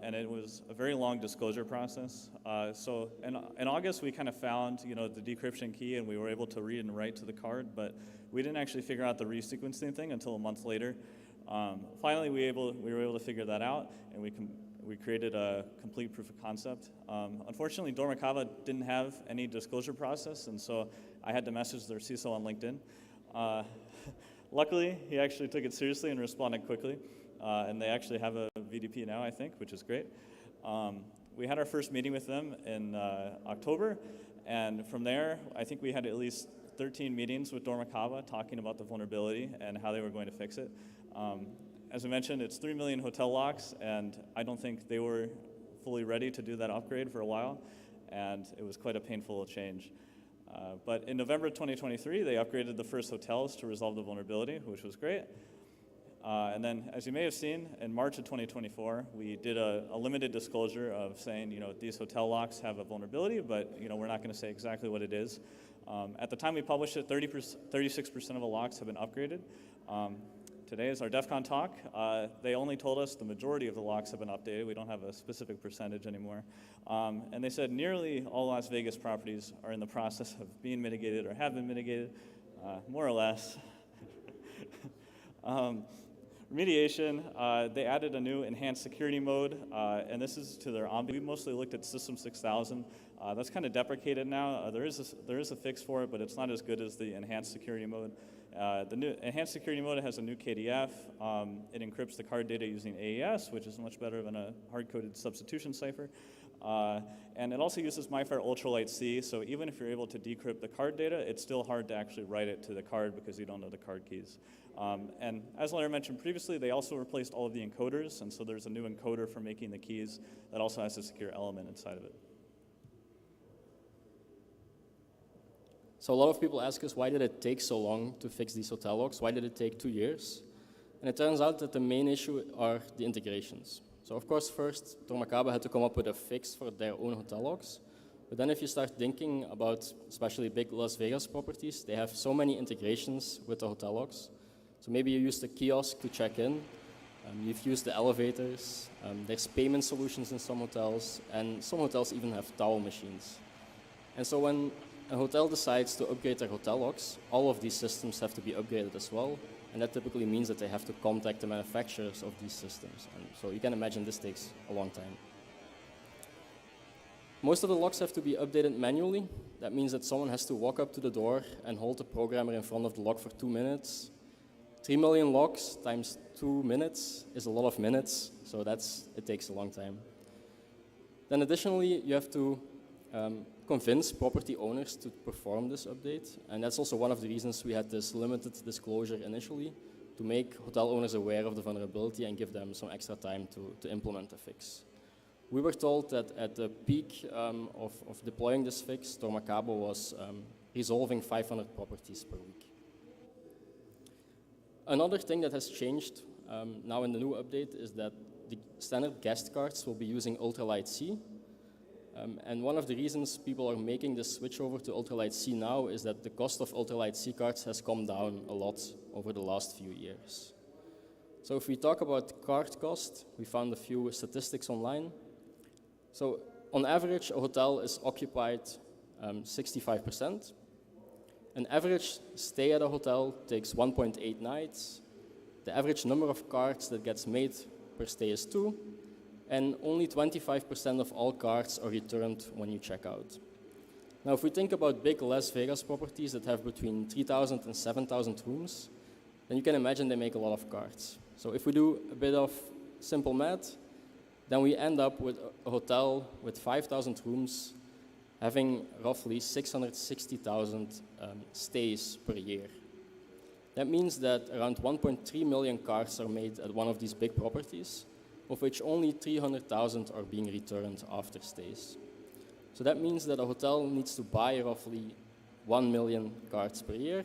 and it was a very long disclosure process. So in August, we kind of found, the decryption key, and we were able to read and write to the card, but we didn't actually figure out the resequencing thing until a month later. Finally, we were able to figure that out, and we created a complete proof of concept. Unfortunately, Dormakaba didn't have any disclosure process, and so I had to message their CISO on LinkedIn. Luckily, he actually took it seriously and responded quickly, and they actually have a VDP now, I think, which is great. We had our first meeting with them in October, and from there, I think we had at least 13 meetings with Dormakaba talking about the vulnerability and how they were going to fix it. As I mentioned, it's 3 million hotel locks, and I don't think they were fully ready to do that upgrade for a while, and it was quite a painful change. But in November 2023, they upgraded the first hotels to resolve the vulnerability, which was great. And then, as you may have seen, in March of 2024, we did a limited disclosure of saying, these hotel locks have a vulnerability, but we're not going to say exactly what it is. At the time we published it, 36% of the locks have been upgraded. Today is our DEF CON talk. They only told us the majority of the locks have been updated. We don't have a specific percentage anymore. And they said nearly all Las Vegas properties are in the process of being mitigated or have been mitigated, more or less. Remediation, they added a new enhanced security mode, and this is to their we mostly looked at System 6000. That's kind of deprecated now. There is a fix for it, but it's not as good as the enhanced security mode. The new enhanced security mode has a new KDF. It encrypts the card data using AES, which is much better than a hard-coded substitution cipher. And it also uses MIFARE Ultralight C, so even if you're able to decrypt the card data, it's still hard to actually write it to the card because you don't know the card keys. And as Larry mentioned previously, they also replaced all of the encoders, and so there's a new encoder for making the keys that also has a secure element inside of it. So a lot of people ask us, why did it take so long to fix these hotel locks? Why did it take 2 years? And it turns out that the main issue are the integrations. So of course, first, Dormakaba had to come up with a fix for their own hotel locks. But then if you start thinking about especially big Las Vegas properties, they have so many integrations with the hotel locks. So maybe you use the kiosk to check in. You've used the elevators. There's payment solutions in some hotels. And some hotels even have towel machines. And so when a hotel decides to upgrade their hotel locks, all of these systems have to be upgraded as well, and that typically means that they have to contact the manufacturers of these systems. And so you can imagine this takes a long time. Most of the locks have to be updated manually. That means that someone has to walk up to the door and hold the programmer in front of the lock for 2 minutes. 3 million locks times 2 minutes is a lot of minutes, so it takes a long time. Then additionally, you have to convince property owners to perform this update, and that's also one of the reasons we had this limited disclosure initially, to make hotel owners aware of the vulnerability and give them some extra time to implement the fix. We were told that at the peak of deploying this fix, Dormakaba was resolving 500 properties per week. Another thing that has changed now in the new update is that the standard guest cards will be using Ultralight C. And one of the reasons people are making this switch over to Ultralight C now is that the cost of Ultralight C cards has come down a lot over the last few years. So if we talk about card cost, we found a few statistics online. So on average, a hotel is occupied 65%. An average stay at a hotel takes 1.8 nights. The average number of cards that gets made per stay is 2. And only 25% of all cards are returned when you check out. Now, if we think about big Las Vegas properties that have between 3,000 and 7,000 rooms, then you can imagine they make a lot of cards. So if we do a bit of simple math, then we end up with a hotel with 5,000 rooms having roughly 660,000 stays per year. That means that around 1.3 million cards are made at one of these big properties, of which only 300,000 are being returned after stays. So that means that a hotel needs to buy roughly 1 million cards per year.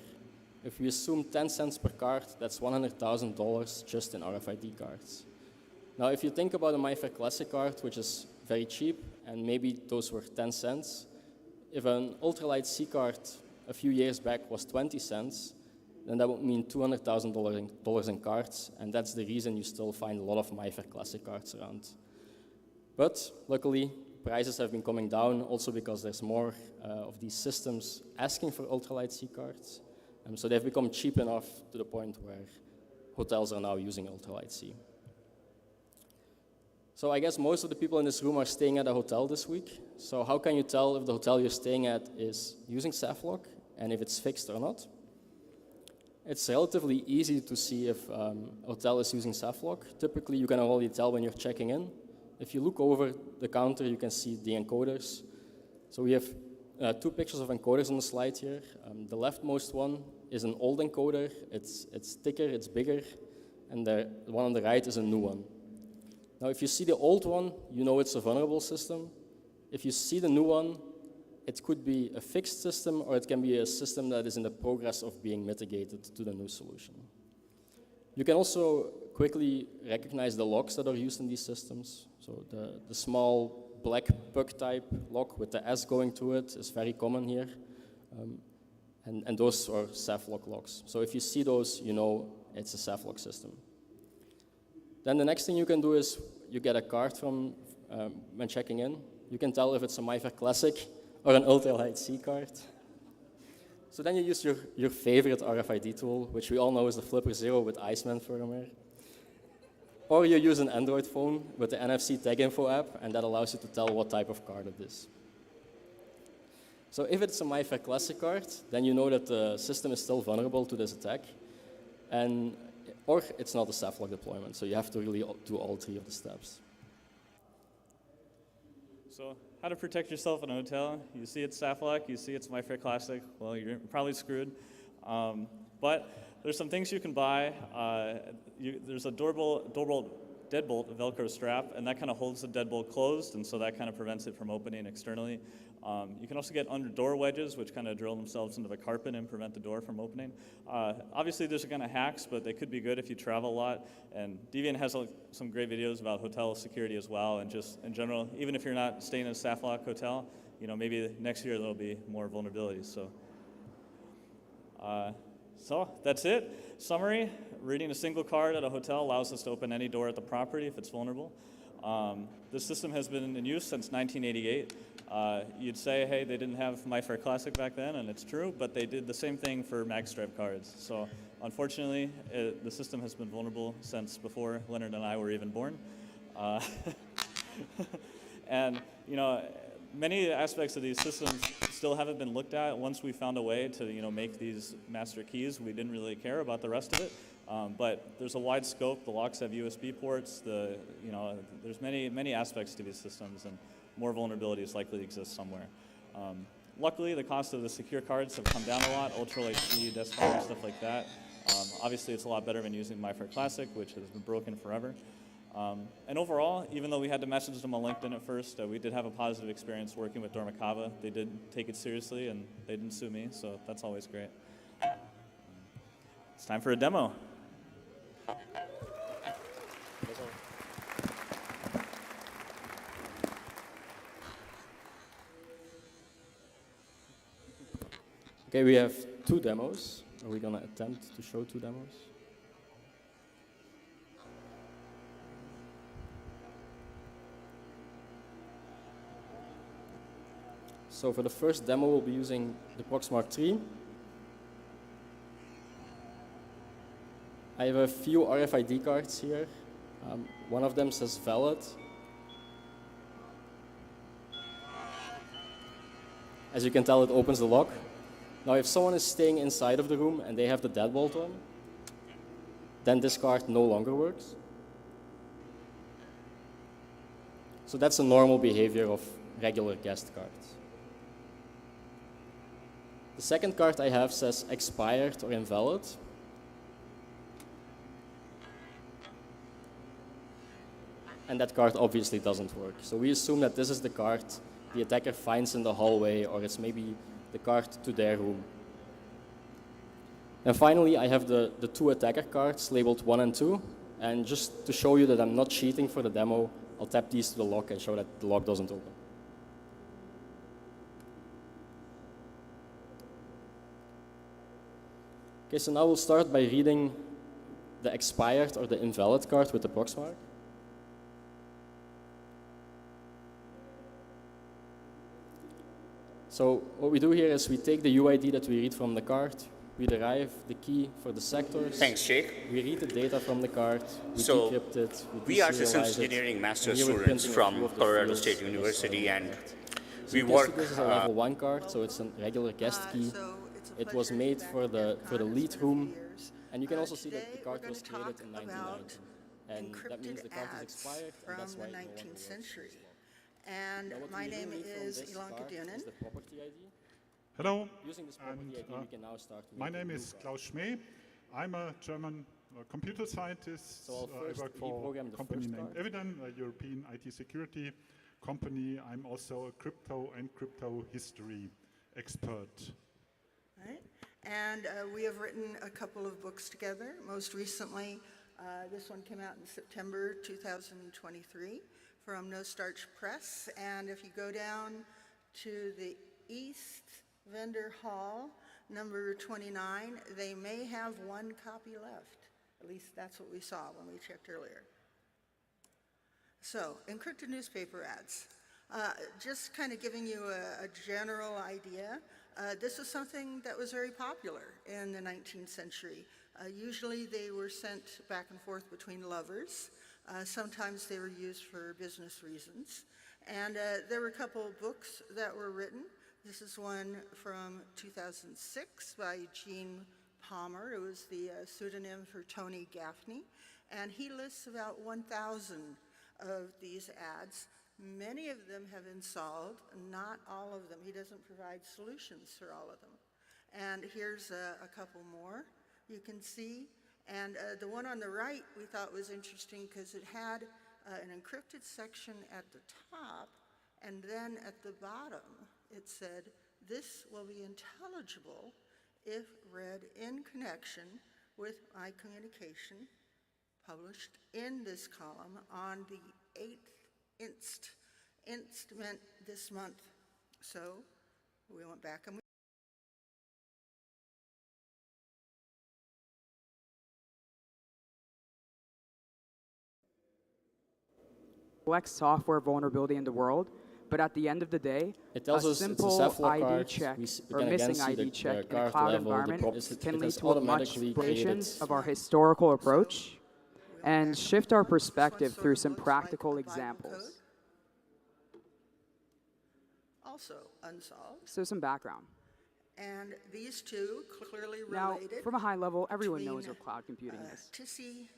If we assume 10 cents per card, that's $100,000 just in RFID cards. Now, if you think about a MIFARE Classic card, which is very cheap, and maybe those were 10 cents, if an Ultralight C card a few years back was 20 cents, then that would mean $200,000 in cards, and that's the reason you still find a lot of MyFair Classic cards around. But luckily, prices have been coming down also because there's more of these systems asking for ultralight C cards. So they've become cheap enough to the point where hotels are now using ultralight C. So I guess most of the people in this room are staying at a hotel this week. So how can you tell if the hotel you're staying at is using Saflok and if it's fixed or not? It's relatively easy to see if a hotel is using Saflok. Typically, you can already tell when you're checking in. If you look over the counter, you can see the encoders. So we have 2 pictures of encoders on the slide here. The leftmost one is an old encoder. It's thicker, it's bigger, and the one on the right is a new one. Now, if you see the old one, you know it's a vulnerable system. If you see the new one, it could be a fixed system, or it can be a system that is in the progress of being mitigated to the new solution. You can also quickly recognize the locks that are used in these systems. So the small black puck type lock with the S going to it is very common here. And those are Saflok locks. So if you see those, you know it's a Saflok system. Then the next thing you can do is you get a card from when checking in. You can tell if it's a MyFair Classic or an ultralight C card. So then you use your favorite RFID tool, which we all know is the Flipper Zero with Iceman firmware. Or you use an Android phone with the NFC Tag Info app, and that allows you to tell what type of card it is. So if it's a MyFair Classic card, then you know that the system is still vulnerable to this attack. Or it's not a Saflok deployment, so you have to really do all 3 of the steps. So how to protect yourself in a hotel? You see it's Saflok, you see it's MyFair Classic, well, you're probably screwed. But there's some things you can buy. There's a deadbolt Velcro strap, and that kind of holds the deadbolt closed, and so that kind of prevents it from opening externally. You can also get under door wedges, which kind of drill themselves into the carpet and prevent the door from opening. Obviously, there's kind of hacks, but they could be good if you travel a lot. And Deviant has some great videos about hotel security as well, and just in general, even if you're not staying in a Saflok hotel, maybe next year there'll be more vulnerabilities. So that's it. Summary: reading a single card at a hotel allows us to open any door at the property if it's vulnerable. This system has been in use since 1988. You'd say, hey, they didn't have MyFair Classic back then, and it's true, but they did the same thing for magstripe cards. So unfortunately, the system has been vulnerable since before Leonard and I were even born. And many aspects of these systems still haven't been looked at. Once we found a way to make these master keys, we didn't really care about the rest of it. But there's a wide scope. The locks have USB ports. There's many aspects to these systems, and more vulnerabilities likely exist somewhere. Luckily, the cost of the secure cards have come down a lot. Ultralight C, desktop, stuff like that. Obviously, it's a lot better than using MyFair Classic, which has been broken forever. And overall, even though we had to message them on LinkedIn at first, we did have a positive experience working with Dormicava. They did take it seriously, and they didn't sue me, so that's always great. It's time for a demo. Okay, we have 2 demos. Are we going to attempt to show 2 demos? So for the first demo, we'll be using the Proxmark 3. I have a few RFID cards here. One of them says valid. As you can tell, it opens the lock. Now, if someone is staying inside of the room and they have the deadbolt on, then this card no longer works. So that's a normal behavior of regular guest cards. The second card I have says expired or invalid. And that card obviously doesn't work. So we assume that this is the card the attacker finds in the hallway, or it's maybe the card to their room. And finally, I have the 2 attacker cards labeled 1 and 2. And just to show you that I'm not cheating for the demo, I'll tap these to the lock and show that the lock doesn't open. Okay, so now we'll start by reading the expired or the invalid card with the box mark. So what we do here is we take the UID that we read from the card, we derive the key for the sectors. Thanks, Jake. We read the data from the card, we so decrypt it, we are systems engineering master students from Colorado State University, and we work. This is a level 1 card, so it's a regular guest key. It was made for the lead room, and you can also see that the card was created in 1990, and that means the card is expired, and that's why from the it no longer 19th works. century. And my name is Ilanka Dunin. Hello, Using this property ID, we can now start to my make a name new is card. Klaus Schmee. I'm a German computer scientist. So I'll I first work for reprogram a the company first named card. Eviden, a European IT security company. I'm also a crypto and crypto history expert. Right. And we have written a couple of books together. Most recently, this one came out in September 2023 from No Starch Press. And if you go down to the East Vendor Hall, number 29, they may have one copy left. At least that's what we saw when we checked earlier. So, encrypted newspaper ads. Just kind of giving you a general idea. This is something that was very popular in the 19th century. Usually they were sent back and forth between lovers. Sometimes they were used for business reasons. And there were a couple of books that were written. This is one from 2006 by Gene Palmer. It was the pseudonym for Tony Gaffney. And he lists about 1,000 of these ads. Many of them have been solved, not all of them. He doesn't provide solutions for all of them. And here's a couple more you can see. And the one on the right we thought was interesting because it had an encrypted section at the top, and then at the bottom it said, "This will be intelligible if read in connection with my communication published in this column on the 8th inst." Inst meant this month. So we went back and we complex software vulnerability in the world, but at the end of the day, It tells a us it's a simple Saflok ID card. check We or can again missing see ID the check in a card cloud level, environment it can lead has to a much automatically created exploration of our historical approach and shift our perspective through some practical examples. also unsolved. So some background. And these two clearly Now, related. from a high level, everyone between, knows what cloud computing is. TISI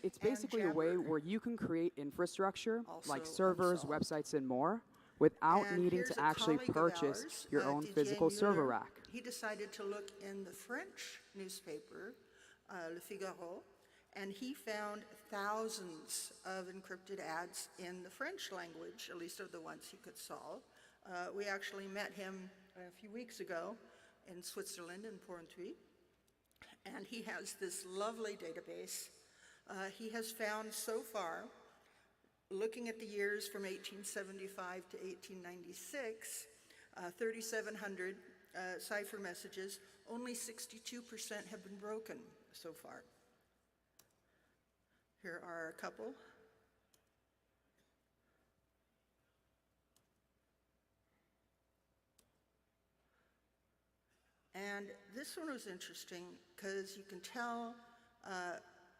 It's basically a way where you can create infrastructure like servers, websites, and more without And needing here's to a actually colleague of purchase ours, your own Didier physical server Muller. rack. He decided to look in the French newspaper, Le Figaro, and he found thousands of encrypted ads in the French language, at least of the ones he could solve. We actually met him a few weeks ago in Switzerland, in Porrentruy, and he has this lovely database. He has found so far, looking at the years from 1875 to 1896, 3,700 cipher messages, only 62% have been broken so far. Here are a couple. And this one was interesting because you can tell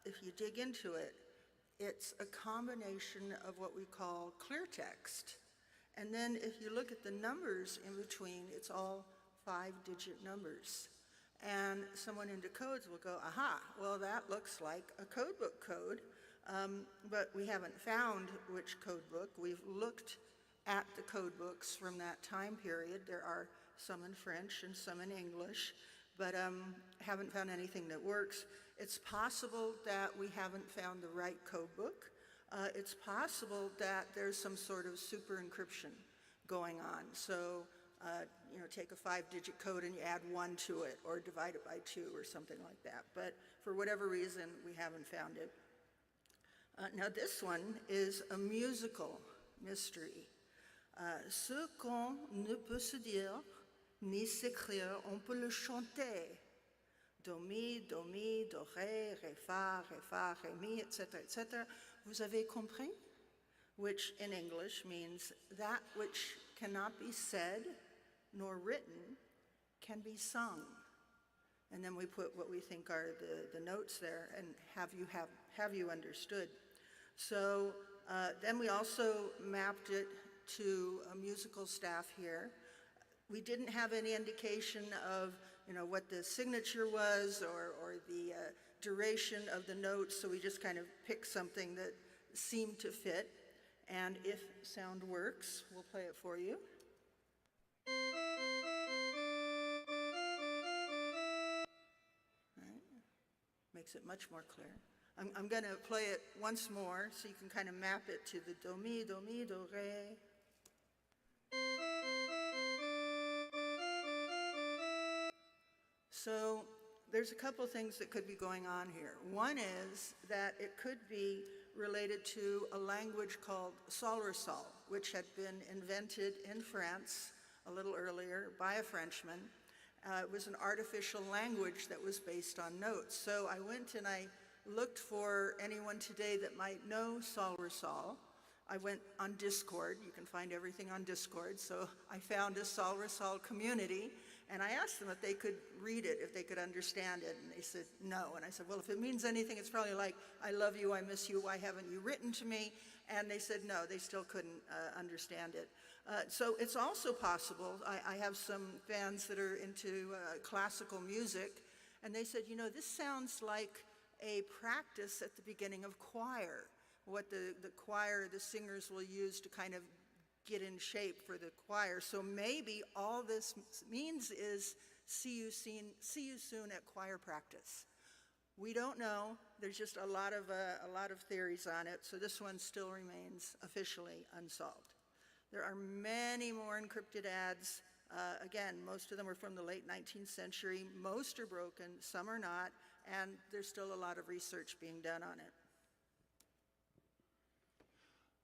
if you dig into it, it's a combination of what we call clear text. And then if you look at the numbers in between, it's all 5-digit numbers. And someone into codes will go, aha, well that looks like a codebook code, but we haven't found which codebook. We've looked at the codebooks from that time period. There are some in French and some in English, but haven't found anything that works. It's possible that we haven't found the right codebook. It's possible that there's some sort of super encryption going on. So, you know, take a 5-digit code and you add 1 to it, or divide it by 2 or something like that. But for whatever reason, we haven't found it. Now this one is a musical mystery. Ce qu'on ne peut se dire, ni s'écrire, on peut le chanter. do, mi, do, ré, fa, ré, mi, etc., etc. Vous avez compris? Which in English means that which cannot be said nor written can be sung. And then we put what we think are the notes there and have you understood. So then we also mapped it to a musical staff here. We didn't have any indication of what the signature was or the duration of the notes, so we just kind of picked something that seemed to fit. And if sound works, we'll play it for you. Right. Makes it much more clear. I'm going to play it once more so you can kind of map it to the do, mi, do, ré. So there's a couple things that could be going on here. One is that it could be related to a language called Sol-Re-Sol, which had been invented in France a little earlier by a Frenchman. It was an artificial language that was based on notes. So I went and I looked for anyone today that might know Sol-Re-Sol. I went on Discord. You can find everything on Discord. So I found a Sol-Re-Sol community, and I asked them if they could read it, if they could understand it, and they said no. And I said, well, if it means anything, it's probably like, I love you, I miss you, why haven't you written to me? And they said no, they still couldn't understand it. So it's also possible, I have some fans that are into classical music, and they said, this sounds like a practice at the beginning of choir, what the choir, the singers will use to kind of get in shape for the choir. So maybe all this means is see you soon at choir practice. We don't know. There's just a lot of theories on it. So this one still remains officially unsolved. There are many more encrypted ads. Again, most of them are from the late 19th century. Most are broken, some are not, and there's still a lot of research being done on it.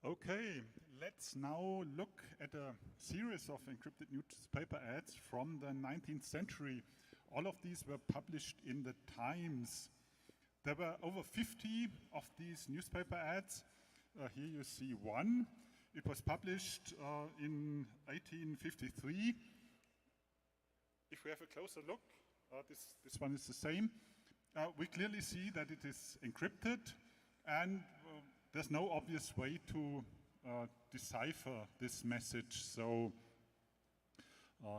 Okay, let's now look at a series of encrypted newspaper ads from the 19th century. All of these were published in the Times. There were over 50 of these newspaper ads. Here you see one. It was published in 1853. If we have a closer look, this one is the same. We clearly see that it is encrypted, and there's no obvious way to decipher this message, so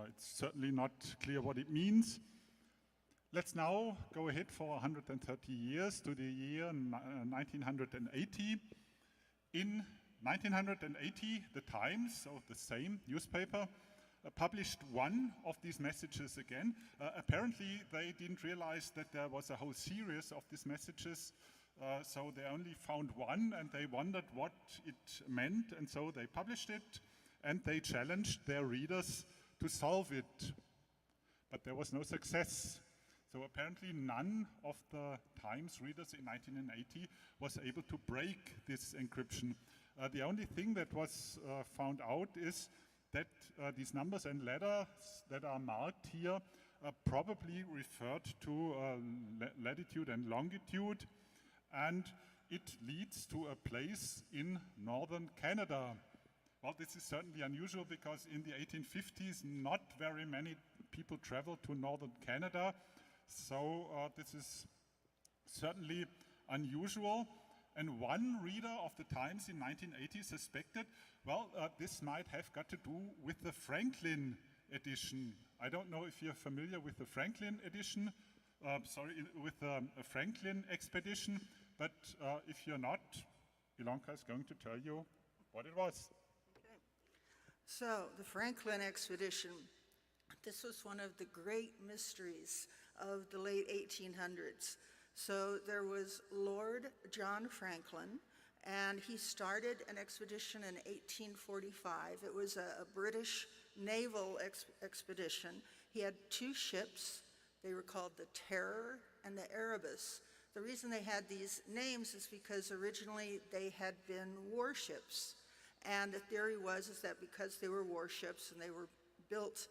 it's certainly not clear what it means. Let's now go ahead for 130 years to the year 1980. In 1980, the Times, so the same newspaper, published one of these messages again. Apparently, they didn't realize that there was a whole series of these messages, so they only found one, and they wondered what it meant, and so they published it, and they challenged their readers to solve it. But there was no success. So apparently none of the Times readers in 1980 was able to break this encryption. The only thing that was found out is that these numbers and letters that are marked here probably referred to latitude and longitude, and it leads to a place in northern Canada. Well, this is certainly unusual because in the 1850s, not very many people traveled to northern Canada, so this is certainly unusual. And one reader of the Times in 1980 suspected, well, this might have got to do with the Franklin edition. I don't know if you're familiar with the Franklin edition, with the Franklin expedition, but if you're not, Ilonka is going to tell you what it was. Okay. So, the Franklin expedition, this was one of the great mysteries of the late 1800s. So there was Lord John Franklin, and he started an expedition in 1845. It was a British naval expedition. He had two ships. They were called the Terror and the Erebus. The reason they had these names is because originally they had been warships. And the theory was that because they were warships and they were built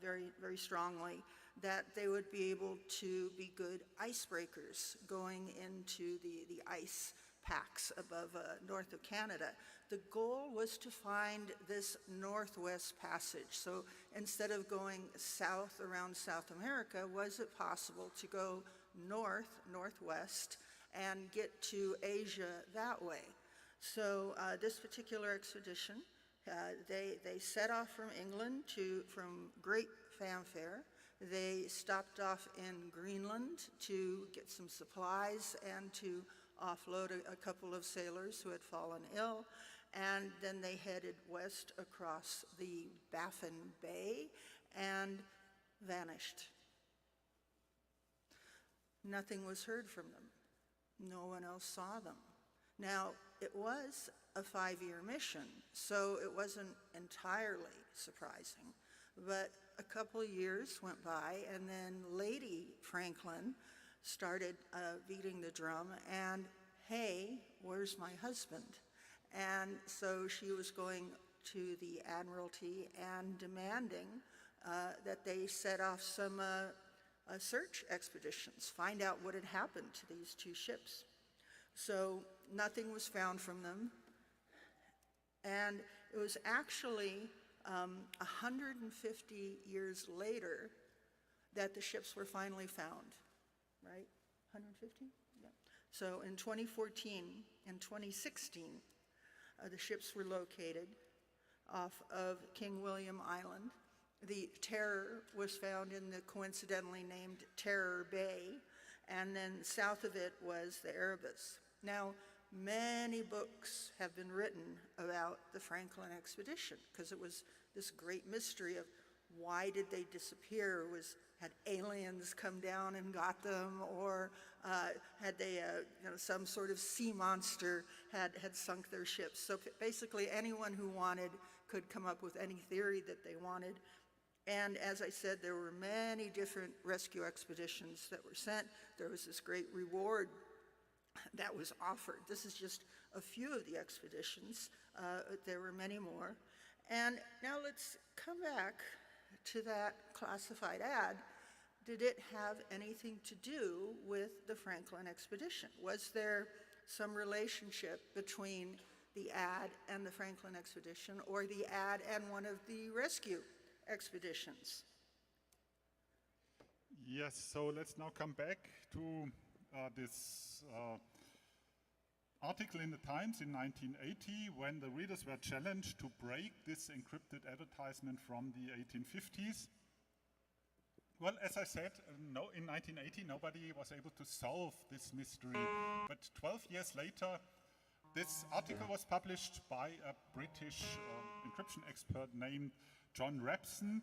very, very strongly, that they would be able to be good icebreakers going into the ice packs above north of Canada. The goal was to find this northwest passage. So instead of going south around South America, was it possible to go northwest, and get to Asia that way? So this particular expedition, they set off from England from great fanfare. They stopped off in Greenland to get some supplies and to offload a couple of sailors who had fallen ill, and then they headed west across the Baffin Bay and vanished. Nothing was heard from them. No one else saw them. Now, it was a 5-year mission, so it wasn't entirely surprising, but a couple of years went by, and then Lady Franklin started beating the drum, and hey, where's my husband? And so she was going to the Admiralty and demanding that they set off some search expeditions, find out what had happened to these 2 ships. So nothing was found from them, and it was actually 150 years later that the ships were finally found, right? 150? Yeah. So in 2014 and 2016, the ships were located off of King William Island. The Terror was found in the coincidentally named Terror Bay, and then south of it was the Erebus. Now, many books have been written about the Franklin expedition because it was this great mystery of why did they disappear? Had aliens come down and got them, or had they, some sort of sea monster had sunk their ships? So basically, anyone who wanted could come up with any theory that they wanted. And as I said, there were many different rescue expeditions that were sent. There was this great reward that was offered. This is just a few of the expeditions. There were many more. And now let's come back to that classified ad. Did it have anything to do with the Franklin expedition? Was there some relationship between the ad and the Franklin expedition, or the ad and one of the rescue expeditions? Yes, so let's now come back to this article in the Times in 1980, when the readers were challenged to break this encrypted advertisement from the 1850s. Well, as I said, in 1980 nobody was able to solve this mystery, but 12 years later this article was published by a British encryption expert named John Rabson.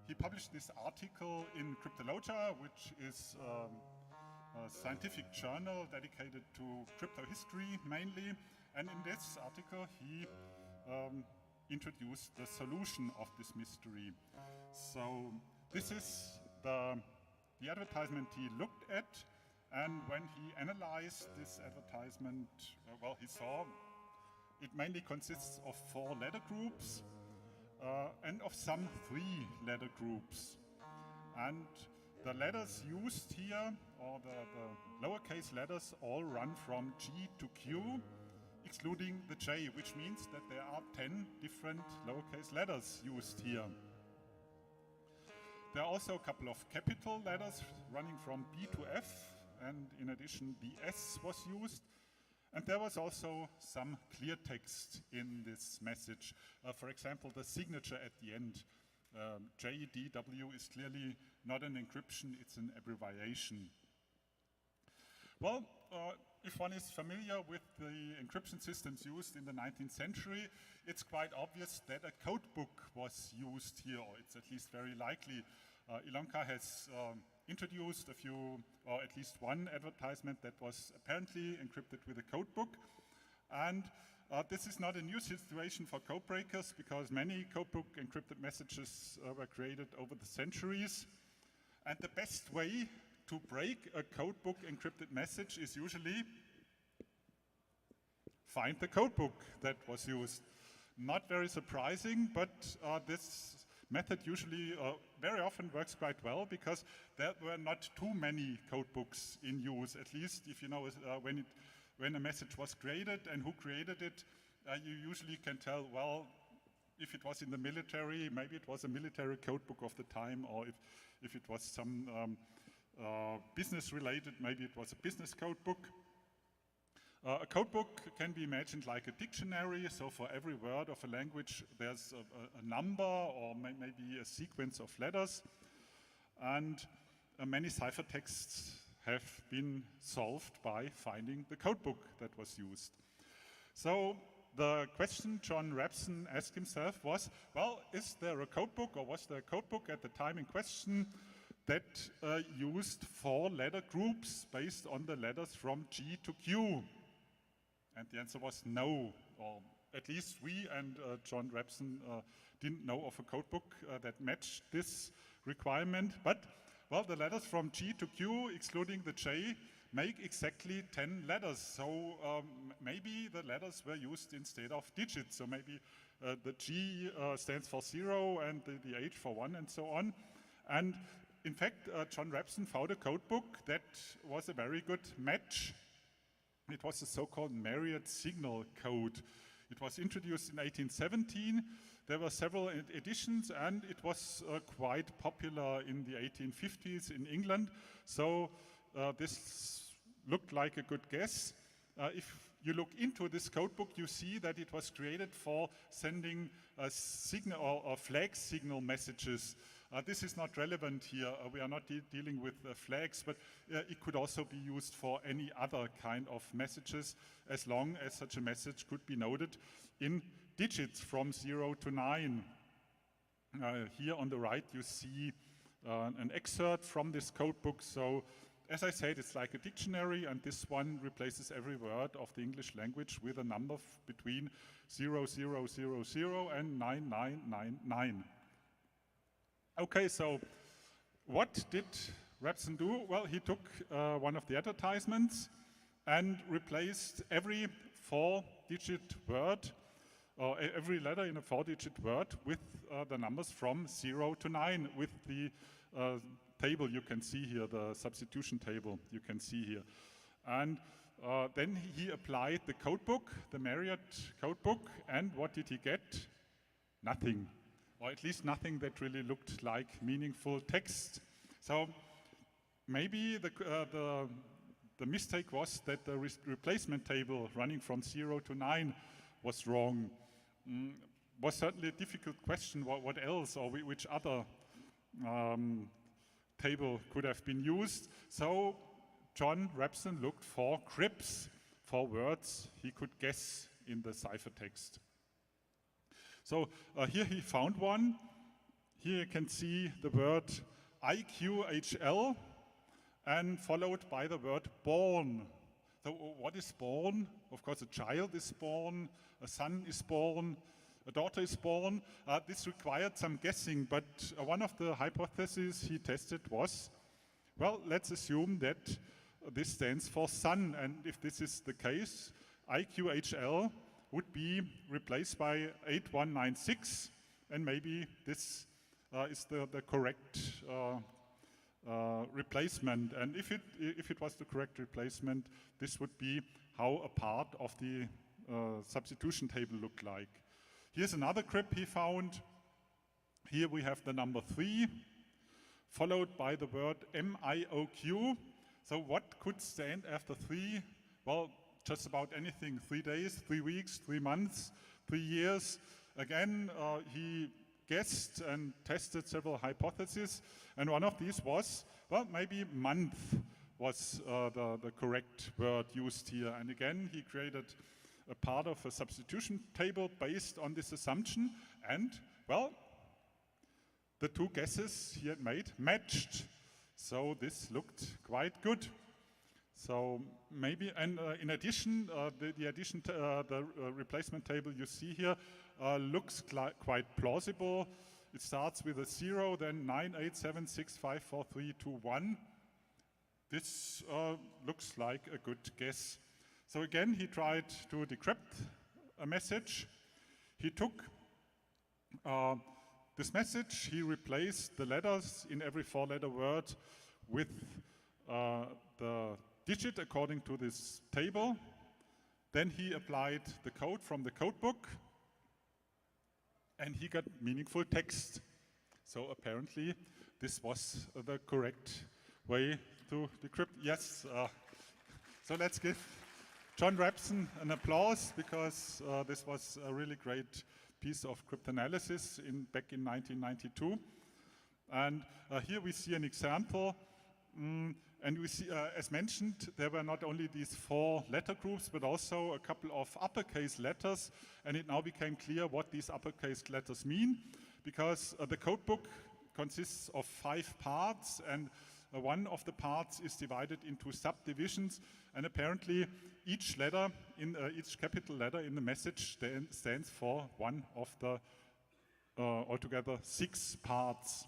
He published this article in Cryptologia, which is a scientific journal dedicated to crypto history mainly, and in this article he introduced the solution of this mystery. So this is the advertisement he looked at, and when he analyzed this advertisement, well, he saw it mainly consists of 4 letter groups and of some 3 letter groups. And the letters used here, or the lowercase letters, all run from G to Q, excluding the J, which means that there are 10 different lowercase letters used here. There are also a couple of capital letters running from B to F, and in addition the S was used. And there was also some clear text in this message. For example, the signature at the end, JDW, is clearly not an encryption, it's an abbreviation. Well, if one is familiar with the encryption systems used in the 19th century, it's quite obvious that a codebook was used here, or it's at least very likely. Ilonka has introduced a few, or at least one advertisement that was apparently encrypted with a codebook. And this is not a new situation for codebreakers, because many codebook encrypted messages were created over the centuries. And the best way to break a codebook encrypted message is usually find the codebook that was used. Not very surprising, but this method usually, very often works quite well because there were not too many code books in use. At least if you know when a message was created and who created it, you usually can tell, well, if it was in the military, maybe it was a military code book of the time, or if it was some business related, maybe it was a business code book. A code book can be imagined like a dictionary, so for every word of a language there's a number or maybe a sequence of letters, and many ciphertexts have been solved by finding the code book that was used. So the question John Rabson asked himself was, well, is there a code book, or was there a code book at the time in question that used 4 letter groups based on the letters from G to Q? And the answer was no, or at least we and John Rabson didn't know of a code book that matched this requirement. But, well, the letters from G to Q, excluding the J, make exactly 10 letters. So maybe the letters were used instead of digits. So maybe the G stands for 0 and the H for 1 and so on. And in fact, John Rabson found a code book that was a very good match. It was the so-called Myriad Signal Code. It was introduced in 1817. There were several editions, and it was quite popular in the 1850s in England. So this looked like a good guess. If you look into this code book, you see that it was created for sending signal or flag signal messages. This is not relevant here. We are not dealing with flags, but it could also be used for any other kind of messages, as long as such a message could be noted in digits from 0 to 9. Here on the right you see an excerpt from this code book. So as I said, it's like a dictionary, and this one replaces every word of the English language with a number between 0000 and 9999. Okay, so what did Rabson do? Well, he took one of the advertisements and replaced every 4-digit word, or every letter in a 4-digit word, with the numbers from 0 to 9, with the table you can see here, the substitution table you can see here. And then he applied the code book, the Myriad code book, and what did he get? Nothing. Or at least nothing that really looked like meaningful text. So maybe the mistake was that the replacement table running from 0 to 9 was wrong. Was certainly a difficult question. What else, or which other table could have been used? So John Rabson looked for cribs, for words he could guess in the ciphertext. So here he found one. Here you can see the word IQHL and followed by the word born. So what is born? Of course, a child is born, a son is born, a daughter is born. This required some guessing, but one of the hypotheses he tested was, well, let's assume that this stands for son, and if this is the case, IQHL would be replaced by 8196, and maybe this is the correct replacement. And if it was the correct replacement, this would be how a part of the substitution table looked like. Here's another crib he found. Here we have the number 3, followed by the word MIOQ. So what could stand after 3? Well, just about anything. 3 days, 3 weeks, 3 months, 3 years. Again, he guessed and tested several hypotheses, and one of these was, well, maybe month was the correct word used here. And again, he created a part of a substitution table based on this assumption, and, well, the 2 guesses he had made matched. So this looked quite good. So maybe, and in addition, the replacement table you see here looks quite plausible. It starts with a 0, then 987654321. This looks like a good guess. So again, he tried to decrypt a message. He took this message, he replaced the letters in every 4-letter word with the digit according to this table. Then he applied the code from the codebook, and he got meaningful text. So apparently, this was the correct way to decrypt. Yes, so let's give John Rabson an applause, because this was a really great piece of cryptanalysis back in 1992. And here we see an example. And we see, as mentioned, there were not only these 4 letter groups, but also a couple of uppercase letters. And it now became clear what these uppercase letters mean, because the codebook consists of 5 parts, and one of the parts is divided into subdivisions. And apparently, each letter, each capital letter in the message stands for one of the altogether 6 parts.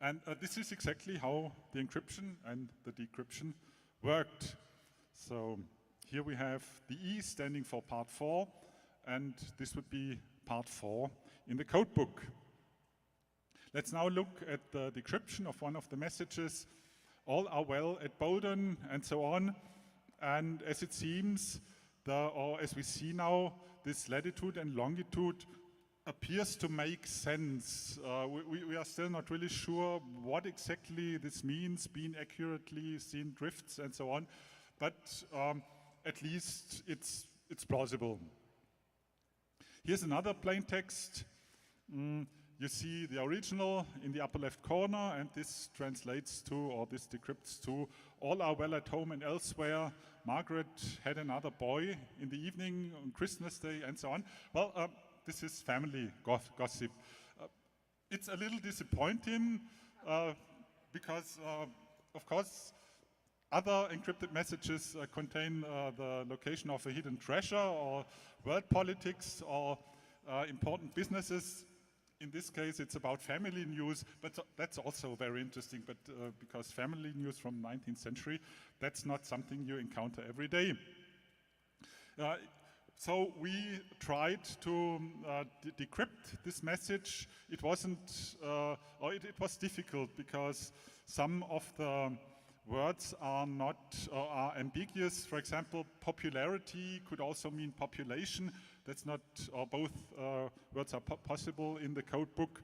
And this is exactly how the encryption and the decryption worked. So here we have the E standing for part 4, and this would be part 4 in the codebook. Let's now look at the decryption of one of the messages. All are well at Bowdoin, and so on. And as it seems, or as we see now, this latitude and longitude appears to make sense. We are still not really sure what exactly this means, being accurately seen drifts and so on, but at least it's plausible. Here's another plain text. You see the original in the upper left corner, and this translates to, or this decrypts to, all are well at home and elsewhere. Margaret had another boy in the evening on Christmas Day, and so on. Well, this is family gossip. It's a little disappointing because, of course, other encrypted messages contain the location of a hidden treasure, or world politics, or important businesses. In this case, it's about family news, but that's also very interesting, but because family news from 19th century, that's not something you encounter every day. So we tried to decrypt this message. It wasn't, or it was difficult, because some of the words are are ambiguous. For example, popularity could also mean population. That's not, or both words are possible in the codebook.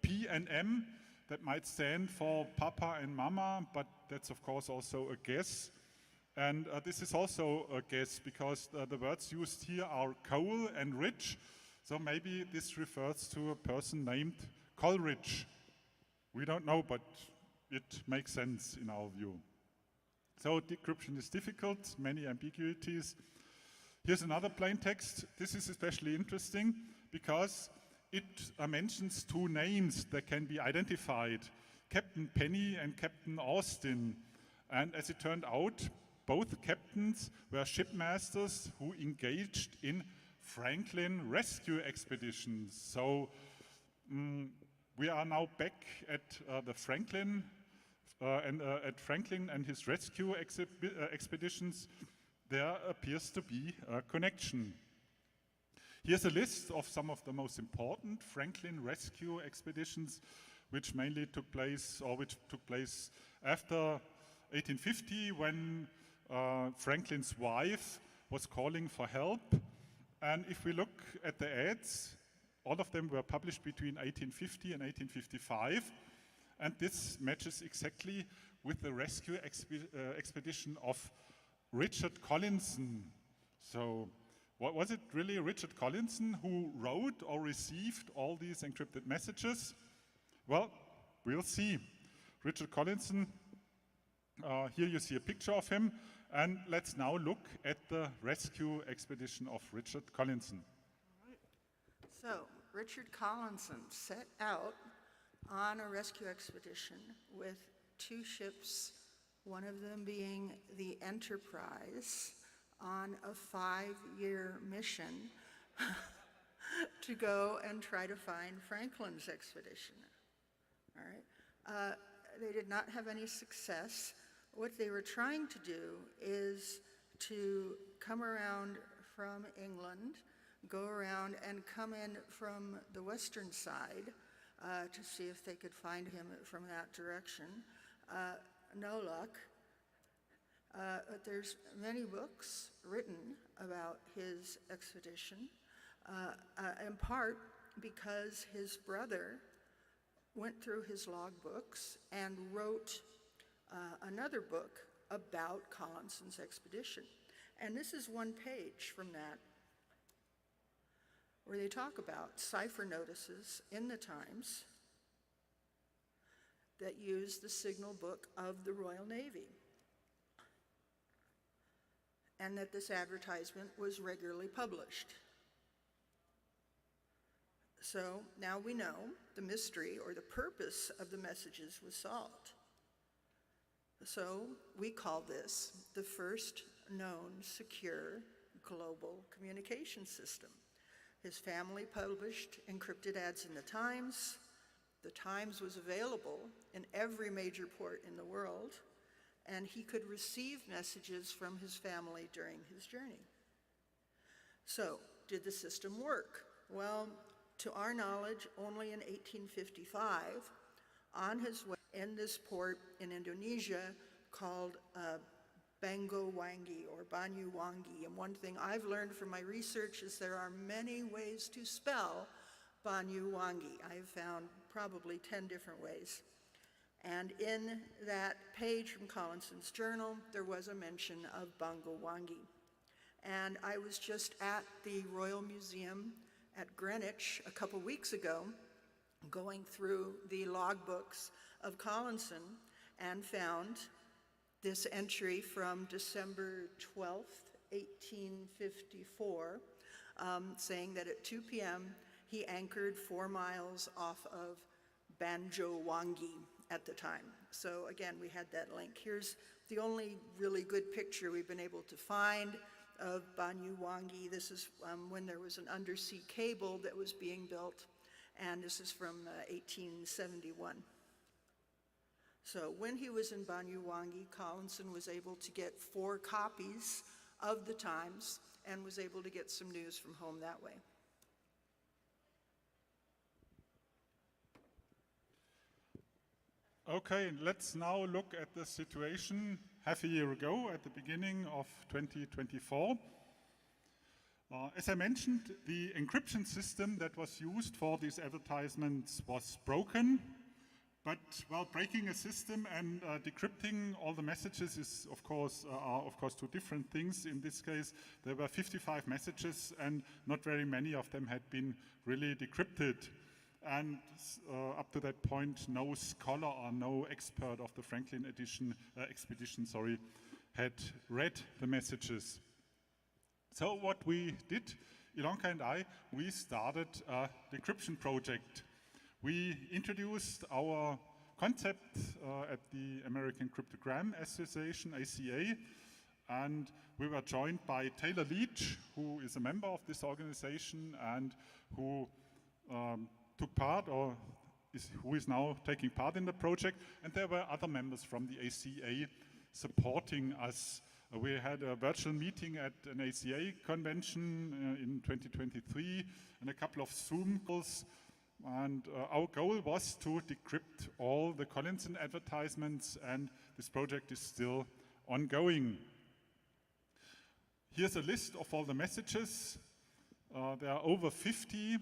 P and M, that might stand for Papa and Mama, but that's of course also a guess. And this is also a guess, because the words used here are coal and rich. So maybe this refers to a person named Coleridge. We don't know, but it makes sense in our view. So decryption is difficult, many ambiguities. Here's another plain text. This is especially interesting because it mentions 2 names that can be identified, Captain Penny and Captain Austin. And as it turned out, both captains were shipmasters who engaged in Franklin rescue expeditions. So we are now back at the Franklin at Franklin and his rescue expeditions. There appears to be a connection. Here's a list of some of the most important Franklin rescue expeditions, which mainly took place, or which took place after 1850, when Franklin's wife was calling for help. And if we look at the ads, all of them were published between 1850 and 1855. And this matches exactly with the rescue expedition of Richard Collinson. So was it really Richard Collinson who wrote or received all these encrypted messages? Well, we'll see. Richard Collinson, here you see a picture of him. And let's now look at the rescue expedition of Richard Collinson. So Richard Collinson set out on a rescue expedition with 2 ships, one of them being the Enterprise, on a 5-year mission to go and try to find Franklin's expedition. All right. They did not have any success. What they were trying to do is to come around from England go around and come in from the western side to see if they could find him from that direction. No luck. But there's many books written about his expedition, in part because his brother went through his logbooks and wrote another book about Collinson's expedition. And this is one page from that, where they talk about cipher notices in the Times that use the signal book of the Royal Navy, and that this advertisement was regularly published. So now we know the mystery or the purpose of the messages was solved. So we call this the first known secure global communication system. His family published encrypted ads in the Times. The Times was available in every major port in the world, and he could receive messages from his family during his journey. So, did the system work? Well, to our knowledge, only in 1855, on his way in this port in Indonesia called Banyuwangi or Banyuwangi. And one thing I've learned from my research is there are many ways to spell Banyuwangi. I've found probably 10 different ways. And in that page from Collinson's journal, there was a mention of Banyuwangi. And I was just at the Royal Museum at Greenwich a couple weeks ago, going through the logbooks of Collinson, and found this entry from December 12th, 1854, saying that at 2 p.m. he anchored 4 miles off of Banyuwangi at the time. So again, we had that link. Here's the only really good picture we've been able to find of Banyuwangi. This is when there was an undersea cable that was being built, and this is from 1871. So when he was in Banyuwangi, Collinson was able to get 4 copies of the Times and was able to get some news from home that way. Okay, let's now look at the situation half a year ago at the beginning of 2024. As I mentioned, the encryption system that was used for these advertisements was broken. But while breaking a system and decrypting all the messages is, are of course 2 different things. In this case, there were 55 messages, and not very many of them had been really decrypted. And up to that point, no scholar or no expert of the Franklin expedition had read the messages. So what we did, Ilonka and I, we started a decryption project. We introduced our concept at the American Cryptogram Association, ACA, and we were joined by Taylor Leach, who is a member of this organization and who took part, or who is now taking part in the project, and there were other members from the ACA supporting us. We had a virtual meeting at an ACA convention in 2023 and a couple of Zoom calls, and our goal was to decrypt all the Collinson advertisements, and this project is still ongoing. Here's a list of all the messages. There are over 50.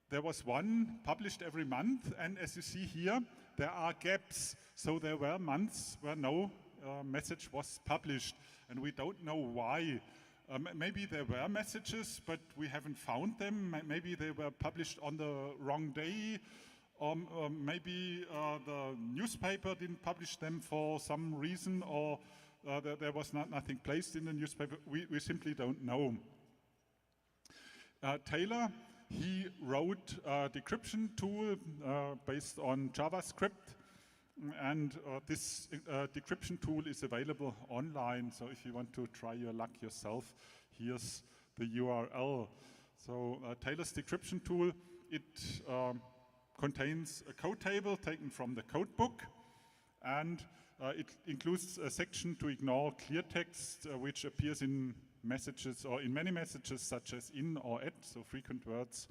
There was one published every month, and as you see here, there are gaps. So there were months where no message was published, and we don't know why. Maybe there were messages, but we haven't found them. Maybe they were published on the wrong day, or maybe the newspaper didn't publish them for some reason, or there was nothing placed in the newspaper. We simply don't know. Taylor, he wrote a decryption tool based on JavaScript, and this decryption tool is available online. So if you want to try your luck yourself, here's the URL. So Taylor's decryption tool, it contains a code table taken from the code book, and It includes a section to ignore clear text, which appears in messages or in many messages such as in or at, so frequent words.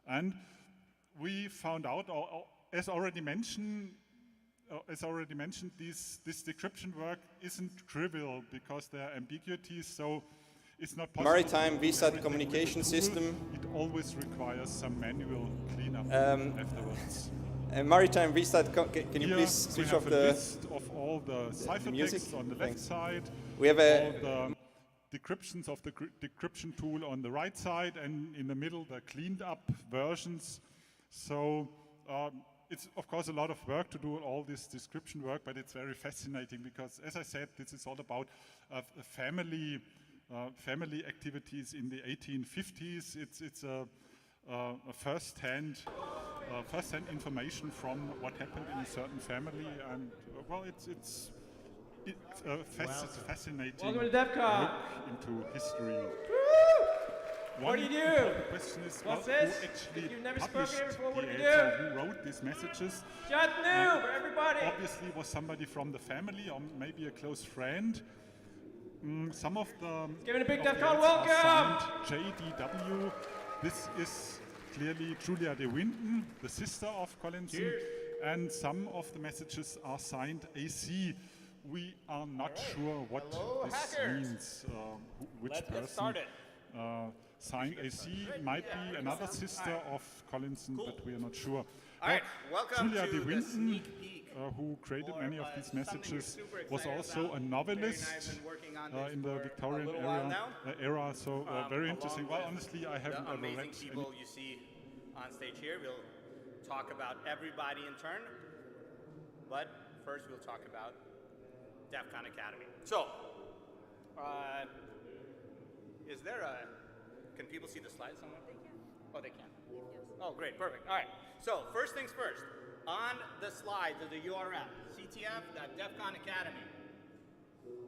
And we found out, as already mentioned, this decryption work isn't trivial because there are ambiguities, so it's not possible. Maritime VSAT communication system. It always requires some manual cleanup afterwards. Maritime VSAT, can you please switch off the list of all the ciphertext on the left side. We have all the decryptions of the decryption tool on the right side, and in the middle the cleaned up versions. So it's of course a lot of work to do all this description work, but it's very fascinating because, as I said, this is all about family activities in the 1850s. It's a first-hand information from what happened in a certain family, and well, it's fascinating Welcome to DEF CON. look into history. What do you do? The question is, What's who this? actually You've never published spoken here before, what the do you ads, do? or who wrote these messages? Shut new for everybody. Obviously was somebody from the family or maybe a close friend. Some of the Give it a big of DEF the CON ads are welcome. signed JDW. This is clearly Julia de Winton, the sister of Collinson. Cheers. And some of the messages are signed AC. We are not sure what this hackers. means, which Let's get person started. signed AC. Might be another sister of Collinson, but we are not sure. All right, welcome Julia to de the Winton, sneak peek. who created many of these messages, was excited also about. a novelist Terry and I have been working on this in the for Victorian a little while era, so very along interesting. Well, with honestly, I haven't the ever amazing read people you see on stage here. We'll talk about everybody in turn, but first we'll talk about DEF CON Academy. So, is there a, can people see the slides somewhere? They can. Oh, they can. Yes. Oh, great, perfect. All right, so first things first. On the slide is the URL, ctf.defconacademy.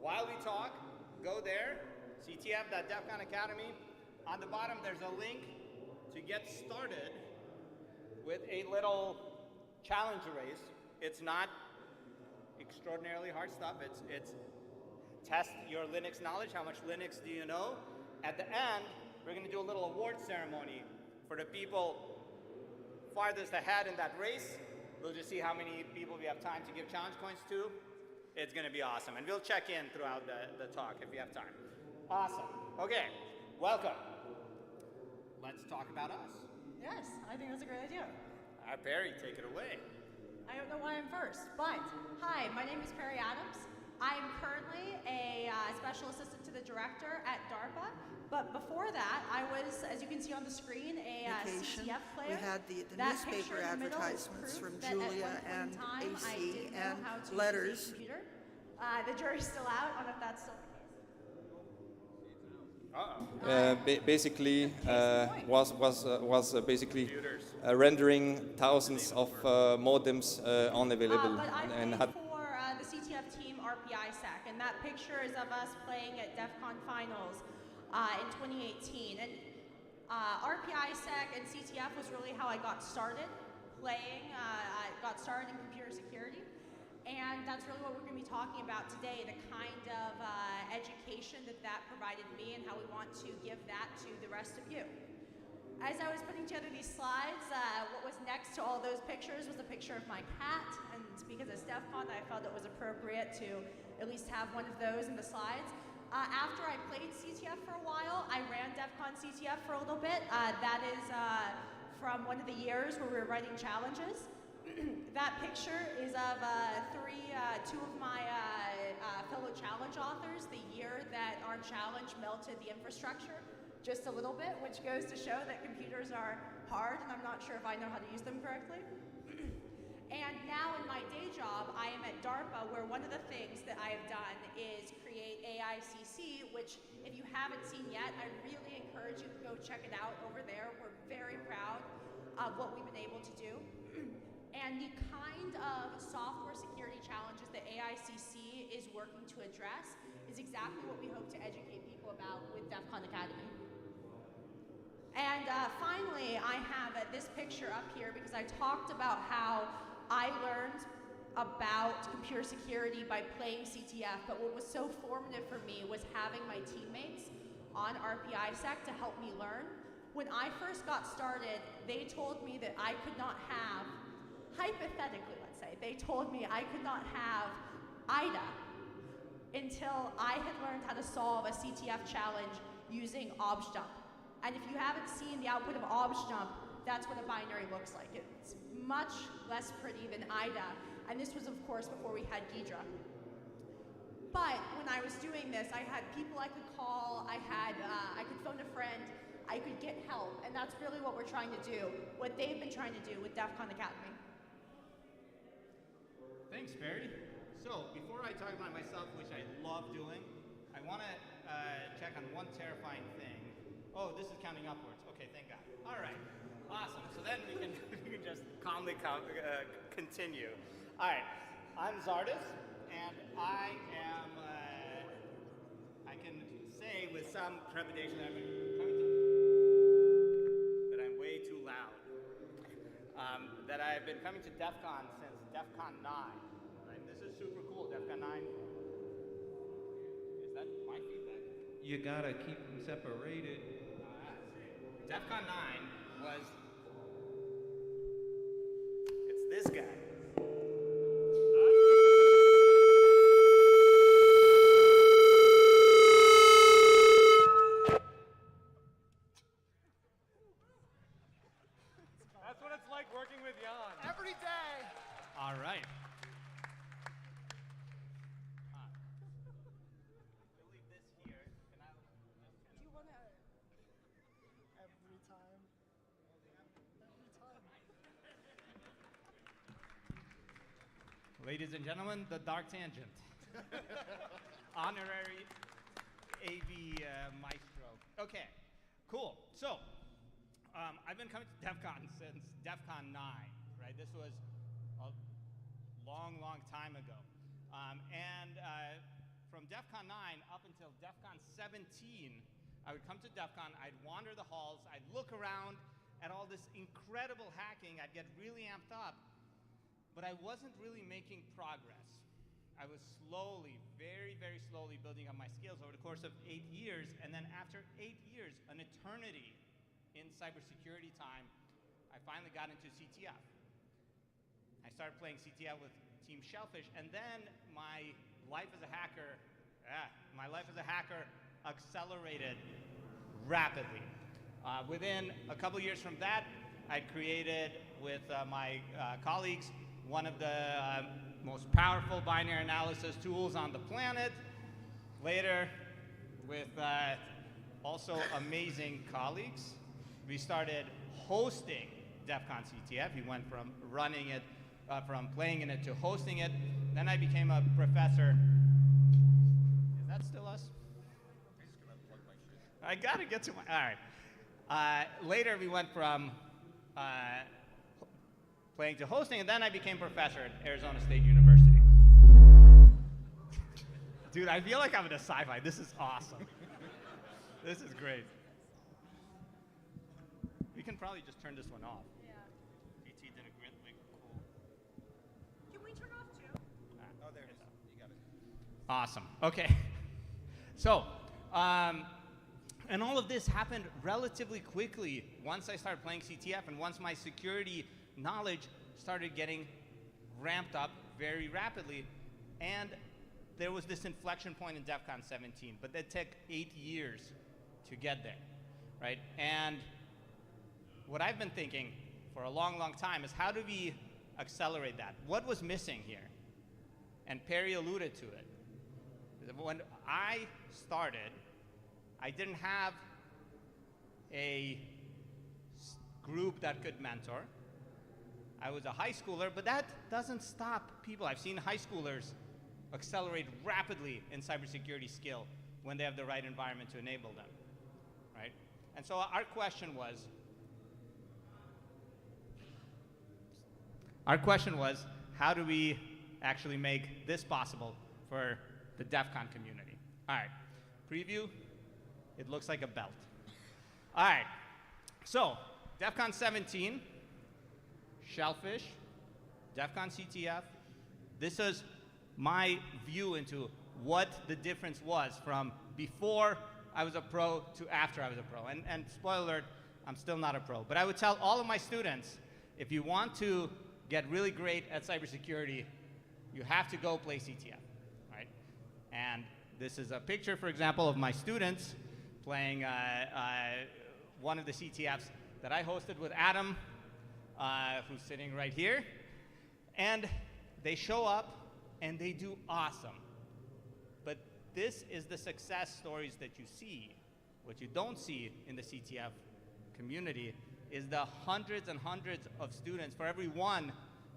While we talk, go there, ctf.defconacademy. On the bottom, there's a link to get started with a little challenge race. It's not extraordinarily hard stuff. It's test your Linux knowledge. How much Linux do you know? At the end, we're going to do a little award ceremony for the people farthest ahead in that race. We'll just see how many people we have time to give challenge coins to. It's going to be awesome. And we'll check in throughout the talk if we have time. Awesome. Okay, welcome. Let's talk about us. Yes, I think that's a great idea. Perry, take it away. I don't know why I'm first, but hi, my name is Perry Adams. I'm currently a special assistant to the director at DARPA, but before that, I was, as you can see on the screen, a CTF player. We had the That newspaper picture in the middle is advertisements proof from that Julia at one and point in time, I AC did know and how to use a letters. computer. The jury's still out on if that's still the case. basically was basically rendering thousands of modems unavailable But I and played had for the CTF team RPISec, and that picture is of us playing at DEF CON Finals in 2018. And RPISec and CTF was really how I got started playing. I got started in computer security. And that's really what we're going to be talking about today, the kind of education that provided me and how we want to give that to the rest of you. As I was putting together these slides, what was next to all those pictures was a picture of my cat, and because it's DEF CON, I felt it was appropriate to at least have one of those in the slides. After I played CTF for a while, I ran DEF CON CTF for a little bit. That is from one of the years where we were writing challenges. That picture is of two of my fellow challenge authors, the year that our challenge melted the infrastructure just a little bit, which goes to show that computers are hard, and I'm not sure if I know how to use them correctly. And now in my day job, I am at DARPA, where one of the things that I have done is create AICC, which if you haven't seen yet, I really encourage you to go check it out over there. We're very proud of what we've been able to do. And the kind of software security challenges that AICC is working to address is exactly what we hope to educate people about with DEF CON Academy. And finally, I have this picture up here because I talked about how I learned about computer security by playing CTF, but what was so formative for me was having my teammates on RFID to help me learn. When I first got started, they told me that I could not have, hypothetically let's say, they told me I could not have IDA until I had learned how to solve a CTF challenge using objdump. And if you haven't seen the output of objdump, that's what a binary looks like. It's much less pretty than IDA, and this was of course before we had Ghidra. But when I was doing this, I had people I could call, I could phone a friend, I could get help, and that's really what we're trying to do, what they've been trying to do with DEF CON Academy. Thanks, Barry. So, before I talk about myself, which I love doing, I want to check on one terrifying thing. Oh, this is counting upwards. Okay, thank God. All right, awesome. So then we can just calmly continue. All right, I'm Zardis, and I am, I can say with some trepidation that I'm way too loud. That I've been coming to DEF CON since DEF CON 9. Right? This is super cool, DEF CON 9. Is that my feedback? You gotta keep them separated. DEF CON 9 was, it's this guy. That's what it's like working with Jan. Every day. All right. We'll leave this here. Can I? Do you want to? Every time. Ladies and gentlemen, the Dark Tangent. Honorary AV maestro. Okay, cool. So, I've been coming to DEF CON since DEF CON 9, right? This was a long, long time ago. From DEF CON 9 up until DEF CON 17, I would come to DEF CON, I'd wander the halls, I'd look around at all this incredible hacking, I'd get really amped up, but I wasn't really making progress. I was slowly, very, very slowly building up my skills over the course of 8 years, and then after 8 years, an eternity in cybersecurity time, I finally got into CTF. I started playing CTF with Team Shellfish, and then my life as a hacker, accelerated rapidly. Within a couple years from that, I created with my colleagues one of the most powerful binary analysis tools on the planet. Later, with also amazing colleagues, we started hosting DEF CON CTF. We went from running it, from playing in it to hosting it. Then I became a professor. Is that still us? I gotta get to my, all right. Later we went from playing to hosting, and then I became professor at Arizona State University. Dude, I feel like I'm in a sci-fi. This is awesome. This is great. We can probably just turn this one off. Yeah. DT did a great, cool. Can we turn off too? Oh, there it is. You got it. Awesome. Okay. So, and all of this happened relatively quickly once I started playing CTF and once my security knowledge started getting ramped up very rapidly. And there was this inflection point in DEF CON 17, but that took 8 years to get there, right? And what I've been thinking for a long, long time is how do we accelerate that? What was missing here? And Perry alluded to it. When I started, I didn't have a group that could mentor. I was a high schooler, but that doesn't stop people. I've seen high schoolers accelerate rapidly in cybersecurity skill when they have the right environment to enable them, right? And so our question was, how do we actually make this possible for the DEF CON community? All right, preview, it looks like a belt. All right, so DEF CON 17, Shellfish, DEF CON CTF, This is my view into what the difference was from before I was a pro to after I was a pro. And spoiler alert, I'm still not a pro. But I would tell all of my students, if you want to get really great at cybersecurity, you have to go play CTF, right? And this is a picture, for example, of my students playing one of the CTFs that I hosted with Anom, who's sitting right here. And they show up and they do awesome. But this is the success stories that you see. What you don't see in the CTF community is the hundreds and hundreds of students, for every one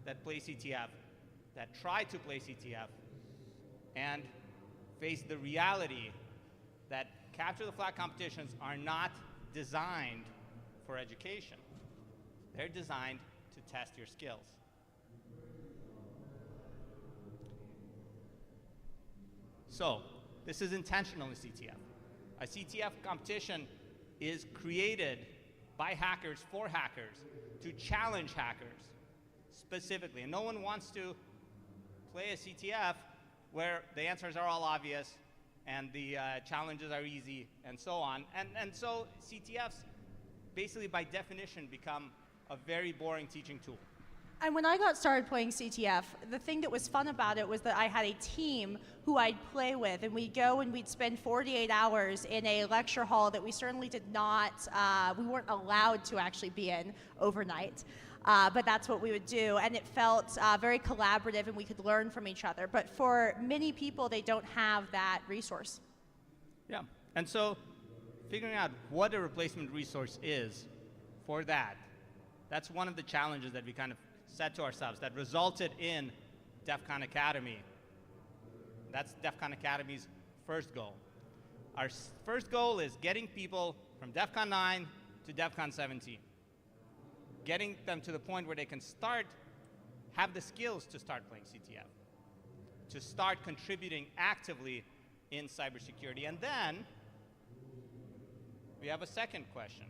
that plays CTF, that try to play CTF, and face the reality that capture the flag competitions are not designed for education. They're designed to test your skills. So, this is intentional in CTF. A CTF competition is created by hackers for hackers to challenge hackers specifically. And no one wants to play a CTF where the answers are all obvious and the challenges are easy and so on. And so CTFs basically by definition become a very boring teaching tool. And when I got started playing CTF, the thing that was fun about it was that I had a team who I'd play with, and we'd go and we'd spend 48 hours in a lecture hall that we certainly did not, we weren't allowed to actually be in overnight. But that's what we would do, and it felt very collaborative, and we could learn from each other. But for many people, they don't have that resource. Yeah, and so figuring out what a replacement resource is for that, that's one of the challenges that we kind of set to ourselves that resulted in DEF CON Academy. That's DEF CON Academy's first goal. Our first goal is getting people from DEF CON 9 to DEF CON 17. Getting them to the point where they can have the skills to start playing CTF, to start contributing actively in cybersecurity. And then we have a second question.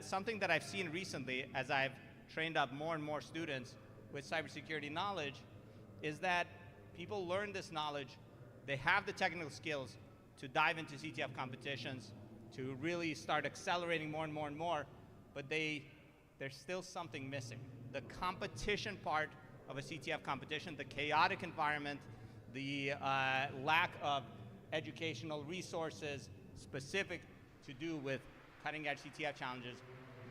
Something that I've seen recently as I've trained up more and more students with cybersecurity knowledge is that people learn this knowledge, they have the technical skills to dive into CTF competitions, to really start accelerating more and more and more, but there's still something missing. The competition part of a CTF competition, the chaotic environment, the lack of educational resources specific to do with cutting-edge CTF challenges,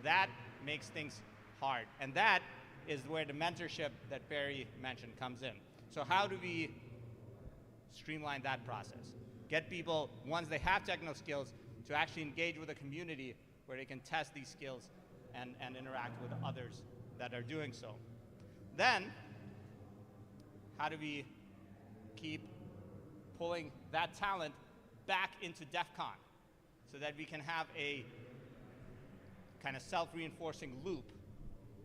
that makes things hard. And that is where the mentorship that Barry mentioned comes in. So how do we streamline that process? Get people, once they have technical skills, to actually engage with a community where they can test these skills and interact with others that are doing so. Then, how do we keep pulling that talent back into DEF CON so that we can have a kind of self-reinforcing loop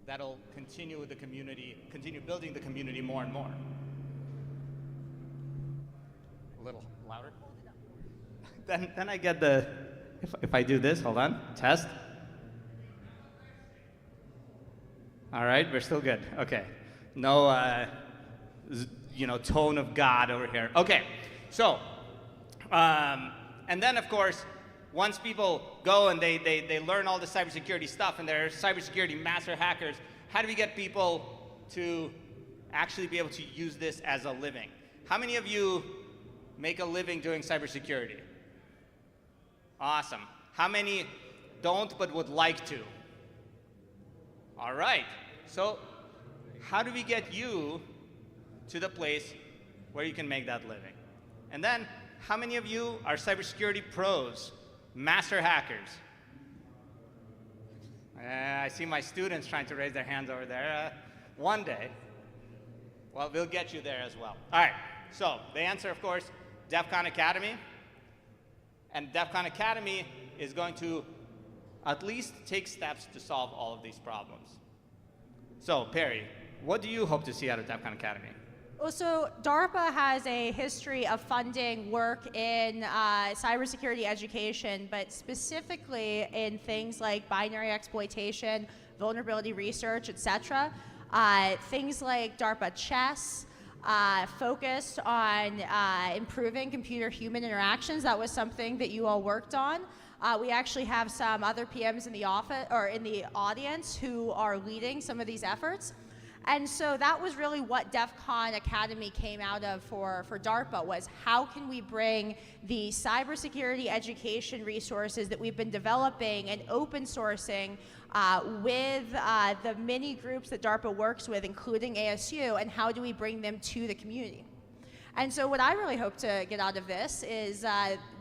that'll continue with the community, continue building the community more and more. A little louder. Then I get the, if I do this, hold on, test. All right, we're still good, okay. No, tone of God over here. Okay, so, and then of course, once people go and they learn all the cybersecurity stuff and they're cybersecurity master hackers, how do we get people to actually be able to use this as a living? How many of you make a living doing cybersecurity? Awesome. How many don't but would like to? All right. So how do we get you to the place where you can make that living? And then how many of you are cybersecurity pros? Master hackers. I see my students trying to raise their hands over there. One day, well, we'll get you there as well. All right, so the answer, of course, DEF CON Academy. And DEF CON Academy is going to at least take steps to solve all of these problems. So, Perry, what do you hope to see out of DEF CON Academy? Well, so DARPA has a history of funding work in cybersecurity education, but specifically in things like binary exploitation, vulnerability research, etc. Things like DARPA Chess, focused on improving computer-human interactions. That was something that you all worked on. We actually have some other PMs in the office or in the audience who are leading some of these efforts. And so that was really what DEF CON Academy came out of for DARPA, was how can we bring the cybersecurity education resources that we've been developing and open sourcing with the many groups that DARPA works with, including ASU, and how do we bring them to the community? And so what I really hope to get out of this is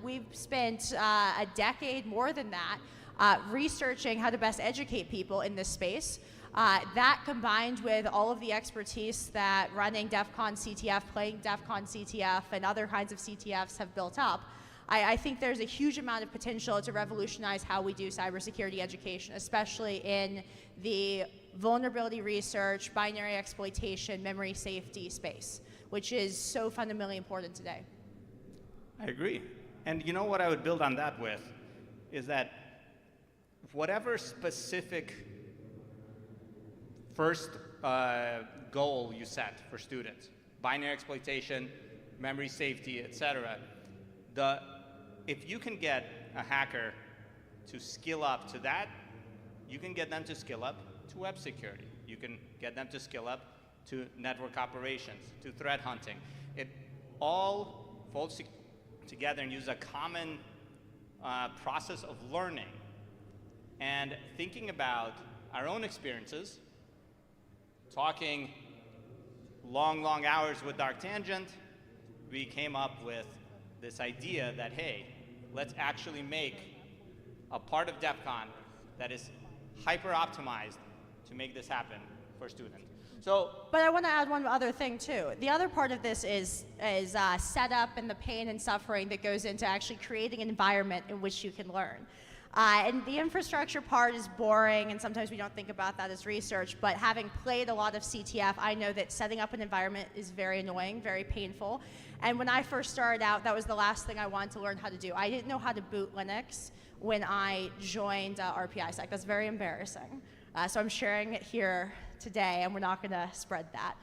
we've spent a decade, more than that, researching how to best educate people in this space. That combined with all of the expertise that running DEF CON CTF, playing DEF CON CTF, and other kinds of CTFs have built up, I think there's a huge amount of potential to revolutionize how we do cybersecurity education, especially in the vulnerability research, binary exploitation, memory safety space, which is so fundamentally important today. I agree. And you know what I would build on that with is that whatever specific first goal you set for students, binary exploitation, memory safety, etc., if you can get a hacker to skill up to that, you can get them to skill up to web security. You can get them to skill up to network operations, to threat hunting. It all folds together and uses a common process of learning and thinking about our own experiences, talking long hours with Arctangent. We came up with this idea that, hey, let's actually make a part of DEF CON that is hyper-optimized to make this happen for students. But I want to add one other thing too. The other part of this is setup and the pain and suffering that goes into actually creating an environment in which you can learn. And the infrastructure part is boring, and sometimes we don't think about that as research, but having played a lot of CTF, I know that setting up an environment is very annoying, very painful. And when I first started out, that was the last thing I wanted to learn how to do. I didn't know how to boot Linux when I joined RPISec. That's very embarrassing. So I'm sharing it here today, and we're not going to spread that.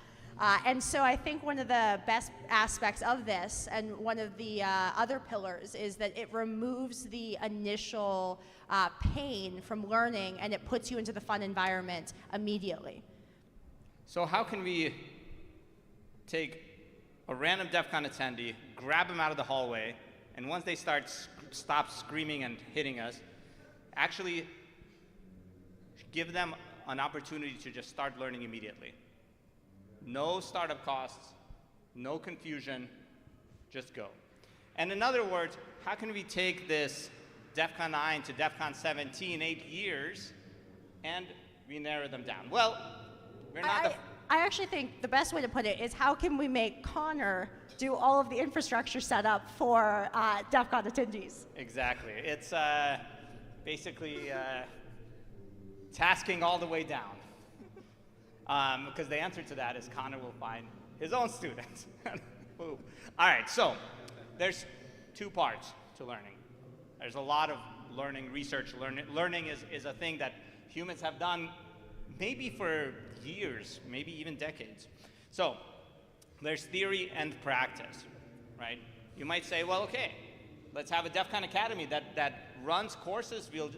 And so I think one of the best aspects of this, and one of the other pillars, is that it removes the initial pain from learning, and it puts you into the fun environment immediately. So how can we take a random DEF CON attendee, grab them out of the hallway, and once they stop screaming and hitting us, actually give them an opportunity to just start learning immediately? No startup costs, no confusion, just go. And in other words, how can we take this DEF CON 9 to DEF CON 17, 8 years, and we narrow them down? Well, we're not I actually think the best way to put it is, how can we make Connor do all of the infrastructure setup for DEF CON attendees? Exactly. It's basically tasking all the way down. Because the answer to that is Connor will find his own students. All right, so there's two parts to learning. There's a lot of learning, research. Learning is a thing that humans have done maybe for years, maybe even decades. So there's theory and practice, right? You might say, well, okay, let's have a DEF CON Academy that runs courses. We'll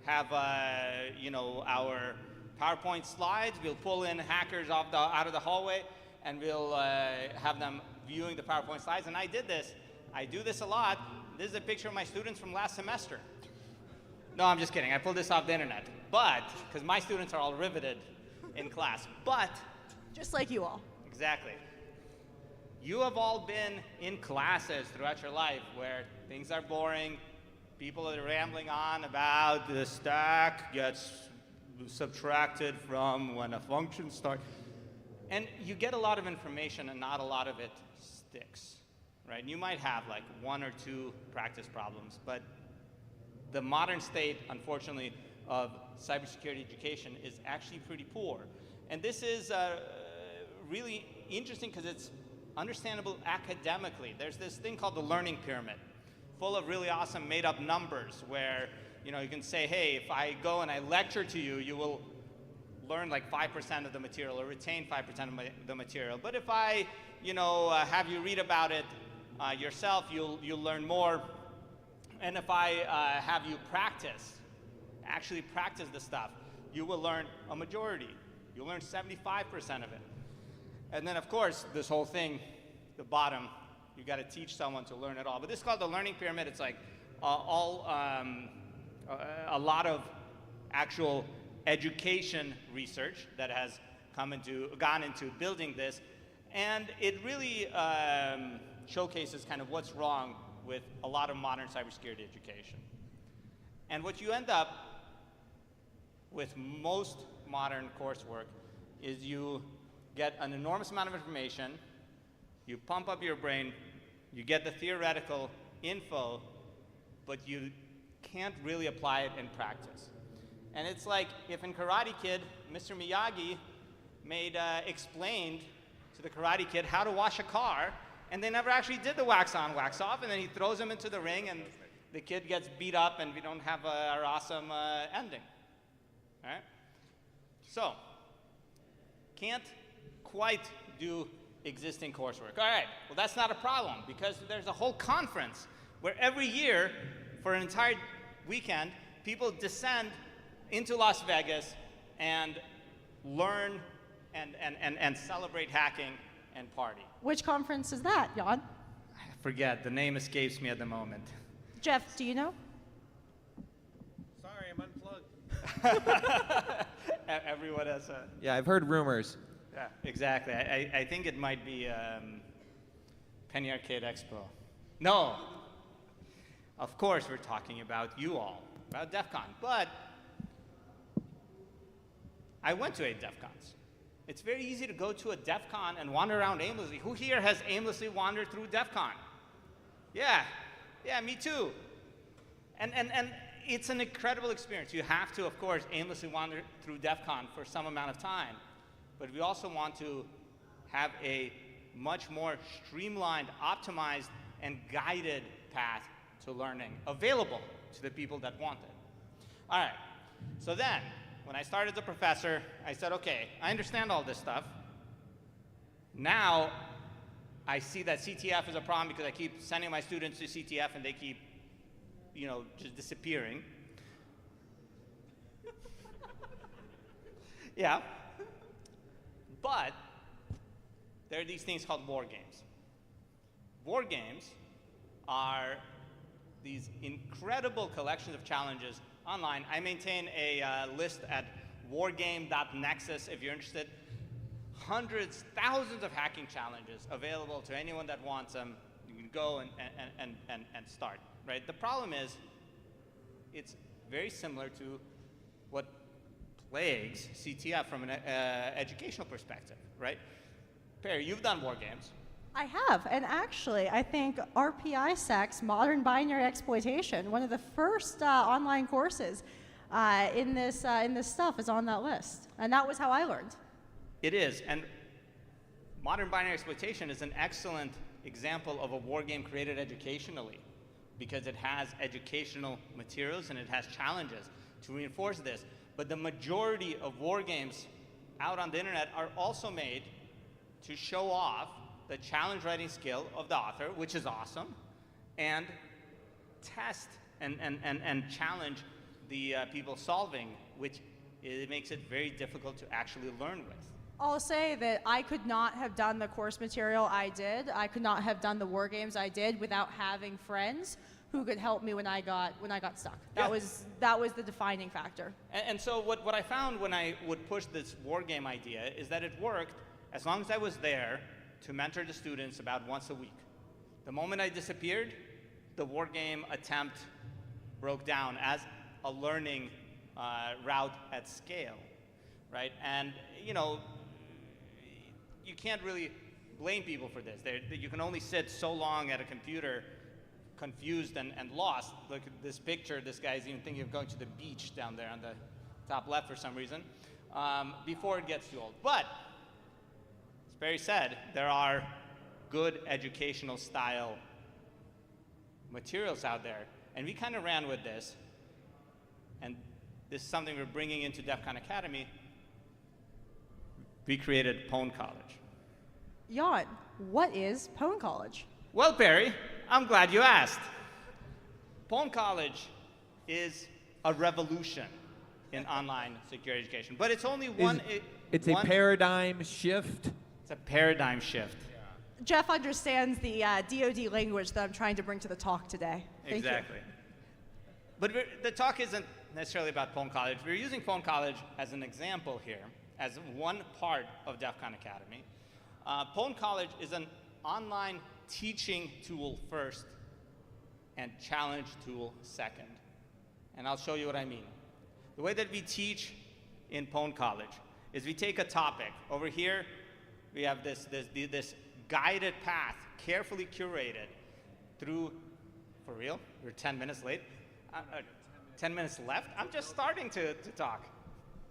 have our PowerPoint slides. We'll pull in hackers out of the hallway, and we'll have them viewing the PowerPoint slides. And I did this. I do this a lot. This is a picture of my students from last semester. No, I'm just kidding. I pulled this off the internet. But, because my students are all riveted in class. But, just like you all. Exactly. You have all been in classes throughout your life where things are boring. People are rambling on about the stack gets subtracted from when a function starts. And you get a lot of information and not a lot of it sticks, right? You might have like one or two practice problems, but the modern state, unfortunately, of cybersecurity education is actually pretty poor. And this is really interesting because it's understandable academically. There's this thing called the learning pyramid, full of really awesome made-up numbers where you can say, hey, if I go and I lecture to you, you will learn like 5% of the material or retain 5% of the material. But if I, have you read about it yourself, you'll learn more. And if I have you actually practice the stuff, you will learn a majority. You'll learn 75% of it. And then, of course, this whole thing, the bottom, you got to teach someone to learn it all. But this is called the learning pyramid. It's like a lot of actual education research that has gone into building this. And it really showcases kind of what's wrong with a lot of modern cybersecurity education. And what you end up with most modern coursework is you get an enormous amount of information, you pump up your brain, you get the theoretical info, but you can't really apply it in practice. And it's like if in Karate Kid, Mr. Miyagi explained to the Karate Kid how to wash a car, and they never actually did the wax on, wax off, and then he throws him into the ring, and the kid gets beat up, and we don't have our awesome ending. All right? So, can't quite do existing coursework. All right, well, that's not a problem, because there's a whole conference where every year, for an entire weekend, people descend into Las Vegas and learn and celebrate hacking and party. Which conference is that, Jan? I forget, the name escapes me at the moment. Jeff, do you know? Sorry, I'm unplugged. Everyone has a... Yeah, I've heard rumors. Yeah, exactly. I think it might be Penny Arcade Expo. No. Of course we're talking about you all, about DEF CON. But I went to 8 DEF CONs. It's very easy to go to a DEF CON and wander around aimlessly. Who here has aimlessly wandered through DEF CON? Yeah, me too. And it's an incredible experience. You have to, of course, aimlessly wander through DEF CON for some amount of time. But we also want to have a much more streamlined, optimized, and guided path to learning available to the people that want it. All right, so then, when I started as a professor, I said, okay, I understand all this stuff. Now, I see that CTF is a problem because I keep sending my students to CTF and they keep, just disappearing. Yeah. But there are these things called war games. War games are these incredible collections of challenges online. I maintain a list at wargame.nexus if you're interested. Hundreds, thousands of hacking challenges available to anyone that wants them. You can go and start, right? The problem is it's very similar to what plagues CTF from an educational perspective, right? Perry, you've done war games. I have, and actually, I think RPISec's Modern Binary Exploitation, one of the first online courses in this stuff, is on that list, and that was how I learned. It is, and Modern Binary Exploitation is an excellent example of a war game created educationally, because it has educational materials and it has challenges to reinforce this. But the majority of war games out on the internet are also made to show off the challenge writing skill of the author, which is awesome, and test and challenge the people solving, which it makes it very difficult to actually learn with. I'll say that I could not have done the course material I did. I could not have done the war games I did without having friends who could help me when I got stuck. That was the defining factor. And so what I found when I would push this war game idea is that it worked as long as I was there to mentor the students about once a week. The moment I disappeared, the war game attempt broke down as a learning route at scale, right? And you can't really blame people for this. You can only sit so long at a computer confused and lost. Look at this picture. This guy's even thinking of going to the beach down there on the top left for some reason, before it gets too old. But, as Barry said, there are good educational style materials out there. And we kind of ran with this. And this is something we're bringing into DEF CON Academy. we created Pwn College. Jan, what is Pwn College? Well, Perry, I'm glad you asked. Pwn College is a revolution in online secure education, but it's only one. It's a paradigm shift. It's a paradigm shift. Jeff understands the DoD language that I'm trying to bring to the talk today. Thank Exactly. you. But the talk isn't necessarily about Pwn College. We're using Pwn College as an example here, as one part of DEF CON Academy. Pwn College is an online teaching tool first and challenge tool second. And I'll show you what I mean. The way that we teach in Pwn College is we take a topic. Over here, we have this guided path, carefully curated through, for real, we're 10 minutes late. 10 minutes left? I'm just starting to talk.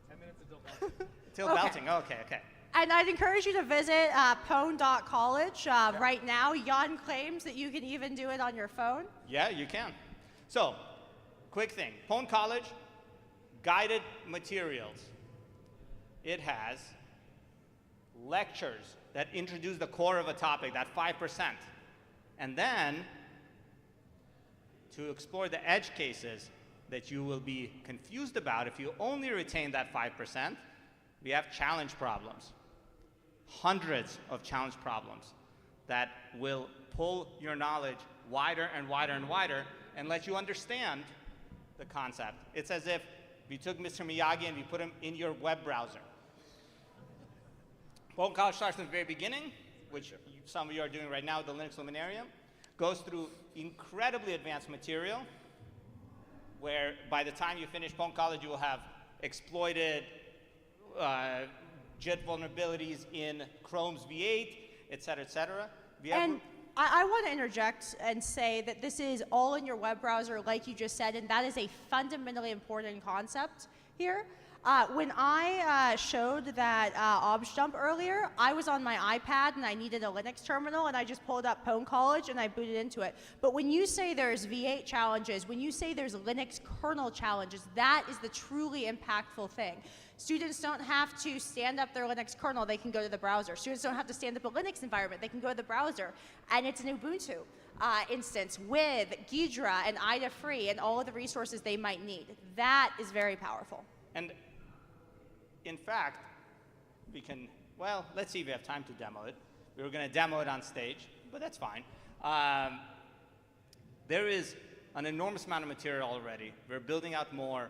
10 minutes until belting. Till belting, okay. And I'd encourage you to visit pwn.college. Right now, Jan claims that you can even do it on your phone. Yeah, you can. So, quick thing, Pwn College, guided materials. It has lectures that introduce the core of a topic, that 5%. And then, to explore the edge cases that you will be confused about if you only retain that 5%, we have challenge problems. Hundreds of challenge problems that will pull your knowledge wider and wider and wider and let you understand the concept. It's as if we took Mr. Miyagi and we put him in your web browser. Pwn College starts from the very beginning, which some of you are doing right now with the Linux Luminarium, goes through incredibly advanced material, where by the time you finish Pwn College, you will have exploited JIT vulnerabilities in Chrome's V8, et cetera, et cetera. And I want to interject and say that this is all in your web browser, like you just said, and that is a fundamentally important concept here. When I showed that obj dump earlier, I was on my iPad and I needed a Linux terminal and I just pulled up Pwn College and I booted into it. But when you say there's V8 challenges, when you say there's Linux kernel challenges, that is the truly impactful thing. Students don't have to stand up their Linux kernel, they can go to the browser. Students don't have to stand up a Linux environment, they can go to the browser. And it's an Ubuntu instance with Ghidra and IDA free and all of the resources they might need. That is very powerful. And in fact, we can, well, let's see if we have time to demo it. We were going to demo it on stage, but that's fine. There is an enormous amount of material already. We're building out more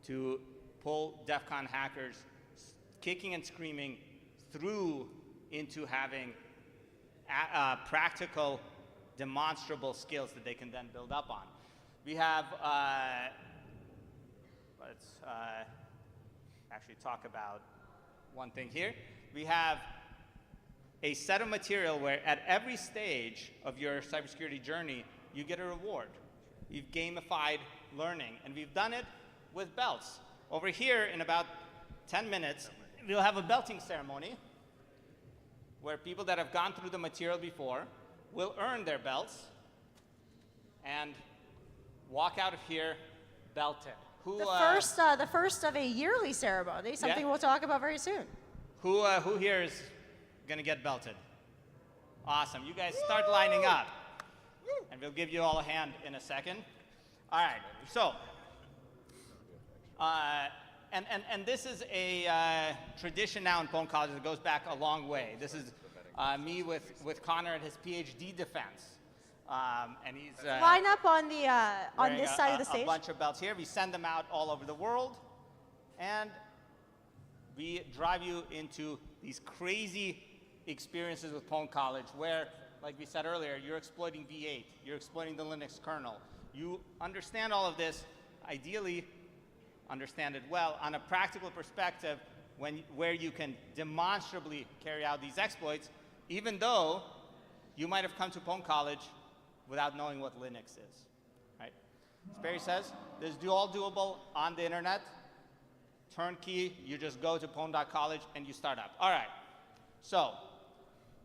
to pull DEF CON hackers kicking and screaming through into having practical, demonstrable skills that they can then build up on. We have, let's actually talk about one thing here. We have a set of material where at every stage of your cybersecurity journey, you get a reward. We've gamified learning, and we've done it with belts. Over here, in about 10 minutes, we'll have a belting ceremony where people that have gone through the material before will earn their belts and walk out of here belted. The first of a yearly ceremony, something we'll talk about very soon. Who here is going to get belted? Awesome. You guys start lining up. And we'll give you all a hand in a second. All right. So, and this is a tradition now in Pwn College that goes back a long way. This is me with Connor at his PhD defense. And he's line up on the on this side of the stage. A bunch of belts here. We send them out all over the world, and we drive you into these crazy experiences with Pwn College, where, like we said earlier, you're exploiting V8, you're exploiting the Linux kernel. You understand all of this, ideally understand it well on a practical perspective, where you can demonstrably carry out these exploits, even though you might have come to Pwn College without knowing what Linux is, right? As Perry says, this is all doable on the internet. Turnkey, you just go to pwn.college and you start up. All right, so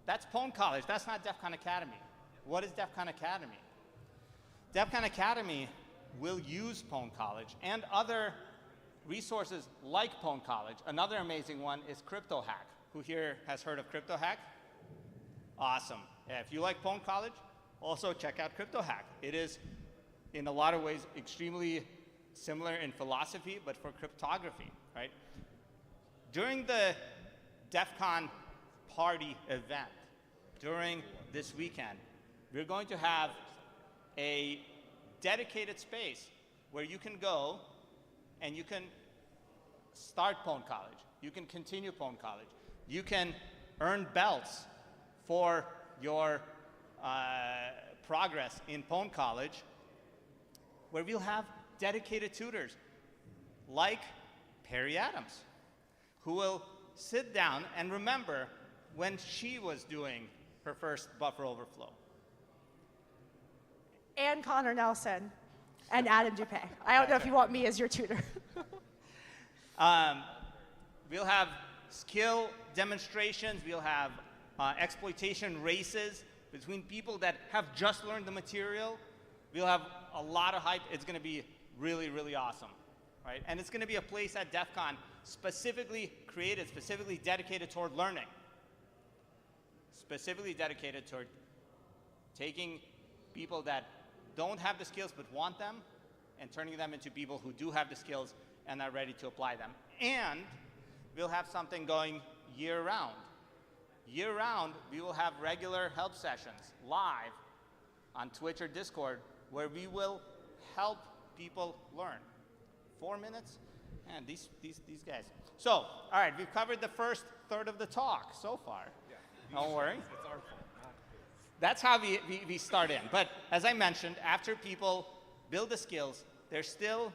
that's Pwn College. That's not DEF CON Academy. What is DEF CON Academy? DEF CON Academy will use Pwn College and other resources like Pwn College. Another amazing one is CryptoHack. Who here has heard of CryptoHack? Awesome. Yeah, if you like Pwn College, also check out CryptoHack. It is, in a lot of ways, extremely similar in philosophy, but for cryptography, right? During the DEF CON party event, during this weekend, we're going to have a dedicated space where you can go and you can start Pwn College. You can continue Pwn College. You can earn belts for your progress in Pwn College, where we'll have dedicated tutors like Perry Adams, who will sit down and remember when she was doing her first buffer overflow. And Connor Nelson and Adam Dupay. I don't know if you want me as your tutor. We'll have skill demonstrations. We'll have exploitation races between people that have just learned the material. We'll have a lot of hype. It's going to be really, really awesome, right? And it's going to be a place at DEF CON specifically created, specifically dedicated toward learning, specifically dedicated toward taking people that don't have the skills but want them and turning them into people who do have the skills and are ready to apply them. And we'll have something going year-round. Year-round, we will have regular help sessions live on Twitch or Discord where we will help people learn. 4 minutes? Man, these guys. So, all right, we've covered the first third of the talk so far. Yeah. Don't worry. It's our fault. That's how we start in. But as I mentioned, after people build the skills, there's still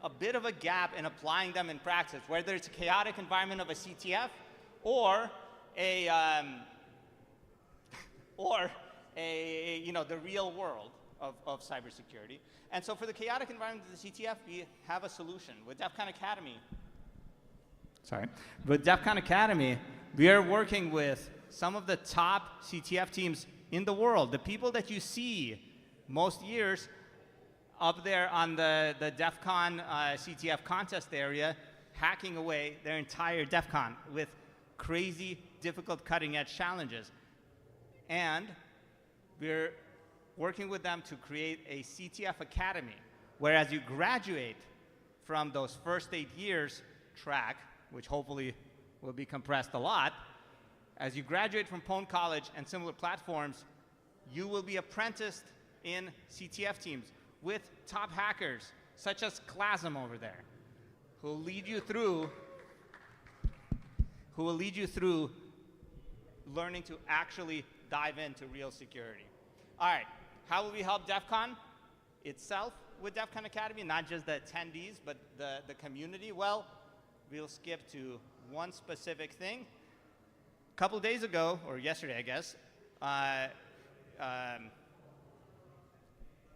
a bit of a gap in applying them in practice, whether it's a chaotic environment of a CTF or the real world of cybersecurity. And so for the chaotic environment of the CTF, we have a solution. With DEF CON Academy, with DEF CON Academy, we are working with some of the top CTF teams in the world, the people that you see most years up there on the DEF CON CTF contest area, hacking away their entire DEF CON with crazy, difficult, cutting-edge challenges. And we're working with them to create a CTF Academy, where as you graduate from those first 8 years track, which hopefully will be compressed a lot, as you graduate from Pwn College and similar platforms, you will be apprenticed in CTF teams with top hackers, such as Klasm over there, who will lead you through learning to actually dive into real security. All right, how will we help DEF CON itself with DEF CON Academy, not just the attendees, but the community? Well, we'll skip to one specific thing. A couple days ago, or yesterday, I guess,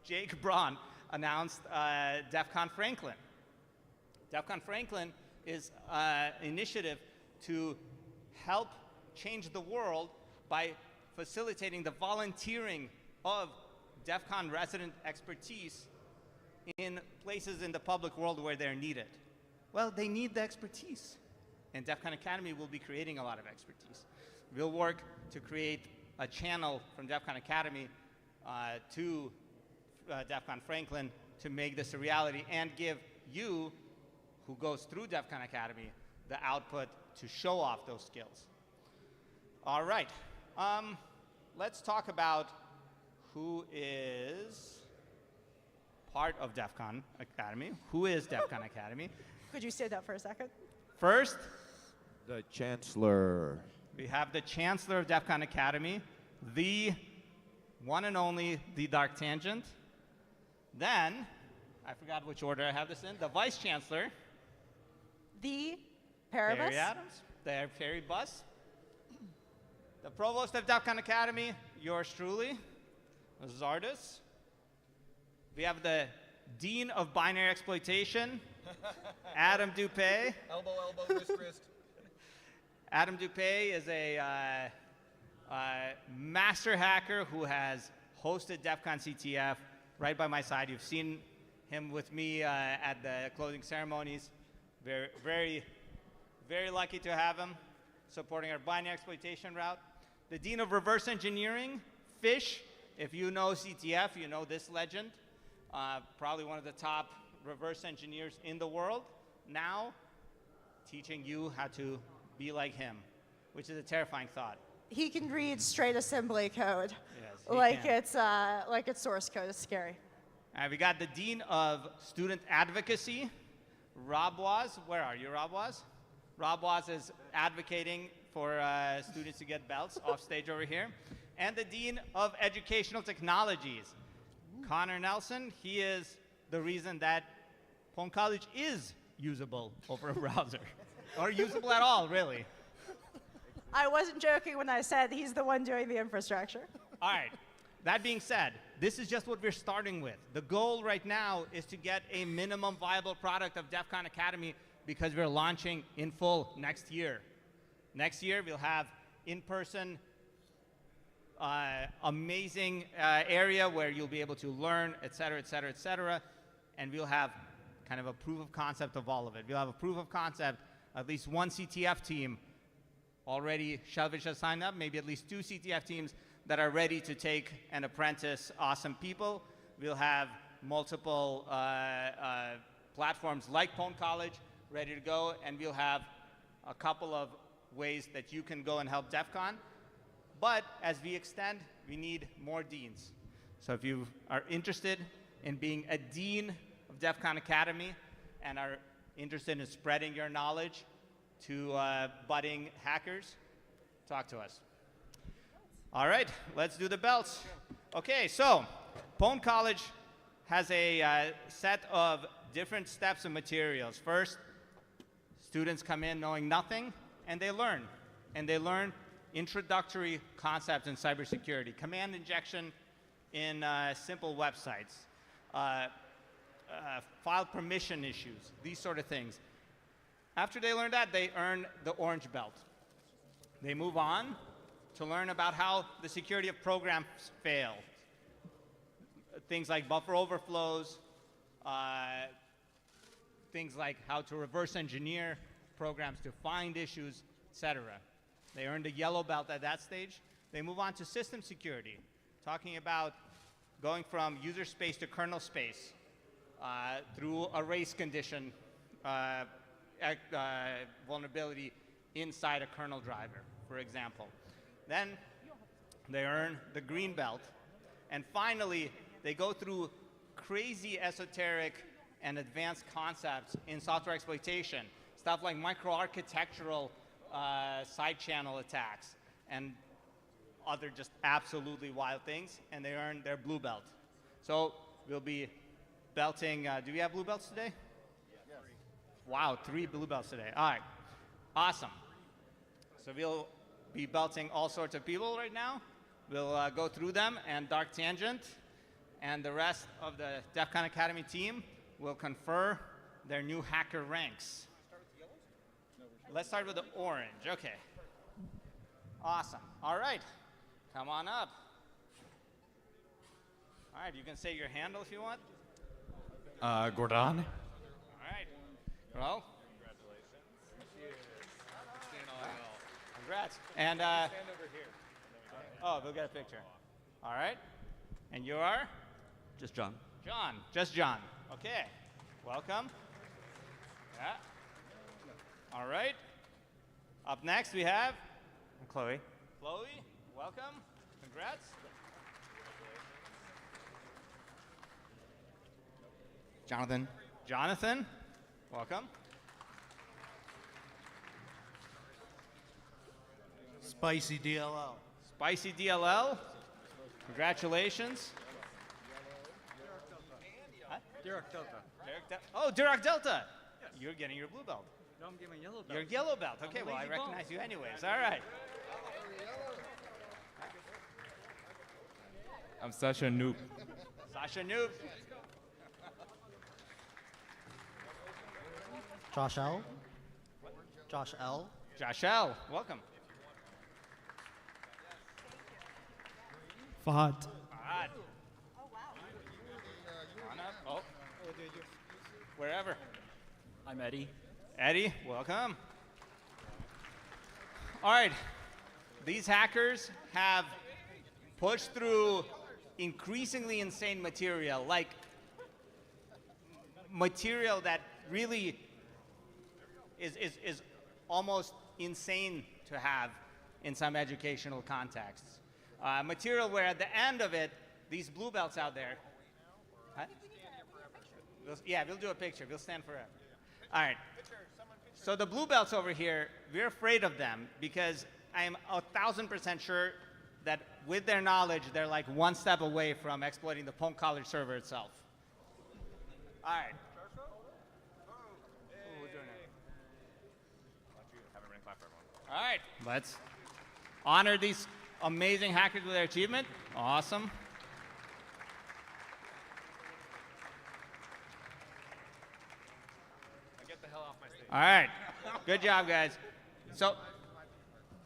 Jake Braun announced DEF CON Franklin. DEF CON Franklin is an initiative to help change the world by facilitating the volunteering of DEF CON resident expertise in places in the public world where they're needed. Well, they need the expertise, and DEF CON Academy will be creating a lot of expertise. We'll work to create a channel from DEF CON Academy to DEF CON Franklin to make this a reality and give you, who goes through DEF CON Academy, the output to show off those skills. All right, let's talk about who is part of DEF CON Academy. Who is DEF CON Academy? Could you say that for a second? First, the Chancellor. We have the Chancellor of DEF CON Academy, the one and only, the Dark Tangent. Then, I forgot which order I have this in, the Vice Chancellor. The Perry Adams, the Perry Bus. The Provost of DEF CON Academy, yours truly, Zardis. We have the Dean of Binary Exploitation, Adam Dupay. Elbow, wrist, wrist. Adam Dupay is a master hacker who has hosted DEF CON CTF right by my side. You've seen him with me at the closing ceremonies. We're very, very lucky to have him. supporting our binary exploitation route. The Dean of Reverse Engineering, Fish. If you know CTF, you know this legend. Probably one of the top reverse engineers in the world. Now, teaching you how to be like him, which is a terrifying thought. He can read straight assembly code, Yes, like it's source code. It's scary. We got the Dean of Student Advocacy, Rob Was. Where are you, Rob Was? Rob Was is advocating for students to get belts off stage over here. And the Dean of Educational Technologies, Connor Nelson. He is the reason that Pwn College is usable over a browser, or usable at all, really. I wasn't joking when I said he's the one doing the infrastructure. All right. That being said, this is just what we're starting with. The goal right now is to get a minimum viable product of DEF CON Academy because we're launching in full next year. Next year, we'll have in-person, amazing area where you'll be able to learn, et cetera, et cetera, et cetera. And we'll have kind of a proof of concept of all of it. We'll have a proof of concept, at least one CTF team already. Shellfish has signed up, maybe at least 2 CTF teams that are ready to take and apprentice awesome people. We'll have multiple platforms like Pwn College ready to go, and we'll have a couple of ways that you can go and help DEF CON. But as we extend, we need more deans. So if you are interested in being a dean of DEF CON Academy and are interested in spreading your knowledge to budding hackers, talk to us. All right, let's do the belts. Okay, so Pwn College has a set of different steps and materials. First, students come in knowing nothing, and they learn. And they learn introductory concepts in cybersecurity, command injection in simple websites, file permission issues, these sort of things. After they learn that, they earn the orange belt. They move on to learn about how the security of programs fail. Things like buffer overflows, things like how to reverse engineer programs to find issues, etc. They earned a yellow belt at that stage. They move on to system security, talking about going from user space to kernel space through a race condition vulnerability inside a kernel driver, for example. Then they earn the green belt. And finally, they go through crazy esoteric and advanced concepts in software exploitation, stuff like microarchitectural side channel attacks and other just absolutely wild things, and they earn their blue belt. So we'll be belting, do we have blue belts today? Yes. Wow, 3 blue belts today. All right, awesome. So we'll be belting all sorts of people right now. We'll go through them, and Dark Tangent and the rest of the DEF CON Academy team will confer their new hacker ranks. Let's start with the orange. Okay. Awesome. All right. Come on up. All right. You can say your handle if you want. Gordon. All right. Well. Congrats. And stand over here. Oh, we'll get a picture. All right. And you are? Just John. John. Just John. Okay. Welcome. Yeah. All right. Up next we have Chloe. Chloe, welcome. Congrats. Jonathan. Jonathan, welcome. Spicy DLL. Spicy DLL, congratulations. Dirac Delta. Oh, Dirac Delta. Yes. You're getting your blue belt. No, I'm getting my yellow belt. Your yellow belt. Okay, well, I recognize you anyways. All right. I'm Sasha Noob. Sasha Noob. Josh L. Josh L. Josh L. Welcome. Fahad. Fahad. Oh, wow. On up. Oh. Wherever. I'm Eddie. Eddie, welcome. All right. These hackers have pushed through increasingly insane material, like material that really is almost insane to have in some educational contexts. Material where at the end of it, these blue belts out there. Huh? Yeah, we'll do a picture. We'll stand forever. All right. So the blue belts over here, we're afraid of them because I am 1,000% sure that with their knowledge, they're like one step away from exploiting the Ponk College server itself. All right. All right, let's honor these amazing hackers with their achievement. Awesome. Get the hell off my stage. All right, good job, guys. So,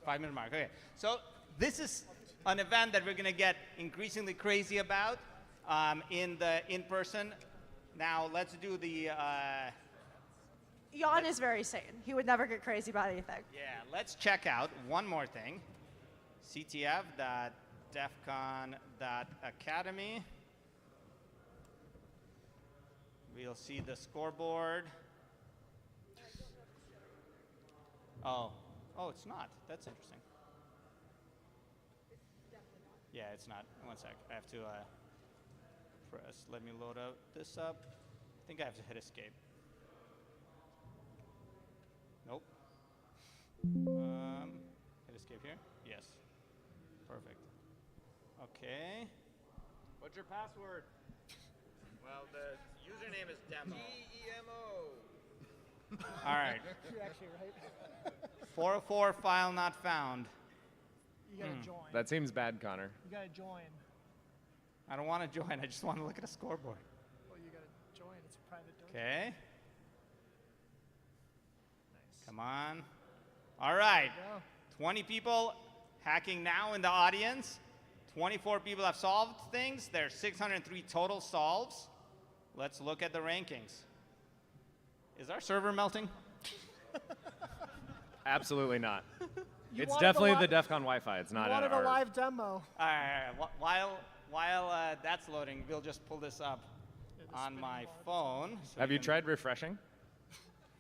5-minute mark, okay. So this is an event that we're gonna get increasingly crazy about in the in-person. Now let's do the, Jan is very sane. He would never get crazy about anything. yeah, let's check out one more thing. ctf.defcon.academy. We'll see the scoreboard. Oh, it's not. That's interesting. Yeah, it's not. One sec. I have to press. Let me load this up. I think I have to hit escape. Nope. Hit escape here? Yes. Perfect. Okay. What's your password? Well, the username is demo. DEMO. All right. You're actually right. 404 file not found. You gotta join. That seems bad, Connor. You gotta join. I don't want to join. I just want to look at a scoreboard. Well, you gotta join. It's a private domain. Okay. Nice. Come on. All right. 20 people hacking now in the audience. 24 people have solved things. There's 603 total solves. Let's look at the rankings. Is our server melting? Absolutely not. You It's wanted definitely a the DEF CON Wi-Fi. It's not You wanted our... a live demo. All right. While that's loading, we'll just pull this up on my phone. So Have you tried refreshing?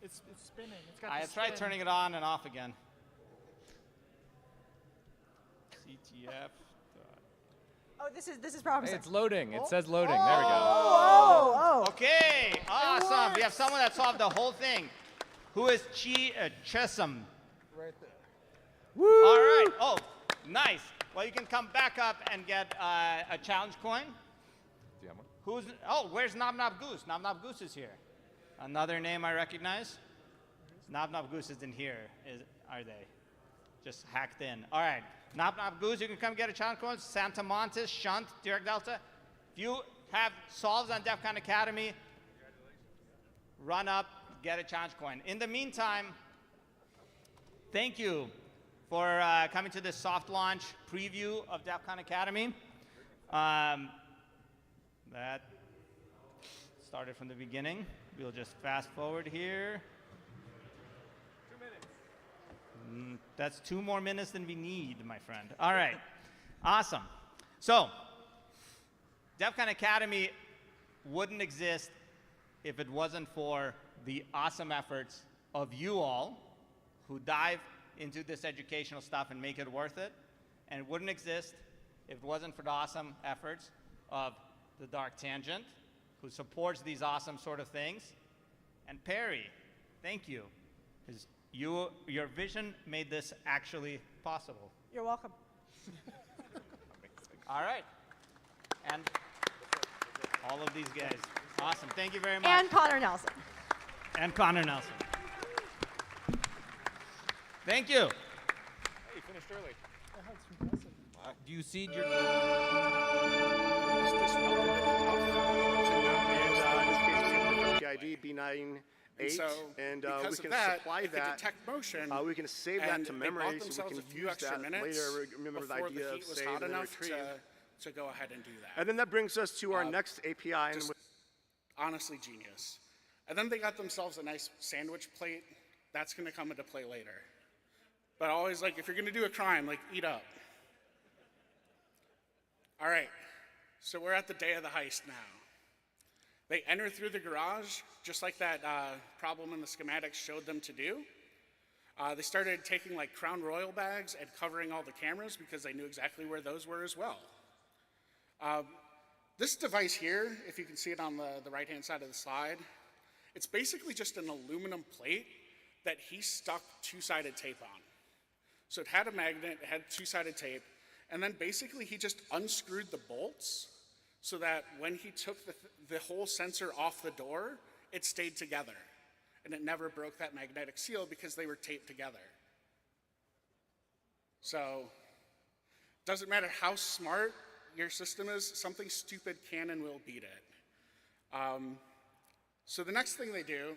It's spinning. It's got I the have tried spin. turning it on and off again. CTF. Oh, this is promising. Hey, it's loading. It says loading. There we go. Oh. Okay, awesome. We have someone that solved the whole thing. Who is Chesum? Right there. Woo! All right. Oh, nice. Well, you can come back up and get a challenge coin. Do you have one? Where's Knob Knob Goose? Knob Knob Goose is here. Another name I recognize. Knob Knob Goose isn't here, are they? Just hacked in. All right. Knob Knob Goose, you can come get a challenge coin. Santa Montes, Shunt, Direct Delta. If you have solves on DEF CON Academy, run up, get a challenge coin. In the meantime, thank you for coming to this soft launch preview of DEF CON Academy. That started from the beginning. We'll just fast forward here. 2 minutes. That's 2 more minutes than we need, my friend. All right. Awesome. So, DEF CON Academy wouldn't exist if it wasn't for the awesome efforts of you all who dive into this educational stuff and make it worth it. And it wouldn't exist if it wasn't for the awesome efforts of the Dark Tangent, who supports these awesome sort of things. And Perry, thank you. Because your vision made this actually possible. You're welcome. All right. And all of these guys. Awesome. Thank you very much. And Connor Nelson. And Connor Nelson. Thank you. Hey, you finished early. That's impressive. Do you seed your... PID B98, and we because can of that, supply it can that. detect motion. We can save that and to they memory, bought so we themselves can a few use extra that minutes later. Remember the before idea the of heat was save hot and enough retrieve. to go ahead and do that. And then that brings us to our next API. Just honestly genius. And then they got themselves a nice sandwich plate. That's going to come into play later. But always like, if you're gonna do a crime, like eat up. All right, so we're at the day of the heist now. They enter through the garage, just like that problem in the schematics showed them to do. They started taking like Crown Royal bags and covering all the cameras because they knew exactly where those were as well. This device here, if you can see it on the right-hand side of the slide, it's basically just an aluminum plate that he stuck two-sided tape on. So it had a magnet, it had two-sided tape, and then basically he just unscrewed the bolts so that when he took the whole sensor off the door, it stayed together. And it never broke that magnetic seal because they were taped together. So, doesn't matter how smart your system is, something stupid can and will beat it. So the next thing they do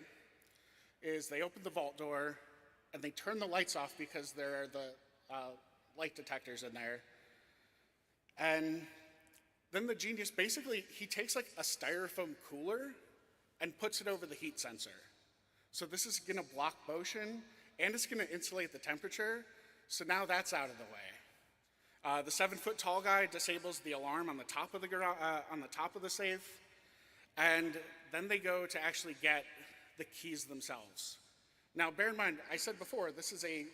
is they open the vault door and they turn the lights off because there are the light detectors in there. And then the genius, basically, he takes like a styrofoam cooler and puts it over the heat sensor. So this is gonna block motion and it's gonna insulate the temperature. So now that's out of the way. The 7-foot tall guy disables the alarm on the top of the safe, and then they go to actually get the keys themselves. Now, bear in mind, I said before, this is a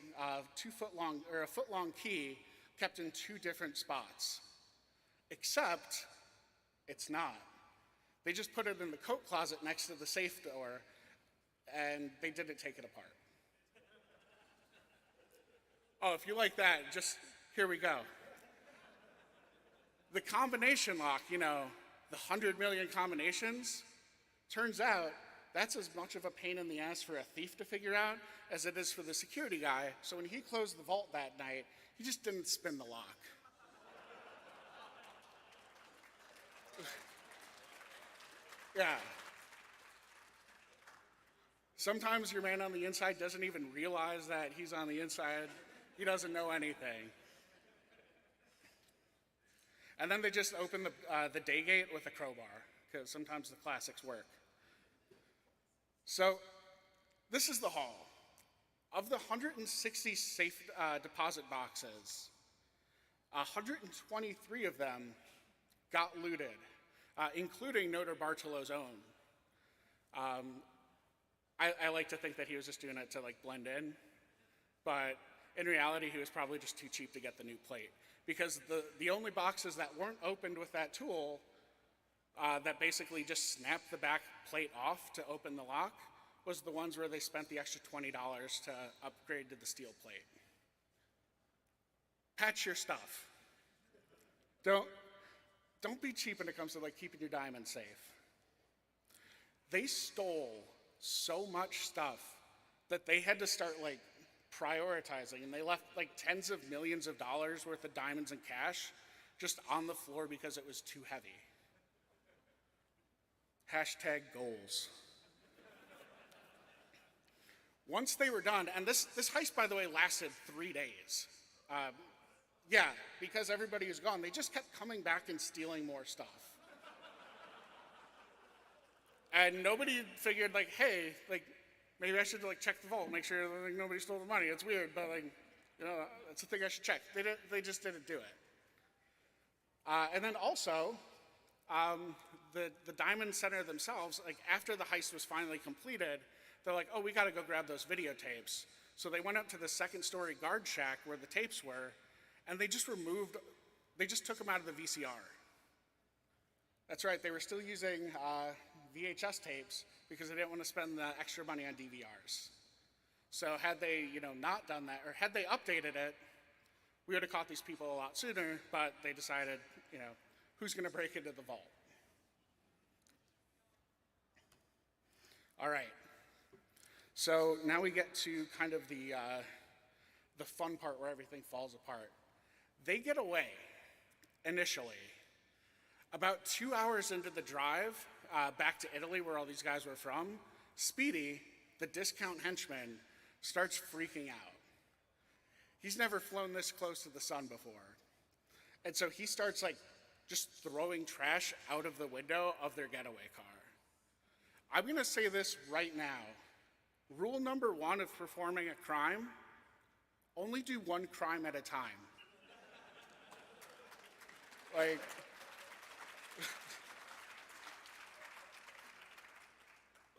4-foot-long key kept in 2 different spots, except it's not. They just put it in the coat closet next to the safe door, and they didn't take it apart. Oh, if you like that, just here we go. The combination lock, you know, the 100 million combinations, turns out that's as much of a pain in the ass for a thief to figure out as it is for the security guy. So when he closed the vault that night, he just didn't spin the lock. Yeah. Sometimes your man on the inside doesn't even realize that he's on the inside. He doesn't know anything. And then they just open the day gate with a crowbar, because sometimes the classics work. So this is the haul. Of the 160 safe deposit boxes, 123 of them got looted, including Notar Bartolo's own. I like to think that he was just doing it to like blend in, but in reality, he was probably just too cheap to get the new plate, because the only boxes that weren't opened with that tool that basically just snapped the back plate off to open the lock was the ones where they spent the extra $20 to upgrade to the steel plate. Patch your stuff. Don't be cheap when it comes to like keeping your diamonds safe. They stole so much stuff that they had to start like prioritizing, and they left like tens of millions of dollars worth of diamonds and cash just on the floor because it was too heavy. Hashtag goals. Once they were done, and this heist, by the way, lasted 3 days. Yeah, because everybody was gone, they just kept coming back and stealing more stuff. And nobody figured like, hey, like, maybe I should like check the vault, make sure that like, nobody stole the money. It's weird, but like, you know, that's a thing I should check. They just didn't do it. And then also, the Diamond Center themselves, like after the heist was finally completed, they're like, oh, we gotta go grab those videotapes. So they went up to the second-story guard shack where the tapes were, and they just took them out of the VCR. That's right, they were still using VHS tapes because they didn't want to spend the extra money on DVRs. So had they, you know, not done that, or had they updated it, we would have caught these people a lot sooner, but they decided, you know, who's gonna break into the vault? All right, so now we get to kind of the fun part where everything falls apart. They get away, initially. About 2 hours into the drive back to Italy, where all these guys were from, Speedy, the discount henchman, starts freaking out. He's never flown this close to the sun before. And so he starts like just throwing trash out of the window of their getaway car. I'm gonna say this right now. Rule number 1 of performing a crime, only do one crime at a time. Like,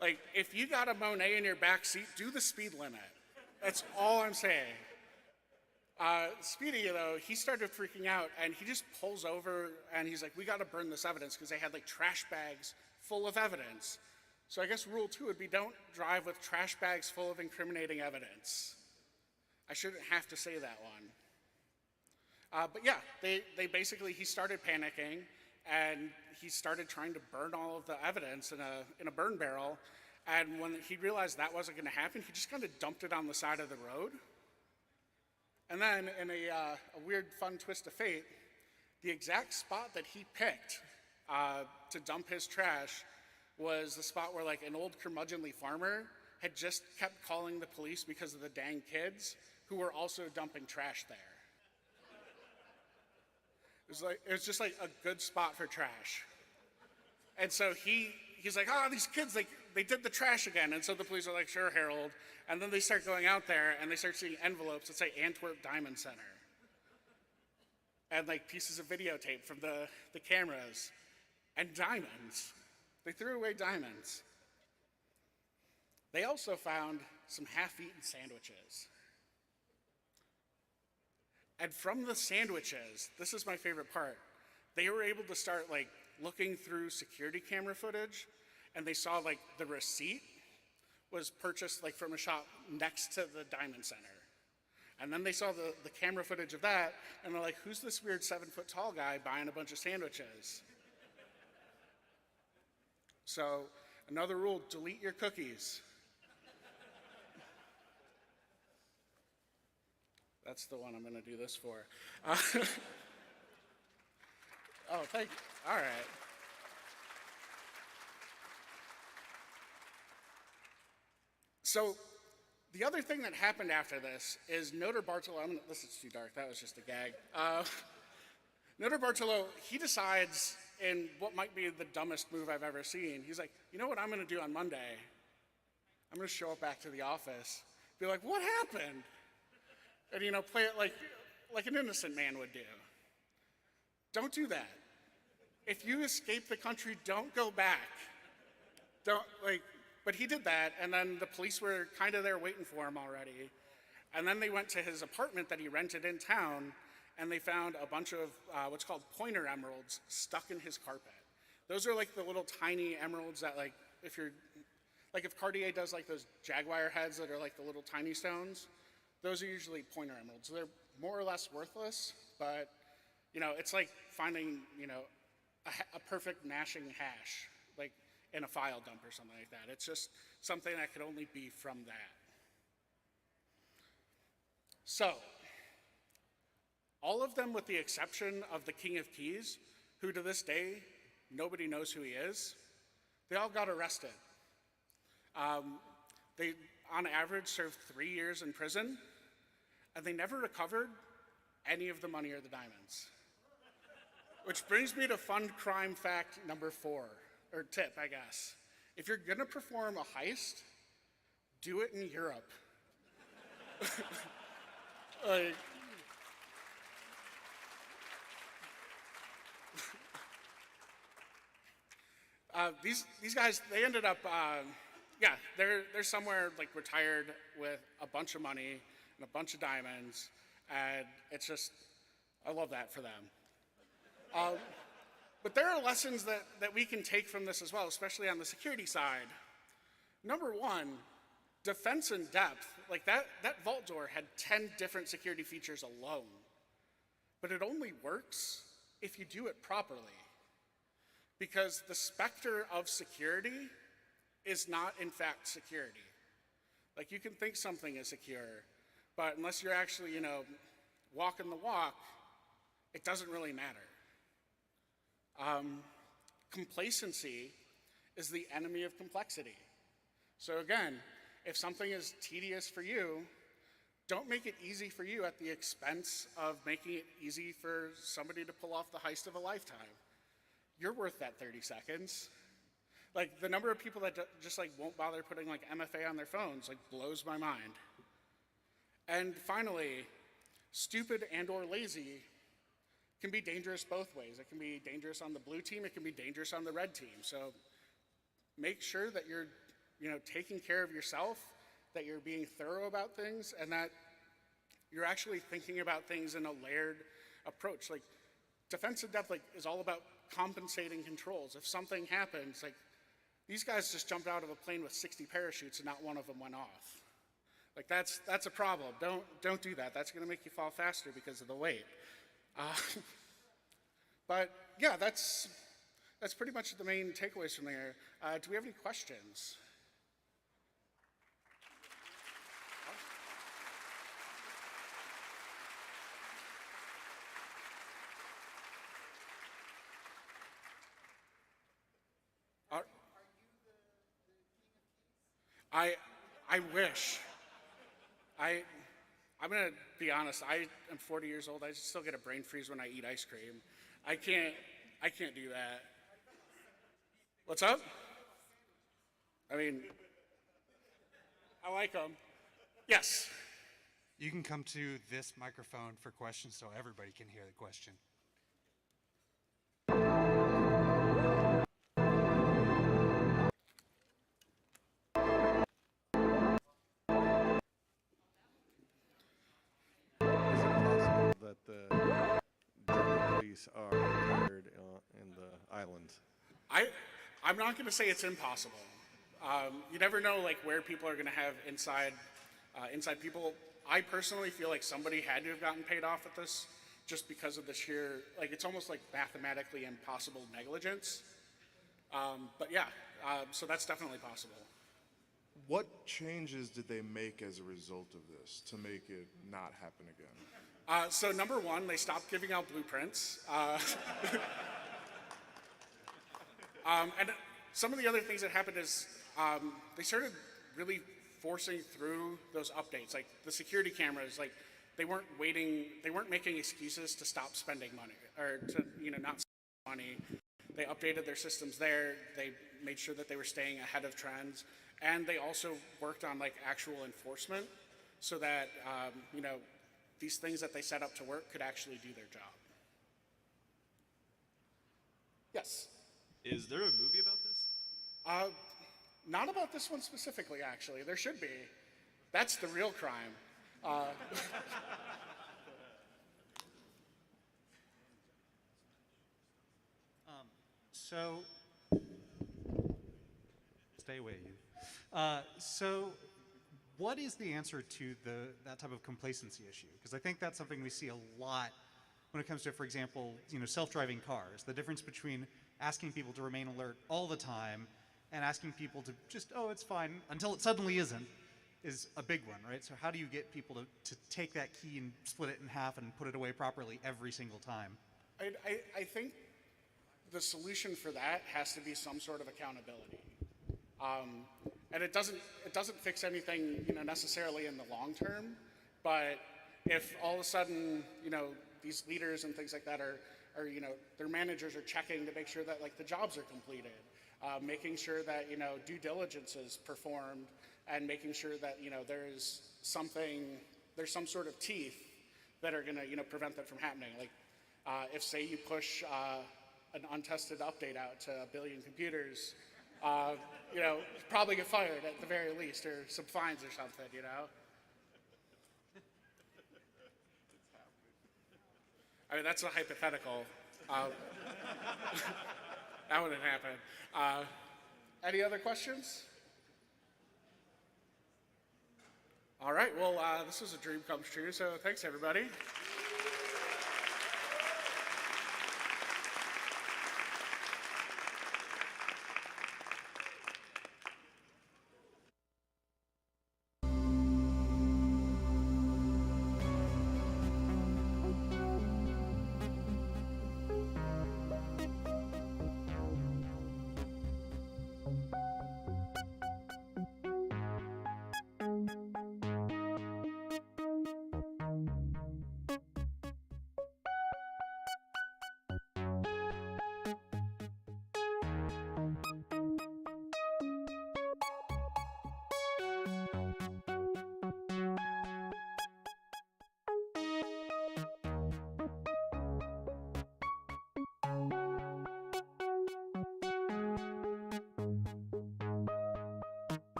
like, if you got a Monet in your back seat, do the speed limit. That's all I'm saying. Speedy, though, he started freaking out, and he just pulls over, and he's like, we got to burn this evidence, because they had, like, trash bags full of evidence. So I guess rule 2 would be don't drive with trash bags full of incriminating evidence. I shouldn't have to say that one. But yeah, he started panicking, and he started trying to burn all of the evidence in a burn barrel. And when he realized that wasn't going to happen, he just kind of dumped it on the side of the road. And then, in a weird, fun twist of fate, the exact spot that he picked to dump his trash was the spot where, like, an old curmudgeonly farmer had just kept calling the police because of the dang kids who were also dumping trash there. It was just like a good spot for trash. And so he's like, oh, these kids, they did the trash again. And so the police are like, sure, Harold. And then they start going out there and they start seeing envelopes that say Antwerp Diamond Center. And like pieces of videotape from the cameras. And diamonds. They threw away diamonds. They also found some half-eaten sandwiches. And from the sandwiches, this is my favorite part, they were able to start like looking through security camera footage, and they saw like the receipt was purchased like from a shop next to the Diamond Center. And then they saw the camera footage of that, and they're like, who's this weird 7-foot-tall guy buying a bunch of sandwiches? So another rule, delete your cookies. That's the one I'm going to do this for. Oh, thank you. All right. So the other thing that happened after this is Notre Bartolo, this is too dark, that was just a gag. Notre Bartolo, he decides in what might be the dumbest move I've ever seen. He's like, you know what I'm going to do on Monday? I'm going to show up back to the office, be like, what happened? And, you know, play it like an innocent man would do. Don't do that. If you escape the country, don't go back. But he did that, and then the police were kind of there waiting for him already. And then they went to his apartment that he rented in town, and they found a bunch of what's called pointer emeralds stuck in his carpet. Those are like the little tiny emeralds that if Cartier does like those jaguar heads that are like the little tiny stones, those are usually pointer emeralds. They're more or less worthless, but, you know, it's like finding, you know, a perfect Nashing hash, like in a file dump or something like that. It's just something that could only be from that. So, all of them with the exception of the King of Keys, who to this day, nobody knows who he is, they all got arrested. They, on average, served 3 years in prison, and they never recovered any of the money or the diamonds. Which brings me to fun crime fact number 4, or tip, I guess. If you're gonna perform a heist, do it in Europe. These guys, they ended up, yeah, they're somewhere like retired with a bunch of money and a bunch of diamonds, and it's just, I love that for them. But there are lessons that we can take from this as well, especially on the security side. Number 1, defense in depth. Like that vault door had 10 different security features alone, but it only works if you do it properly. Because the specter of security is not, in fact, security. Like, you can think something is secure, but unless you're actually, you know, walking the walk, it doesn't really matter. Complacency is the enemy of complexity. So again, if something is tedious for you, don't make it easy for you at the expense of making it easy for somebody to pull off the heist of a lifetime. You're worth that 30 seconds. Like, the number of people that just like won't bother putting like MFA on their phones like blows my mind. And finally, stupid and or lazy can be dangerous both ways. It can be dangerous on the blue team, it can be dangerous on the red team. So make sure that you're taking care of yourself, that you're being thorough about things, and that you're actually thinking about things in a layered approach. Like, defense in depth is all about compensating controls. If something happens, like, these guys just jumped out of a plane with 60 parachutes and not one of them went off. Like, that's a problem. Don't do that. That's going to make you fall faster because of the weight. But yeah, that's pretty much the main takeaways from there. Do we have any questions? I wish. I'm gonna be honest, I am 40 years old, I still get a brain freeze when I eat ice cream. I can't do that. What's up? I mean, I like them. Yes. You can come to this microphone for questions so everybody can hear the question. That the German police are hired in the islands? I'm not going to say it's impossible. You never know, like, where people are going to have inside people. I personally feel like somebody had to have gotten paid off at this, just because of the sheer, like, it's almost like mathematically impossible negligence. But yeah, so that's definitely possible. What changes did they make as a result of this to make it not happen again? So number one, they stopped giving out blueprints. And some of the other things that happened is they started really forcing through those updates. Like the security cameras, like they weren't making excuses to stop spending money or to not spend money. They updated their systems there. They made sure that they were staying ahead of trends, and they also worked on like actual enforcement so that these things that they set up to work could actually do their job. Yes? Is there a movie about this? Not about this one specifically, actually. There should be. That's the real crime. So, stay away, you. So, what is the answer to that type of complacency issue? Because I think that's something we see a lot when it comes to, for example, self-driving cars. The difference between asking people to remain alert all the time and asking people to just, oh, it's fine, until it suddenly isn't, is a big one, right? So how do you get people to take that key and split it in half and put it away properly every single time? I think the solution for that has to be some sort of accountability. And it doesn't fix anything, necessarily in the long term, but if all of a sudden, these leaders and things like that are their managers are checking to make sure that like the jobs are completed, making sure that due diligence is performed, and making sure that there's some sort of teeth that are going to prevent that from happening. Like if say you push an untested update out to 1 billion computers, probably get fired at the very least, or some fines or something, I mean, that's a hypothetical. That wouldn't happen. Any other questions? All right, well, this was a dream come true, so thanks, everybody.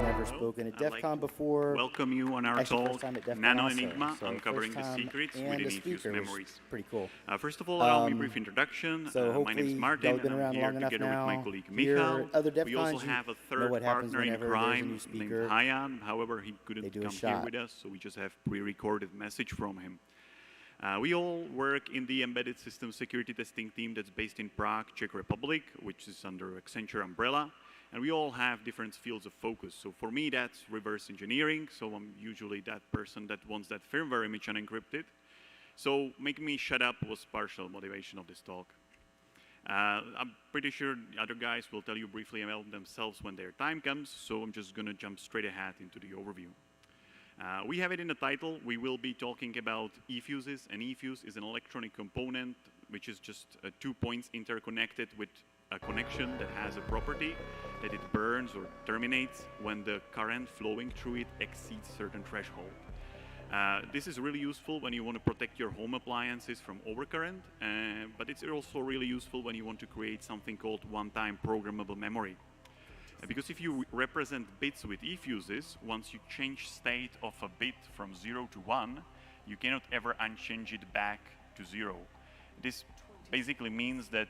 never spoken at DEF CON before. Welcome you on our Actually, talk, first time at DEF CON Nano-Enigma, also, so uncovering first the time, secrets and within the eFuse speaker was memories. pretty cool. First of all, allow me a brief introduction. So My name is hopefully Martin, y'all been and I'm around here long enough together with my now. colleague Here Michal. at other DEF We also Cons, you have a know third what happens partner in whenever there's a crime new named speaker. Hayan. However, he couldn't do a come here shot. with us, so we just have pre-recorded message from him. We all work in the embedded system security testing team that's based in Prague, Czech Republic, which is under Accenture umbrella. And we all have different fields of focus. So for me, that's reverse engineering. So I'm usually that person that wants that firmware image unencrypted. So making me shut up was partial motivation of this talk. I'm pretty sure the other guys will tell you briefly about themselves when their time comes. So I'm just going to jump straight ahead into the overview. We have it in the title. We will be talking about eFuses. An eFuse is an electronic component which is just 2 points interconnected with a connection that has a property that it burns or terminates when the current flowing through it exceeds certain threshold. This is really useful when you want to protect your home appliances from overcurrent, but it's also really useful when you want to create something called one-time programmable memory. Because if you represent bits with eFuses, once you change state of a bit from 0 to 1, you cannot ever unchange it back to 0. This basically means that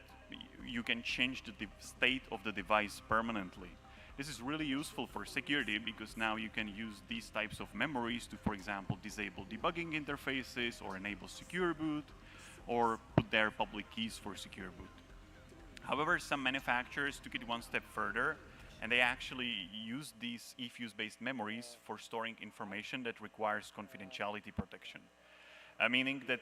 you can change the state of the device permanently. This is really useful for security because now you can use these types of memories to, for example, disable debugging interfaces or enable secure boot or put their public keys for secure boot. However, some manufacturers took it one step further and they actually use these eFuse-based memories for storing information that requires confidentiality protection, meaning that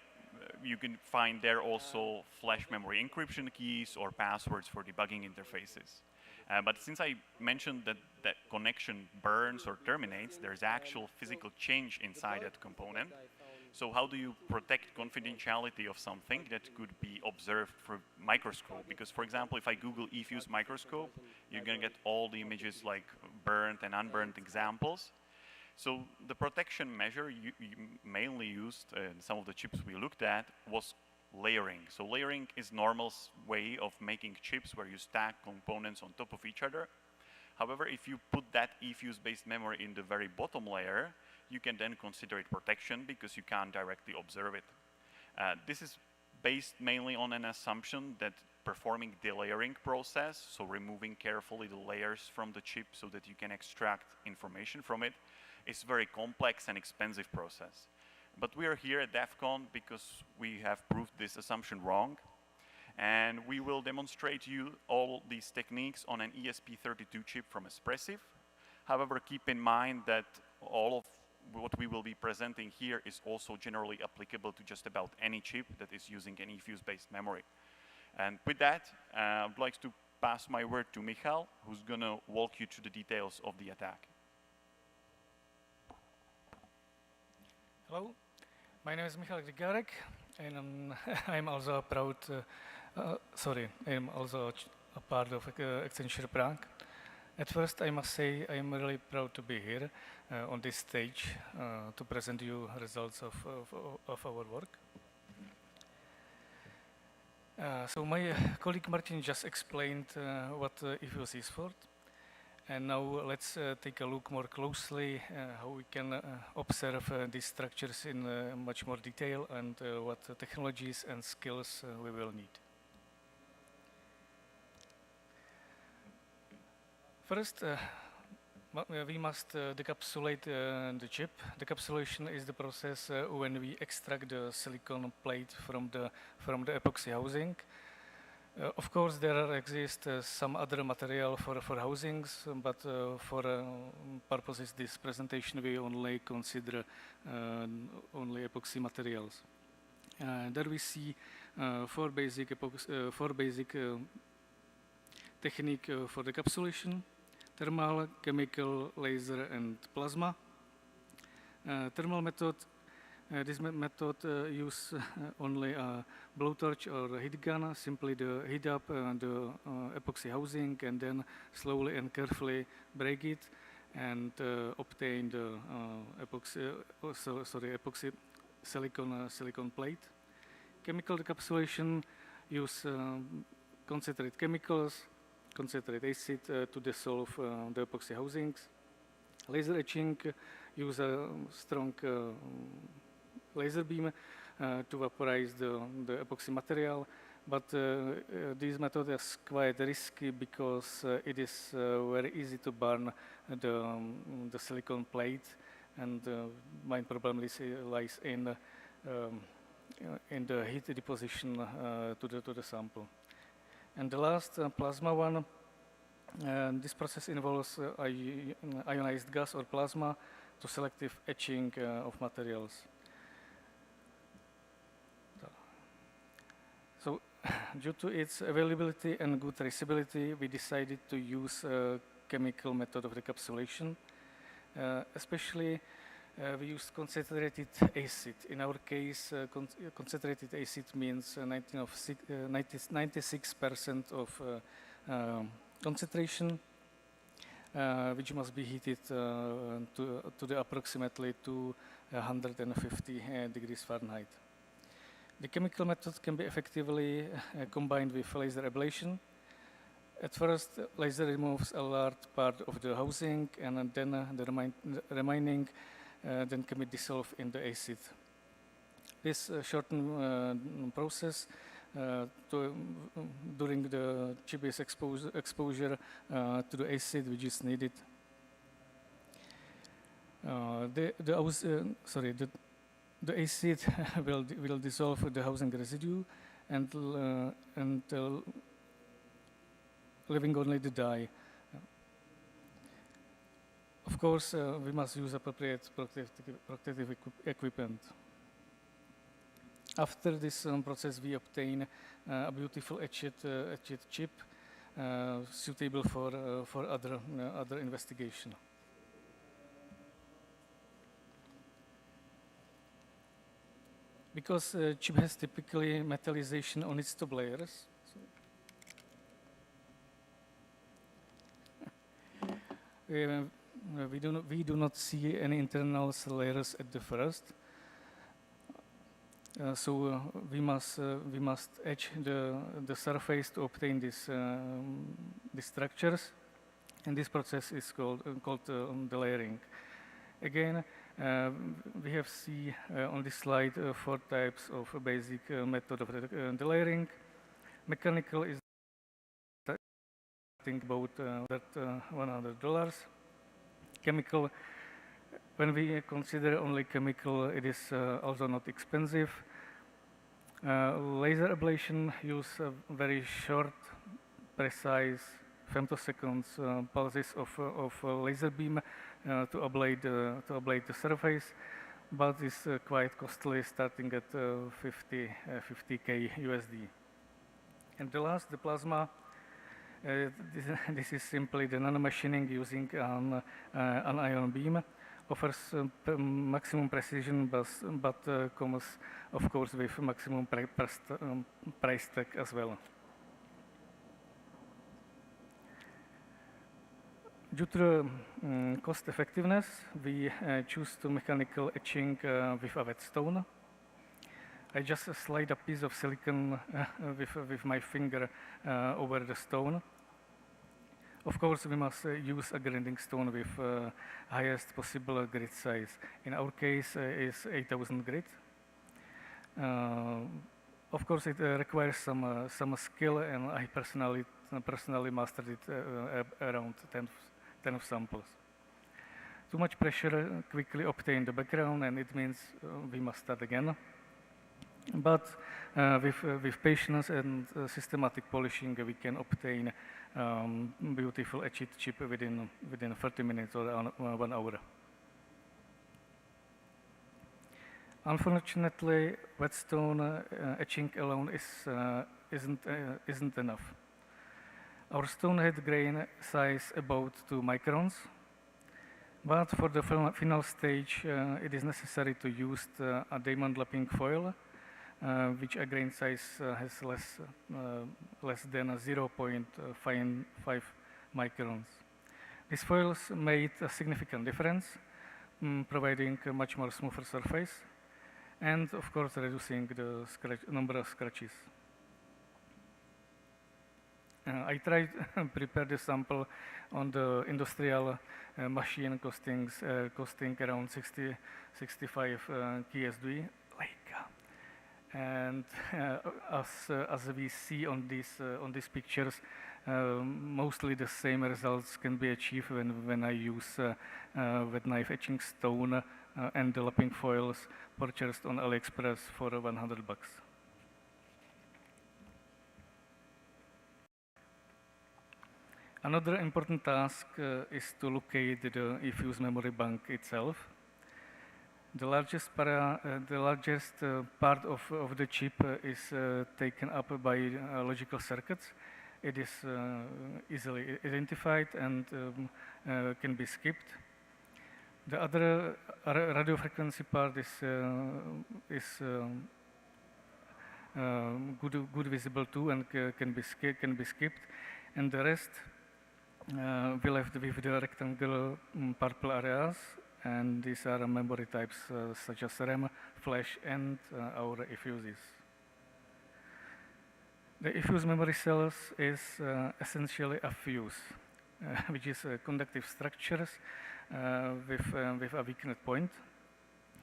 you can find there also flash memory encryption keys or passwords for debugging interfaces. But since I mentioned that that connection burns or terminates, there's actual physical change inside that component. So how do you protect confidentiality of something that could be observed through microscope? Because, for example, if I Google eFuse microscope, you're going to get all the images like burnt and unburnt examples. So the protection measure you mainly used in some of the chips we looked at was layering. So layering is normal way of making chips where you stack components on top of each other. However, if you put that eFuse-based memory in the very bottom layer, you can then consider it protection because you can't directly observe it. This is based mainly on an assumption that performing the layering process, so removing carefully the layers from the chip so that you can extract information from it, is a very complex and expensive process. But we are here at DEF CON because we have proved this assumption wrong. And we will demonstrate you all these techniques on an ESP32 chip from Espressif. However, keep in mind that all of what we will be presenting here is also generally applicable to just about any chip that is using an eFuse-based memory. And with that, I'd like to pass my word to Michal, who's going to walk you through the details of the attack. Hello, my name is Michal Grigarek, and I'm also a proud, I'm also a part of Accenture Prague. At first, I must say I'm really proud to be here on this stage to present you results of our work. So my colleague Martin just explained what eFuse is for. And now let's take a look more closely how we can observe these structures in much more detail and what technologies and skills we will need. First, we must decapsulate the chip. Decapsulation is the process when we extract the silicon plate from the epoxy housing. Of course, there exists some other material for housings, but for purposes of this presentation, we only consider only epoxy materials. There we see four basic technique for decapsulation: thermal, chemical, laser, and plasma. Thermal method. This method use only a blowtorch or a heat gun, simply heat up the epoxy housing and then slowly and carefully break it and obtain the epoxy silicon plate. Chemical decapsulation use concentrate chemicals, concentrate acid to dissolve the epoxy housings. Laser etching uses a strong laser beam to vaporize the epoxy material, but this method is quite risky because it is very easy to burn the silicon plate, and main problem lies in the heat deposition to the sample. And the last plasma one, this process involves ionized gas or plasma to selective etching of materials. So, due to its availability and good traceability, we decided to use a chemical method of decapsulation. Especially, we used concentrated acid. In our case, concentrated acid means 96% of concentration, which must be heated to the approximately 250 degrees Fahrenheit. The chemical method can be effectively combined with laser ablation. At first, laser removes a large part of the housing, and then the remaining then can be dissolved in the acid. This shortened process during the chip-based exposure to the acid which is needed. The acid will dissolve the housing residue and leaving only the dye. Of course, we must use appropriate protective equipment. After this process, we obtain a beautiful etched chip suitable for other investigation. Because chip has typically metallization on its top layers, we do not see any internal layers at the first. So we must etch the surface to obtain these structures, and this process is called the layering. Again, we have seen on this slide 4 types of basic method of the layering. Mechanical is starting about $100. Chemical, when we consider only chemical, it is also not expensive. Laser ablation use very short, precise femtoseconds pulses of laser beam to ablate the surface, but it's quite costly, starting at 50K USD. And the last, the plasma. This is simply the nanomachining using an ion beam. Offers maximum precision, but comes, of course, with maximum price tag as well. Due to the cost effectiveness, we choose to mechanical etching with a whetstone. I just slide a piece of silicon with my finger over the stone. Of course, we must use a grinding stone with highest possible grit size. In our case, is 8,000 grit. Of course, it requires some skill, and I personally mastered it around 10 samples. Too much pressure quickly obtain the background, and it means we must start again. But with patience and systematic polishing, we can obtain beautiful etched chip within 30 minutes or 1 hour. Unfortunately, whetstone etching alone isn't enough. Our stone head grain size about 2 microns, but for the final stage, it is necessary to use a diamond lapping foil, which a grain size has less than 0.55 microns. These foils made a significant difference, providing a much more smoother surface, and of course reducing the number of scratches. I tried to prepare the sample on the industrial machine costing around 65 KSD. And as we see on these pictures, mostly the same results can be achieved when I use wet knife etching stone and the lapping foils purchased on AliExpress for $100. Another important task is to locate the eFuse memory bank itself. The largest part of the chip is taken up by logical circuits. It is easily identified and can be skipped. The other radio frequency part is good visible too and can be skipped, and the rest we left with the rectangular purple areas. And these are memory types such as RAM, flash, and our eFuses. The eFuse memory cells is essentially a fuse, which is conductive structures with a weaknet point.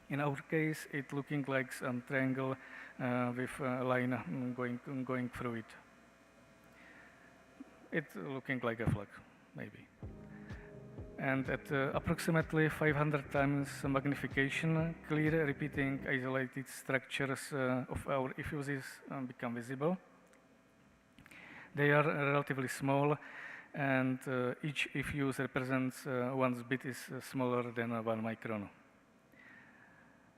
In our case, it looking like a triangle with a line going through it. It's looking like a flag, maybe. And at approximately 500 times magnification, clear repeating isolated structures of our eFuses become visible. They are relatively small, and each eFuse represents one bit is smaller than 1 micron.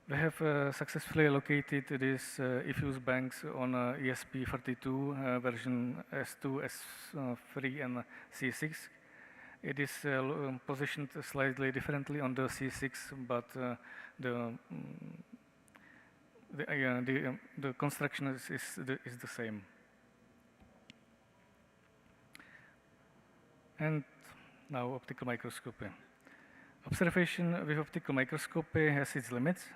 We have successfully located these eFuse banks on ESP32 version S2, S3, and C6. It is positioned slightly differently on the C6, but the construction is the same. And now optical microscopy. Observation with optical microscopy has its limits.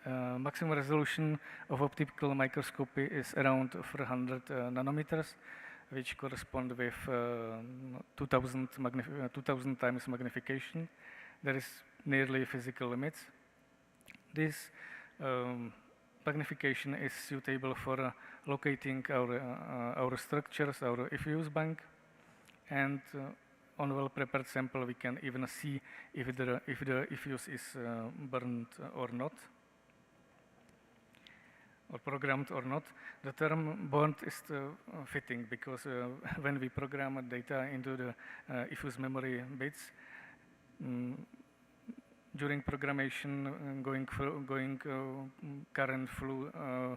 Maximum resolution of optical microscopy is around 400 nanometers, which correspond with 2000 times magnification. There is nearly physical limits. This magnification is suitable for locating our structures, our eFuse bank, and on well-prepared sample we can even see if the eFuse is burned or not, or programmed or not. The term burned is fitting because when we program data into the eFuse memory bits, during programmation, going current flow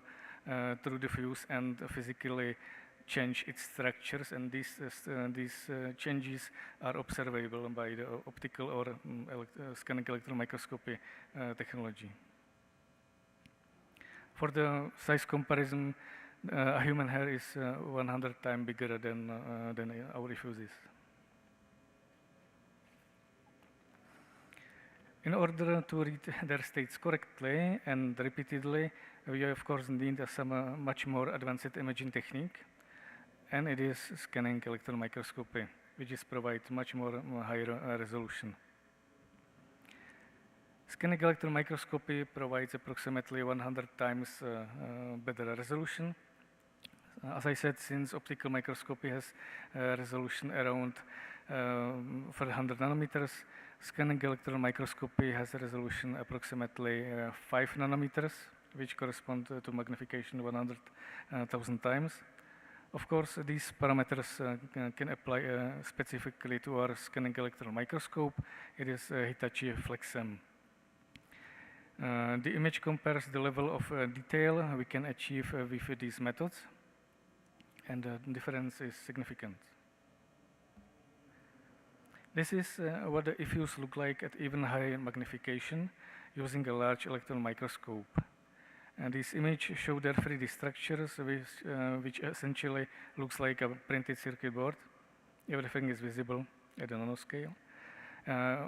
through the fuse and physically change its structures, and these changes are observable by the optical or scanning electron microscopy technology. For the size comparison, a human hair is 100 times bigger than our eFuses. In order to read their states correctly and repeatedly, we of course need some much more advanced imaging technique, and it is scanning electron microscopy, which is provide much more higher resolution. Scanning electron microscopy provides approximately 100 times better resolution. As I said, since optical microscopy has resolution around 400 nanometers, scanning electron microscopy has a resolution approximately 5 nanometers, which correspond to magnification 100,000 times. Of course, these parameters can apply specifically to our scanning electron microscope. It is Hitachi FlexM. The image compares the level of detail we can achieve with these methods, and the difference is significant. This is what the eFuse look like at even higher magnification using a large electron microscope. And this image shows their 3D structures, which essentially looks like a printed circuit board. Everything is visible at the nanoscale.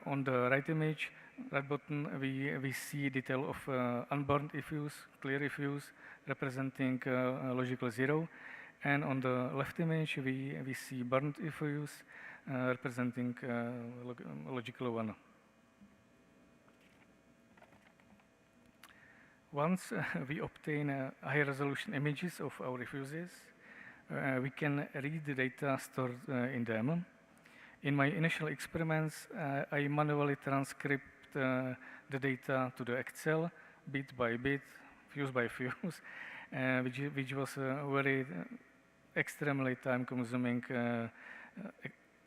On the right image, right bottom, we see detail of unburned eFuse, clear eFuse, representing logical 0, And on the left image, we see burned EFUs representing logical 1. Once we obtain high resolution images of our refuses, we can read the data stored in them. In my initial experiments, I manually transcribed the data to the Excel bit by bit, fuse by fuse, which was very extremely time-consuming,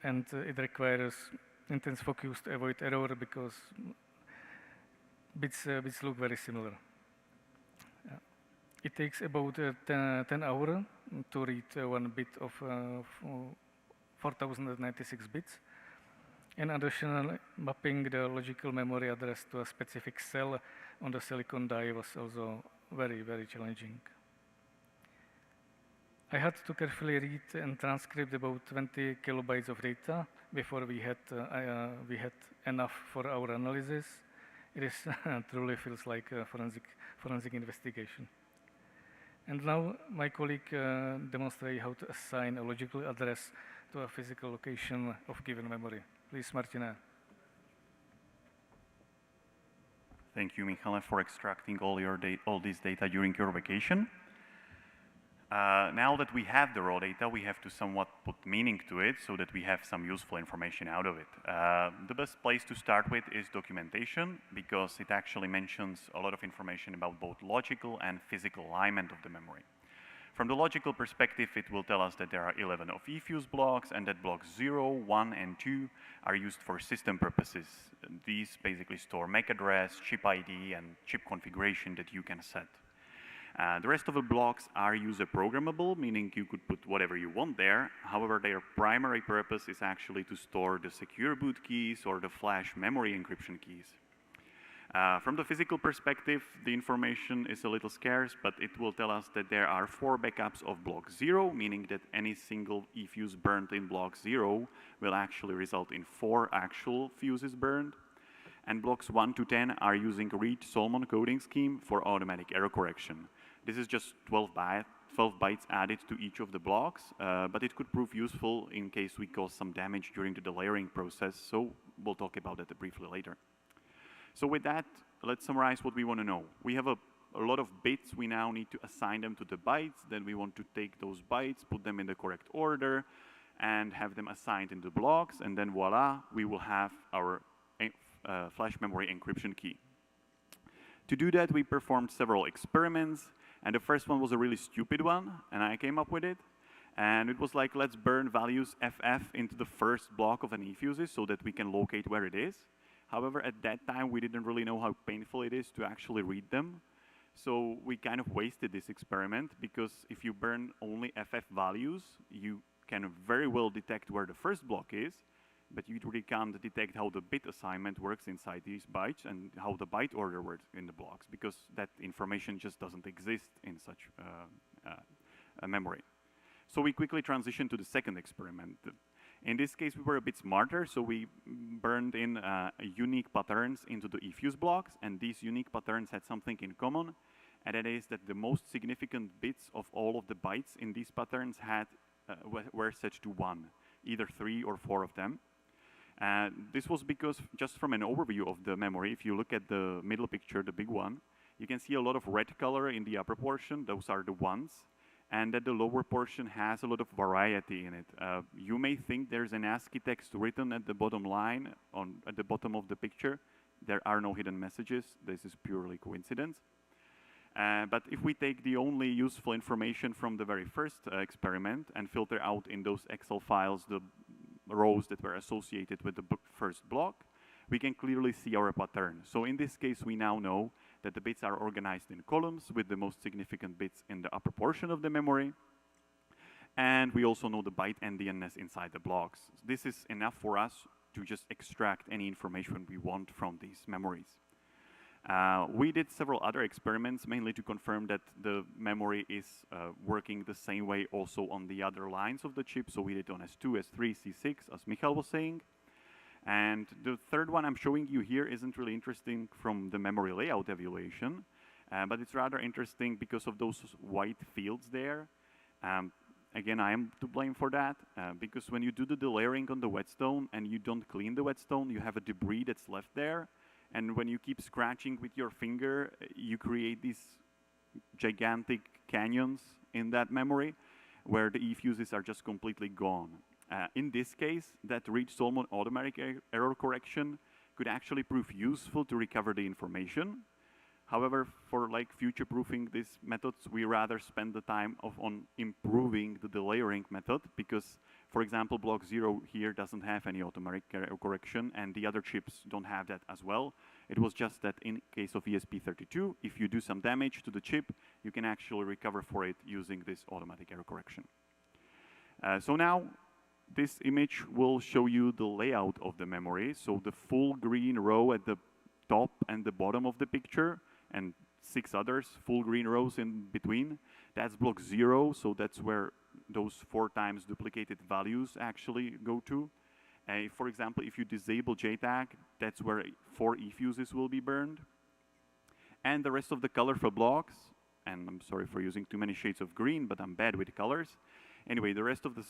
and it requires intense focus to avoid error because bits look very similar. It takes about 10 hours to read 1 bit of 4096 bits. In addition, mapping the logical memory address to a specific cell on the silicon die was also very, very challenging. I had to carefully read and transcribe about 20 kilobytes of data before we had enough for our analysis. It truly feels like a forensic investigation. And now my colleague demonstrates how to assign a logical address to a physical location of given memory. Please, Martina. Thank you, Michale, for extracting all this data during your vacation. Now that we have the raw data, we have to somewhat put meaning to it so that we have some useful information out of it. The best place to start with is documentation, because it actually mentions a lot of information about both logical and physical alignment of the memory. From the logical perspective, it will tell us that there are 11 of eFuse blocks, and that blocks 0, 1, and 2 are used for system purposes. These basically store MAC address, chip ID, and chip configuration that you can set. The rest of the blocks are user programmable, meaning you could put whatever you want there. However, their primary purpose is actually to store the secure boot keys or the flash memory encryption keys. From the physical perspective, the information is a little scarce, but it will tell us that there are 4 backups of block 0, meaning that any single eFuse burned in block 0 will actually result in 4 actual fuses burned. And blocks 1 to 10 are using Reed-Solomon coding scheme for automatic error correction. This is just 12 bytes added to each of the blocks, but it could prove useful in case we cause some damage during the delayering process, so we'll talk about that briefly later. So with that, let's summarize what we want to know. We have a lot of bits. We now need to assign them to the bytes. Then we want to take those bytes, put them in the correct order, and have them assigned in the blocks, and then voila, we will have our flash memory encryption key. To do that, we performed several experiments, and the first one was a really stupid one, and I came up with it. And it was like, let's burn values FF into the first block of an eFuses so that we can locate where it is. However, at that time, we didn't really know how painful it is to actually read them. So we kind of wasted this experiment, because if you burn only FF values, you can very well detect where the first block is, but you really can't detect how the bit assignment works inside these bytes and how the byte order works in the blocks, because that information just doesn't exist in such a memory. So we quickly transitioned to the second experiment. In this case, we were a bit smarter, so we burned in unique patterns into the eFuse blocks, and these unique patterns had something in common, and that is that the most significant bits of all of the bytes in these patterns were set to 1, either 3 or 4 of them. This was because, just from an overview of the memory, if you look at the middle picture, the big one, you can see a lot of red color in the upper portion. Those are the ones. And that the lower portion has a lot of variety in it. You may think there's an ASCII text written at the bottom line, at the bottom of the picture. There are no hidden messages. This is purely coincidence. But if we take the only useful information from the very first experiment and filter out in those Excel files the rows that were associated with the first block, we can clearly see our pattern. So in this case, we now know that the bits are organized in columns with the most significant bits in the upper portion of the memory. And we also know the byte endianness inside the blocks. This is enough for us to just extract any information we want from these memories. We did several other experiments, mainly to confirm that the memory is working the same way also on the other lines of the chip. So we did on S2, S3, C6, as Michal was saying. And the third one I'm showing you here isn't really interesting from the memory layout evaluation, but it's rather interesting because of those white fields there. again, I am to blame for that, because when you do the delayering on the whetstone and you don't clean the whetstone, you have a debris that's left there. And when you keep scratching with your finger, you create these gigantic canyons in that memory where the e-fuses are just completely gone. In this case, that read-solomon automatic error correction could actually prove useful to recover the information. However, for like future-proofing these methods, we rather spend the time on improving the delayering method because, for example, block 0 here doesn't have any automatic error correction, and the other chips don't have that as well. It was just that in case of ESP32, if you do some damage to the chip, you can actually recover for it using this automatic error correction. So now, this image will show you the layout of the memory. So the full green row at the top and the bottom of the picture, and 6 others, full green rows in between. That's block 0, so that's where those 4 times duplicated values actually go to. For example, if you disable JTAG, that's where 4 e-fuses will be burned. And the rest of the colorful blocks, and I'm sorry for using too many shades of green, but I'm bad with colors. Anyway, the rest of the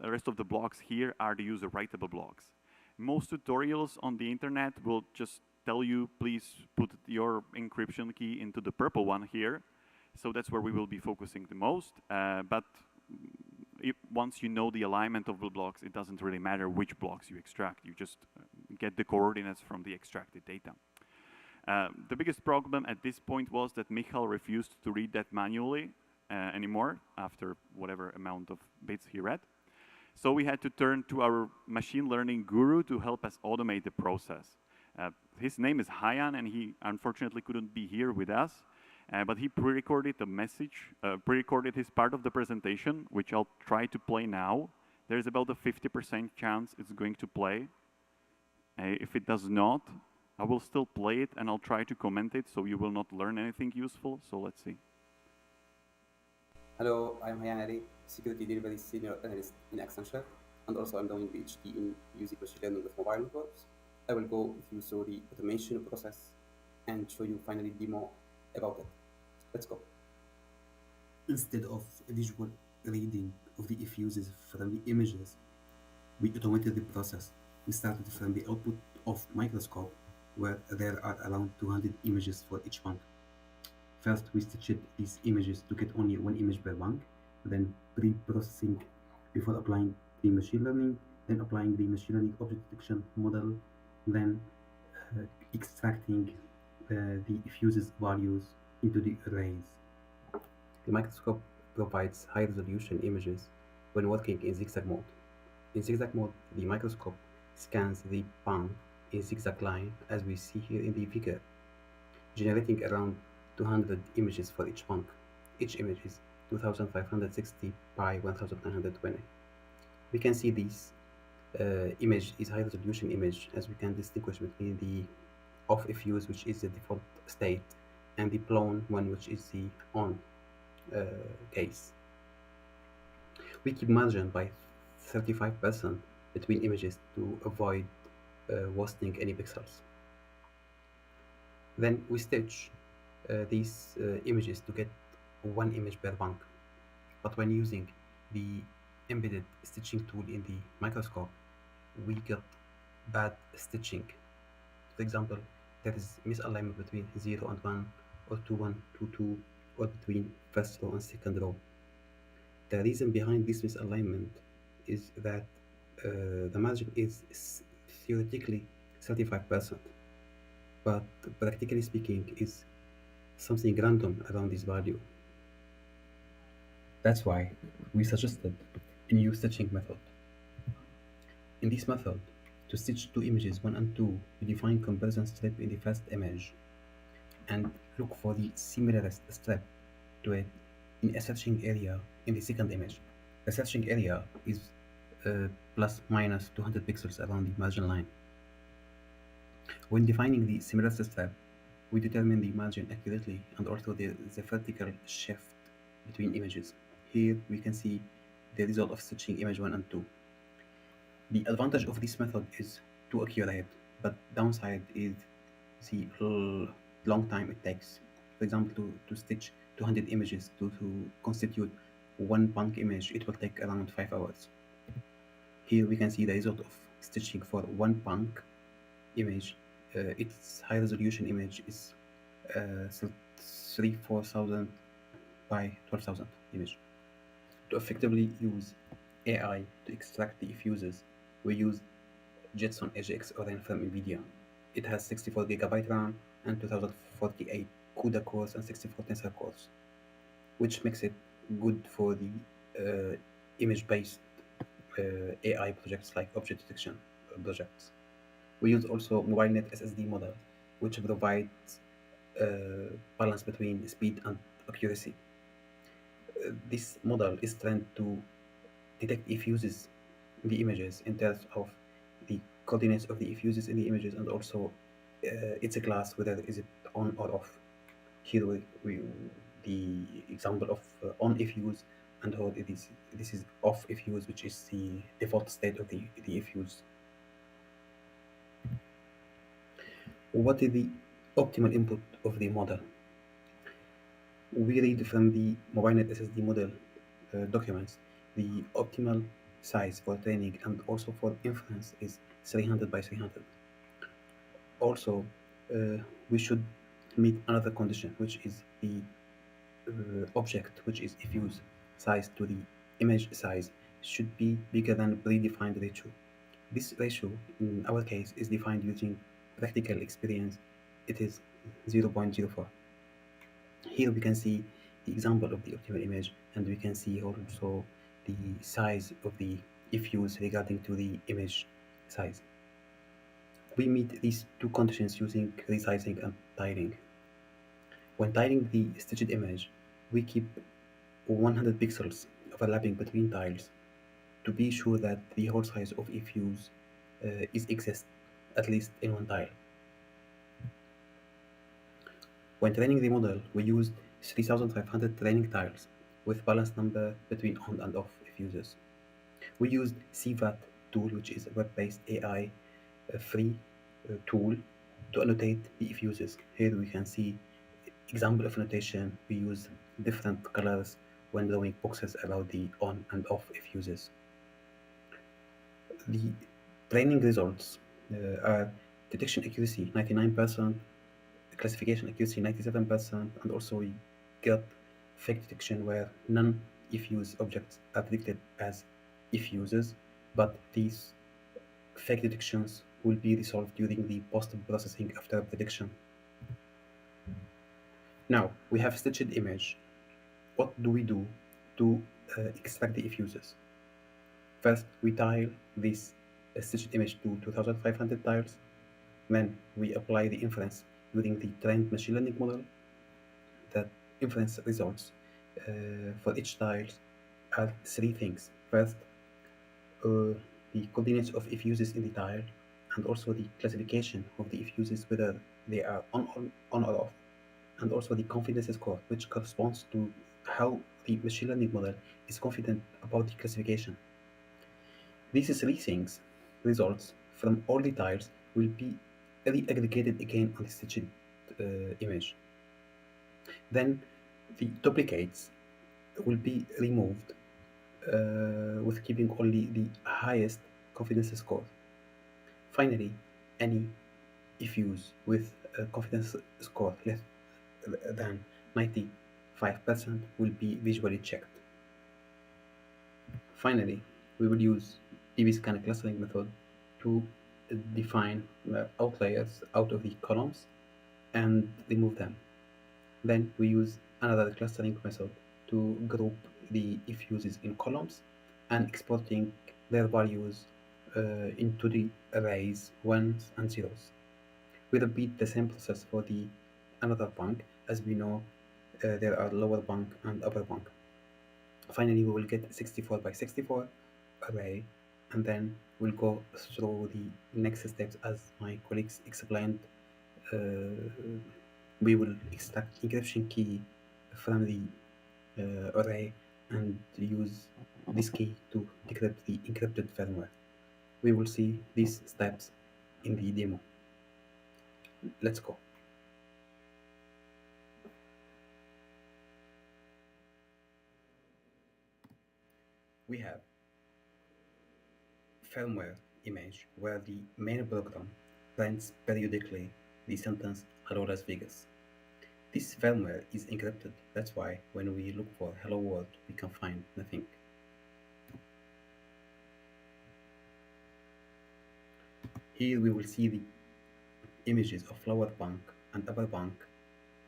rest of the blocks here are the user writable blocks. Most tutorials on the internet will just tell you, please put your encryption key into the purple one here. So that's where we will be focusing the most. But once you know the alignment of the blocks, it doesn't really matter which blocks you extract. You just get the coordinates from the extracted data. The biggest problem at this point was that Michal refused to read that manually anymore after whatever amount of bits he read. So we had to turn to our machine learning guru to help us automate the process. His name is Hayan, and he unfortunately couldn't be here with us, but he pre-recorded a message, pre-recorded his part of the presentation, which I'll try to play now. There's about a 50% chance it's going to play. If it does not, I will still play it, and I'll try to comment it, so you will not learn anything useful. So let's see. Hello, I'm Hayan Ali, Security Delivery Senior Analyst in Accenture, and also I'm doing PhD in using machine learning with mobile networks. I will go with you through the automation process and show you finally demo about it. Let's go. Instead of visual reading of the e-fuses from the images, we automated the process. We started from the output of microscope, where there are around 200 images for each bank. First, we stitched these images to get only 1 image per bank, then pre-processing before applying the machine learning, then applying the machine learning object detection model, then extracting the fuses values into the arrays. The microscope provides high-resolution images when working in zigzag mode. In zigzag mode, the microscope scans the bank in zigzag line, as we see here in the figure, generating around 200 images for each bank. Each image is 2560 by 1920. We can see this image is high resolution image, as we can distinguish between the off fuse, which is the default state, and the blown one, which is the on case. We keep margin by 35% between images to avoid wasting any pixels. Then we stitch these images to get 1 image per bank. But when using the embedded stitching tool in the microscope, we get bad stitching. For example, there is misalignment between 0 and 1, or 2, 1, 2, 2, or between first row and second row. The reason behind this misalignment is that the margin is theoretically 35%, but practically speaking is something random around this value. That's why we suggested a new stitching method. In this method, to stitch 2 images, 1 and 2, we define comparison strip in the first image and look for the similarest strip to it in a searching area in the second image. The searching area is plus minus 200 pixels around the margin line. When defining the similarest strip, we determine the margin accurately and also the vertical shift between images. Here we can see the result of stitching image 1 and 2. The advantage of this method is too accurate, but downside is the long time it takes. For example, to stitch 200 images to constitute one punk image, it will take around 5 hours. Here we can see the result of stitching for one punk image. Its high resolution image is 34,000 by 12,000 image. To effectively use AI to extract the fuses, we use Jetson AGX Orin from NVIDIA. It has 64 GB RAM and 2048 CUDA cores and 64 tensor cores, which makes it good for the image-based AI projects like object detection projects. We use also MobileNet SSD model, which provides balance between speed and accuracy. This model is trained to detect fuses in the images in terms of the coordinates of the fuses in the images and also its a class, whether is it on or off. Here the example of on fuse and how this is off fuse, which is the default state of the fuse. What is the optimal input of the model? We read from the MobileNet SSD model documents. The optimal size for training and also for inference is 300 by 300. Also, we should meet another condition, which is the object, which is fuse size to the image size, should be bigger than predefined ratio. This ratio, in our case, is defined using practical experience. It is 0.04. Here we can see the example of the optimal image, and we can see also the size of the fuse regarding to the image size. We meet these two conditions using resizing and tiling. When tiling the stitched image, we keep 100 pixels overlapping between tiles to be sure that the whole size of fuse exists at least in one tile. When training the model, we used 3,500 training tiles with balanced number between on and off fuses. We used CVAT tool, which is a web-based AI free tool to annotate the fuses. Here we can see example of annotation. We use different colors when drawing boxes about the on and off fuses. The training results are detection accuracy 99%, classification accuracy 97%, and also we get fake detection where non-fuse objects are detected as fuses, but these fake detections will be resolved during the post-processing after prediction. Now we have stitched image. What do we do to extract the fuses? First, we tile this stitched image to 2,500 tiles. Then we apply the inference using the trained machine learning model. The inference results for each tile are three things. First, the coordinates of fuses in the tile, and also the classification of the fuses, whether they are on or off, and also the confidence score, which corresponds to how the machine learning model is confident about the classification. These three things, results from all the tiles, will be re-aggregated again on the stitched image. Then the duplicates will be removed with keeping only the highest confidence score. Finally, any fuse with a confidence score less than 95% will be visually checked. Finally, we will use PV-scan clustering method to define outliers out of the columns and remove them. Then we use another clustering method to group the fuses in columns and exporting their values into the arrays ones and zeros. We repeat the same process for the another bank. As we know, there are lower bank and upper bank. Finally, we will get 64 by 64 array, and then we'll go through the next steps as my colleagues explained. We will extract encryption key from the array and use this key to decrypt the encrypted firmware. We will see these steps in the demo. Let's go. we have firmware image where the main program prints periodically the sentence "Hello Las Vegas." This firmware is encrypted. That's why when we look for "Hello World," we can find nothing. Here we will see the images of lower bank and upper bank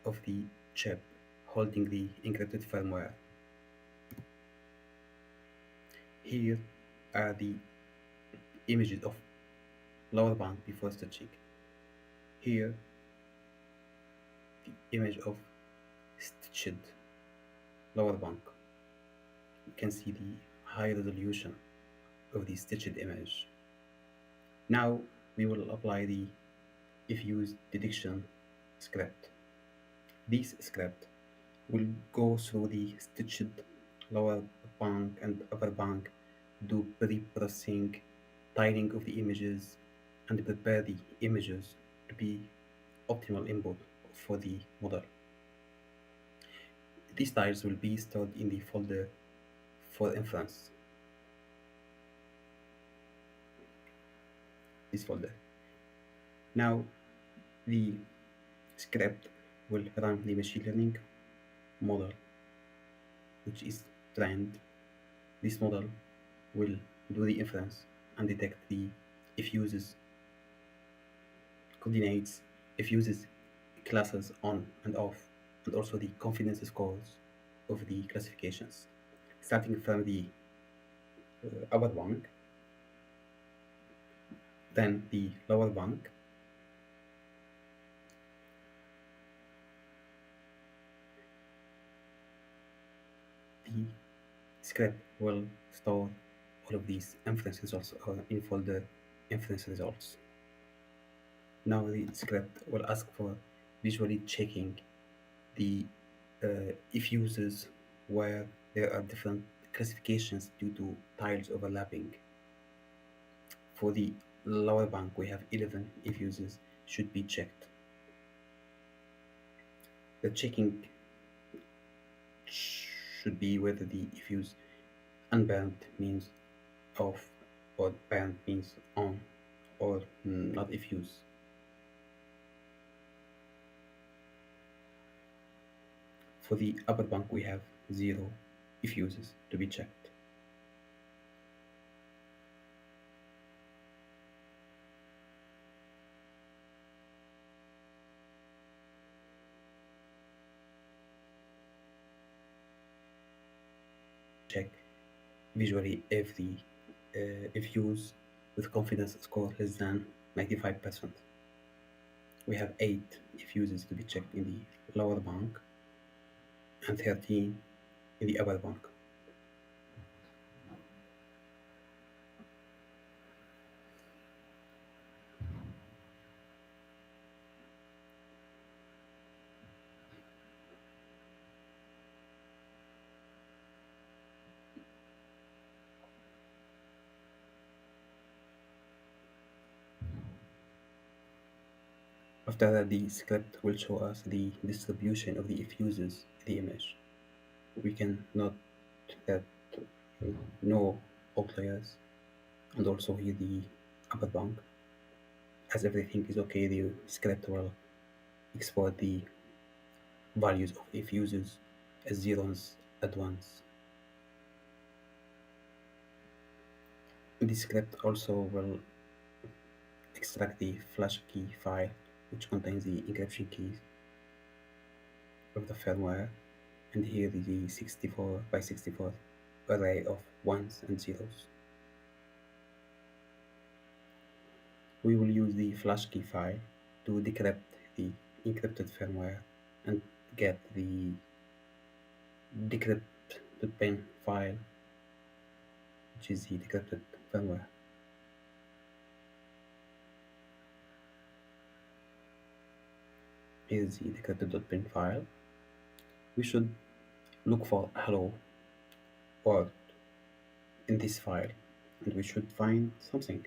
of the chip holding the encrypted firmware. Here are the images of lower bank before stitching. Here, the image of stitched lower bank. You can see the high resolution of the stitched image. Now we will apply the if used detection script. This script will go through the stitched lower bank and upper bank, do pre-processing, tiling of the images, and prepare the images to be optimal input for the model. These tiles will be stored in the folder for inference. This folder. Now the script will run the machine learning model, which is trained. This model will do the inference and detect the if uses coordinates, if uses classes on and off, and also the confidence scores of the classifications, starting from the upper bank, then the lower bank, the script will store all of these inference results in folder inference results. Now the script will ask for visually checking the if uses where there are different classifications due to tiles overlapping. For the lower bank, we have 11 if uses should be checked. The checking should be whether the if use unbound means off or bound means on, or not if use. For the upper bank, we have 0 if uses to be checked. Check visually if the if use with confidence score less than 95%. We have 8 if uses to be checked in the lower bank and 13 in the upper bank. After that, the script will show us the distribution of the if uses the image. We can note that no outliers, and also here the upper bank. As everything is okay, the script will export the values of if uses as zeros at once. The script also will extract the flash key file, which contains the encryption keys of the firmware, and here is the 64 by 64 array of ones and zeros. We will use the flash key file to decrypt the encrypted firmware and get the decrypt.bin file, which is the decrypted firmware. Here's the decrypted.bin file. We should look for hello world in this file, and we should find something.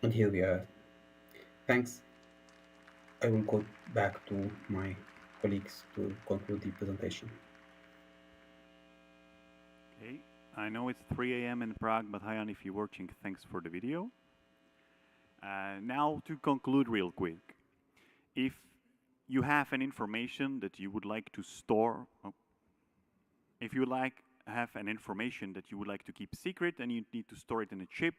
And here we are. Thanks. I will go back to my colleagues to conclude the presentation. I know it's 3 a.m. in Prague, but Hayan, if you're watching, thanks for the video. Now to conclude real quick. If you have an information that you would like to store, if you have an information that you would like to keep secret and you need to store it in a chip,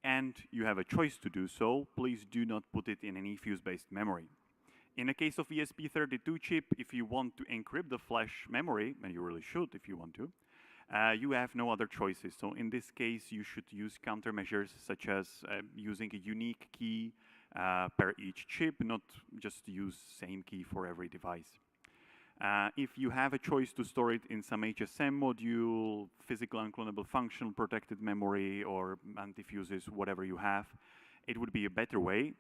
and you have a choice to do so, please do not put it in an eFuse-based memory. In the case of ESP32 chip, if you want to encrypt the flash memory, and you really should if you want to, you have no other choices. So in this case, you should use countermeasures such as using a unique key per each chip, not just use same key for every device. If you have a choice to store it in some HSM module, physical unclonable functional protected memory, or antifuses, whatever you have, it would be a better way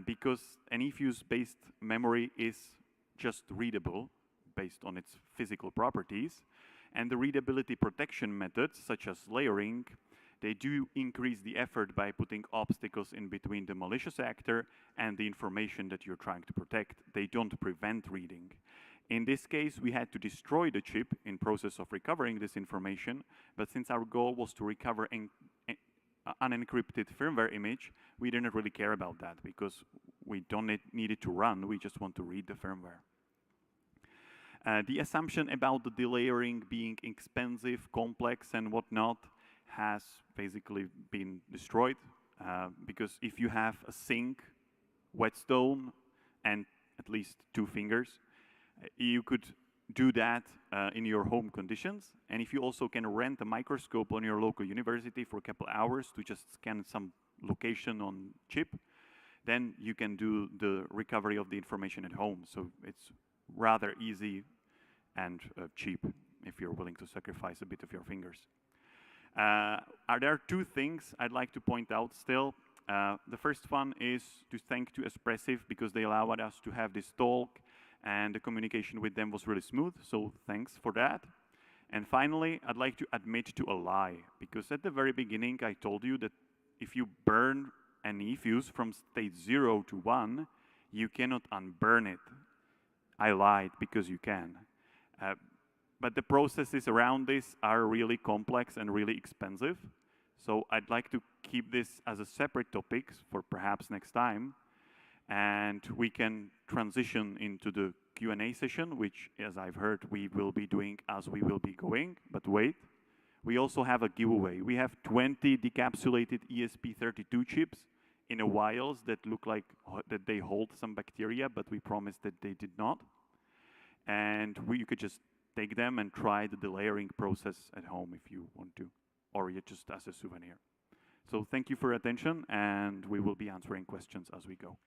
because an eFuse-based memory is just readable based on its physical properties. And the readability protection methods, such as layering, they do increase the effort by putting obstacles in between the malicious actor and the information that you're trying to protect. They don't prevent reading. In this case, we had to destroy the chip in process of recovering this information, but since our goal was to recover an unencrypted firmware image, we didn't really care about that because we don't need it to run, we just want to read the firmware. The assumption about the delayering being expensive, complex, and whatnot has basically been destroyed because if you have a sink, whetstone, and at least 2 fingers, you could do that in your home conditions. And if you also can rent a microscope on your local university for a couple hours to just scan some location on chip, then you can do the recovery of the information at home. So it's rather easy and cheap if you're willing to sacrifice a bit of your fingers. There are 2 things I'd like to point out still. The first one is to thank to Espressive because they allowed us to have this talk and the communication with them was really smooth, so thanks for that. And finally, I'd like to admit to a lie because at the very beginning I told you that if you burn an eFuse from state 0 to 1, you cannot unburn it. I lied because you can. But the processes around this are really complex and really expensive. So I'd like to keep this as a separate topic for perhaps next time. And we can transition into the Q&A session, which, as I've heard, we will be doing as we will be going. But wait, we also have a giveaway. We have 20 decapsulated ESP32 chips in a vials that look like that they hold some bacteria, but we promised that they did not. And you could just take them and try the delayering process at home if you want to, or just as a souvenir. So thank you for your attention, and we will be answering questions as we go.